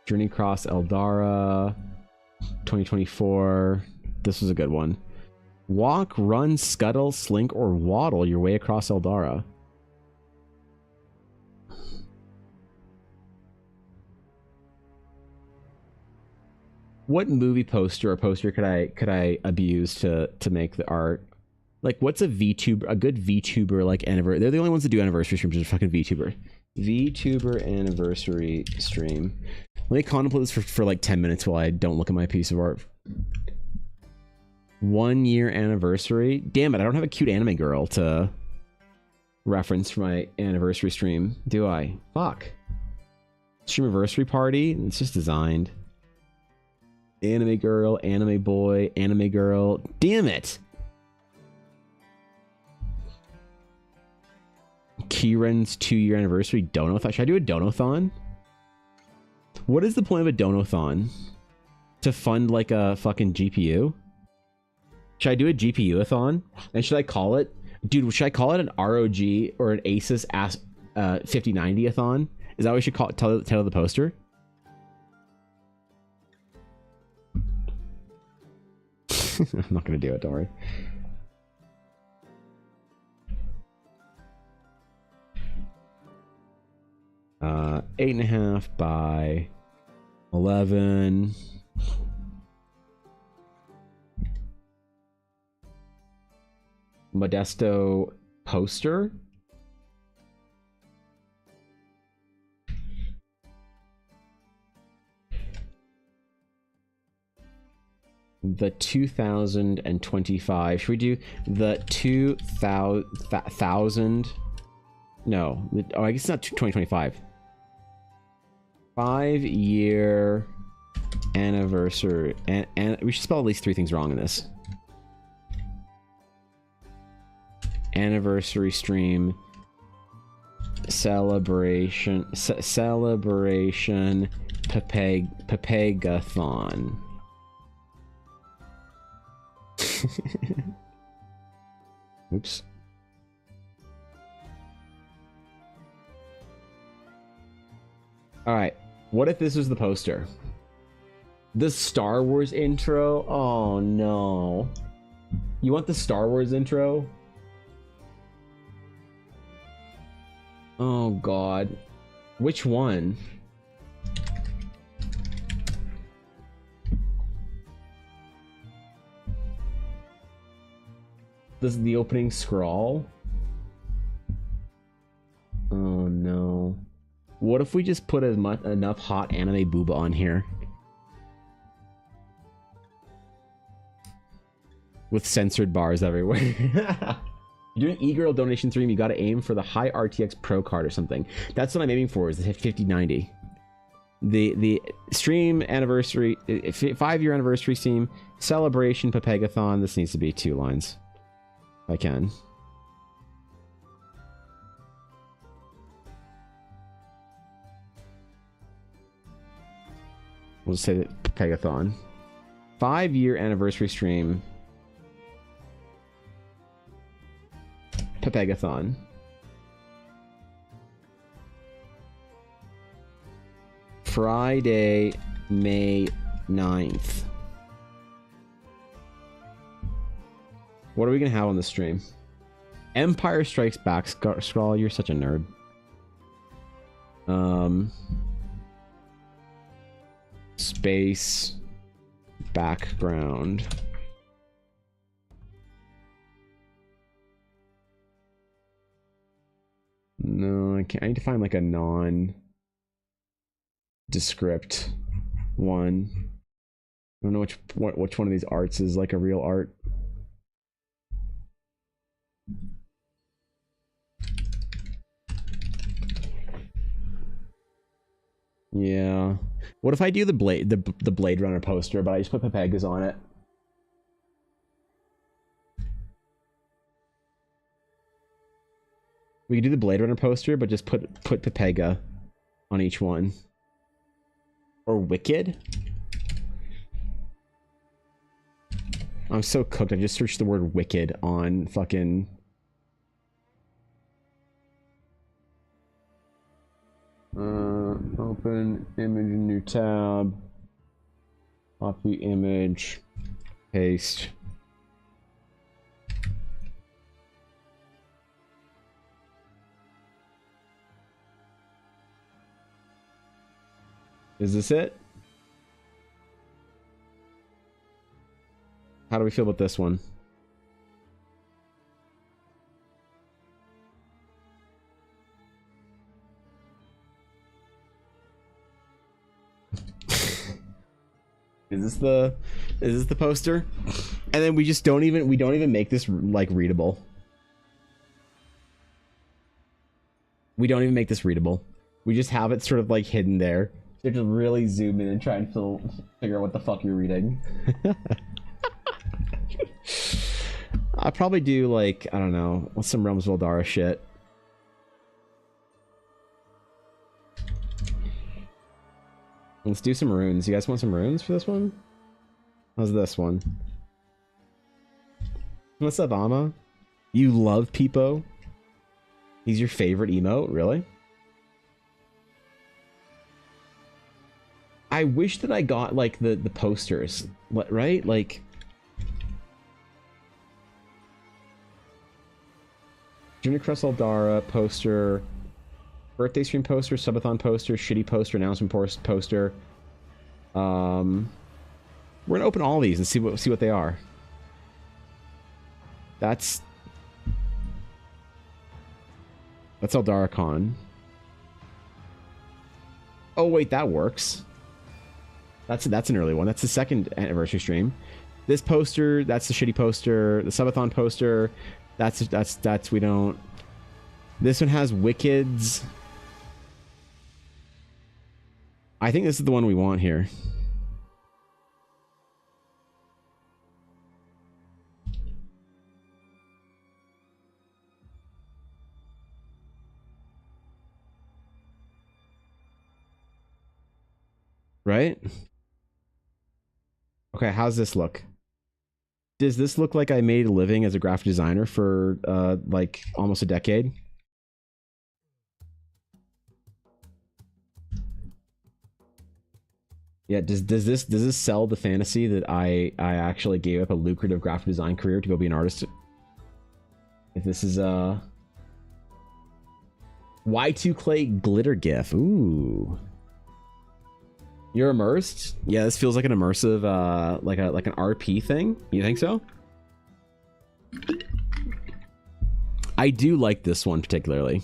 Journey Cross Eldara 2024. This was a good one. Walk, run, scuttle, slink, or waddle your way across Eldara. What movie poster or poster could I abuse to make the art? Like, what's a VTuber, a good VTuber like anniversary? They're the only ones that do anniversary streams. Just a fucking VTuber. VTuber anniversary stream. Let me contemplate this for like 10 minutes while I don't look at my piece of art. 1 year anniversary. Damn it, I don't have a cute anime girl to reference for my anniversary stream, do I? Fuck. Streamiversary party? It's just designed. Anime girl, anime boy, anime girl. Damn it! Kieran's 2-year anniversary donathon. Should I do a donathon? What is the point of a donathon? To fund like a fucking GPU? Should I do a GPU-a-thon? And should I call it... dude, should I call it an ROG or an Asus 5090-a-thon? Is that what we should call it, tell the poster? I'm not gonna do it, don't worry. Uh, 8.5 by 11. Modesto poster. The 2025. Should we do the 2000? No. Oh, I guess it's not 2025. 5-year anniversary. And we should spell at least 3 things wrong in this. Anniversary stream. Celebration. Celebration. Pepegathon. Oops. All right. What if this was the poster? The Star Wars intro? Oh no. You want the Star Wars intro? Oh god. Which one? This is the opening scroll. Oh no. What if we just put enough hot anime booba on here? With censored bars everywhere. You're doing e-girl donation stream, you gotta aim for the high RTX Pro card or something. That's what I'm aiming for, is the 5090. The stream anniversary, 5-year anniversary stream, celebration, Papegathon. This needs to be 2 lines. If I can. We'll just say that Papegathon. 5-year anniversary stream. Papegathon. Friday, May 9th. What are we gonna have on the stream? Empire Strikes Back scroll. You're such a nerd. Space background. No, I can't. I need to find like a non-descript one. I don't know which one of these arts is like a real art. Yeah. What if I do the Blade Runner poster, but I just put Papegas on it? We could do the Blade Runner poster, but just put Pepega on each one. Or Wicked? I'm so cooked. I just searched the word Wicked on fucking... open image, new tab. Copy image. Paste. Is this it? How do we feel about this one? Is this the poster? And then we just don't even make this like readable. We don't even make this readable. We just have it sort of like hidden there. So just really zoom in and try and figure out what the fuck you're reading. I'll probably do like, I don't know, some Realms of Eldara shit. Let's do some runes. You guys want some runes for this one? How's this one? What's up, Ama? You love Peepo? He's your favorite emote? Really? I wish that I got like the posters, right? Like Journey Across Eldara poster, birthday stream poster, subathon poster, shitty poster, announcement poster. We're gonna open all these and see what they are. That's EldaraCon. Oh wait, that works. That's an early one. That's the 2nd anniversary stream. This poster, that's the shitty poster. The subathon poster, that's we don't. This one has Wickeds. I think this is the one we want here. Right? Okay, how's this look? Does this look like I made a living as a graphic designer for like almost a decade? Yeah, does this sell the fantasy that I actually gave up a lucrative graphic design career to go be an artist? If this is Y2 Clay glitter GIF. Ooh. You're immersed? Yeah, this feels like an immersive like an RP thing. You think so? I do like this one particularly.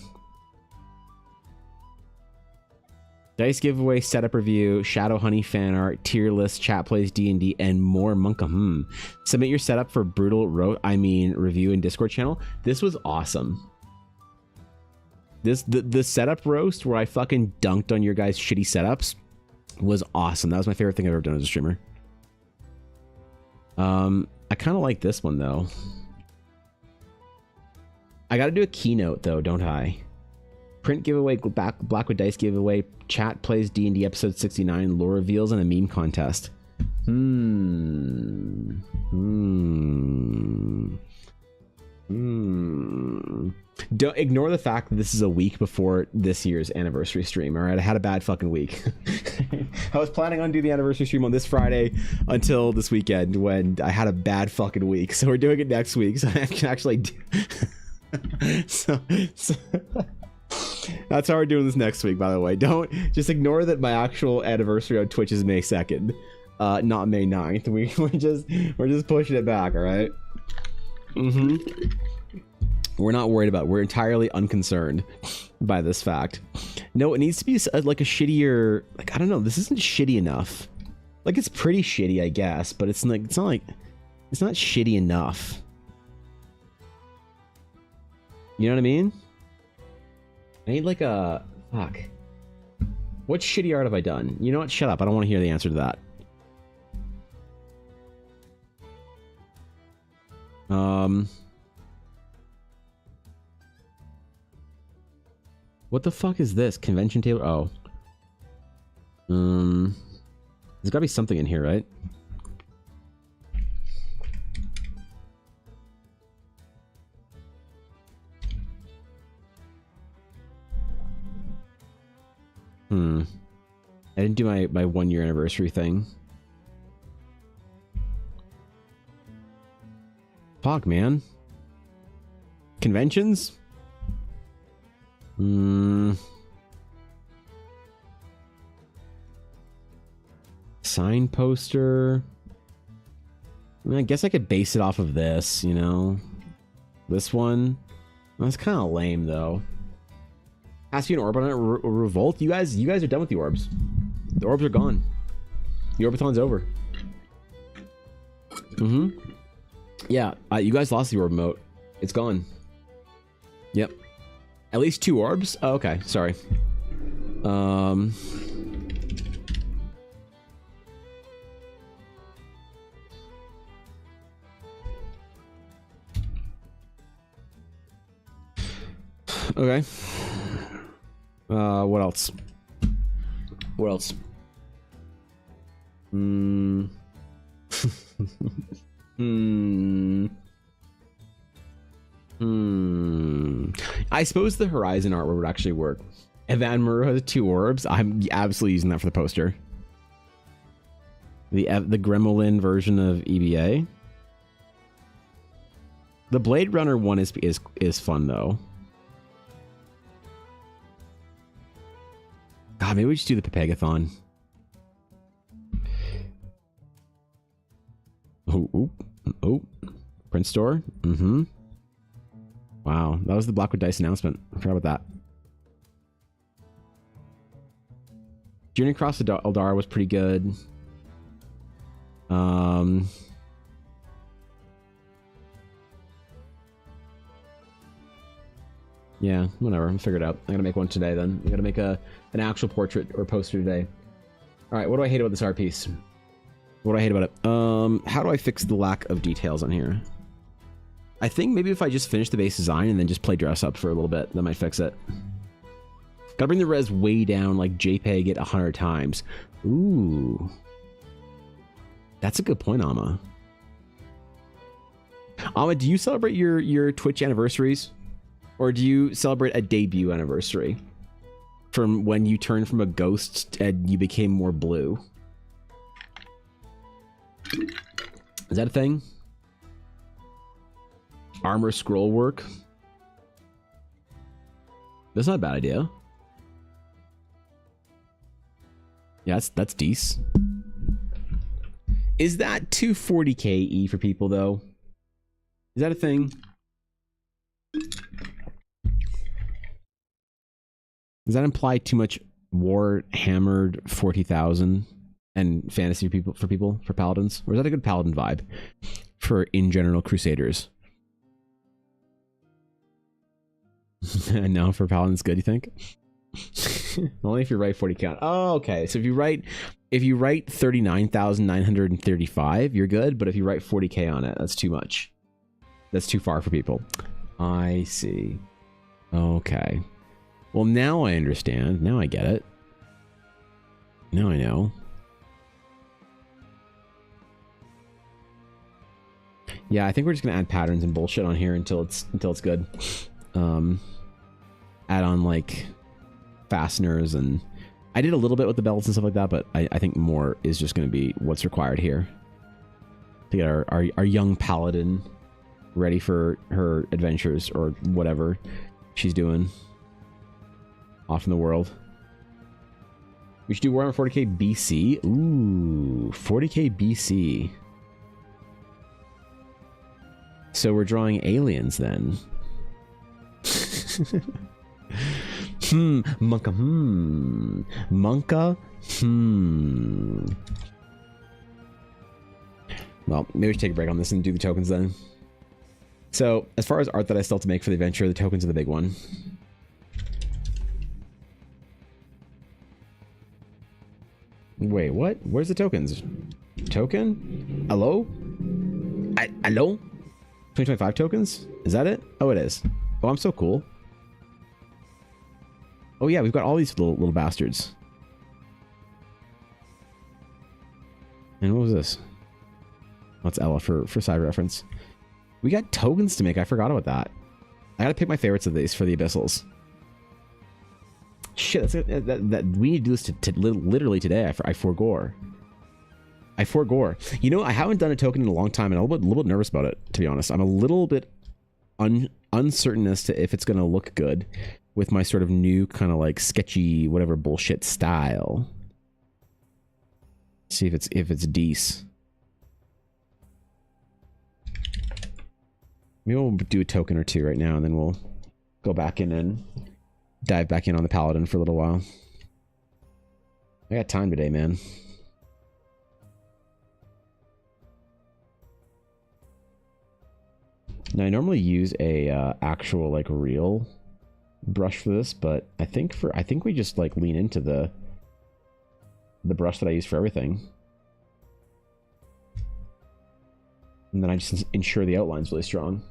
Dice giveaway, setup review, Shadow Honey fan art, tier list, chat plays D&D, and more. Monka. Submit your setup for brutal review in Discord channel. This was awesome. The setup roast where I fucking dunked on your guys' shitty setups was awesome. That was my favorite thing I've ever done as a streamer. I kind of like this one though. I got to do a keynote though, don't I? Print giveaway, Blackwood Dice giveaway, chat plays D&D episode 69, lore reveals, and a meme contest. Don't ignore the fact that this is a week before this year's anniversary stream. All right, I had a bad fucking week. I was planning on doing the anniversary stream on this Friday until this weekend when I had a bad fucking week. So we're doing it next week. So I can actually do so that's how we're doing this next week, by the way. Don't just ignore that my actual anniversary on Twitch is May 2nd, not May 9th. We're just pushing it back, all right? We're not worried about it. We're entirely unconcerned by this fact. No, it needs to be like a shittier, like, I don't know, this isn't shitty enough. Like, it's pretty shitty, I guess, but it's not shitty enough. You know what I mean? I need like a... Fuck. What shitty art have I done? You know what? Shut up. I don't want to hear the answer to that. What the fuck is this? Convention table? Oh. There's gotta be something in here, right? I didn't do my 1 year anniversary thing. Fuck, man. Conventions? Sign poster. I mean, I guess I could base it off of this, you know? This one. That's kind of lame, though. Has to be an orb on it. Revolt? You guys are done with the orbs. The orbs are gone. The Orbiton's over. Yeah, you guys lost the orb moat. It's gone. Yep. At least 2 orbs? Oh, okay, sorry. Okay. What else? What else? I suppose the Horizon artwork would actually work. Evan Murrow has 2 orbs. I'm absolutely using that for the poster. The Gremlin version of EBA. The Blade Runner one is fun though. God, maybe we just do the Pepagathon. Oh, print store. Wow, that was the Blackwood Dice announcement. I forgot about that. Journey Across the Eldar was pretty good. Yeah, whatever. I'll figure it out. I gotta make one today then. I gotta make an actual portrait or poster today. Alright, what do I hate about this art piece? What do I hate about it? How do I fix the lack of details on here? I think maybe if I just finish the base design and then just play dress up for a little bit, that might fix it. Gotta bring the res way down, like JPEG it 100 times. Ooh. That's a good point, Amma. Amma, do you celebrate your Twitch anniversaries? Or do you celebrate a debut anniversary? From when you turned from a ghost and you became more blue? Is that a thing? Armor scroll work? That's not a bad idea. Yeah, that's decent. Is that 240k E for people though? Is that a thing? Does that imply too much war hammered 40,000 and fantasy for paladins? Or is that a good paladin vibe for in general crusaders? No, for paladins good, you think? Only if you write 40 count. Oh, okay. So if you write 39,935, you're good, but if you write 40k on it, that's too much. That's too far for people. I see. Okay. Well, now I understand. Now I get it. Now I know. Yeah, I think we're just gonna add patterns and bullshit on here until it's good. Add on like fasteners, and I did a little bit with the belts and stuff like that, but I think more is just gonna be what's required here to get our young paladin ready for her adventures or whatever she's doing off in the world. We should do Warhammer 40k BC. Ooh, 40k BC. So we're drawing aliens then. Monka, Monka, Well, maybe we should take a break on this and do the tokens then. So, as far as art that I still have to make for the adventure, the tokens are the big one. Wait, what? Where's the tokens? Token? Hello? Hello? 2025 tokens? Is that it? Oh, it is. Oh, I'm so cool. Oh yeah, we've got all these little bastards. And what was this? That's Ella for side reference. We got tokens to make. I forgot about that. I gotta pick my favorites of these for the abyssals. Shit, that we need to do this literally today. I forgore. You know, I haven't done a token in a long time, and I'm a little bit nervous about it, to be honest. I'm a little bit uncertain as to if it's gonna look good with my sort of new kind of like sketchy whatever bullshit style. See if it's decent. Maybe we'll do a token or two right now, and then we'll go back in and dive back in on the paladin for a little while. I got time today, man. Now I normally use a actual like real brush for this, but I think we just like lean into the brush that I use for everything, and then I just ensure the outline's really strong.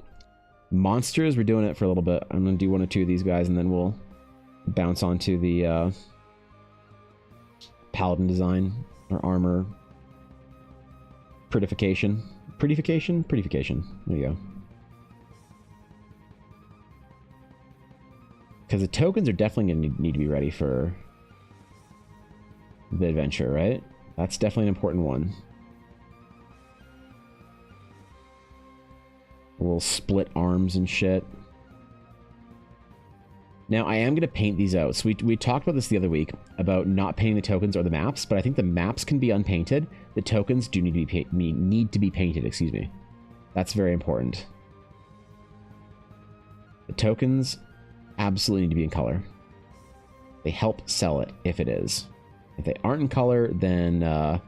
Monsters, we're doing it for a little bit. I'm gonna do one or two of these guys, and then we'll bounce onto the paladin design or armor. Prettification. There you go. Because the tokens are definitely going to need to be ready for the adventure, right? That's definitely an important one. We'll split arms and shit. Now, I am going to paint these out. So we talked about this the other week, about not painting the tokens or the maps, but I think the maps can be unpainted. The tokens do need to be painted, excuse me. That's very important. The tokens absolutely need to be in color. They help sell it if it is. If they aren't in color, then well,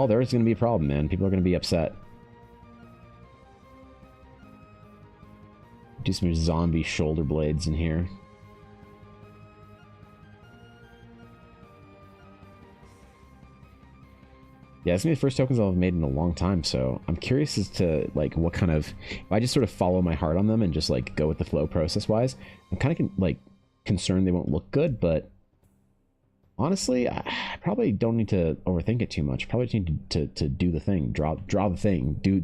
there's going to be a problem, man. People are going to be upset. Do some zombie shoulder blades in here. Yeah, it's gonna be the first tokens I've made in a long time, so I'm curious as to like what kind of, if I just sort of follow my heart on them and just like go with the flow process wise. I'm kind of like concerned they won't look good, but honestly, I probably don't need to overthink it too much. Probably just need to do the thing, draw the thing, do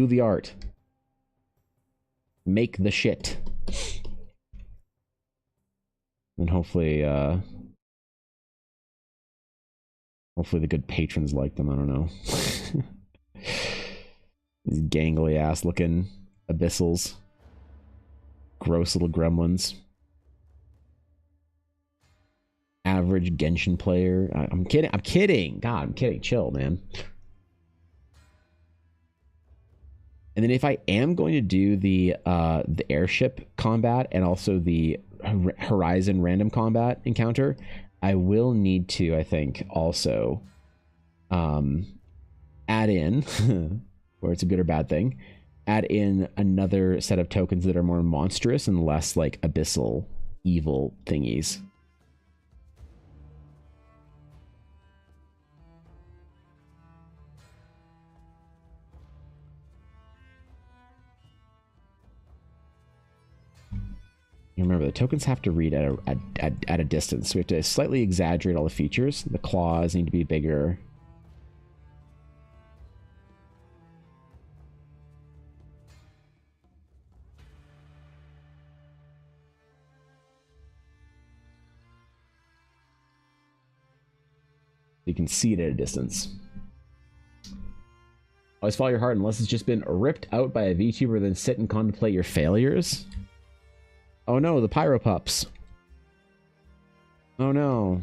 the art, make the shit, and hopefully the good patrons like them. I don't know. These gangly ass looking abyssals. Gross little gremlins. Average Genshin player. I'm kidding. God, I'm kidding. Chill, man. And then if I am going to do the airship combat and also the Horizon random combat encounter, I will need to, I think, also add in, where it's a good or bad thing, add in another set of tokens that are more monstrous and less like abyssal evil thingies. You remember, the tokens have to read at a distance. So we have to slightly exaggerate all the features. The claws need to be bigger. You can see it at a distance. Always follow your heart unless it's just been ripped out by a VTuber, then sit and contemplate your failures. Oh no, the pyro pups. Oh no.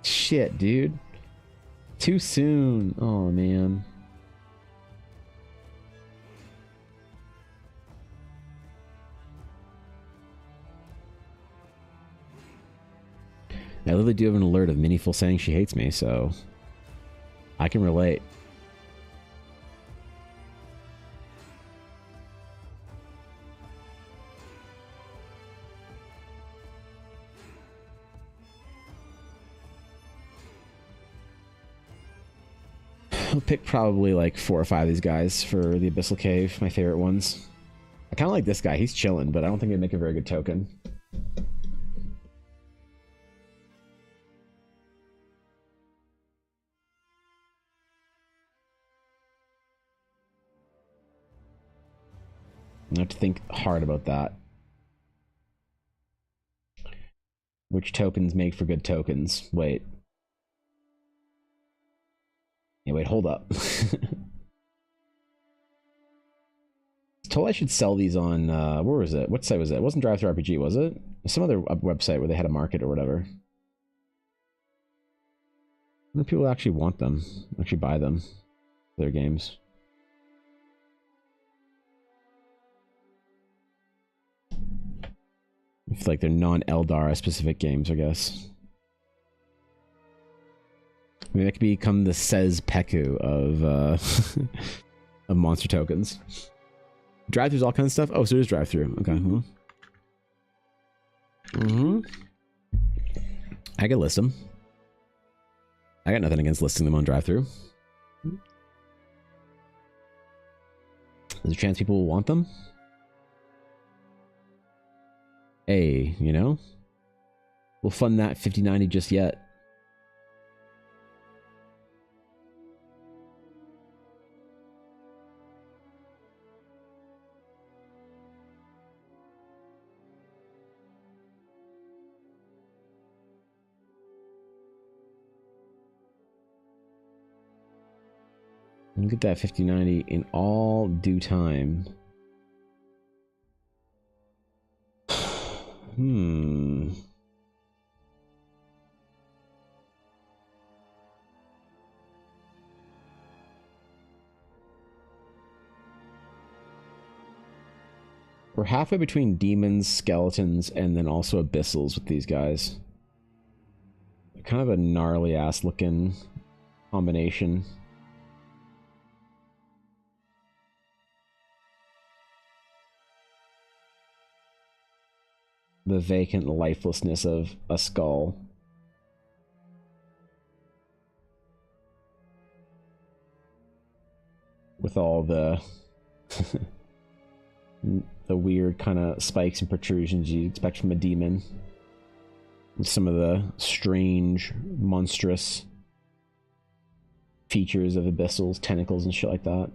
Shit, dude. Too soon. Oh man. I literally do have an alert of Miniful saying she hates me, so I can relate. I'll pick probably like 4 or 5 of these guys for the Abyssal Cave, my favorite ones. I kind of like this guy. He's chilling, but I don't think they'd make a very good token. I have to think hard about that. Which tokens make for good tokens? Wait. Yeah, wait, hold up. Told I should sell these on, where was it? What site was it? It wasn't DriveThruRPG, was it? Some other website where they had a market or whatever. I wonder if people actually want them, actually buy them, their games. If like they're non-Eldara specific games, I guess. Maybe that could become the Says Peku of of monster tokens. Drive-throughs, all kinds of stuff. Oh, so there's drive-through. Okay. I could list them. I got nothing against listing them on drive-through. There's a chance people will want them. Hey, you know, we'll fund that 5090 just yet. We'll get that 5090 in all due time. We're halfway between demons, skeletons, and then also abyssals with these guys. Kind of a gnarly ass looking combination. The vacant lifelessness of a skull. With all the the weird kind of spikes and protrusions you'd expect from a demon. And some of the strange, monstrous features of abyssals, tentacles and shit like that.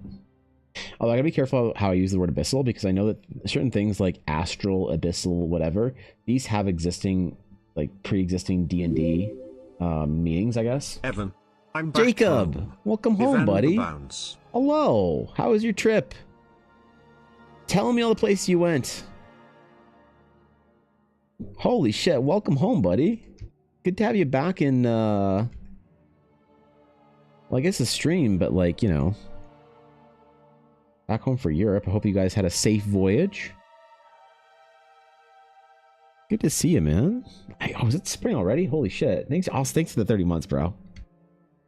Although I gotta be careful how I use the word abyssal, because I know that certain things like astral, abyssal, whatever, these have existing, like pre-existing D&D meanings, I guess. Evan, I'm back Jacob, home. welcome home, Evan buddy. Bounce. Hello, how was your trip? Tell me all the places you went. Holy shit, welcome home, buddy. Good to have you back in Well, I guess a stream, but like, you know, back home for Europe. I hope you guys had a safe voyage. Good to see you, man. Oh, is it spring already? Holy shit. Thanks for the 30 months, bro.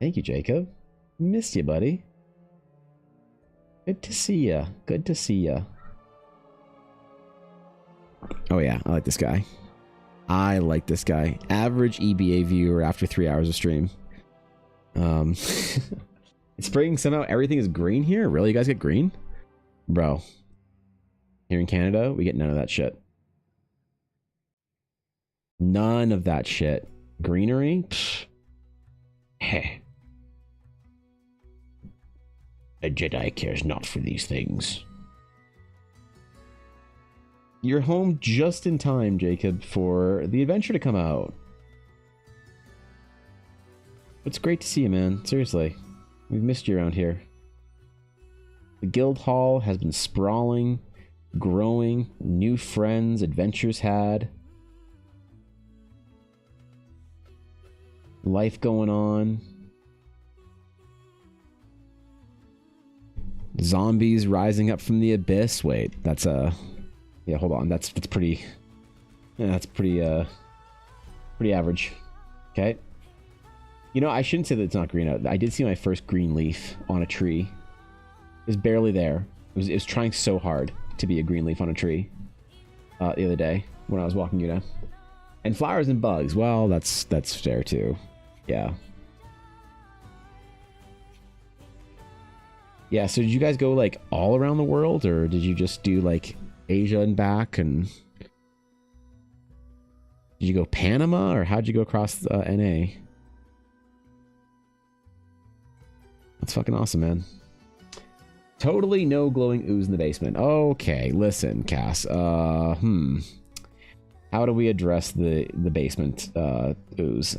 Thank you, Jacob. Missed you, buddy. Good to see ya. Good to see ya. Oh yeah, I like this guy. I like this guy. Average EBA viewer after 3 hours of stream. It's spring, somehow everything is green here? Really? You guys get green? Bro. Here in Canada, we get none of that shit. None of that shit. Greenery? Pfft. Heh. A Jedi cares not for these things. You're home just in time, Jacob, for the adventure to come out. It's great to see you, man. Seriously. We've missed you around here. The guild hall has been sprawling, growing, new friends, adventures had. Life going on. Zombies rising up from the abyss. Wait, that's yeah, hold on. That's pretty. Yeah, that's pretty average. Okay. You know, I shouldn't say that it's not green out. I did see my first green leaf on a tree. It was barely there. It was trying so hard to be a green leaf on a tree the other day when I was walking you down. And flowers and bugs. Well, that's fair too. Yeah. Yeah, so did you guys go like all around the world, or did you just do like Asia and back, and did you go Panama, or how'd you go across NA? That's fucking awesome, man. Totally no glowing ooze in the basement. Okay, listen, Cass. How do we address the basement ooze? It's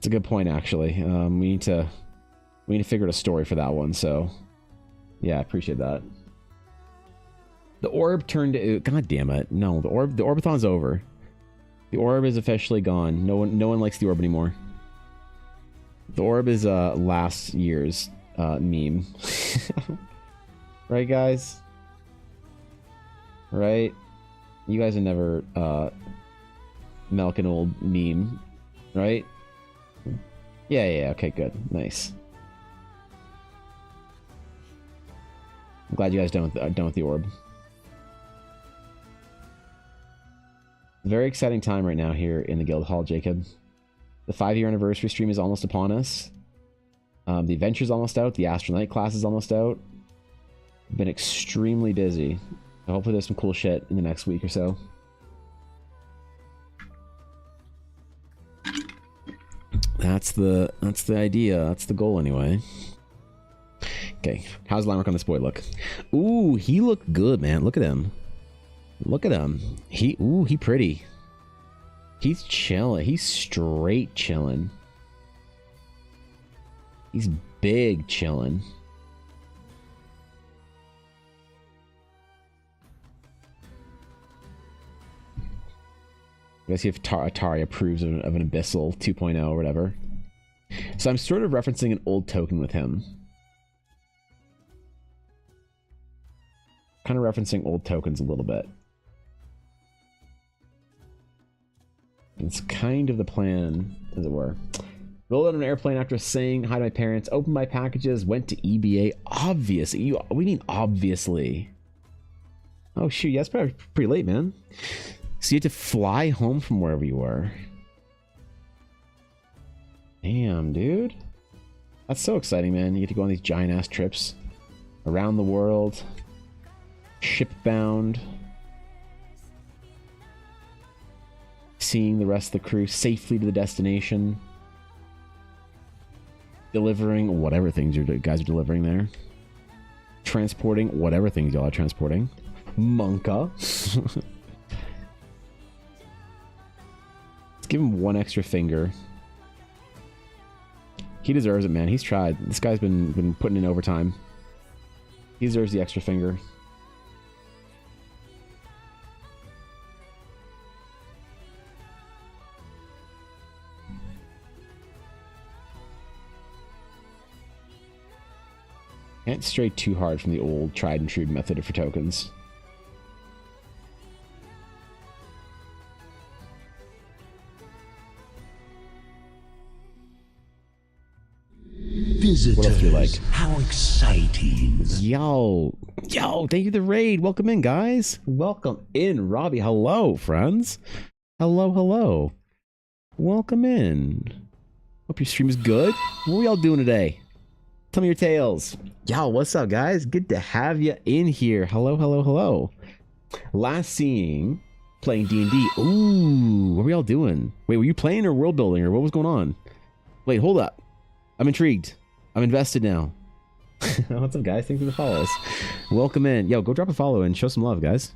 a good point, actually. We need to figure out a story for that one. So, yeah, I appreciate that. The orb turned. God damn it! No, the orbathon's over. The orb is officially gone. No one likes the orb anymore. The orb is last year's meme. Right, guys? Right? You guys are never milk an old meme, right? Yeah, okay, good. Nice. I'm glad you guys are done with the orb. Very exciting time right now here in the guild hall, Jacob. The 5-year anniversary stream is almost upon us. The adventure's almost out. The astronaut class is almost out. Been extremely busy. Hopefully there's some cool shit in the next week or so. That's the idea. That's the goal anyway. Okay, how's Limework on this boy look? Ooh, he looked good, man. Look at him. Look at him. He pretty. He's chilling. He's straight chilling. He's big chilling. Let's see if Atari approves of an Abyssal 2.0 or whatever. So I'm sort of referencing an old token with him. Kind of referencing old tokens a little bit. It's kind of the plan, as it were. Rolled out on an airplane after saying hi to my parents. Opened my packages. Went to EBA. Obviously. We mean obviously. Oh, shoot. Yeah, that's probably pretty late, man. So you had to fly home from wherever you were. Damn, dude. That's so exciting, man. You get to go on these giant-ass trips. Around the world. Ship-bound. Seeing the rest of the crew safely to the destination. Delivering whatever things you guys are delivering there. Transporting whatever things y'all are transporting. Monka. Let's give him one extra finger. He deserves it, man. He's tried. This guy's been putting in overtime. He deserves the extra finger. Can't stray too hard from the old tried and true method for tokens. Visitors, What else do you like? How exciting. Yo, thank you for the raid. Welcome in, guys. Welcome in, Robbie. Hello, friends. Hello. Welcome in. Hope your stream is good. What are we all doing today? Tell me your tales. Yo, what's up, guys? Good to have you in here. Hello. Last seen playing D&D. Ooh, what are we all doing? Wait, were you playing or world building or what was going on? Wait, hold up. I'm intrigued. I'm invested now. What's up, guys? Thanks for the follows. Welcome in. Yo, go drop a follow and show some love, guys.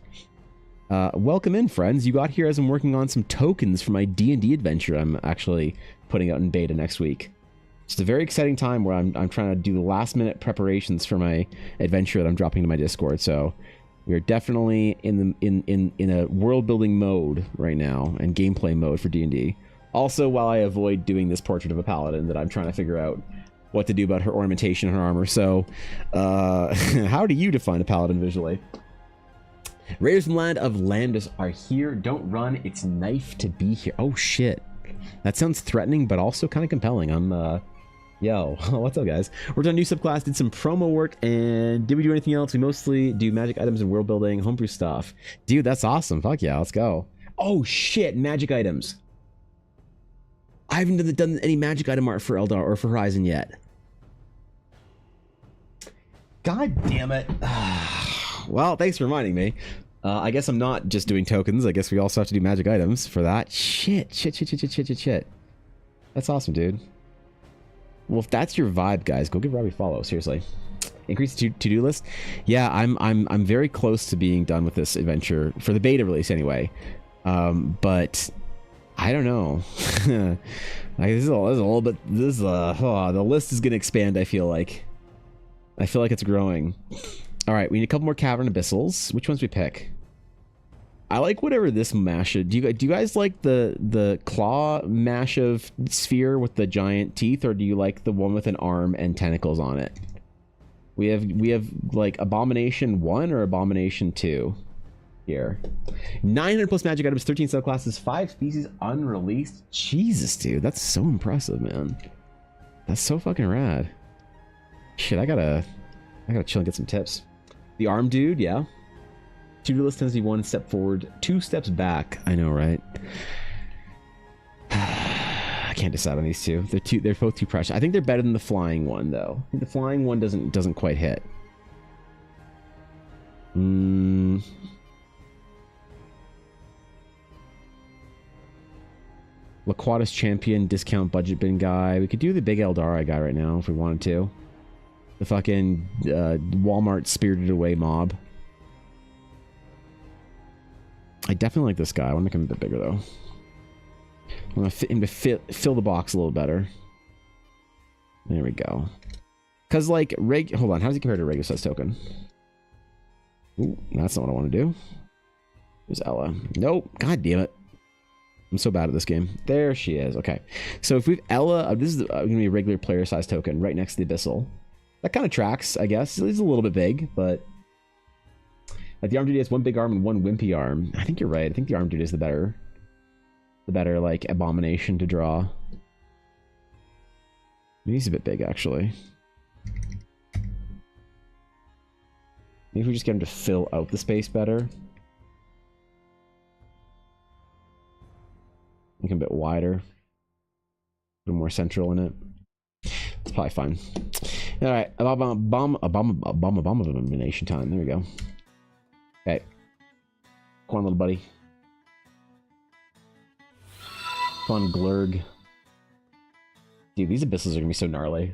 Welcome in, friends. You got here as I'm working on some tokens for my D&D adventure I'm actually putting out in beta next week. It's a very exciting time where I'm trying to do the last minute preparations for my adventure that I'm dropping to my Discord. So we are definitely in a world building mode right now and gameplay mode for D&D. Also, while I avoid doing this portrait of a paladin that I'm trying to figure out what to do about her ornamentation and her armor. So, how do you define a paladin visually? Raiders from Land of Landis are here. Don't run. It's knife to be here. Oh, shit. That sounds threatening, but also kind of compelling. Yo, what's up, guys? Worked on a new subclass, did some promo work, and did we do anything else? We mostly do magic items and world building, homebrew stuff. Dude, that's awesome. Fuck yeah, let's go. Oh, shit, magic items. I haven't done any magic item art for Eldar or for Horizon yet. God damn it. Well, thanks for reminding me. I guess I'm not just doing tokens. I guess we also have to do magic items for that. Shit. That's awesome, dude. Well, if that's your vibe, guys, go give Robbie a follow. Seriously. Increase the to-do list. Yeah, I'm very close to being done with this adventure for the beta release anyway. But I don't know. The list is gonna expand. I feel like it's growing. All right, we need a couple more cavern abyssals. Which ones we pick? I like whatever this mash. Do you guys like the claw mash of sphere with the giant teeth, or do you like the one with an arm and tentacles on it? We have like Abomination 1 or Abomination 2 here. 900 plus magic items, 13 subclasses, 5 species unreleased. Jesus, dude, that's so impressive, man. That's so fucking rad. Shit, I gotta chill and get some tips. The arm dude, yeah. To-do list tends to be 1 step forward, 2 steps back. I know, right? I can't decide on these two. They're both too precious. I think they're better than the flying one, though. I think the flying one doesn't quite hit. Laquatus champion, discount budget bin guy. We could do the big Eldari guy right now if we wanted to. The fucking Walmart spirited away mob. I definitely like this guy. I want to make him a bit bigger though. I want to fit him to fill the box a little better. There we go. Cause like hold on, how does he compare to a regular size token? Ooh, that's not what I want to do. There's Ella. Nope. God damn it. I'm so bad at this game. There she is. Okay. So if we've Ella, this is going to be a regular player size token right next to the Abyssal. That kind of tracks, I guess. It's a little bit big, but like the arm dude has 1 big arm and 1 wimpy arm. I think you're right. I think the arm dude is the better like abomination to draw. He's a bit big actually. Maybe if we just get him to fill out the space better. Make him a bit wider. A little more central in it. It's probably fine. Alright, abomination time. There we go. Okay. Come on, little buddy. Come on, Glurg. Dude, these abyssals are gonna be so gnarly.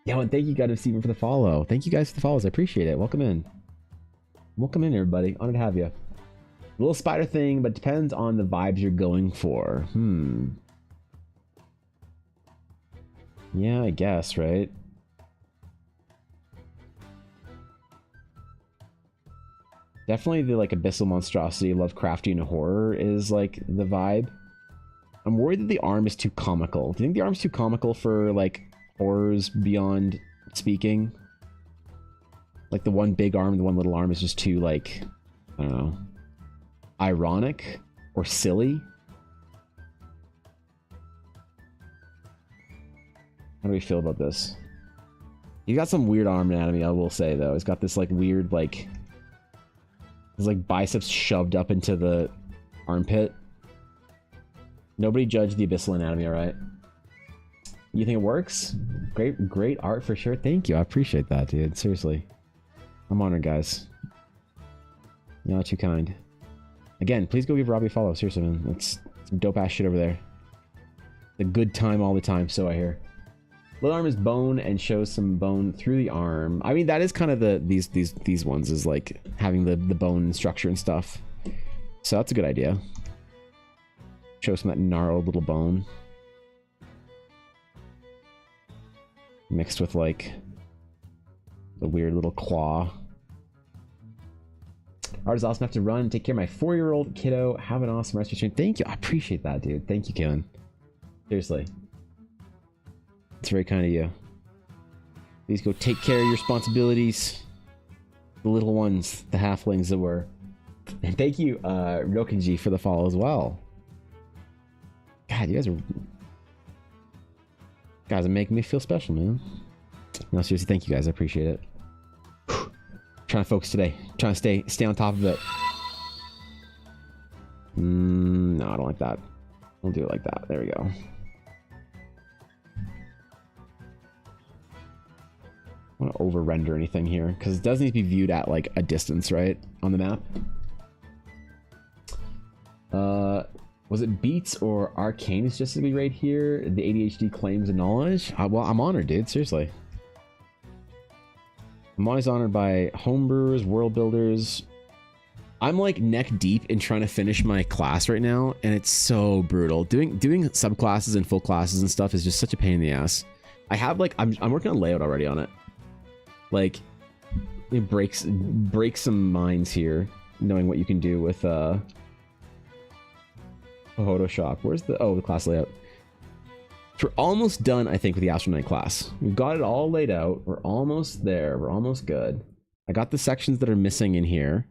Yo, and thank you guys, Steven, for the follow. Thank you guys for the follows. I appreciate it. Welcome in. Welcome in, everybody. Honored to have you. A little spider thing, but depends on the vibes you're going for. Yeah, I guess, right? Definitely the like abyssal monstrosity, Lovecraftian horror is like the vibe. I'm worried that the arm is too comical. Do you think the arm's too comical for like horrors beyond speaking? Like the one big arm, the one little arm is just too like, I don't know, ironic or silly. How do we feel about this? He's got some weird arm anatomy, I will say though. He's got this like weird like, his like biceps shoved up into the armpit. Nobody judge the abyssal anatomy, alright? You think it works? Great art for sure. Thank you. I appreciate that, dude. Seriously. I'm honored, guys. You're not too kind. Again, please go give Robbie a follow. Seriously, man. That's some dope ass shit over there. It's a good time all the time, so I hear. Little arm is bone and shows some bone through the arm. I mean, that is kind of these ones is like having the bone structure and stuff. So that's a good idea. Show some of that gnarled little bone. Mixed with like the weird little claw. Art is awesome. I have to run. Take care of my 4-year-old kiddo. Have an awesome rest of your stream. Thank you. I appreciate that, dude. Thank you, Kevin. Seriously. It's very kind of you. Please go take care of your responsibilities. The little ones, the halflings that were. And thank you, Rokenji, for the follow as well. God, you guys are making me feel special, man. No, seriously, thank you guys. I appreciate it. Trying to focus today. Trying to stay on top of it. No, I don't like that. We'll do it like that. There we go. I don't want to over render anything here because it does need to be viewed at like a distance, right, on the map. Was it Beats or Arcane is just to be right here? The ADHD claims and knowledge? Well, I'm honored, dude. Seriously. I'm always honored by homebrewers, world builders. I'm like neck deep in trying to finish my class right now, and it's so brutal. Doing subclasses and full classes and stuff is just such a pain in the ass. I have like I'm working on layout already on it. Like it breaks some minds here, knowing what you can do with Photoshop. Where's the class layout? So we're almost done, I think, with the Astral Knight class. We've got it all laid out. We're almost there. We're almost good. I got the sections that are missing in here.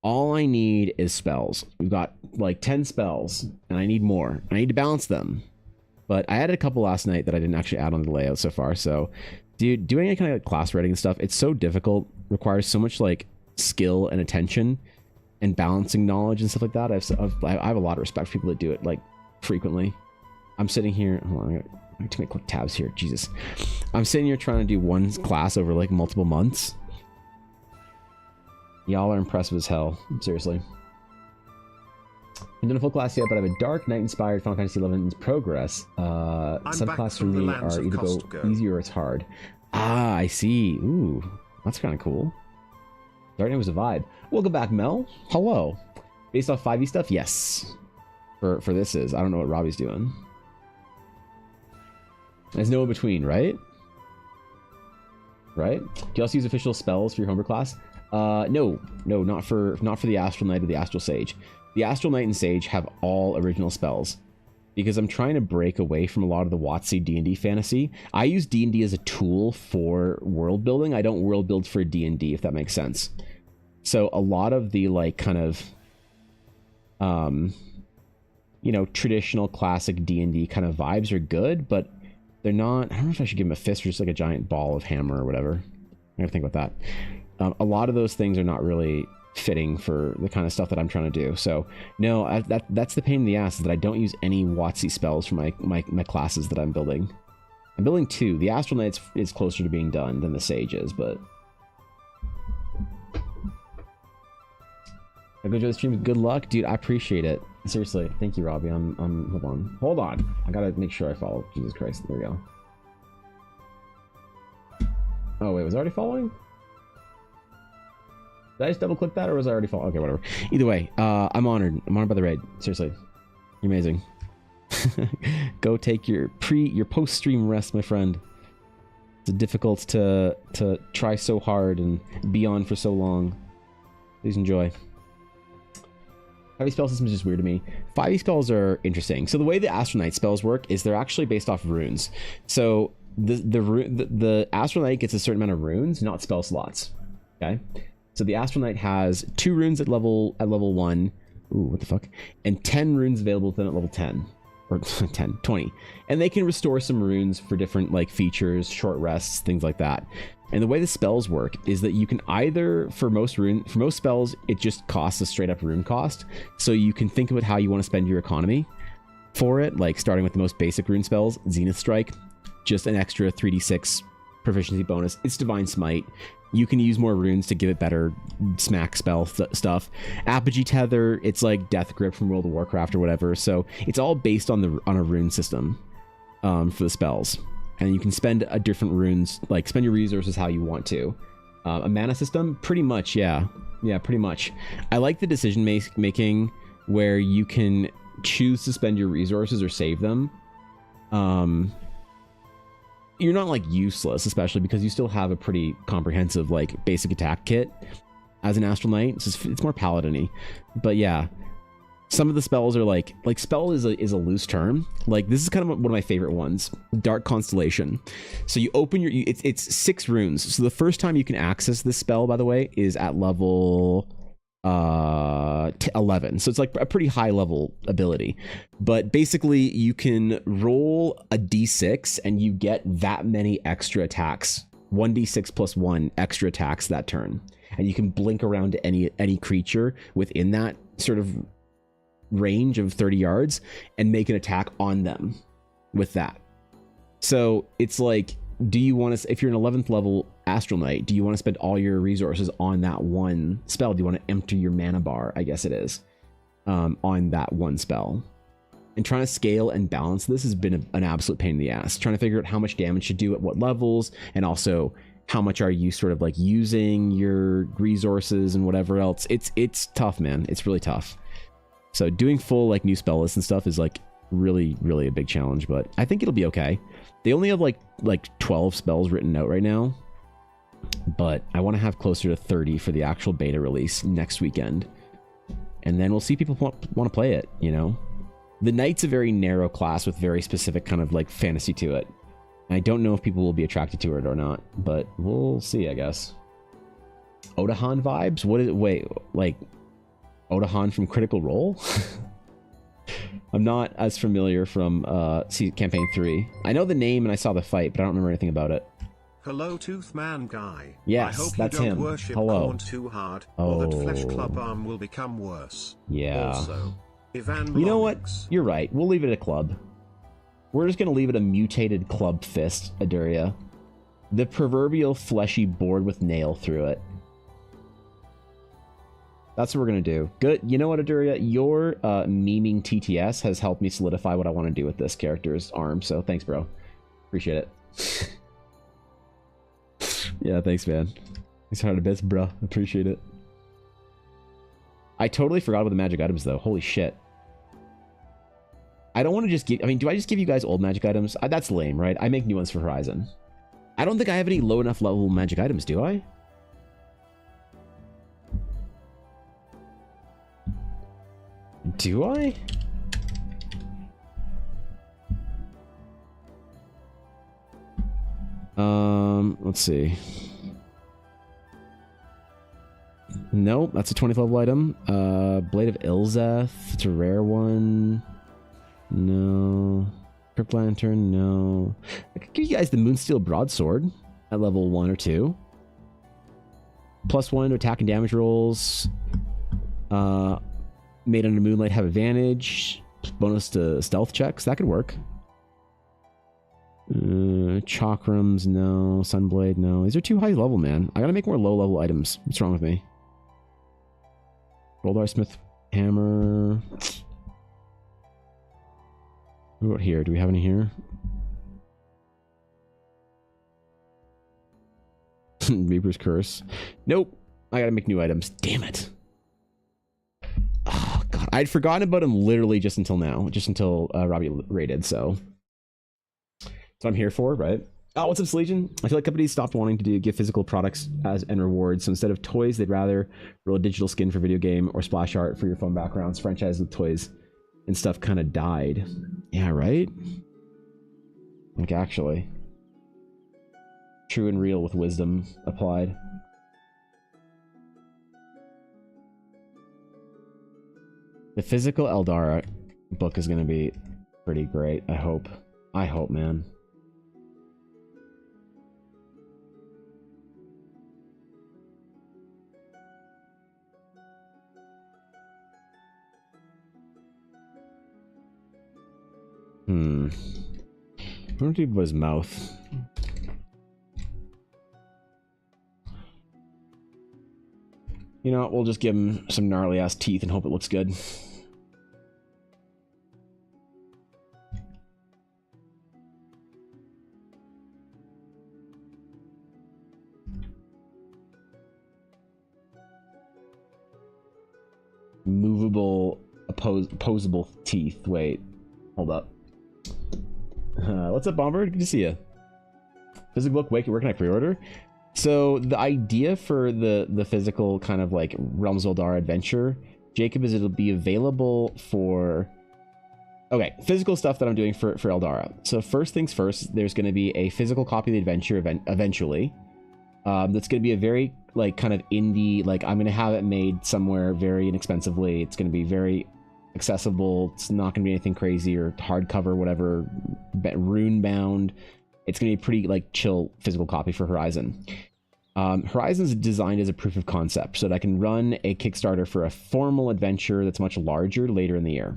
All I need is spells. We've got like 10 spells, and I need more. I need to balance them. But I added a couple last night that I didn't actually add on the layout so far. So, dude, doing any kind of class writing and stuff, it's so difficult. Requires so much like skill and attention and balancing knowledge and stuff like that. I have a lot of respect for people that do it like frequently. I'm sitting here. Hold on, I got too many quick tabs here. Jesus, I'm sitting here trying to do one class over like multiple months. Y'all are impressive as hell. Seriously. I haven't done a full class yet, but I have a Dark Knight-inspired Final Fantasy XI in progress. Subclasses for me are either go easy or it's hard. Ah, I see. Ooh, that's kind of cool. Dark Knight was a vibe. Welcome back, Mel. Hello. Based off 5e stuff? Yes. For this is. I don't know what Robbie's doing. There's no in between, right? Right? Do you also use official spells for your homebrew class? No, not for the Astral Knight or the Astral Sage. The Astral Knight and Sage have all original spells because I'm trying to break away from a lot of the WotC D&D fantasy. I use D&D as a tool for world building. I don't world build for D&D, if that makes sense. So a lot of the like kind of traditional classic D&D kind of vibes are good, but they're not. I don't know if I should give them a fist or just like a giant ball of hammer or whatever. I gotta think about that. A lot of those things are not really fitting for the kind of stuff that I'm trying to do. So no, that's the pain in the ass, is that I don't use any WotC spells for my classes that I'm building. I'm building 2. The Astral Knight is closer to being done than the Sage is, but I go enjoy the stream. Good luck, dude. I appreciate it. Seriously, thank you, Robbie. Hold on. I gotta make sure I follow. Jesus Christ, there we go. Oh wait, was I already following? Did I just double click that, or was I already following? Okay, whatever. Either way, I'm honored. I'm honored by the raid. Seriously, you're amazing. Go take your post stream rest, my friend. It's difficult to try so hard and be on for so long. Please enjoy. 5e spell system is just weird to me. 5e spells are interesting. So the way the Astral Knight spells work is they're actually based off runes. So the Astral Knight gets a certain amount of runes, not spell slots. Okay, so the Astral Knight has 2 runes at level 1. Ooh, what the fuck? And 10 runes available within at level 10. Or 20. And they can restore some runes for different like features, short rests, things like that. And the way the spells work is that you can either, for most spells, it just costs a straight up rune cost. So you can think about how you want to spend your economy for it, like starting with the most basic rune spells, Zenith Strike, just an extra 3d6 proficiency bonus. It's Divine Smite. You can use more runes to give it better smack spell stuff. Apogee Tether, it's like Death Grip from World of Warcraft or whatever. So it's all based on a rune system for the spells. And you can spend different runes, like spend your resources how you want to. A mana system, pretty much, yeah. Yeah, pretty much. I like the decision making where you can choose to spend your resources or save them. You're not like useless, especially because you still have a pretty comprehensive like basic attack kit as an Astral Knight. So it's more paladin-y. But yeah, some of the spells are like spell is a loose term. Like this is kind of one of my favorite ones, Dark Constellation. So you open it's 6 runes. So the first time you can access this spell, by the way, is at level 11. So it's like a pretty high level ability, but basically you can roll a d6 and you get that many extra attacks, 1d6 plus 1 extra attacks that turn, and you can blink around to any creature within that sort of range of 30 yards and make an attack on them with that. So it's like, do you want to, if you're an 11th level Astral Knight, do you want to spend all your resources on that one spell? Do you want to empty your mana bar, I guess it is, on that one spell? And trying to scale and balance this has been an absolute pain in the ass. Trying to figure out how much damage to do at what levels, and also how much are you sort of like using your resources and whatever else. It's tough, man. It's really tough. So doing full like new spell lists and stuff is like really a big challenge, but I think it'll be okay. They only have like 12 spells written out right now, but I want to have closer to 30 for the actual beta release next weekend, and then we'll see people want to play it. You know, the Knight's a very narrow class with very specific kind of like fantasy to it. I don't know if people will be attracted to it or not, but we'll see, I guess. Odahan vibes? What is it? Wait, like Odahan from Critical Role? I'm not as familiar from campaign 3. I know the name and I saw the fight, but I don't remember anything about it. Hello, Toothman guy. Yes, I hope that's you don't him. worship Hello. corn too hard, or that Flesh Club Arm will become worse. Yeah. Also, Ivan You know what? Lonix. You're right. We'll leave it a club. We're just going to leave it a mutated club fist, Aduria. The proverbial fleshy board with nail through it. That's what we're going to do. Good. You know what, Aduria? Your memeing TTS has helped me solidify what I want to do with this character's arm, so thanks, bro. Appreciate it. Yeah, thanks, man. Thanks hard a bit, bro. Appreciate it. I totally forgot about the magic items, though. Holy shit. I don't want to just give... I mean, do I just give you guys old magic items? That's lame, right? I make new ones for Horizon. I don't think I have any low enough level magic items, do I? Do I? Let's see. Nope, that's a 20th level item. Blade of Ilzeth, it's a rare one. No. Crypt Lantern, no. I could give you guys the Moonsteel Broadsword at level 1 or 2. +1 to attack and damage rolls. Made under moonlight have advantage. Bonus to stealth checks. That could work. Chakrams, no. Sunblade, no. These are too high level, man. I gotta make more low level items. What's wrong with me? Goldar Smith Hammer. What about here? Do we have any here? Reaper's Curse. Nope. I gotta make new items. Damn it. Oh, God. I'd forgotten about him literally just until now. Just until Robbie raided, so... That's what I'm here for, right? Oh, what's up, Legion? I feel like companies stopped wanting to give physical products and rewards, so instead of toys, they'd rather roll a digital skin for video game or splash art for your phone backgrounds. Franchise with toys and stuff kind of died. Yeah, right? Like, actually. True and real with wisdom applied. The physical Eldara book is going to be pretty great, I hope. I hope, man. I wonder what about his mouth. You know what, we'll just give him some gnarly ass teeth and hope it looks good. Movable, opposable teeth. Wait, hold up. What's up, Bomber? Good to see you. Physical book, where can I pre-order? So the idea for the physical kind of like Realms of Eldar adventure, Jacob, is it'll be available for... Okay, physical stuff that I'm doing for Eldara. So first things first, there's going to be a physical copy of the adventure eventually. That's going to be a very like kind of indie, like I'm going to have it made somewhere very inexpensively. It's going to be very accessible. It's not going to be anything crazy or hardcover, whatever, rune bound. It's going to be pretty like chill physical copy for Horizon. Horizon's designed as a proof of concept so that I can run a Kickstarter for a formal adventure that's much larger later in the year.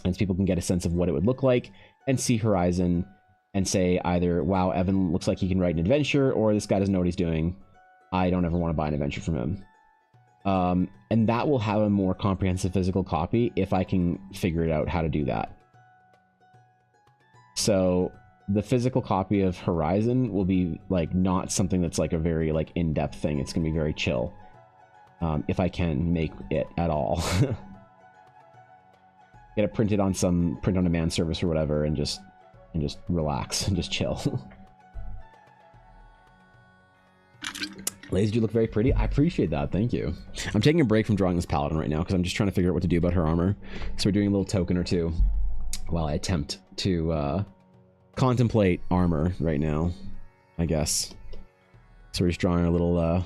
And so people can get a sense of what it would look like and see Horizon and say either, wow, Evan looks like he can write an adventure, or this guy doesn't know what he's doing. I don't ever want to buy an adventure from him. And that will have a more comprehensive physical copy if I can figure it out how to do that. So the physical copy of Horizon will be like not something that's like a very like in-depth thing. It's gonna be very chill, if I can make it at all. Get it printed on some print-on-demand service or whatever, and just relax and just chill. Lazy, you look very pretty. I appreciate that. Thank you. I'm taking a break from drawing this paladin right now because I'm just trying to figure out what to do about her armor. So we're doing a little token or two while I attempt to contemplate armor right now, I guess. So we're just drawing a little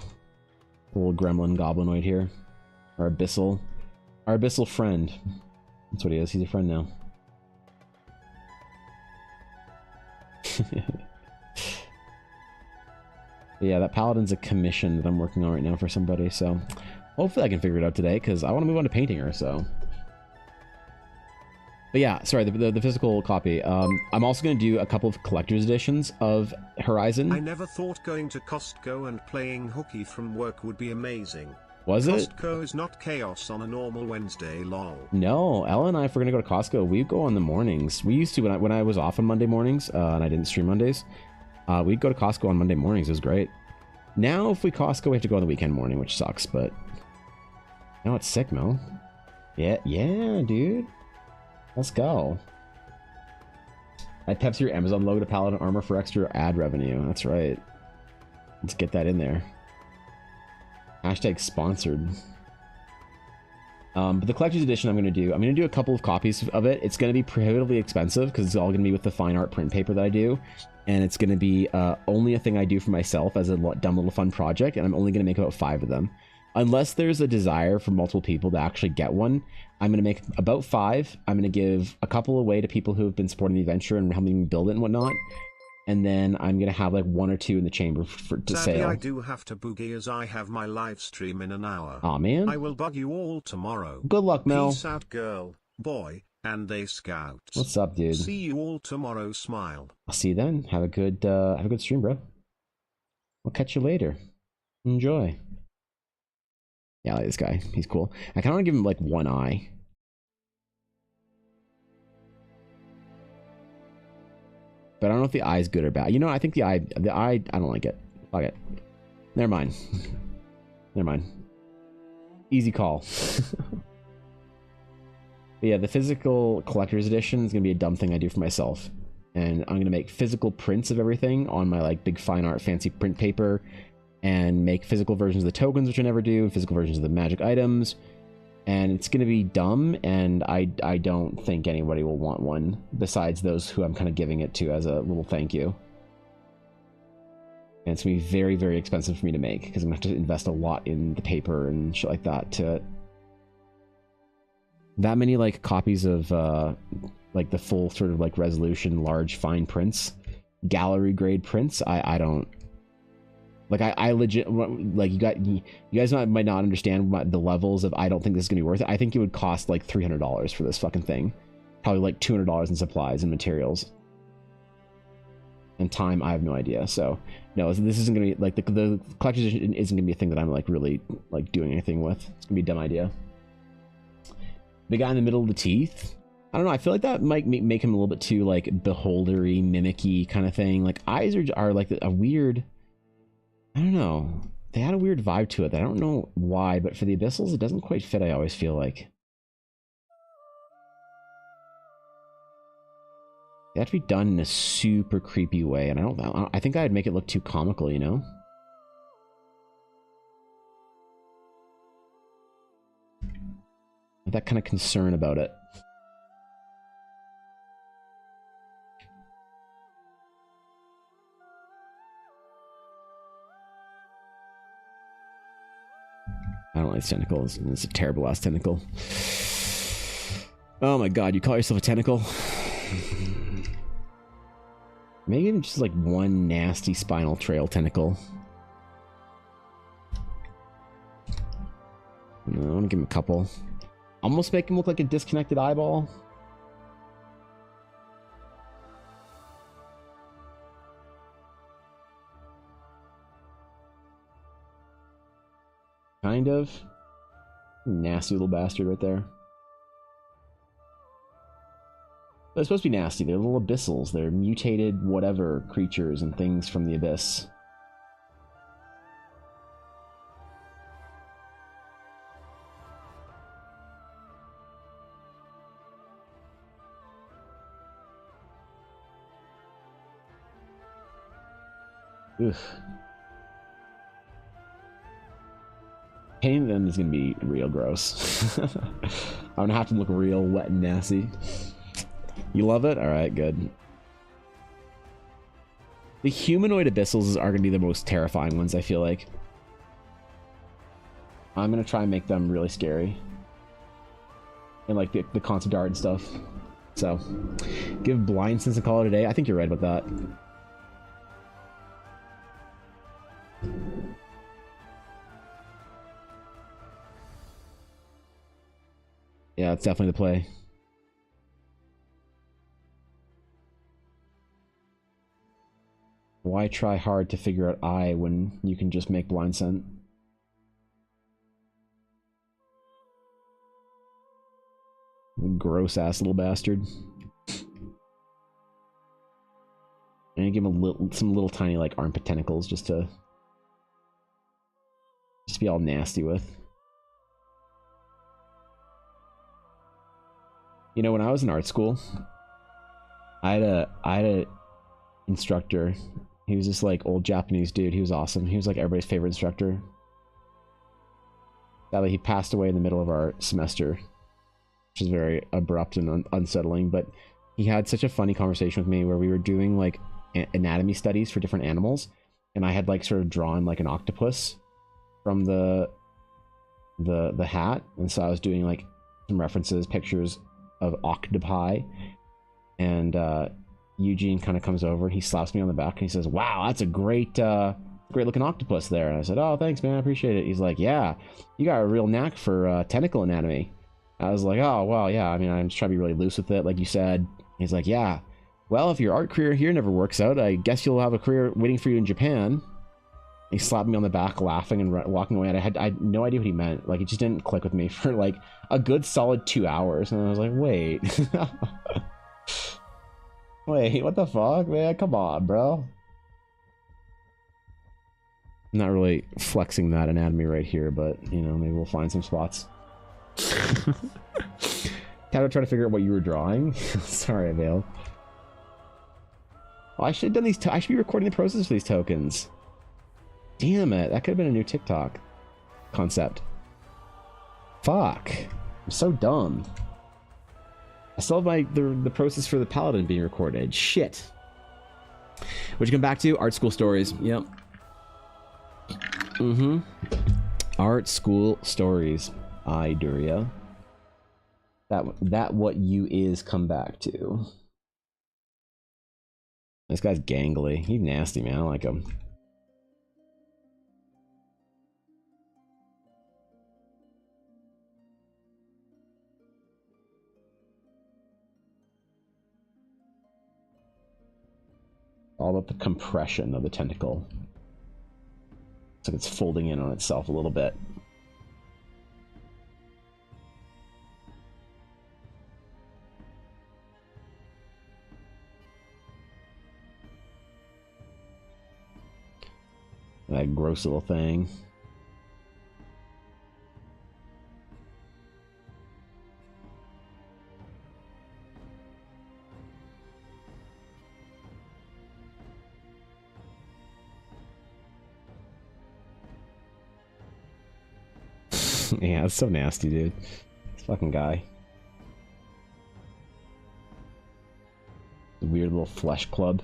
gremlin goblinoid here. Our abyssal friend. That's what he is. He's a friend now. Yeah, that paladin's a commission that I'm working on right now for somebody, so hopefully I can figure it out today because I want to move on to painting her, so. But yeah, sorry, the physical copy. I'm also going to do a couple of collector's editions of Horizon. I never thought going to Costco and playing hooky from work would be amazing. Was it? Costco is not chaos on a normal Wednesday, lol. No, Ella and I, if we're going to go to Costco, we go on the mornings. We used to when I was off on Monday mornings, and I didn't stream Mondays. We'd go to Costco on Monday mornings. It was great. Now, if we Costco, we have to go on the weekend morning, which sucks, but... No, it's sick, Mel. Yeah, dude. Let's go. I Pepsi your Amazon logo to Paladin armor for extra ad revenue. That's right. Let's get that in there. Hashtag sponsored. But the collector's edition I'm going to do a couple of copies of it. It's going to be prohibitively expensive because it's all going to be with the fine art print paper that I do. And it's going to be only a thing I do for myself as a dumb little fun project. And I'm only going to make about 5 of them. Unless there's a desire for multiple people to actually get one, I'm going to make about 5. I'm going to give a couple away to people who have been supporting the adventure and helping me build it and whatnot. And then I'm going to have like 1 or 2 in the chamber to Sadly, sale. I do have to boogie as I have my live stream in an hour. Aw, man. I will bug you all tomorrow. Good luck, Mel. Peace out, girl, boy, and they scouts. What's up, dude? See you all tomorrow, smile. I'll see you then. Have a good stream, bro. I'll catch you later. Enjoy. Yeah, I like this guy. He's cool. I kind of want to give him like 1 eye. But I don't know if the eye's good or bad. You know, I think the eye, I don't like it. Fuck it. Never mind. Never mind. Easy call. But yeah, the physical collector's edition is going to be a dumb thing I do for myself. And I'm going to make physical prints of everything on my like big fine art fancy print paper. And make physical versions of the tokens, which I never do. Physical versions of the magic items. And it's going to be dumb, and I don't think anybody will want one besides those who I'm kind of giving it to as a little thank you. And it's gonna be very, very expensive for me to make because I'm gonna have to invest a lot in the paper and shit like that to it. That many like copies of like the full sort of like resolution, large fine prints, gallery grade prints. I don't like. I legit like you guys might not understand the levels of. I don't think this is gonna be worth it. I think it would cost like $300 for this fucking thing, probably like $200 in supplies and materials. And time, I have no idea. So no, this isn't gonna be like the collector's edition isn't gonna be a thing that I'm like really like doing anything with. It's gonna be a dumb idea. The guy in the middle of the teeth, I don't know. I feel like that might make him a little bit too like beholdery, mimicky kind of thing. Like eyes are like a weird. I don't know. They had a weird vibe to it. I don't know why, but for the abyssals, it doesn't quite fit. I always feel like. They have to be done in a super creepy way, and I think I'd make it look too comical, you know? That kind of concern about it. I don't like this tentacle. It's a terrible ass tentacle. Oh my god, you call yourself a tentacle? Maybe even just like one nasty spinal trail tentacle. No, I want to give him a couple. Almost make him look like a disconnected eyeball. Kind of. Nasty little bastard right there. They're supposed to be nasty. They're little abyssals. They're mutated whatever creatures and things from the abyss. Ugh. Painting them is gonna be real gross. I'm gonna have to look real wet and nasty. You love it? Alright, good. The humanoid abyssals are gonna be the most terrifying ones, I feel like. I'm gonna try and make them really scary. And like the concept art and stuff. So, give Blind Sense a call today. I think you're right about that. Yeah, it's definitely the play. Why try hard to figure out I when you can just make blind scent? Gross ass little bastard. And give him some little tiny like armpit tentacles just to be all nasty with. You know, when I was in art school, I had a instructor. He was this like old Japanese dude. He was awesome. He was like everybody's favorite instructor. Sadly, he passed away in the middle of our semester, which is very abrupt and unsettling. But he had such a funny conversation with me where we were doing like anatomy studies for different animals, and I had like sort of drawn like an octopus from the hat, and so I was doing like some references, pictures of octopi, and Eugene kind of comes over and he slaps me on the back and he says, "Wow, that's a great looking octopus there." And I said, "Oh, thanks, man, I appreciate it." He's like, "Yeah, you got a real knack for tentacle anatomy." I was like, "Oh, well, yeah, I mean, I'm just trying to be really loose with it, like you said." He's like, "Yeah, well, if your art career here never works out, I guess you'll have a career waiting for you in Japan." He slapped me on the back, laughing and walking away. And I had no idea what he meant. Like, it just didn't click with me for like a good solid 2 hours. And I was like, wait. Wait, what the fuck, man? Come on, bro. I'm not really flexing that anatomy right here, but, you know, maybe we'll find some spots. Tato trying to figure out what you were drawing. Sorry, Vale. Oh, I should have done these. I should be recording the process for these tokens. Damn it, that could have been a new TikTok concept. Fuck. I'm so dumb. I still have the process for the paladin being recorded. Shit. What'd you come back to? Art school stories. Yep. Mm-hmm. Art school stories. I, Duria. That what you is come back to. This guy's gangly. He's nasty, man. I don't like him. All about the compression of the tentacle. It's like it's folding in on itself a little bit. That gross little thing. Yeah, it's so nasty, dude. This fucking guy. Weird little flesh club.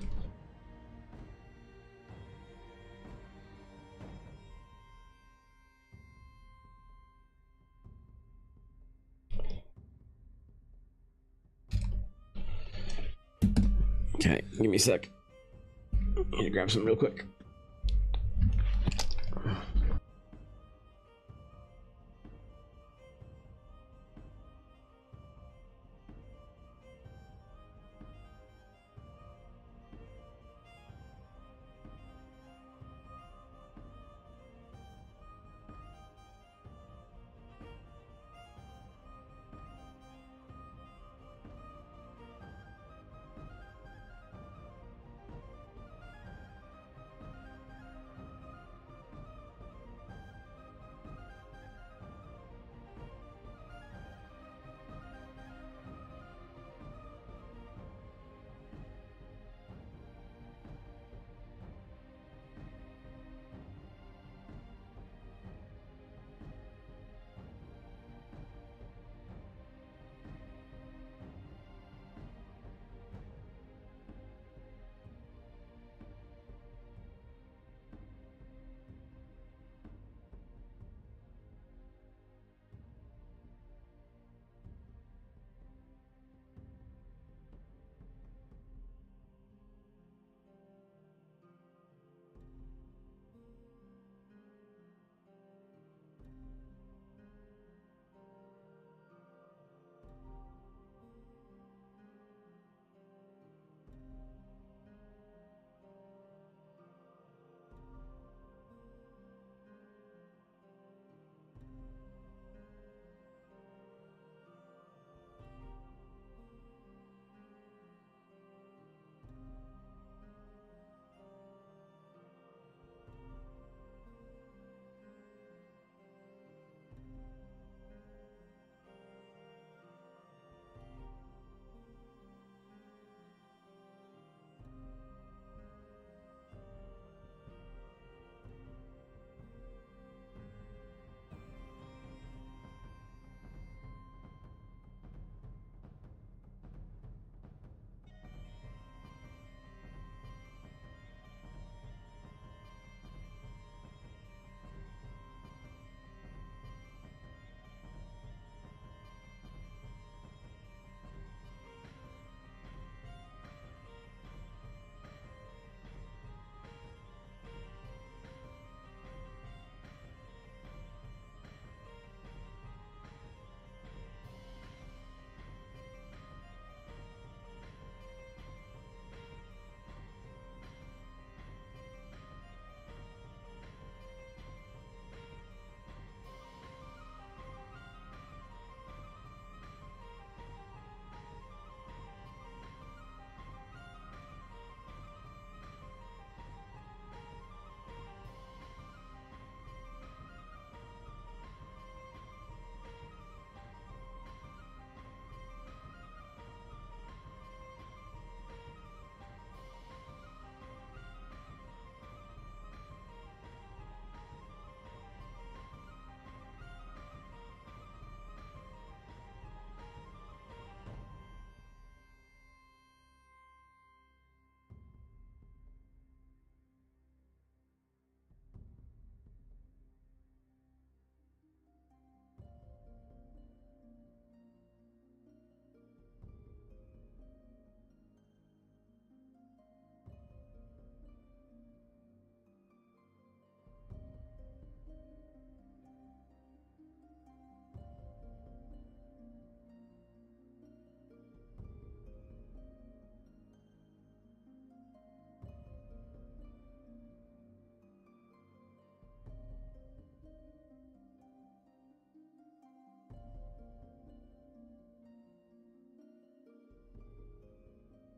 Okay, give me a sec. I need to grab something real quick.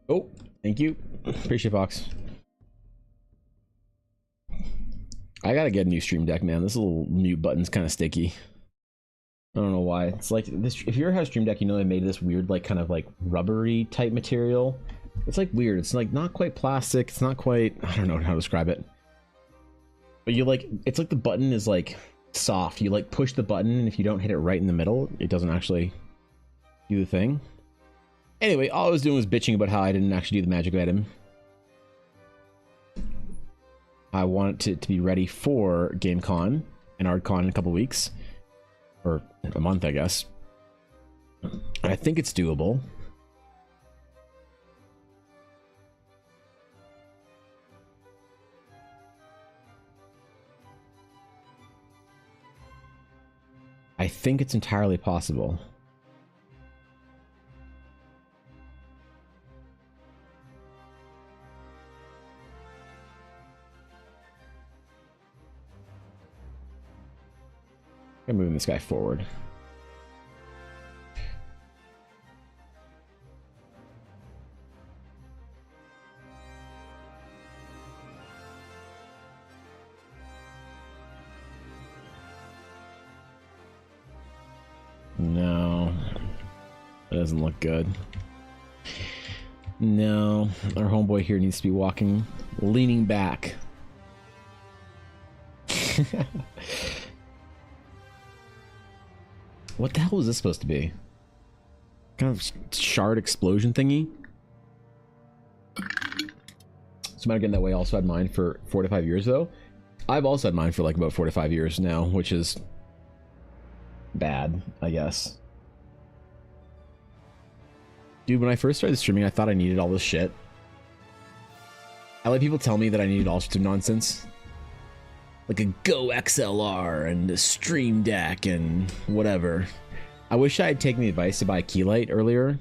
Oh, thank you. Appreciate it, Fox. I gotta get a new stream deck, man. This little mute button's kind of sticky. I don't know why. It's like this. If you ever have a stream deck, you know they made this weird, like kind of like rubbery type material. It's like weird. It's like not quite plastic. It's not quite. I don't know how to describe it. But you like, it's like the button is like soft. You like push the button, and if you don't hit it right in the middle, it doesn't actually do the thing. Anyway, all I was doing was bitching about how I didn't actually do the magic item. I want it to be ready for GameCon and ArtCon in a couple weeks. Or a month, I guess. I think it's doable. I think it's entirely possible. I'm moving this guy forward. No, that doesn't look good. No, our homeboy here needs to be walking, leaning back. What the hell was this supposed to be? Kind of shard explosion thingy? So might get in that way. Also had mine for 4 to 5 years though. I've also had mine for like about 4 to 5 years now, which is bad, I guess. Dude, when I first started streaming, I thought I needed all this shit. I let people tell me that I needed all sorts of nonsense. Like a Go XLR and a Stream Deck and whatever. I wish I had taken the advice to buy a key light earlier.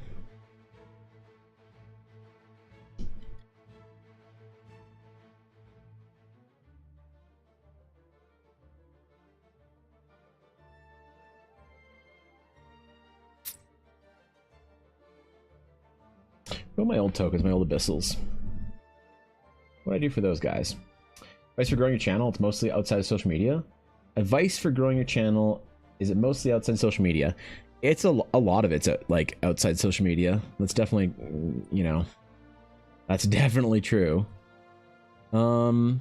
What are my old tokens, my old abyssals? What do I do for those guys? Advice for growing your channel, it's mostly outside of social media. Advice for growing your channel, is it mostly outside social media? It's a lot of it's like outside social media. That's definitely, you know, that's definitely true. Advice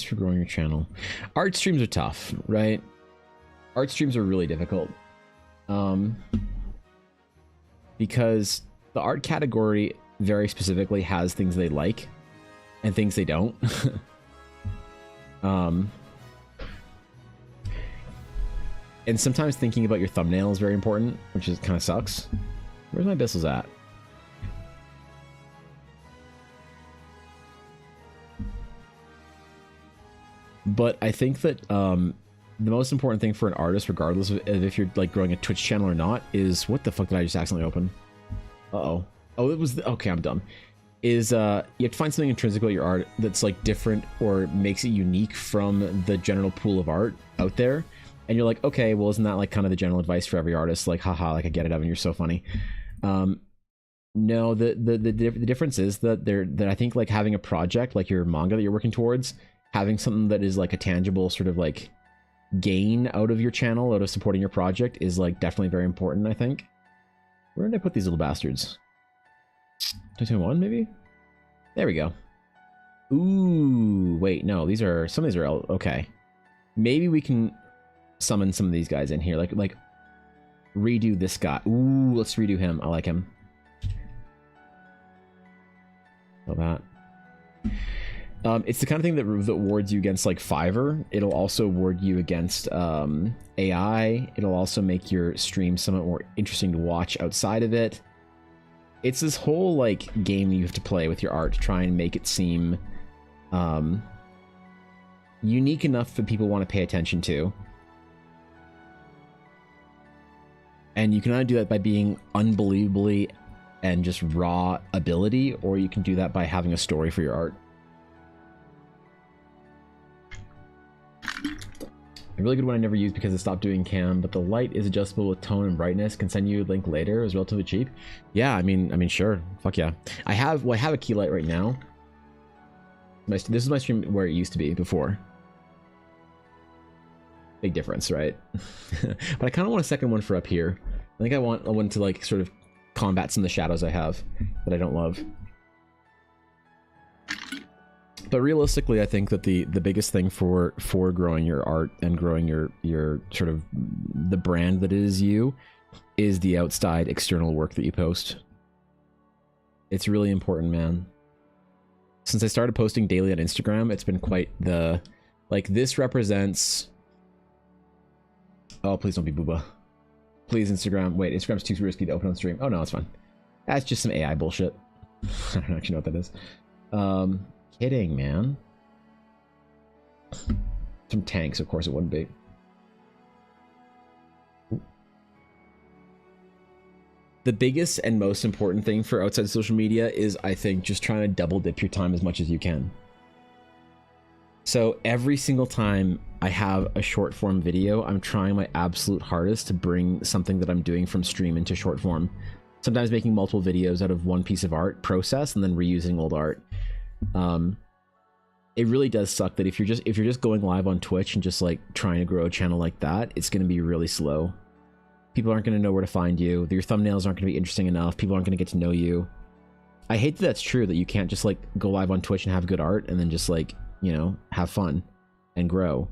for growing your channel. Art streams are tough, right? Art streams are really difficult. Because the art category very specifically has things they like and things they don't. And sometimes thinking about your thumbnail is very important, which is kind of sucks. Where's my abyssals at? But I think that the most important thing for an artist, regardless of if you're like growing a Twitch channel or not, is what the fuck did I just accidentally open? Uh-oh. Oh, it was okay, I'm dumb. Is you have to find something intrinsic about your art that's like different or makes it unique from the general pool of art out there. And you're like, okay, well, isn't that like kind of the general advice for every artist? Like, haha, like I get it, Evan, you're so funny. No, the difference is that I think like having a project like your manga that you're working towards, having something that is like a tangible sort of like gain out of your channel, out of supporting your project, is like definitely very important, I think. Where did I put these little bastards? 2021 maybe? There we go. Ooh, wait, no, these are, some of these are, okay. Maybe we can summon some of these guys in here, like redo this guy. Ooh, let's redo him. I like him. Love that. It's the kind of thing that wards you against like Fiverr. It'll also ward you against AI. It'll also make your stream somewhat more interesting to watch outside of it. It's this whole like game you have to play with your art to try and make it seem unique enough that people want to pay attention to. And you can either do that by being unbelievably and just raw ability, or you can do that by having a story for your art. A really good one I never used because it stopped doing cam, but the light is adjustable with tone and brightness. Can send you a link later. It was relatively cheap. Yeah, I mean, sure. Fuck yeah. I have a key light right now. This is my stream where it used to be before. Big difference, right? But I kind of want a second one for up here. I think I want one to like sort of combat some of the shadows I have that I don't love. But realistically, I think that the biggest thing for growing your art and growing your sort of the brand that is you is the outside external work that you post. It's really important, man. Since I started posting daily on Instagram, it's been quite the like this represents. Oh, please don't be booba. Please, Instagram. Wait, Instagram's too risky to open on stream. Oh no, it's fine. That's just some AI bullshit. I don't actually know what that is. Kidding, man. Some tanks, of course it wouldn't be. The biggest and most important thing for outside social media is, I think, just trying to double dip your time as much as you can. So every single time I have a short form video, I'm trying my absolute hardest to bring something that I'm doing from stream into short form. Sometimes making multiple videos out of one piece of art process and then reusing old art. It really does suck that if you're just going live on Twitch and just like trying to grow a channel like that, it's going to be really slow. People aren't going to know where to find you. Your thumbnails aren't going to be interesting enough. People aren't going to get to know you. I hate that that's true, that you can't just like go live on Twitch and have good art and then just like, you know, have fun and grow.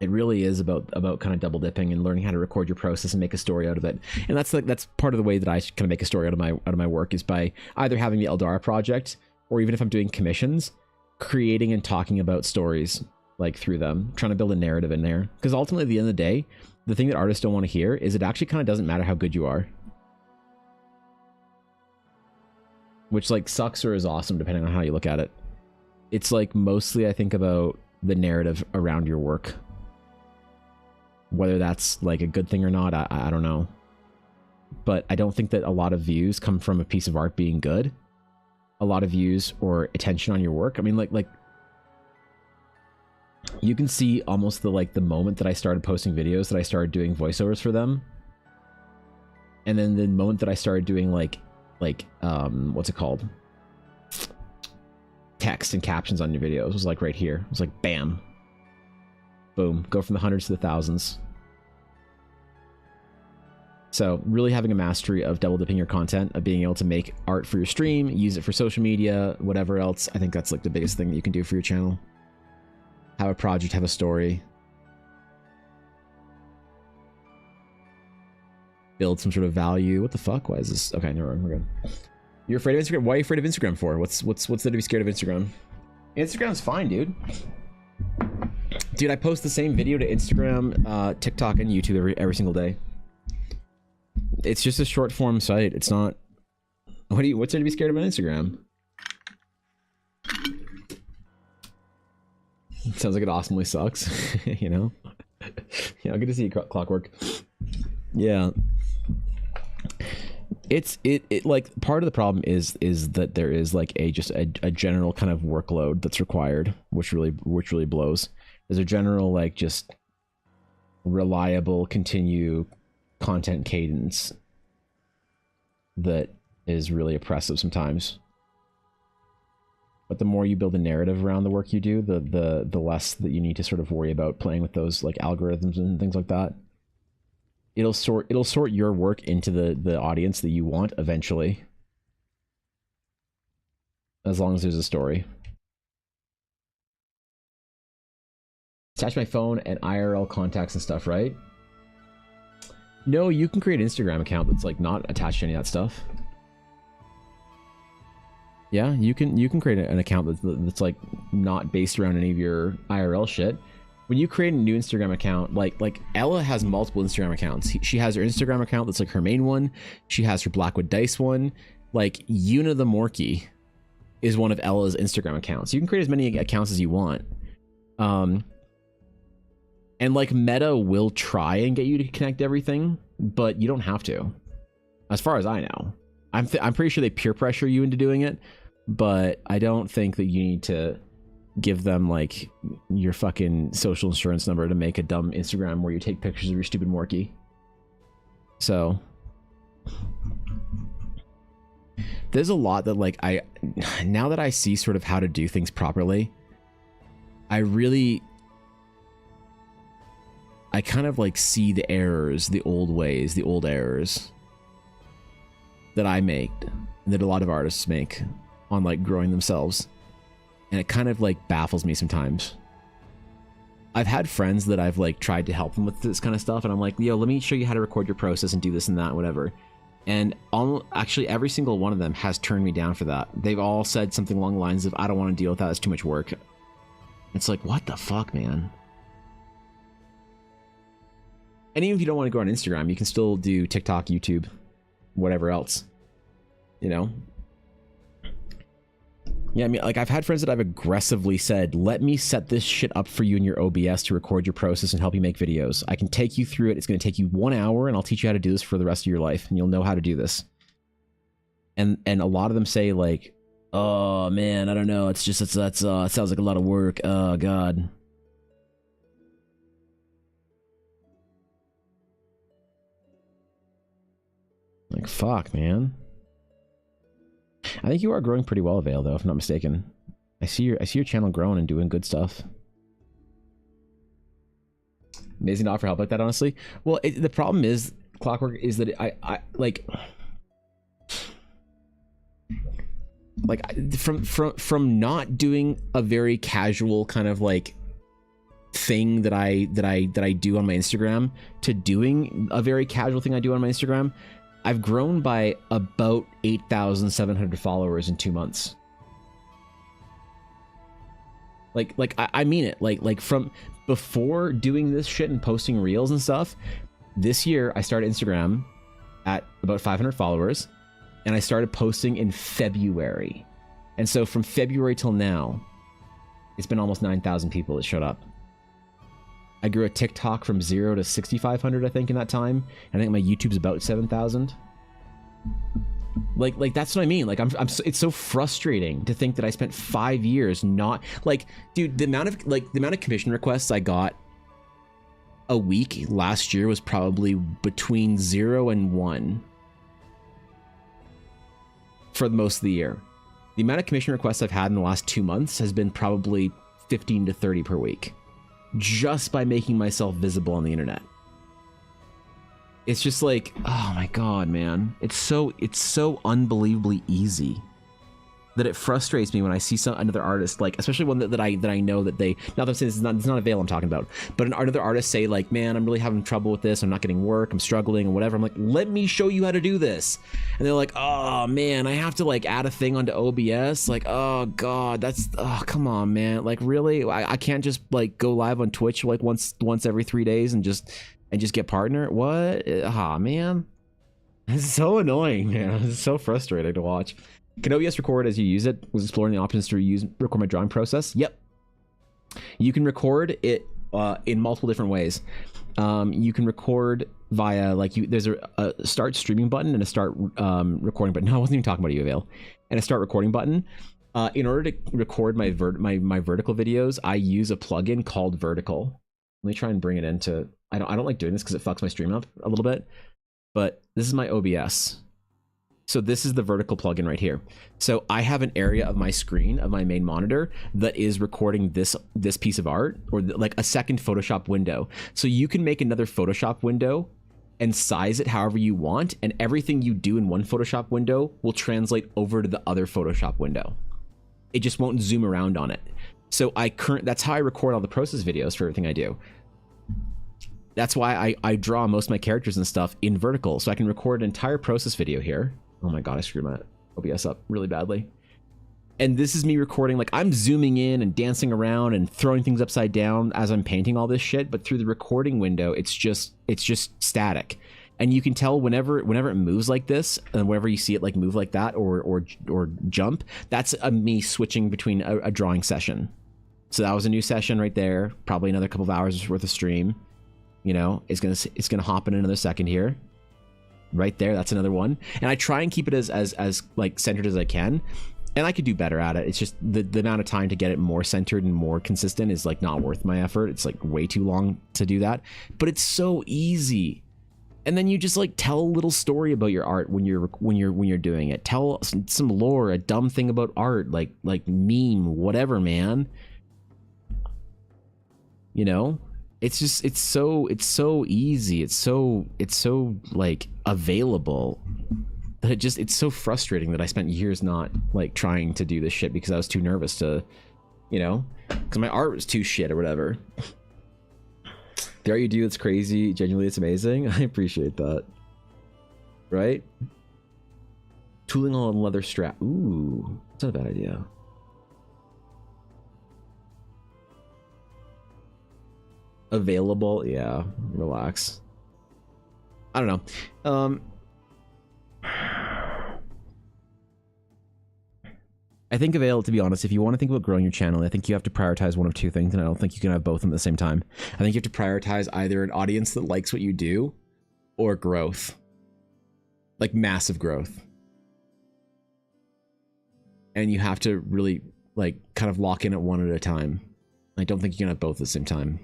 It really is about kind of double dipping and learning how to record your process and make a story out of it. And that's part of the way that I kind of make a story out of my work, is by either having the Eldara project, or even if I'm doing commissions, creating and talking about stories like through them, trying to build a narrative in there. Because ultimately, at the end of the day, the thing that artists don't want to hear is it actually kind of doesn't matter how good you are. Which like sucks or is awesome depending on how you look at it. It's like mostly I think about the narrative around your work. Whether that's like a good thing or not, I don't know. But I don't think that a lot of views come from a piece of art being good. A lot of views or attention on your work. I mean, like you can see almost the moment that I started posting videos, that I started doing voiceovers for them. And then the moment that I started doing like what's it called? Text and captions on your videos was like right here. It was like bam. Boom. Go from the hundreds to the thousands. So really having a mastery of double dipping your content, of being able to make art for your stream, use it for social media, whatever else. I think that's like the biggest thing that you can do for your channel. Have a project, have a story. Build some sort of value. What the fuck? Why is this? Okay, never mind. We're good. You're afraid of Instagram? Why are you afraid of Instagram for? What's there to be scared of Instagram? Instagram's fine, dude. Dude, I post the same video to Instagram, TikTok, and YouTube every single day. It's just a short form site. It's not. What's there to be scared about Instagram? It sounds like it awesomely sucks, you know. Yeah, good to see you, Clockwork. Yeah. It like part of the problem is that there is like a general kind of workload that's required, which really blows. There's a general like just reliable continue content cadence that is really oppressive sometimes. But the more you build a narrative around the work you do, the less that you need to sort of worry about playing with those like algorithms and things like that. It'll sort your work into the audience that you want eventually. As long as there's a story. Attach my phone and IRL contacts and stuff, right? No, you can create an Instagram account that's like not attached to any of that stuff. Yeah, you can create an account that's like not based around any of your IRL shit. When you create a new Instagram account, like Ella has multiple Instagram accounts. She has her Instagram account that's like her main one. She has her Blackwood Dice one. Like Una the Morky is one of Ella's Instagram accounts. You can create as many accounts as you want. And like Meta will try and get you to connect everything, but you don't have to. As far as I know. I'm pretty sure they peer pressure you into doing it, but I don't think that you need to give them like your fucking social insurance number to make a dumb Instagram where you take pictures of your stupid Morky. So there's a lot that like now that I see sort of how to do things properly, I kind of like see the errors, the old ways, the old errors that I make, that a lot of artists make on like growing themselves. And it kind of like baffles me sometimes. I've had friends that I've like tried to help them with this kind of stuff, and I'm like, yo, let me show you how to record your process and do this and that, whatever. And actually every single one of them has turned me down for that. They've all said something along the lines of, I don't want to deal with that, it's too much work. It's like, what the fuck, man? And even if you don't want to go on Instagram, you can still do TikTok, YouTube, whatever else, you know? Yeah, I mean, like, I've had friends that I've aggressively said, let me set this shit up for you in your OBS to record your process and help you make videos. I can take you through it. It's going to take you 1 hour, and I'll teach you how to do this for the rest of your life, and you'll know how to do this. And a lot of them say, like, oh, man, I don't know. It's just, it sounds like a lot of work. Oh, God. Like, fuck, man. I think you are growing pretty well, Vale, though, if I'm not mistaken. I see your channel growing and doing good stuff. Amazing to offer help like that, honestly. Well, the problem is, Clockwork, is that I from not doing a very casual kind of like thing that I do on my Instagram to doing a very casual thing I do on my Instagram, I've grown by about 8,700 followers in 2 months. Like I mean it. Like from before doing this shit and posting reels and stuff, this year I started Instagram at about 500 followers, and I started posting in February. And so from February till now, it's been almost 9,000 people that showed up. I grew a TikTok from 0 to 6,500, I think, in that time. I think my YouTube's about 7,000. Like that's what I mean. Like it's so frustrating to think that I spent 5 years not like, dude, the amount of commission requests I got a week last year was probably between 0 and 1 for most of the year. The amount of commission requests I've had in the last 2 months has been probably 15 to 30 per week, just by making myself visible on the internet. It's just like, oh my god, man. It's so unbelievably easy that it frustrates me when I see another artist, like, especially one that I know that they, not that I'm saying this is not a Veil I'm talking about, but another artist say like, man, I'm really having trouble with this, I'm not getting work, I'm struggling and whatever. I'm like, let me show you how to do this. And they're like, oh man, I have to like add a thing onto OBS. Like, oh god, oh come on, man. Like, really? I can't just like go live on Twitch like once every 3 days and just get partner? What? Ah, man. It's so annoying, man. It's so frustrating to watch. Can OBS record as you use it? Was exploring the options to record my drawing process. Yep. You can record it in multiple different ways. You can record via, like, there's a start streaming button and a start recording button. No, I wasn't even talking about you, Avail. And a start recording button. In order to record my vertical videos, I use a plugin called Vertical. Let me try and bring it into... I don't like doing this because it fucks my stream up a little bit. But this is my OBS. So this is the vertical plugin right here. So I have an area of my screen, of my main monitor, that is recording this piece of art, or like a second Photoshop window. So you can make another Photoshop window and size it however you want, and everything you do in one Photoshop window will translate over to the other Photoshop window. It just won't zoom around on it. So that's how I record all the process videos for everything I do. That's why I draw most of my characters and stuff in vertical, so I can record an entire process video here. Oh my god, I screwed my OBS up really badly. And this is me recording, like, I'm zooming in and dancing around and throwing things upside down as I'm painting all this shit, but through the recording window, it's just static. And you can tell whenever it moves like this, and whenever you see it like move like that or jump, that's me switching between a drawing session. So that was a new session right there, probably another couple of hours worth of stream. You know, it's gonna hop in another second here. Right there, that's another one. And I try and keep it as like centered as I can. And I could do better at it. It's just the amount of time to get it more centered and more consistent is like not worth my effort. It's like way too long to do that, but it's so easy. And then you just like tell a little story about your art when you're doing it. Tell some lore, a dumb thing about art, like meme, whatever, man. You know, it's so easy. It's so like available that it's so frustrating that I spent years not like trying to do this shit because I was too nervous to, you know, because my art was too shit or whatever. The art you do, it's crazy. Genuinely, it's amazing. I appreciate that. Right? Tooling on leather strap. Ooh, that's not a bad idea. Available, yeah. Relax. I don't know. I think to be honest, if you want to think about growing your channel, I think you have to prioritize one of two things, and I don't think you can have both at the same time. I think you have to prioritize either an audience that likes what you do or growth. Like massive growth. And you have to really like kind of lock in at one at a time. I don't think you can have both at the same time.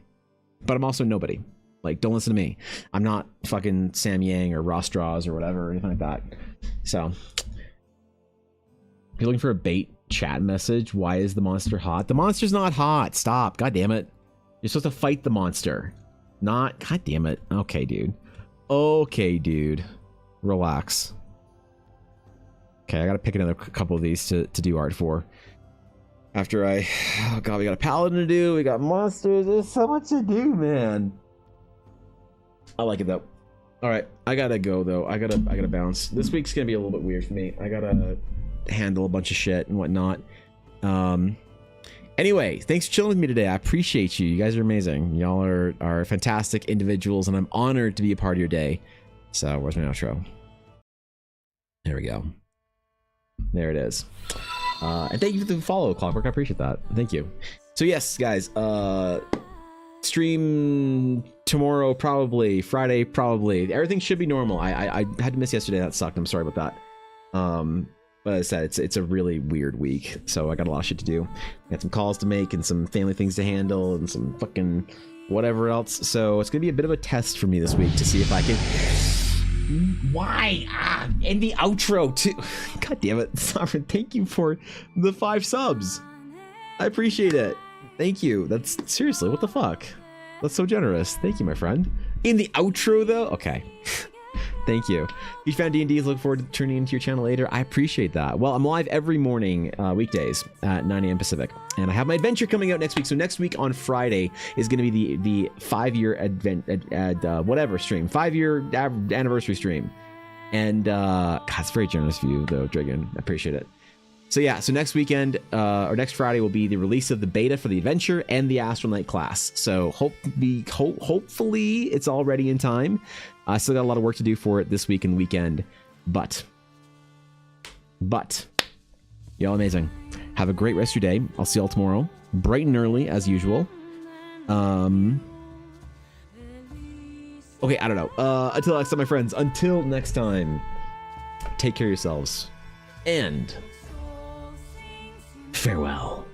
But I'm also nobody. Like, don't listen to me. I'm not fucking Sam Yang or Ross Draws or whatever or anything like that. So if you're looking for a bait chat message, why is the monster hot? The monster's not hot. Stop. God damn it. You're supposed to fight the monster. Not. God damn it. Okay, dude. Okay, dude. Relax. Okay, I gotta pick another couple of these to do art for. After oh god, we got a paladin to do. We got monsters. There's so much to do, man. I like it though. All right, I gotta go though. I gotta bounce. This week's gonna be a little bit weird for me. I gotta handle a bunch of shit and whatnot. Anyway, thanks for chilling with me today. I appreciate you. You guys are amazing. Y'all are fantastic individuals, and I'm honored to be a part of your day. So where's my outro? There we go. There it is. And thank you for the follow, Clockwork. I appreciate that. Thank you. So yes, guys, stream tomorrow, probably Friday, probably. Everything should be normal. I had to miss yesterday. That sucked. I'm sorry about that. But as I said, it's a really weird week, so I got a lot of shit to do. I got some calls to make and some family things to handle and some fucking whatever else. So it's gonna be a bit of a test for me this week to see if I can. Why? And the outro too. God damn it, Sovereign. Thank you for the 5 subs. I appreciate it. Thank you. That's seriously, what the fuck? That's so generous. Thank you, my friend. In the outro though? Okay. Thank you. If you found D&D, look forward to turning into your channel later. I appreciate that. Well, I'm live every morning, weekdays at 9 a.m. Pacific. And I have my adventure coming out next week. So next week on Friday is going to be the 5-year whatever stream. 5-year anniversary stream. And, God, it's very generous of you, though, Dragon. I appreciate it. So yeah, so next weekend, or next Friday will be the release of the beta for the adventure and the Astral Knight class. So hopefully it's all ready in time. I still got a lot of work to do for it this week and weekend, but y'all amazing. Have a great rest of your day. I'll see y'all tomorrow, bright and early as usual. Okay, I don't know. Until next time, my friends. Until next time, take care of yourselves and farewell.